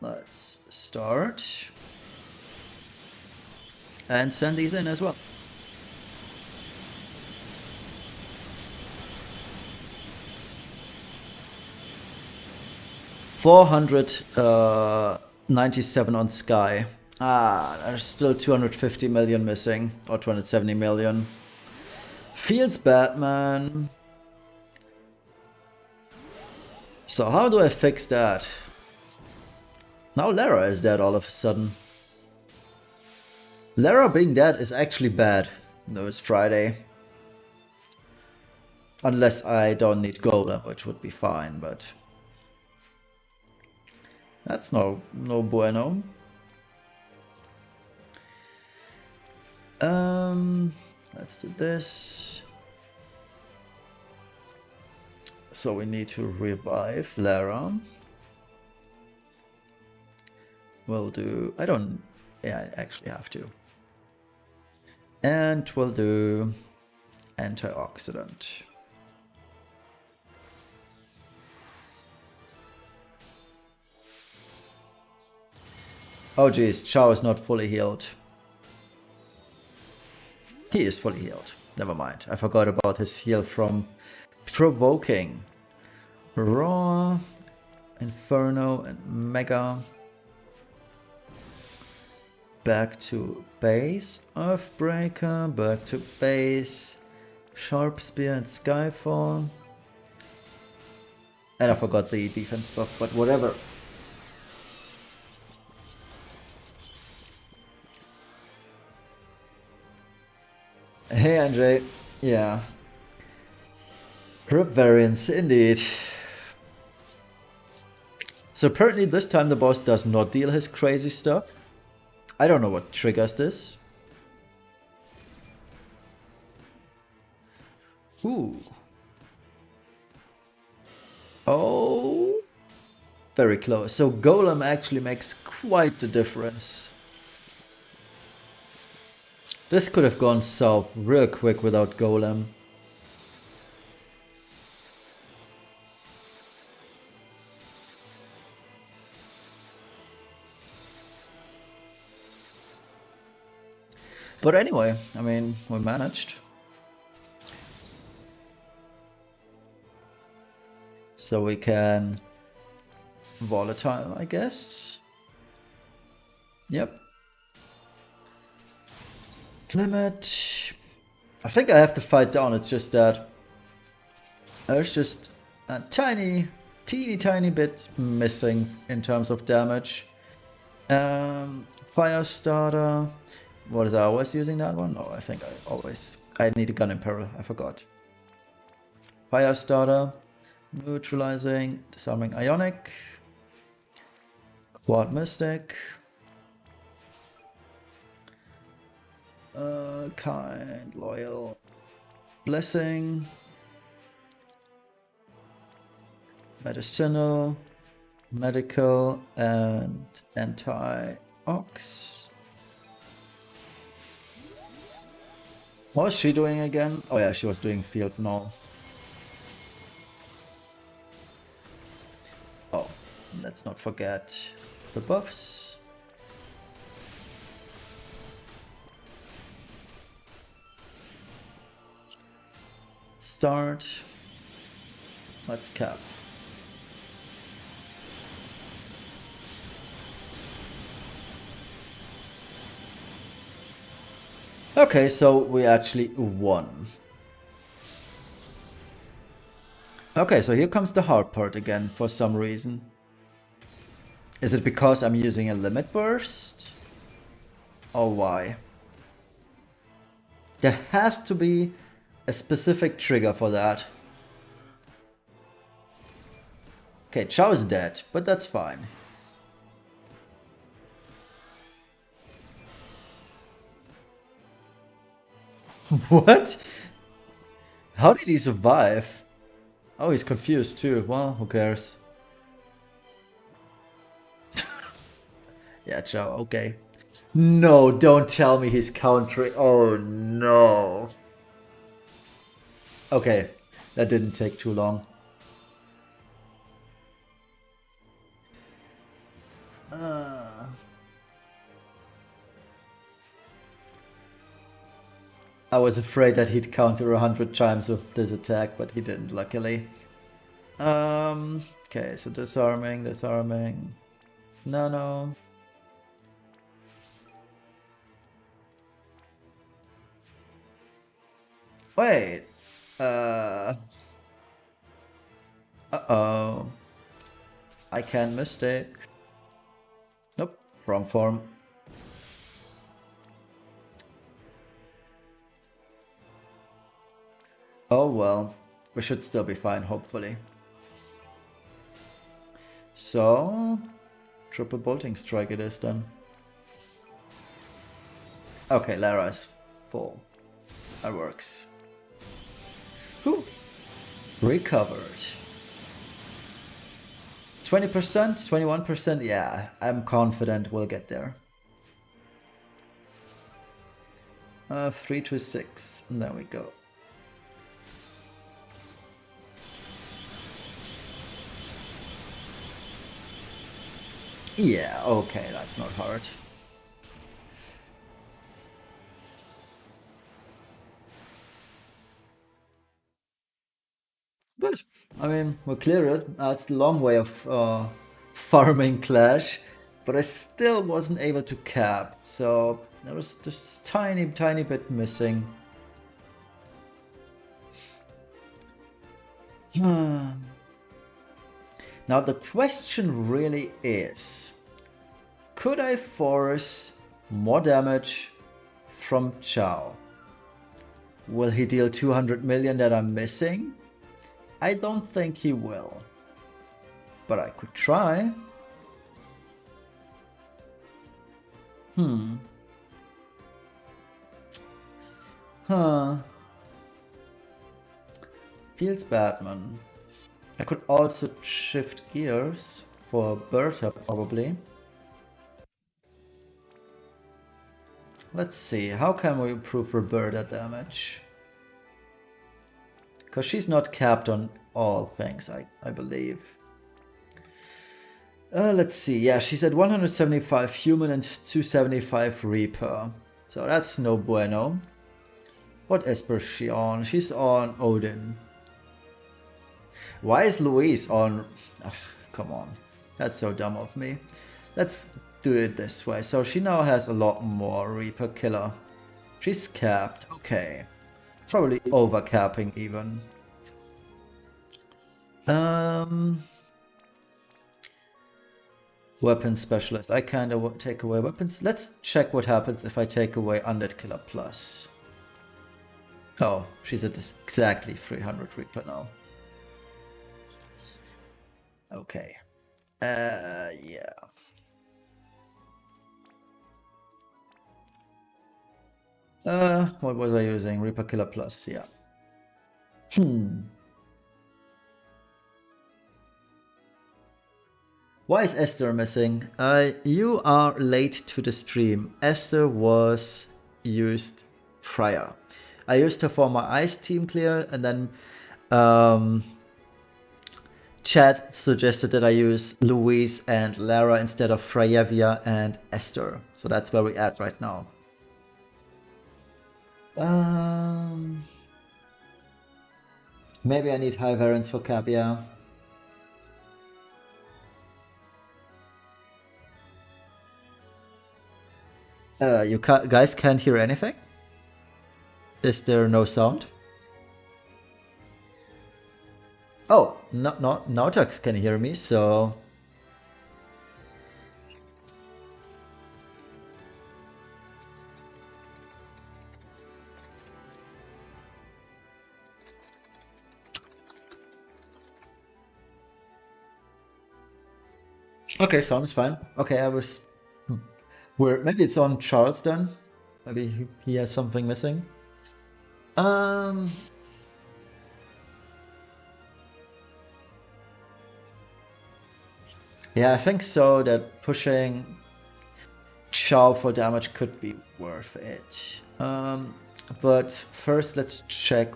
Let's start. And send these in as well. $497 on Sky. There's still 250 million missing, or 270 million. Feels bad, man. So how do I fix that? Now Lara is dead all of a sudden. Lara being dead is actually bad. No, it's Friday. Unless I don't need Golem, which would be fine, but... That's no bueno. Let's do this. So we need to revive Lara. We'll do... Yeah, I actually have to. And we'll do antioxidant. Oh geez, Chao is not fully healed. He is fully healed. Never mind. I forgot about his heal from provoking. Raw, Inferno, and Mega. Back to base. Earthbreaker. Back to base. Sharp Spear and Skyfall. And I forgot the defense buff, but whatever. Hey Andre, yeah. Grip variance, indeed. So apparently this time the boss does not deal his crazy stuff. I don't know what triggers this. Ooh. Oh. Very close. So Golem actually makes quite the difference. This could have gone south real quick without Golem. But anyway, I mean, we managed. So we can volatile, I guess. Yep. Limit. I think I have to fight down, it's just that there's just a teeny tiny bit missing in terms of damage. Fire starter. What is I always using that one? No, I think I need a gun in peril, I forgot. Fire starter, neutralizing, disarming ionic, quad mystic, kind, loyal, blessing, medicinal, medical, and anti-ox. What was she doing again? Oh yeah, she was doing fields and all. Oh, let's not forget the buffs. Start. Let's cap. Okay, so we actually won. Okay, so here comes the hard part again for some reason. Is it because I'm using a limit burst? Or why? There has to be a specific trigger for that. Okay, Chao is dead, but that's fine. What? How did he survive? Oh, he's confused too. Well, who cares? Yeah, Chao, okay. No, don't tell me he's countering. Oh no. Okay, that didn't take too long. I was afraid that he'd counter 100 times with this attack, but he didn't, luckily. Okay, so disarming. No. Wait. Uh-oh. I can mistake. Nope, wrong form. Oh well, we should still be fine, hopefully. So, triple bolting strike it is then. Okay, Lara is full. That works. Whew. Recovered. 20%, 21%, yeah, I'm confident we'll get there. 3 to 6, and there we go. Yeah, okay, that's not hard. Good. I mean, we'll clear it. It's the long way of farming Clash, but I still wasn't able to cap, so there was just tiny bit missing. Now the question really is, could I force more damage from Chao? Will he deal 200 million that I'm missing? I don't think he will. But I could try. Huh. Feels bad, man. I could also shift gears for Bertha, probably. Let's see, how can we improve Roberta damage? Because she's not capped on all things, I believe. Let's see, yeah, she's at 175 human and 275 Reaper. So that's no bueno. What Esper is she on? She's on Odin. Why is Louise on... Ugh, come on. That's so dumb of me. Let's do it this way. So she now has a lot more Reaper Killer. She's capped. Okay. Probably over capping even. Weapon specialist. I kind of take away weapons. Let's check what happens if I take away Undead Killer Plus. Oh, she's at this exactly 300 Reaper now. Okay. Yeah. What was I using? Reaper Killer Plus, yeah. Why is Esther missing? You are late to the stream. Esther was used prior. I used her for my ice team clear, and then chat suggested that I use Louise and Lara instead of Freyevia and Esther. So that's where we're at right now. Maybe I need high variance for cap, yeah. You guys can't hear anything? Is there no sound? Oh, no, Nautax can hear me, so... Okay, sounds fine. Okay, I was... Maybe it's on Charles then? Maybe he has something missing? Yeah, I think so, that pushing Chow for damage could be worth it. But first let's check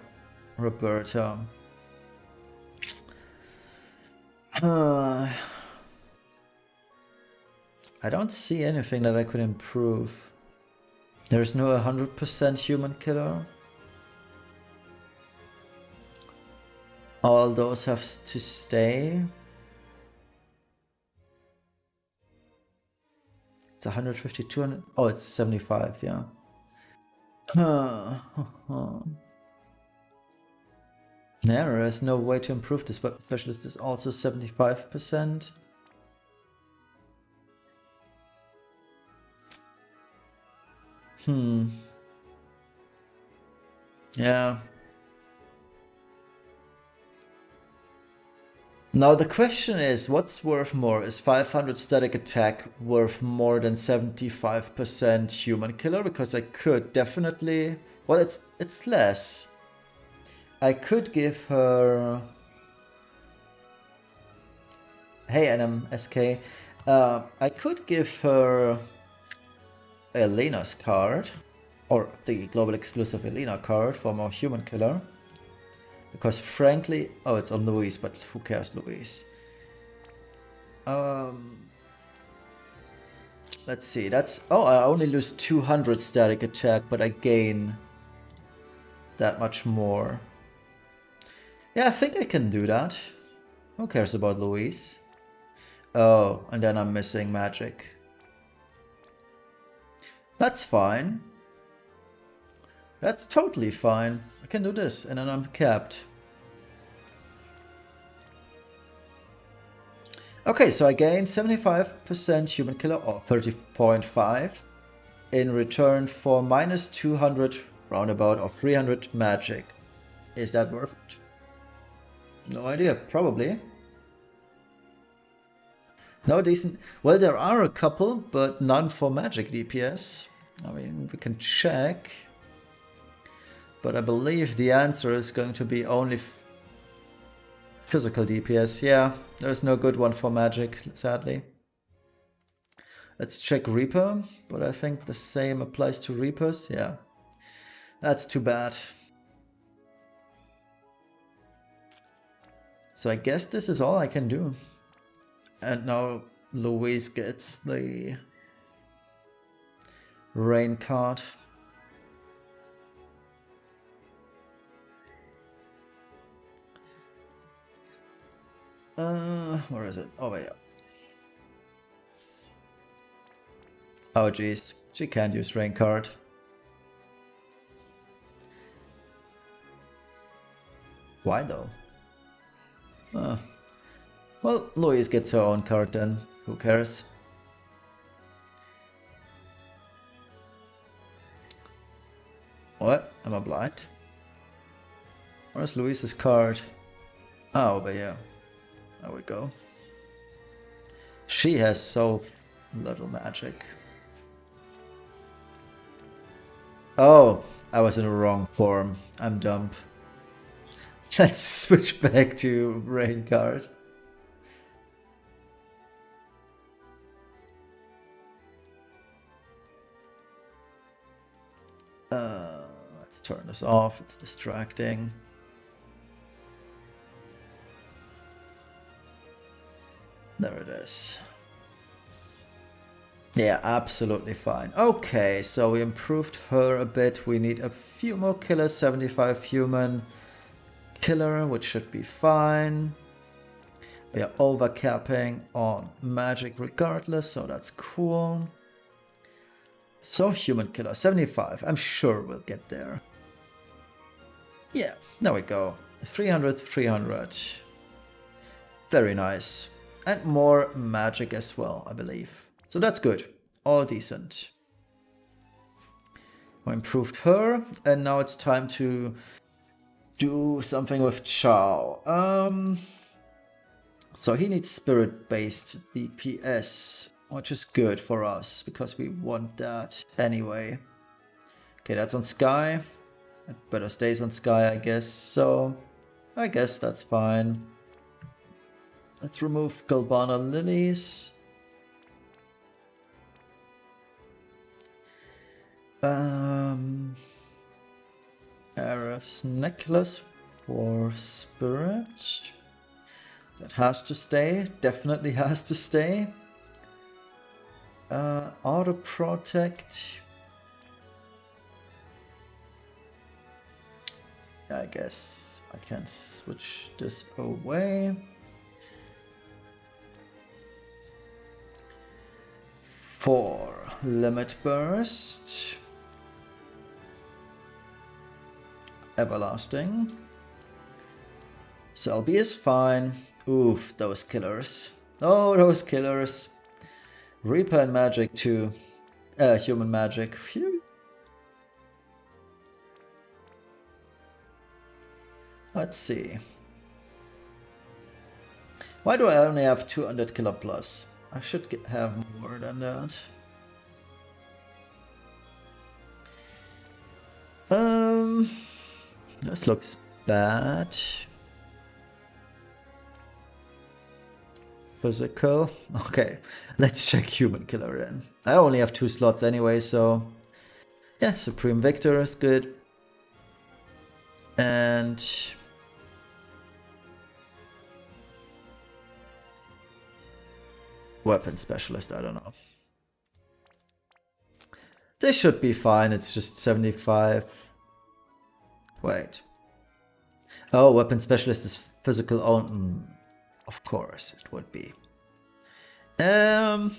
Roberta. I don't see anything that I could improve. There's no 100% human killer. All those have to stay. It's 150, 200. Oh, it's 75, yeah. There is no way to improve this, but specialist is also 75%. Yeah. Now the question is, what's worth more? Is 500 static attack worth more than 75% human killer? Because I could definitely... Well, it's less. I could give her... Hey NMSK. I could give her Elena's card, or the global exclusive Elena card for more human killer. Because frankly, oh, it's on Louise, but who cares, Louise? Let's see, that's, oh, I only lose 200 static attack, but I gain that much more. Yeah, I think I can do that. Who cares about Louise? Oh, and then I'm missing magic. That's fine. That's totally fine. I can do this, and then I'm capped. Okay, so I gained 75% human killer, or 30.5, in return for minus 200 roundabout of 300 magic. Is that worth it? No idea, probably. No decent. Well, there are a couple, but none for magic DPS. I mean, we can check. But I believe the answer is going to be only physical DPS. Yeah, there's no good one for magic, sadly. Let's check Reaper, but I think the same applies to Reapers. Yeah, that's too bad. So I guess this is all I can do. And now Louise gets the rain card. Where is it? Oh, yeah. Oh, jeez. She can't use rain card. Why though? Well, Louise gets her own card then. Who cares? What? Am I blind? Where's Louise's card? Oh, but yeah. There we go. She has so little magic. Oh, I was in the wrong form. I'm dumb. Let's switch back to rain card. Let's turn this off. It's distracting. There it is. Yeah, absolutely fine. Okay, so we improved her a bit. We need a few more killers, 75 human killer, which should be fine. We are overcapping on magic regardless, so that's cool. So human killer, 75. I'm sure we'll get there. Yeah, there we go. 300, 300. Very nice. And more magic as well, I believe. So that's good. All decent. We improved her, and now it's time to do something with Chow. So he needs spirit-based DPS, which is good for us, because we want that anyway. Okay, that's on Sky. It better stays on Sky, I guess. So, I guess that's fine. Let's remove Galvana Lilies. Arif's necklace for spirit. That has to stay. Definitely has to stay. Auto protect. I guess I can switch this away. For limit burst. Everlasting. Selby is fine. Oof, those killers. Oh, those killers. Reaper and magic too. Human magic. Phew. Let's see. Why do I only have 200 killer plus? I should have more than that. This looks bad. Physical. Okay, let's check human killer then. I only have 2 slots anyway, so yeah, Supreme Victor is good. And Weapon Specialist, I don't know. This should be fine, it's just 75. Wait. Oh, Weapon Specialist is physical only. Of course, it would be. I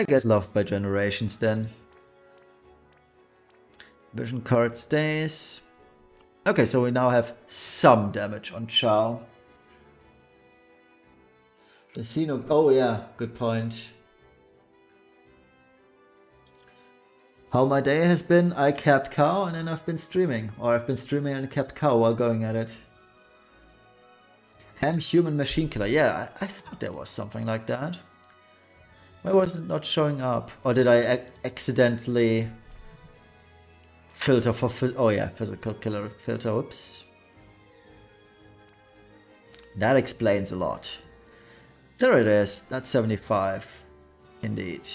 guess Loved by Generations then. Vision card stays. Okay, so we now have some damage on Chow. The Xeno. Oh yeah, good point. How my day has been, I kept cow and then I've been streaming. Or I've been streaming and kept cow while going at it. Ham human machine killer. Yeah, I thought there was something like that. Why was it not showing up? Or did I accidentally filter for oh yeah, physical killer filter, oops. That explains a lot. There it is, that's 75. Indeed.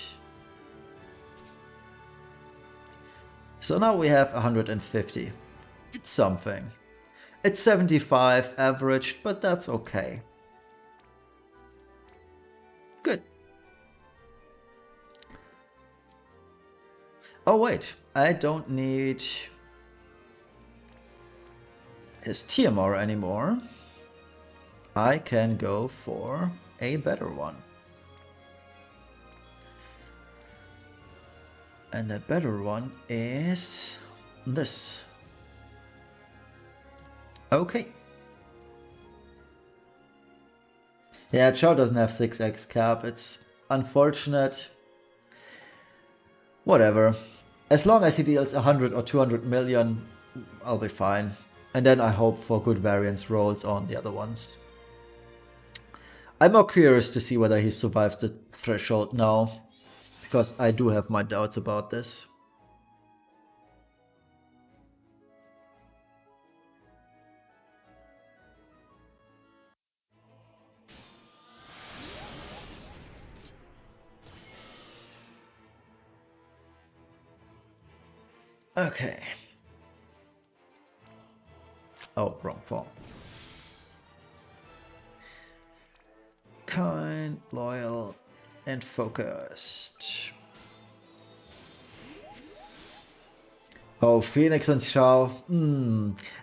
So now we have 150. It's something. It's 75 average, but that's okay. Good. Oh wait, I don't need his TMR anymore. I can go for a better one. And the better one is this. Okay. Yeah, Chow doesn't have 6x cap. It's unfortunate. Whatever. As long as he deals 100 or 200 million, I'll be fine. And then I hope for good variance rolls on the other ones. I'm more curious to see whether he survives the threshold now, because I do have my doubts about this. Okay. Oh, wrong form. Kind, loyal, and focused. Oh, Phoenix and Shao.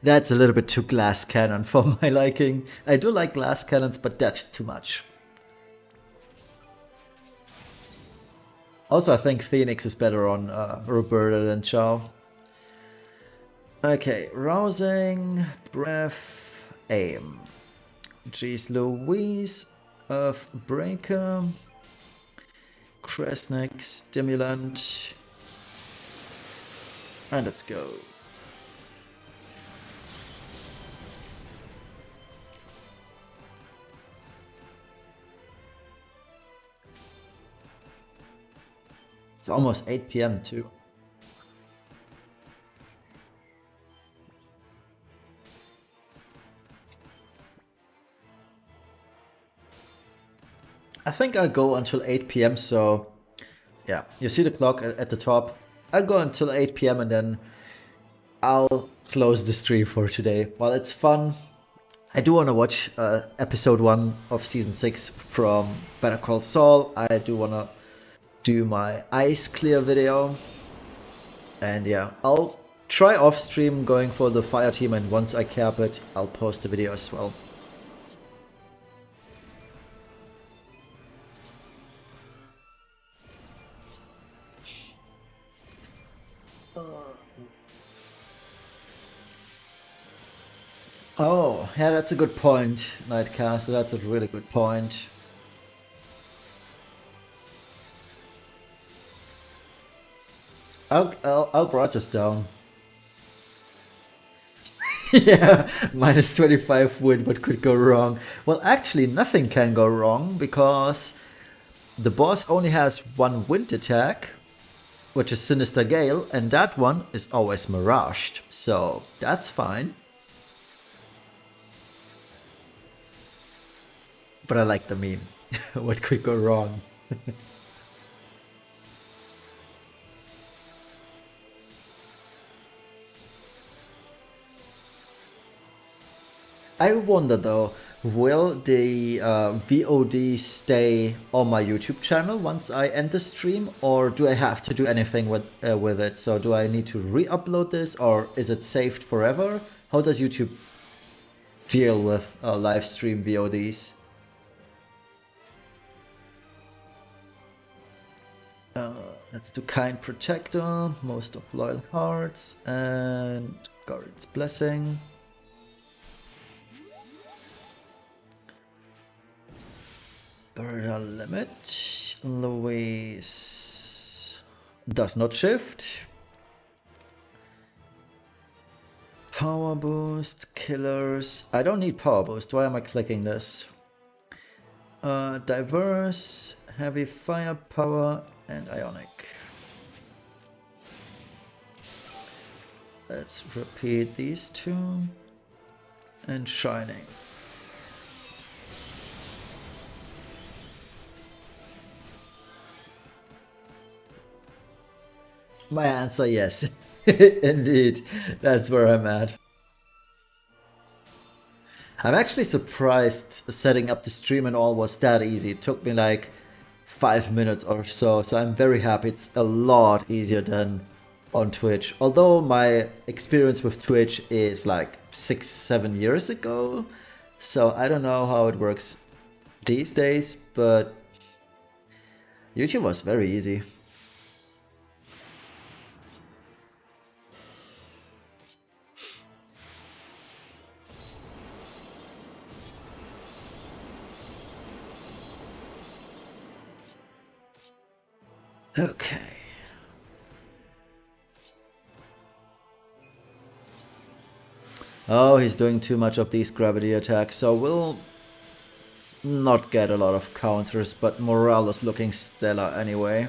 That's a little bit too glass cannon for my liking. I do like glass cannons, but that's too much. Also, I think Phoenix is better on Roberta than Shao. Okay, rousing, breath, aim. Jeez Louise of Breaker, Kresnik, Stimulant, and let's go. It's almost 8 PM too. I think I'll go until 8 PM, so yeah, you see the clock at the top. I'll go until 8 PM and then I'll close the stream for today. While it's fun, I do want to watch episode 1 of season 6 from Better Call Saul. I do want to do my ice clear video. And yeah, I'll try off stream going for the fire team, and once I cap it, I'll post the video as well. Oh, yeah, that's a good point, Nightcaster. That's a really good point. I'll write this down. Yeah, minus 25 win, what could go wrong? Well, actually, nothing can go wrong, because the boss only has one wind attack, which is Sinister Gale, and that one is always miraged, so that's fine. But I like the meme. What could go wrong? I wonder though, will the VOD stay on my YouTube channel once I end the stream, or do I have to do anything with it? So do I need to re-upload this, or is it saved forever? How does YouTube deal with live stream VODs? Let's do Kind Protector, Most of Loyal Hearts, and Guard's Blessing. Burda Limit, Louise. Does not shift. Power boost, killers. I don't need power boost. Why am I clicking this? Diverse, heavy firepower, and ionic. Let's repeat these two. And shining. My answer, yes. Indeed, that's where I'm at. I'm actually surprised setting up the stream and all was that easy. It took me like 5 minutes or so, so I'm very happy. It's a lot easier than on Twitch. Although my experience with Twitch is like 6-7 years ago, so I don't know how it works these days, but YouTube was very easy. Okay. Oh, he's doing too much of these gravity attacks, so we'll not get a lot of counters, but morale is looking stellar anyway.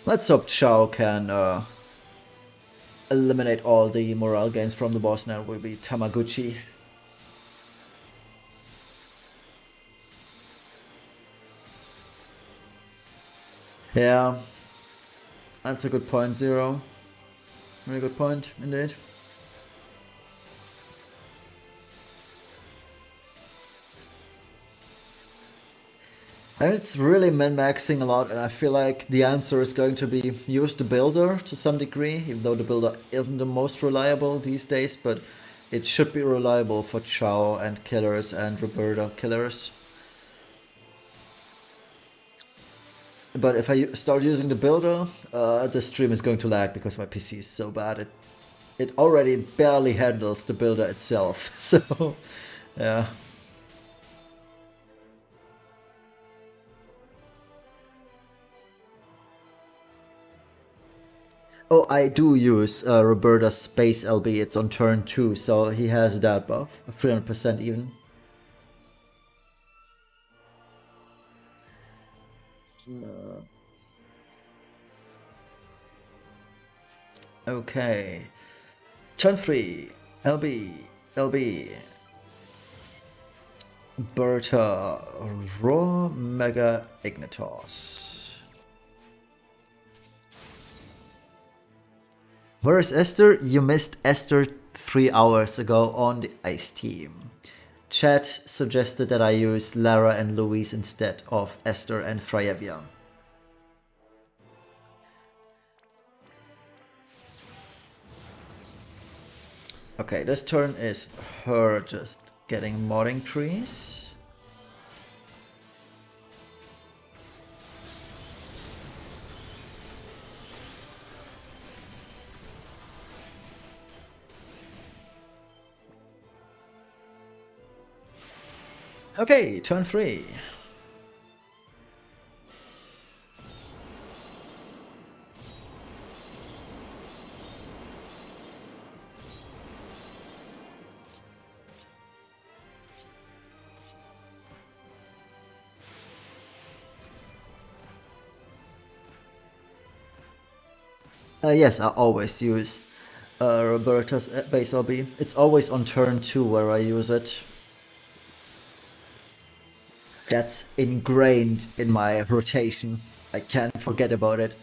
Let's hope Chao can eliminate all the morale gains from the boss now. Will be Tamaguchi. Yeah, that's a good point, Zero. Very good point, indeed. And it's really min-maxing a lot, and I feel like the answer is going to be use the builder to some degree, even though the builder isn't the most reliable these days, but it should be reliable for Chao and killers and Roberta killers. But if I start using the builder, the stream is going to lag because my PC is so bad. It already barely handles the builder itself, so yeah. Oh, I do use Roberta's Space LB, it's on turn 2, so he has that buff, 300% even. Okay. Turn 3, LB. Berta, Raw Mega Ignitos. Where is Esther? You missed Esther 3 hours ago on the Ice team. Chat suggested that I use Lara and Louise instead of Esther and Freyevia. Okay, this turn is her just getting modding trees. Okay, turn 3. Yes, I always use Roberta's base LB. It's always on turn 2 where I use it. That's ingrained in my rotation. I can't forget about it.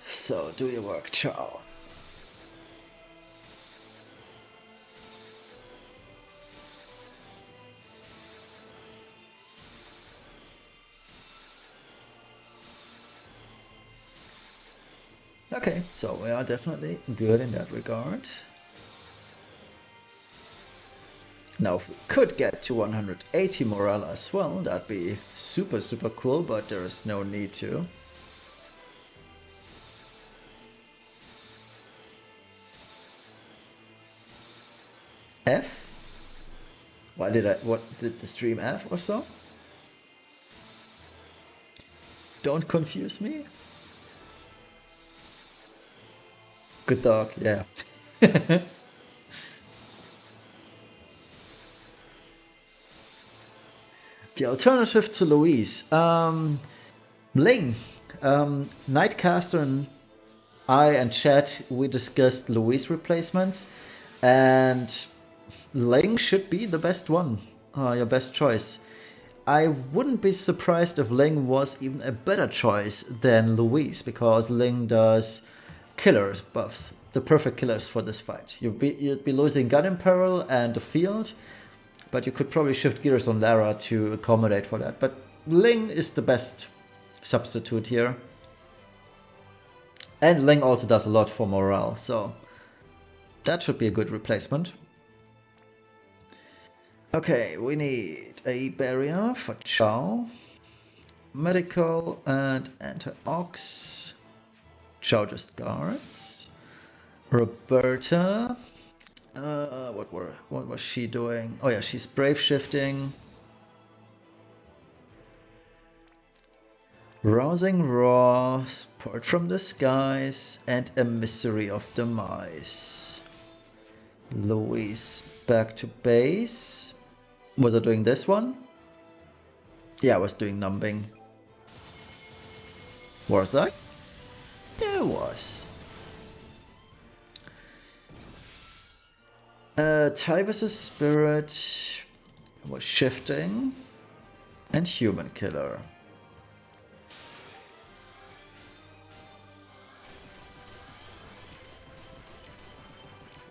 So, do your work, Chao. Okay, so we are definitely good in that regard. Now if we could get to 180 morale as well, that'd be super cool, but there is no need to. F? What did the stream F or so? Don't confuse me. Good dog, yeah. The alternative to Louise. Ling. Nightcaster and I and Chad, we discussed Louise replacements, and Ling should be the best one, your best choice. I wouldn't be surprised if Ling was even a better choice than Louise, because Ling does killers buffs, the perfect killers for this fight. You'd be losing Gun in Peril and the field, but you could probably shift gears on Lara to accommodate for that. But Ling is the best substitute here. And Ling also does a lot for morale, so that should be a good replacement. Okay, we need a barrier for Chow, medical and anti-ox. Chow just guards. Roberta, what was she doing? Oh yeah, she's brave shifting. Rousing Raw, Support from the Skies, and Emissary of Demise. Louise back to base. Was I doing this one? Yeah, I was doing Numbing. Was I? There was. Tybus' Spirit was shifting. And Human Killer.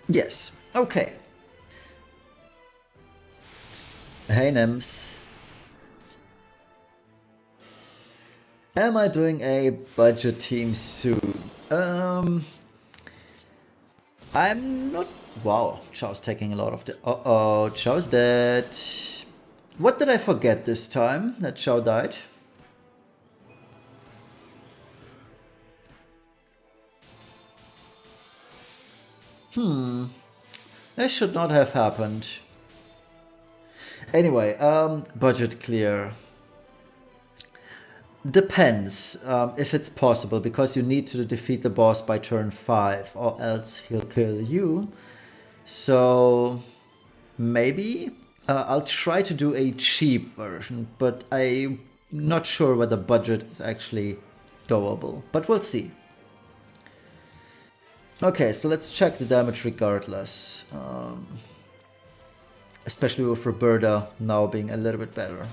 Yes, okay. Hey Nims. Am I doing a budget team soon? I'm not... Wow, Chow's taking a lot of the... Uh-oh, Chow's dead. What did I forget this time that Chow died? This should not have happened. Anyway, budget clear. Depends if it's possible, because you need to defeat the boss by turn 5 or else he'll kill you. So maybe I'll try to do a cheap version, but I'm not sure whether budget is actually doable, but we'll see. Okay, so let's check the damage regardless. Especially with Roberta now being a little bit better.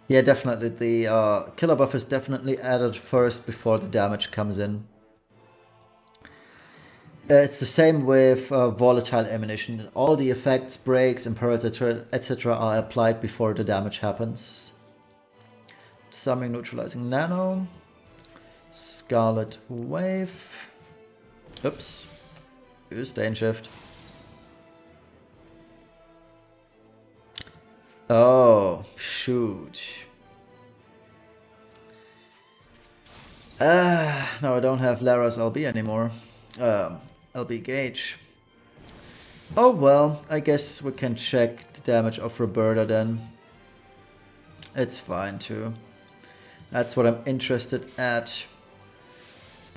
Yeah, definitely. The killer buff is definitely added first before the damage comes in. It's the same with volatile ammunition. All the effects, breaks, imperils, etc. are applied before the damage happens. Disarming, neutralizing nano. Scarlet wave. Oops. Use Stain Shift. Oh, shoot. No, I don't have Lara's LB anymore. LB gauge. Oh well, I guess we can check the damage of Roberta then. It's fine too. That's what I'm interested at.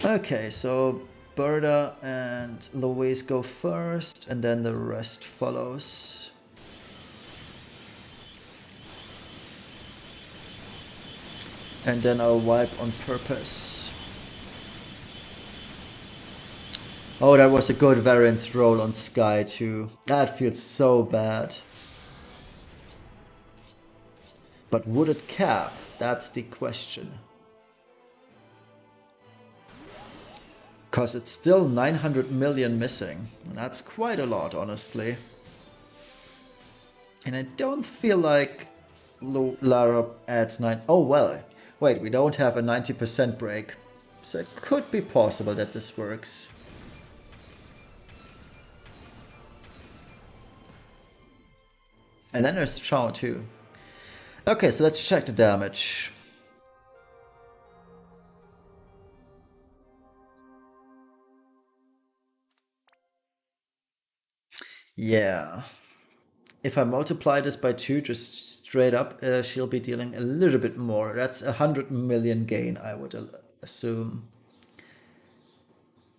Okay, so Berta and Louise go first, and then the rest follows. And then I'll wipe on purpose. Oh, that was a good variance roll on Sky too. That feels so bad. But would it cap? That's the question. Because it's still 900 million missing. And that's quite a lot, honestly. And I don't feel like Lara adds 9. Oh, well. Wait, we don't have a 90% break. So it could be possible that this works. And then there's Chao too. Okay, so let's check the damage. Yeah. If I multiply this by 2, just straight up, she'll be dealing a little bit more. That's 100 million gain, I would assume.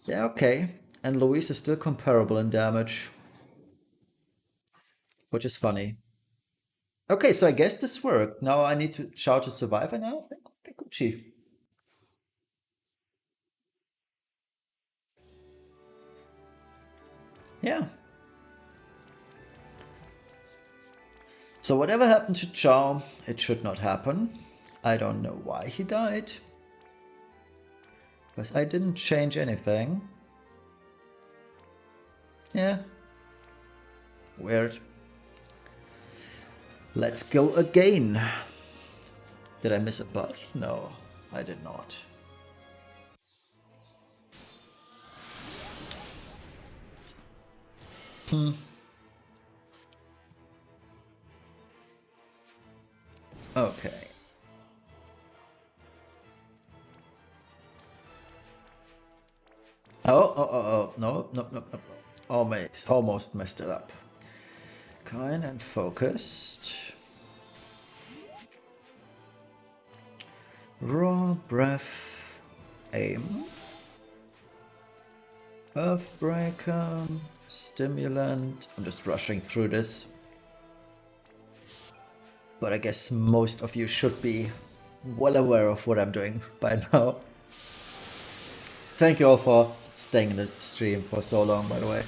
Yeah, okay. And Louise is still comparable in damage. Which is funny. Okay, so I guess this worked. Now I need to shout to survive, and I think Gucci. Yeah. So whatever happened to Chao, it should not happen. I don't know why he died. Because I didn't change anything. Yeah. Weird. Let's go again. Did I miss a buff? No, I did not. Okay. Oh, no. Almost messed it up. Kind and focused. Raw breath. Aim. Earthbreaker. Stimulant. I'm just rushing through this. But I guess most of you should be well aware of what I'm doing by now. Thank you all for staying in the stream for so long, by the way.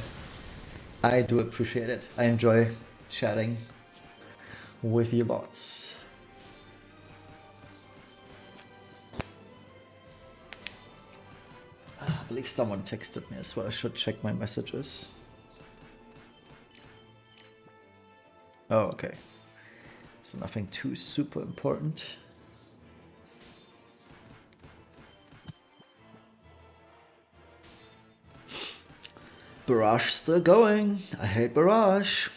I do appreciate it. I enjoy chatting with you lots. I believe someone texted me as well. I should check my messages. Oh, okay. So nothing too super important. Barrage still going. I hate Barrage.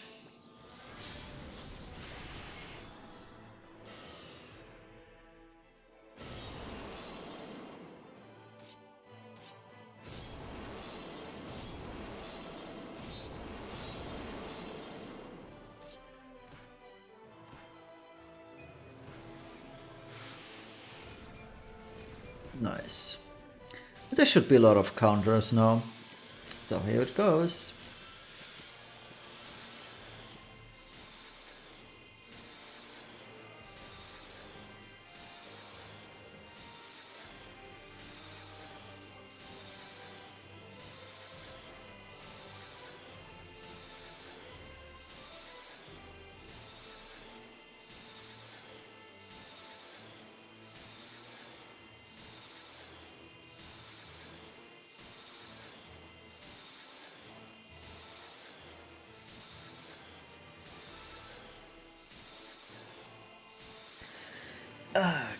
Nice. There should be a lot of counters now. So here it goes.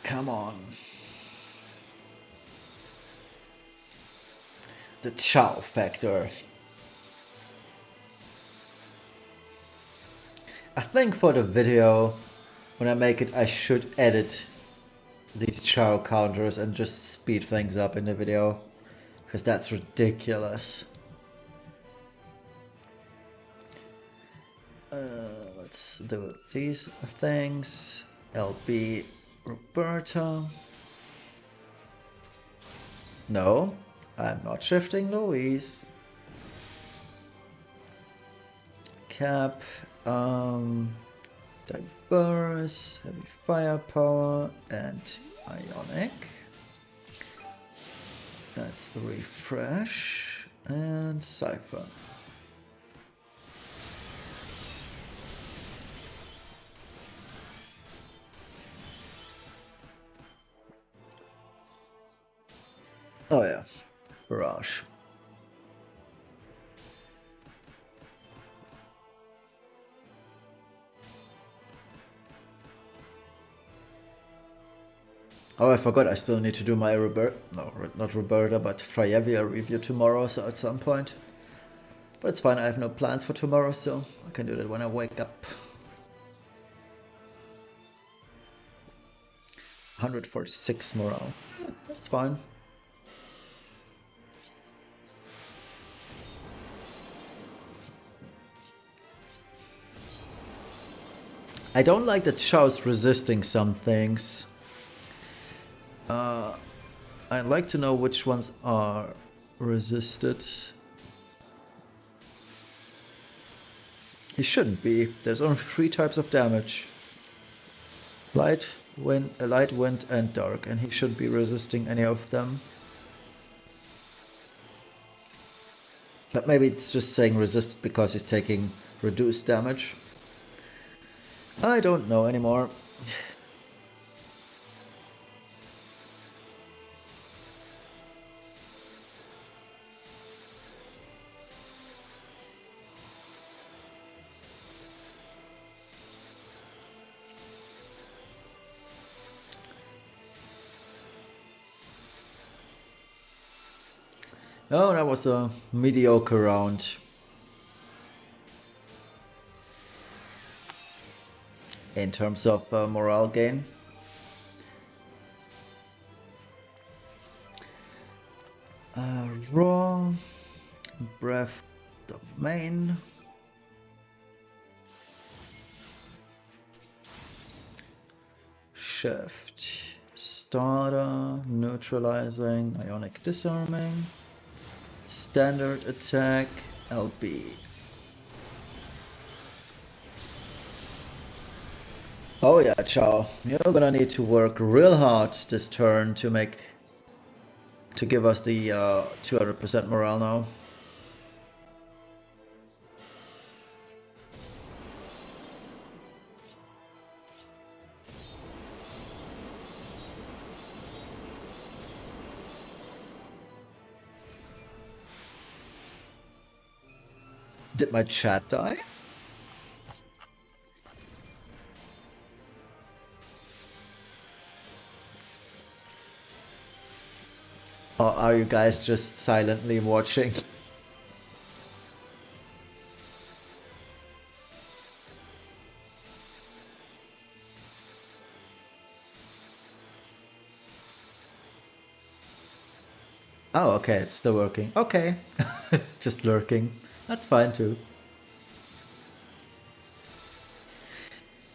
Come on. The Chow factor. I think for the video, when I make it, I should edit these Chow counters and just speed things up in the video. Because that's ridiculous. Let's do these things. LB Roberta. No, I'm not shifting Louise. Cap, diverse, heavy firepower, and ionic. That's a refresh and cipher. Oh yeah, barrage. Oh, I forgot, I still need to do my not Roberta, but Freyevia review tomorrow, so at some point. But it's fine, I have no plans for tomorrow, so I can do that when I wake up. 146 morale. Yeah, that's fine. I don't like that Chao's resisting some things. I'd like to know which ones are resisted. He shouldn't be. There's only 3 types of damage. Light, wind, and dark, and he shouldn't be resisting any of them. But maybe it's just saying resist because he's taking reduced damage. I don't know anymore. Oh, that was a mediocre round. In terms of morale gain. Raw, breath, domain. Shift, starter, neutralizing, ionic disarming, standard attack, LB. Oh yeah, Chao, you're gonna need to work real hard this turn to give us the 200% morale now. Did my chat die? Or are you guys just silently watching? Oh, okay, it's still working. Okay. Just lurking. That's fine too.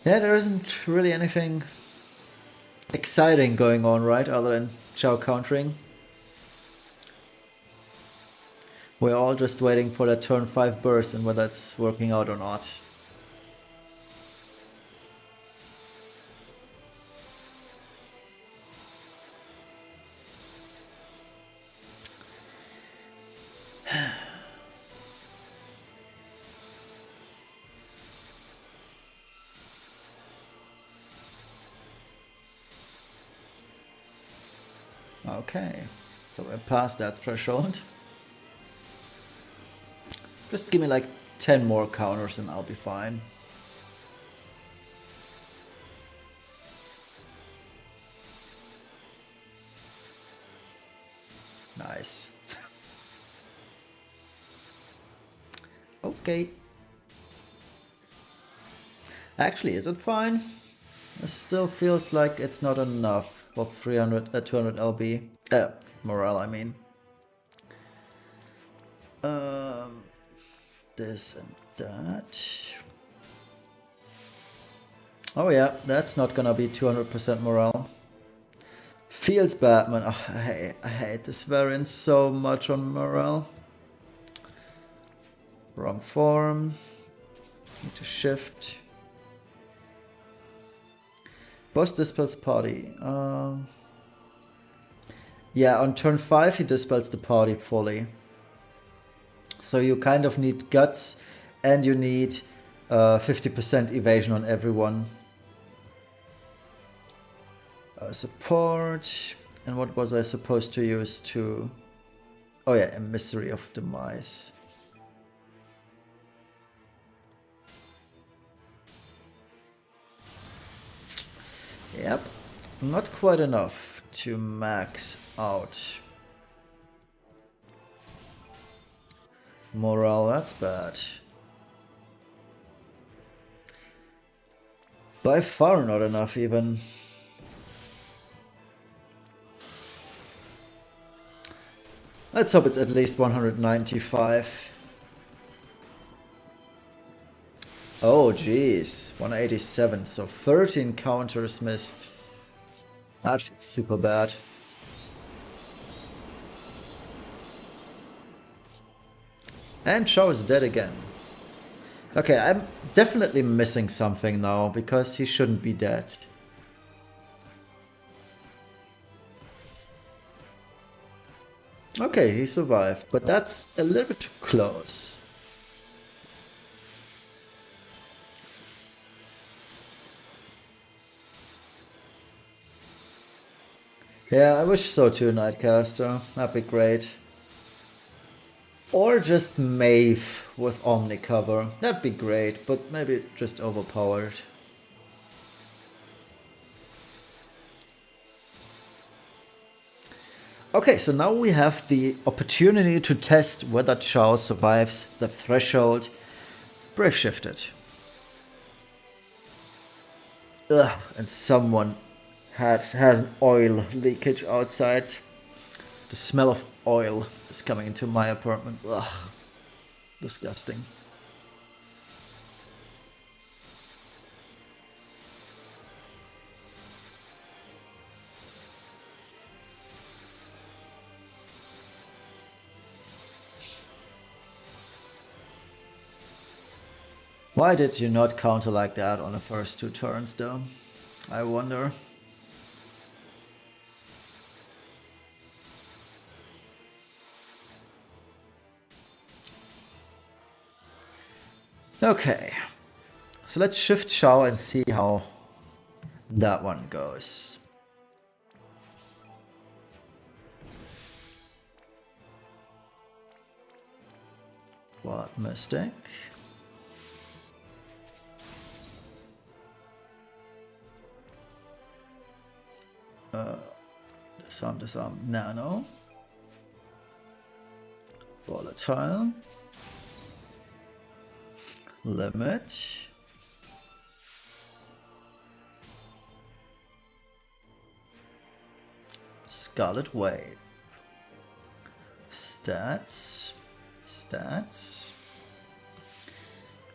Yeah, there isn't really anything exciting going on, right? Other than Chao countering. We're all just waiting for that turn 5 burst and whether it's working out or not. Okay, so we're past that threshold. Just give me like 10 more counters and I'll be fine. Nice. Okay. Actually, is it fine? It still feels like it's not enough for 200 LB. Morale, I mean. This and that. Oh yeah, that's not gonna be 200% morale. Feels bad, man. Oh, I hate this variant so much on morale. Wrong form. Need to shift. Boss dispels party. Yeah, on turn 5 he dispels the party fully. So you kind of need guts and you need 50% evasion on everyone. Support. And what was I supposed to use to... Oh yeah, Emissary of Demise. Yep. Not quite enough to max out. Morale, that's bad. By far not enough even. Let's hope it's at least 195. Oh geez, 187, so 13 counters missed. That's super bad. And Shao is dead again. Okay, I'm definitely missing something now, because he shouldn't be dead. Okay, he survived, but that's a little bit too close. Yeah, I wish so too, Nightcaster. That'd be great. Or just Maeve with Omni cover. That'd be great, but maybe just overpowered. Okay, so now we have the opportunity to test whether Chao survives the threshold. Brave shifted. Ugh, and someone has an oil leakage outside. The smell of oil is coming into my apartment. Ugh, disgusting. Why did you not counter like that on the first 2 turns though? I wonder. Okay, so let's shift Shao and see how that one goes. What mistake? Disarm, nano. Volatile. Limit. Scarlet Wave. Stats.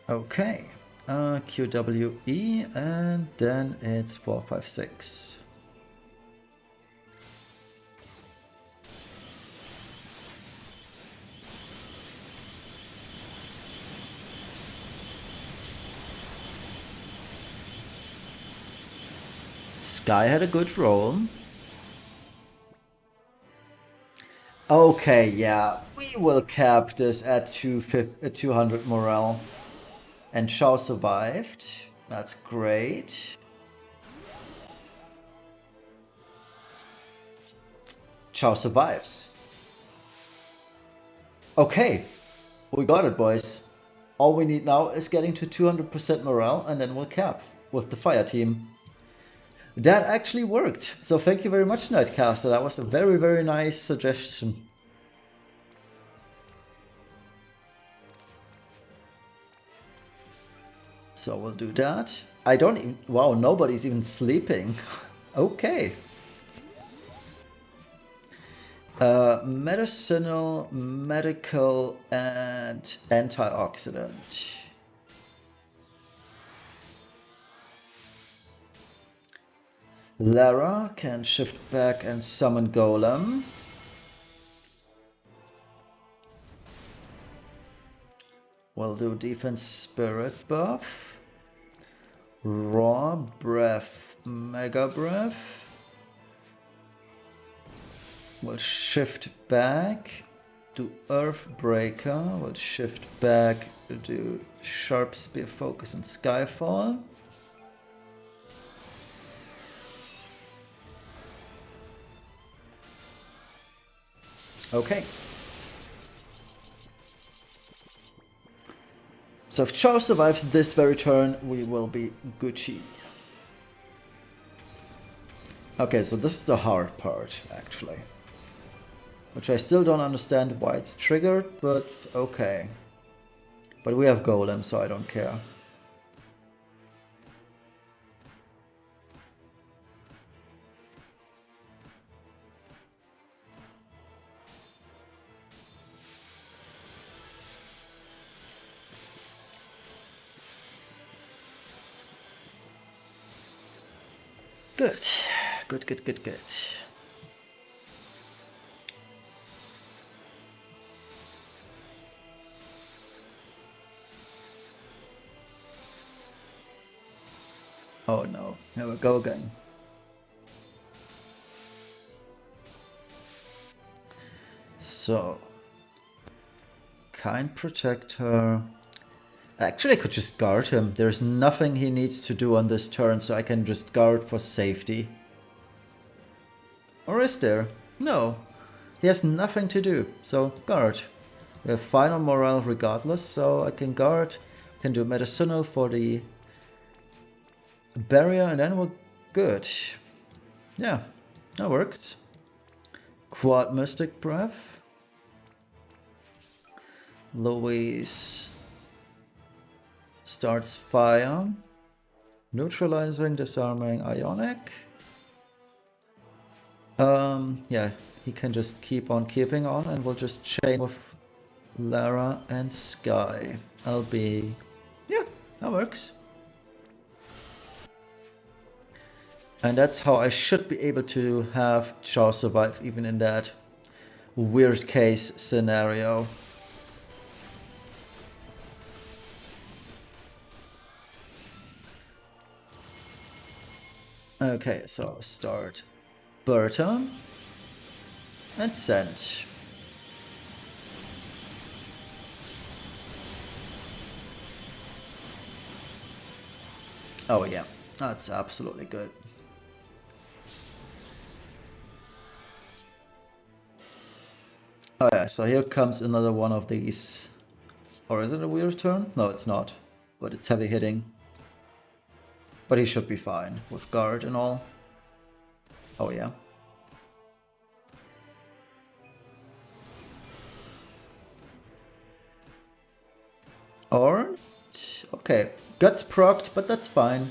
Okay. QWE, and then it's 456. Sky had a good roll. Okay, yeah, we will cap this at 200 morale. And Shao survived. That's great. Shao survives. Okay, we got it, boys. All we need now is getting to 200% morale, and then we'll cap with the fire team. That actually worked. So thank you very much, Nightcaster. That was a very, very nice suggestion. So we'll do that. I don't even... Wow, nobody's even sleeping. Okay. Medicinal, medical, and antioxidant. Lara can shift back and summon Golem. We'll do defense spirit buff. Raw breath, mega breath. We'll shift back, do Earthbreaker. We'll shift back, do Sharp Spear Focus and Skyfall. Okay. So if Chao survives this very turn, we will be Gucci. Okay, so this is the hard part, actually. Which I still don't understand why it's triggered, but okay. But we have Golem, so I don't care. Good. Good, good, good, good. Oh no, here we go again. So, Kind Protector. Actually, I could just guard him. There's nothing he needs to do on this turn, so I can just guard for safety. Or is there? No. He has nothing to do, so guard. We have final morale regardless, so I can guard. Can do medicinal for the barrier, and then we're good. Yeah, that works. Quad Mystic Breath. Louise starts fire. Neutralizing, disarming, ionic. Yeah, he can just keep on keeping on, and we'll just chain with Lara and Sky. Yeah, that works. And that's how I should be able to have Chao survive even in that weird case scenario. Okay, so start Berta and send. Oh yeah, that's absolutely good. Oh yeah, so here comes another one of these. Or is it a weird turn? No, it's not. But it's heavy hitting. But he should be fine with guard and all. Oh yeah. Or... okay, guts procced, but that's fine.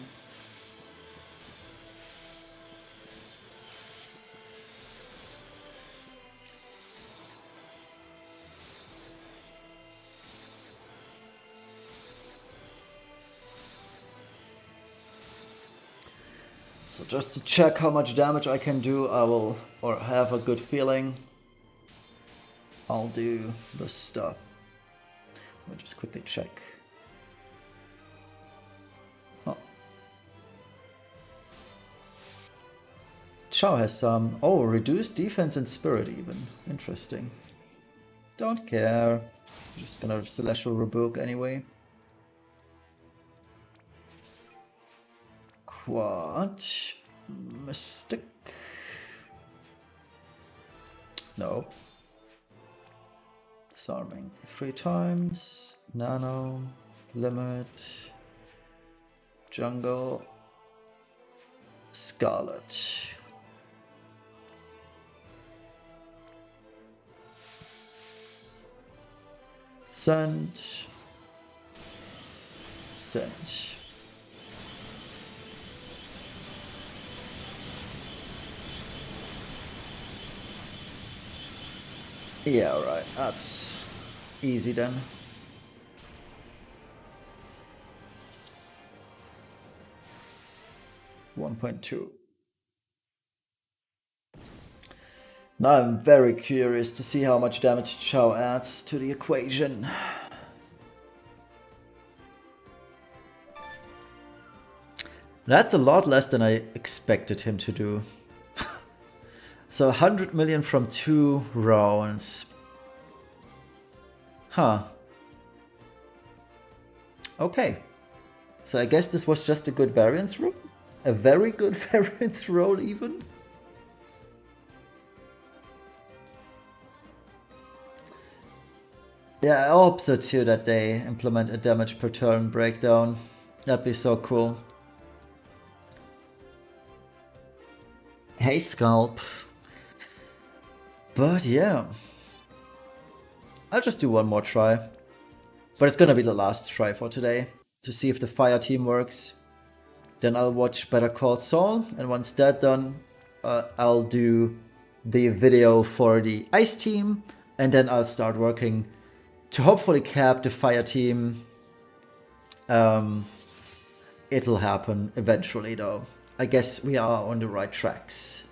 So just to check how much damage I can do, I will, or have a good feeling, I'll do this stuff. Let me just quickly check. Oh. Chao has some... oh, reduced defense and spirit even. Interesting. Don't care. I'm just gonna Celestial Rebuke anyway. Quad Mystic. No. Disarming 3 times. Nano. Limit. Jungle. Scarlet. Send. Send. Yeah, alright, that's easy then. $1.2. Now I'm very curious to see how much damage Chao adds to the equation. That's a lot less than I expected him to do. So 100 million from 2 rounds. Huh. Okay. So I guess this was just a good variance roll? A very good variance roll even? Yeah, I hope so too, that they implement a damage per turn breakdown. That'd be so cool. Heey scalp. But yeah, I'll just do one more try. But it's gonna be the last try for today to see if the fire team works. Then I'll watch Better Call Saul, and once that's done, I'll do the video for the ice team, and then I'll start working to hopefully cap the fire team. It'll happen eventually though. I guess we are on the right tracks.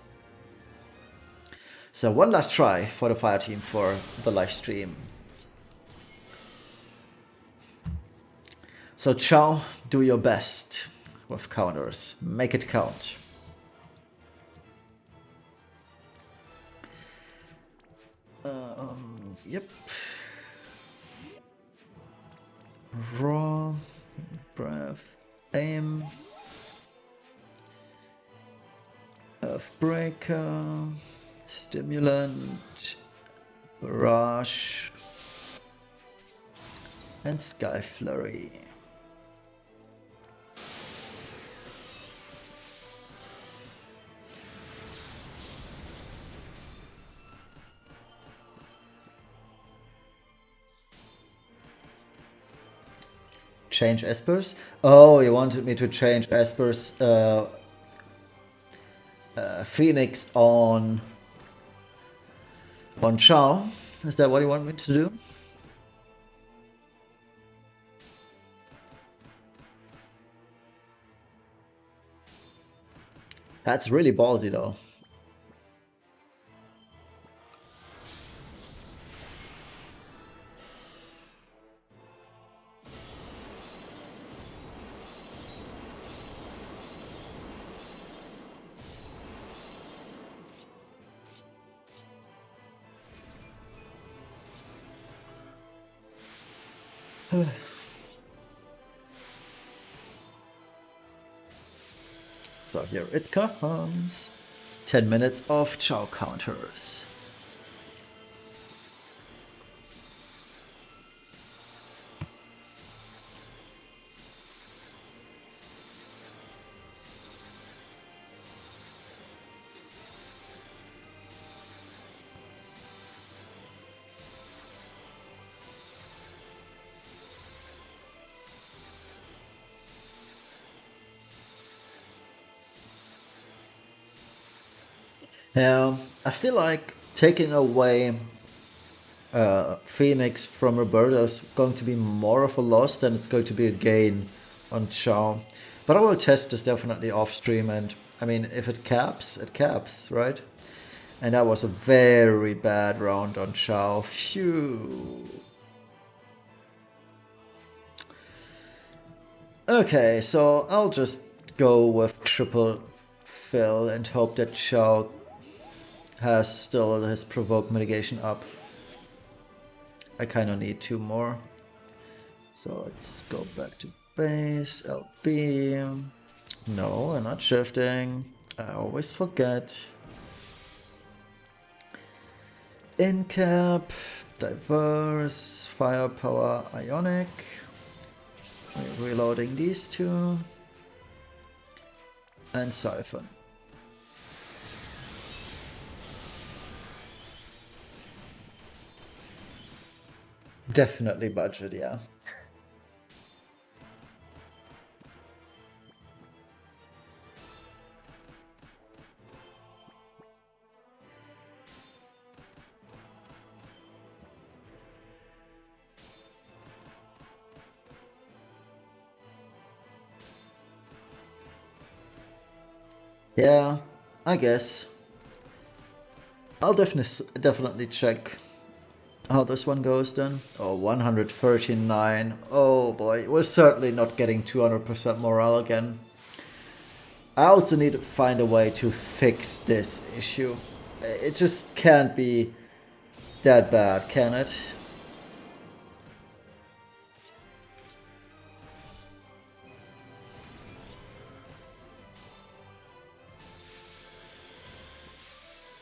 So one last try for the fire team for the live stream. So Chow, do your best with counters. Make it count. Yep. Raw, breath, aim, Earthbreaker, stimulant, barrage, and Sky Flurry. Change Esper's? Oh, you wanted me to change Esper's Phoenix on Chao? Is that what you want me to do? That's really ballsy though. So here it comes. 10 minutes of Chow counters. Yeah, I feel like taking away Phoenix from Roberta is going to be more of a loss than it's going to be a gain on Chow. But I will test this definitely off stream, and I mean, if it caps, it caps, right? And that was a very bad round on Chow. Phew. Okay, so I'll just go with triple fill and hope that Chow has still his provoke mitigation up. I kind of need 2 more. So let's go back to base, LB. No, I'm not shifting. I always forget. Incap, diverse, firepower, ionic. We're reloading these 2. And siphon. Definitely budget, yeah. Yeah, I guess. I'll definitely check how this one goes then. Oh, 139. Oh boy, we're certainly not getting 200% morale again. I also need to find a way to fix this issue. It just can't be that bad, can it?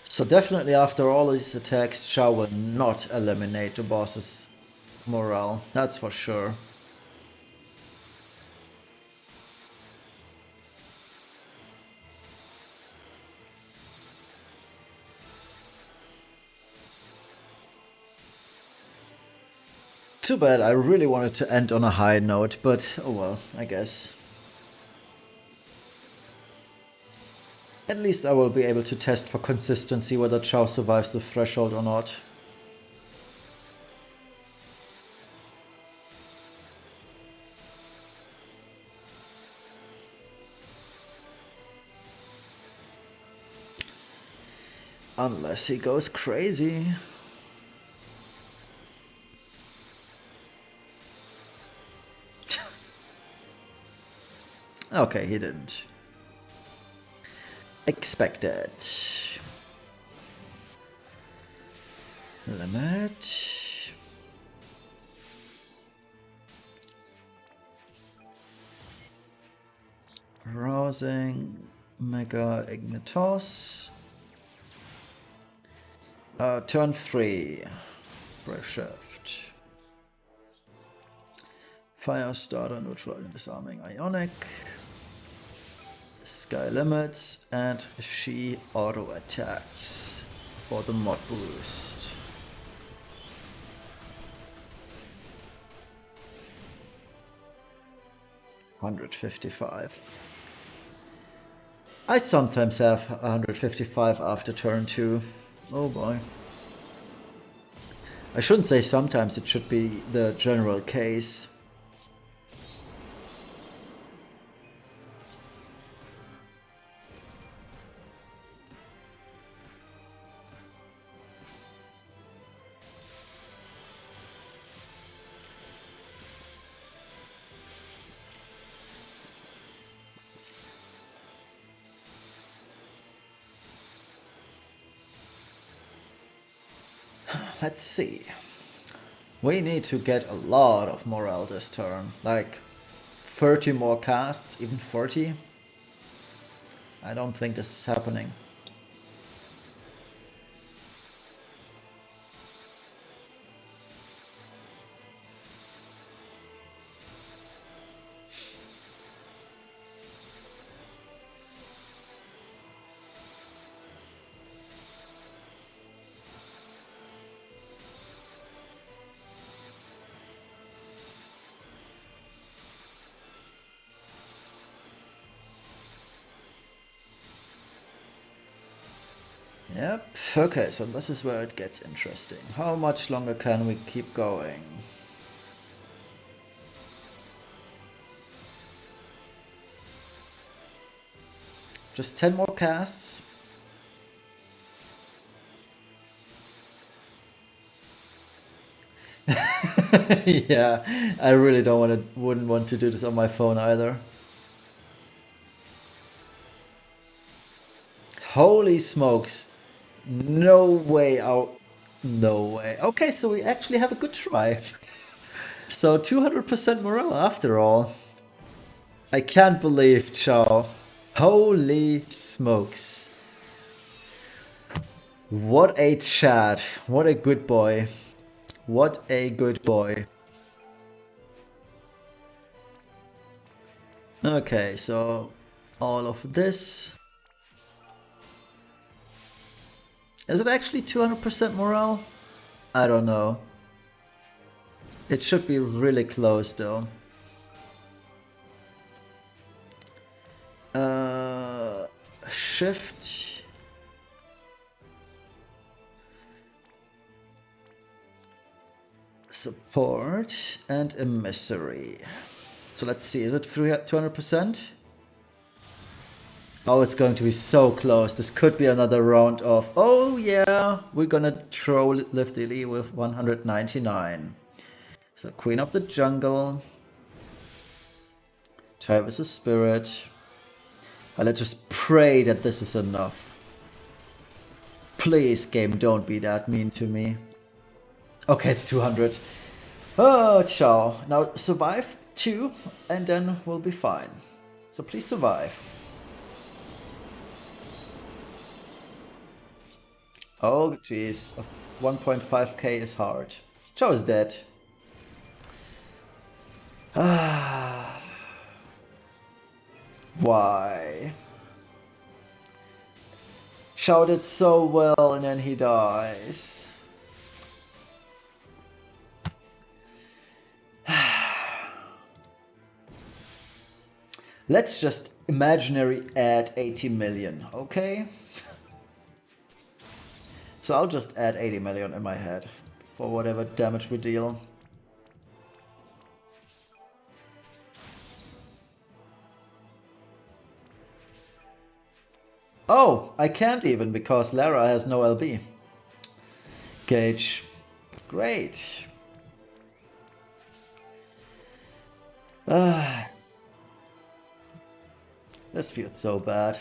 So definitely after all these attacks, Shao will not eliminate the boss's morale, that's for sure. Too bad, I really wanted to end on a high note, but oh well, I guess. At least I will be able to test for consistency whether Chow survives the threshold or not. Unless he goes crazy. Okay, he didn't. Expected. Limit. Rousing. Mega Ignitos. Turn 3. Brave Shift. Fire Starter, neutral and disarming Ionic. Sky Limits, and she auto attacks for the mod boost. $155. I sometimes have 155 after turn 2. Oh boy. I shouldn't say sometimes, it should be the general case. Let's see. We need to get a lot of morale this turn. Like 30 more casts, even 40. I don't think this is happening. Yep, okay, so this is where it gets interesting. How much longer can we keep going? Just 10 more casts. Yeah, I really wouldn't want to do this on my phone either. Holy smokes. No way out. No way. Okay, so we actually have a good try. So 200% morale after all. I can't believe Chow. Holy smokes. What a chat. What a good boy. What a good boy. Okay, so all of this. Is it actually 200% morale? I don't know. It should be really close though. Shift. Support and emissary. So let's see, is it 200%? Oh, it's going to be so close. This could be another round of, oh yeah, we're gonna throw Lift Elite with 199. So Queen of the Jungle. Travis a Spirit. Let's just pray that this is enough. Please, game, don't be that mean to me. Okay, it's 200. Oh, ciao. Now survive 2 and then we'll be fine. So please survive. Oh, jeez. 1.5k is hard. Chow is dead. Ah. Why? Chow did so well and then he dies. Let's just imaginary add 80 million, okay? So I'll just add 80 million in my head for whatever damage we deal. Oh, I can't even because Lara has no LB. Gauge. Great. This feels so bad.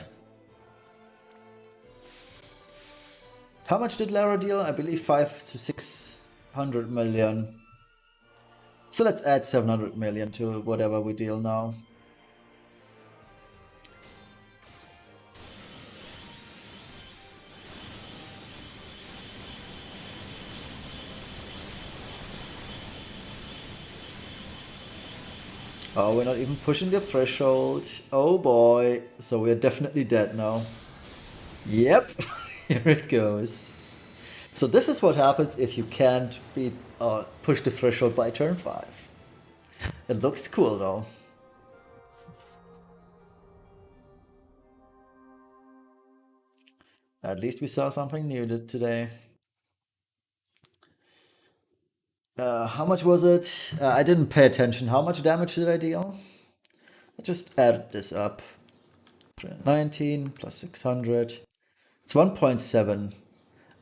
How much did Lara deal? I believe 5 to 600 million. So let's add 700 million to whatever we deal now. Oh, we're not even pushing the threshold. Oh boy. So we're definitely dead now. Yep. Here it goes. So this is what happens if you can't push the threshold by turn 5. It looks cool though. At least we saw something new today. How much was it? I didn't pay attention. How much damage did I deal? I just added this up. 19 plus 600. It's 1.7.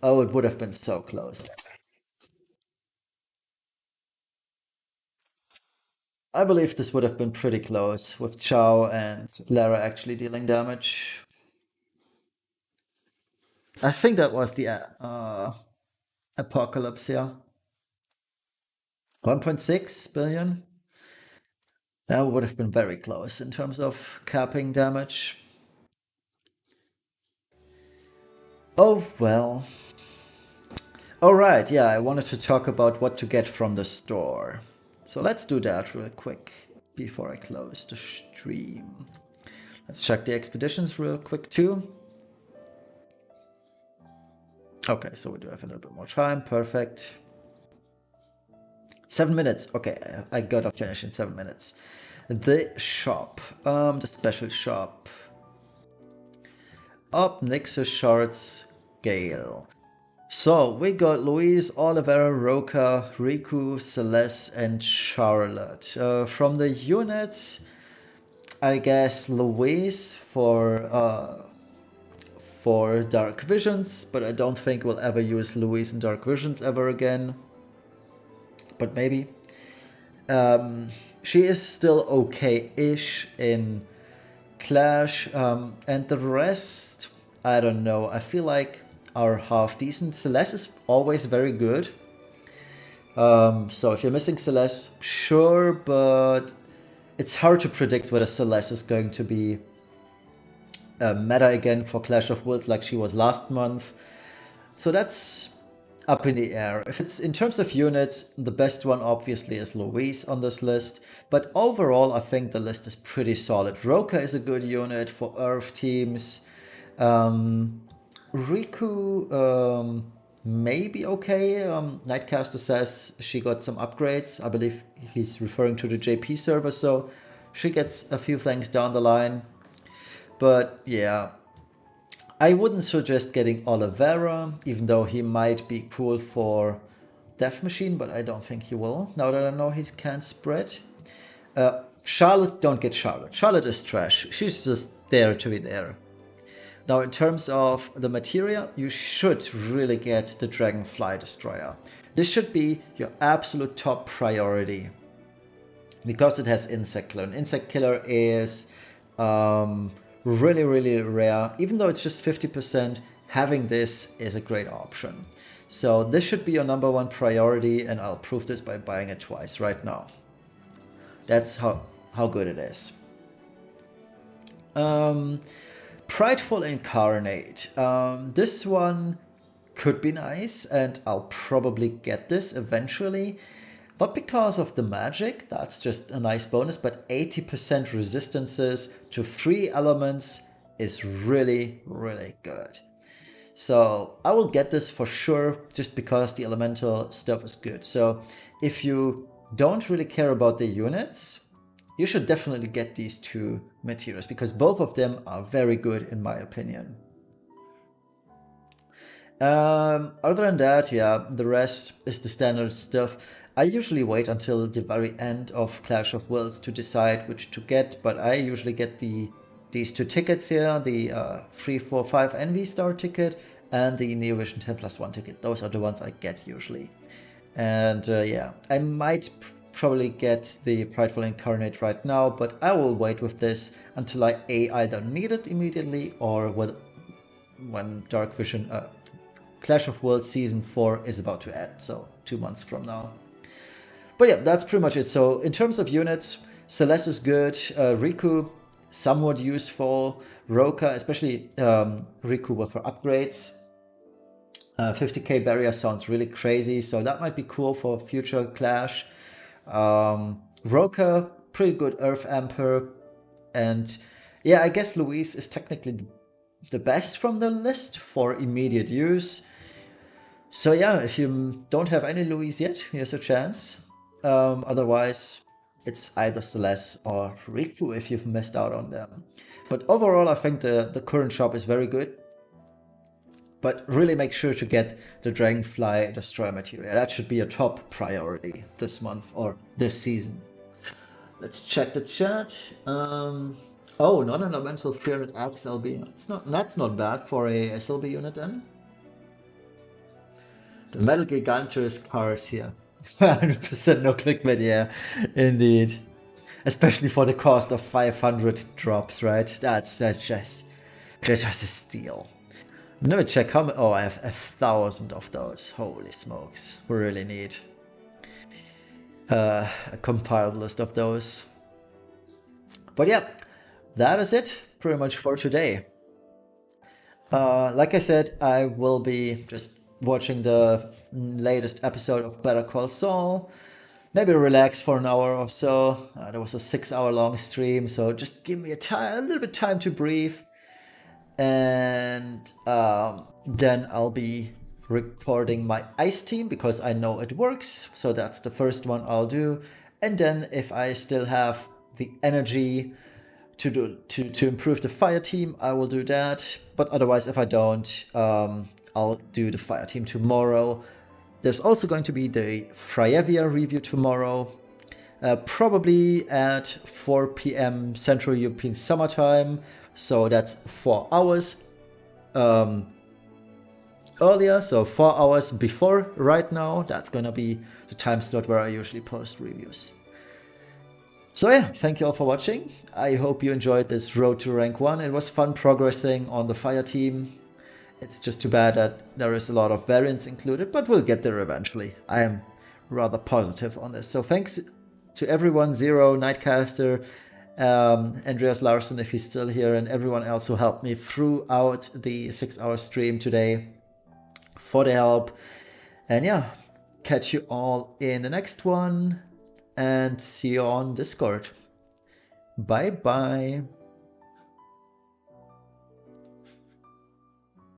Oh, it would have been so close. I believe this would have been pretty close with Chow and Lara actually dealing damage. I think that was the Apocalypse, yeah. 1.6 billion. That would have been very close in terms of capping damage. Oh, well. Alright, yeah, I wanted to talk about what to get from the store. So let's do that real quick before I close the stream. Let's check the expeditions real quick too. Okay, so we do have a little bit more time. Perfect. 7 minutes. Okay, I gotta finish in 7 minutes. The shop. The special shop. Up Nixus Shards Gale. So we got Louise, Olivera, Roka, Riku, Celeste, and Charlotte. From the units, I guess Louise for Dark Visions, but I don't think we'll ever use Louise in Dark Visions ever again. But maybe. She is still okay-ish in Clash, and the rest, I don't know. I feel like are half decent. Celeste is always very good. So if you're missing Celeste, sure, but it's hard to predict whether Celeste is going to be meta again for Clash of Wilds like she was last month. So that's up in the air. If it's in terms of units, the best one obviously is Louise on this list. But overall, I think the list is pretty solid. Roka is a good unit for Earth teams. Riku may be okay. Nightcaster says she got some upgrades. I believe he's referring to the JP server, so she gets a few things down the line. But yeah, I wouldn't suggest getting Olivera, even though he might be cool for Death Machine, but I don't think he will, now that I know he can spread. Charlotte, don't get Charlotte. Charlotte is trash. She's just there to be there. Now, in terms of the materia, you should really get the Dragonfly Destroyer. This should be your absolute top priority because it has Insect Killer. And Insect Killer is really, really rare. Even though it's just 50%, having this is a great option. So this should be your #1 priority, and I'll prove this by buying it twice right now. That's how good it is. Prideful Incarnate. This one could be nice, and I'll probably get this eventually. Not because of the magic, that's just a nice bonus, but 80% resistances to 3 elements is really, really good. So I will get this for sure, just because the elemental stuff is good. So if you don't really care about the units, you should definitely get these two materials because both of them are very good in my opinion. Other than that, yeah, the rest is the standard stuff. I usually wait until the very end of Clash of Wills to decide which to get, but I usually get these two tickets here, the 3, 4, 5 Envy Star ticket and the Neovision 10+1 ticket. Those are the ones I get usually. And yeah, I might probably get the Prideful Incarnate right now, but I will wait with this until I either need it immediately or when Dark Vision Clash of Worlds Season 4 is about to end, so 2 months from now. But yeah, that's pretty much it. So in terms of units, Celeste is good, Riku somewhat useful, Roka, especially Riku with her upgrades. 50k barrier sounds really crazy, so that might be cool for future Clash. Roka, pretty good Earth Emperor, and yeah, I guess Louise is technically the best from the list for immediate use. So yeah, if you don't have any Louise yet, here's a chance. Otherwise, it's either Celeste or Riku if you've missed out on them. But overall, I think the current shop is very good. But really make sure to get the Dragonfly Destroyer material. That should be a top priority this month or this season. Let's check the chat. Oh, non-elemental 300 XLB. That's not bad for a SLB unit then. The Metal Gigantus cars here. 100% no clickbait, yeah, indeed. Especially for the cost of 500 drops, right? That's just a steal. Let me check how many. Oh, I have 1,000 of those. Holy smokes. We really need a compiled list of those. But yeah, that is it pretty much for today. Like I said, I will be just watching the latest episode of Better Call Saul. Maybe relax for an hour or so. There was a 6-hour long stream, so just give me a little bit time to breathe. And then I'll be recording my ice team because I know it works. So that's the first one I'll do. And then if I still have the energy to improve the fire team, I will do that. But otherwise, if I don't, I'll do the fire team tomorrow. There's also going to be the Freyevia review tomorrow, probably at 4 p.m. Central European Summertime. So that's 4 hours earlier, so 4 hours before right now. That's gonna be the time slot where I usually post reviews. So yeah, thank you all for watching. I hope you enjoyed this road to rank 1. It was fun progressing on the fire team. It's just too bad that there is a lot of variants included, but we'll get there eventually. I am rather positive on this. So thanks to everyone, Zero, Nightcaster, Andreas Larson if he's still here, and everyone else who helped me throughout the 6-hour stream today for the help. And yeah, catch you all in the next one and see you on Discord. Bye bye.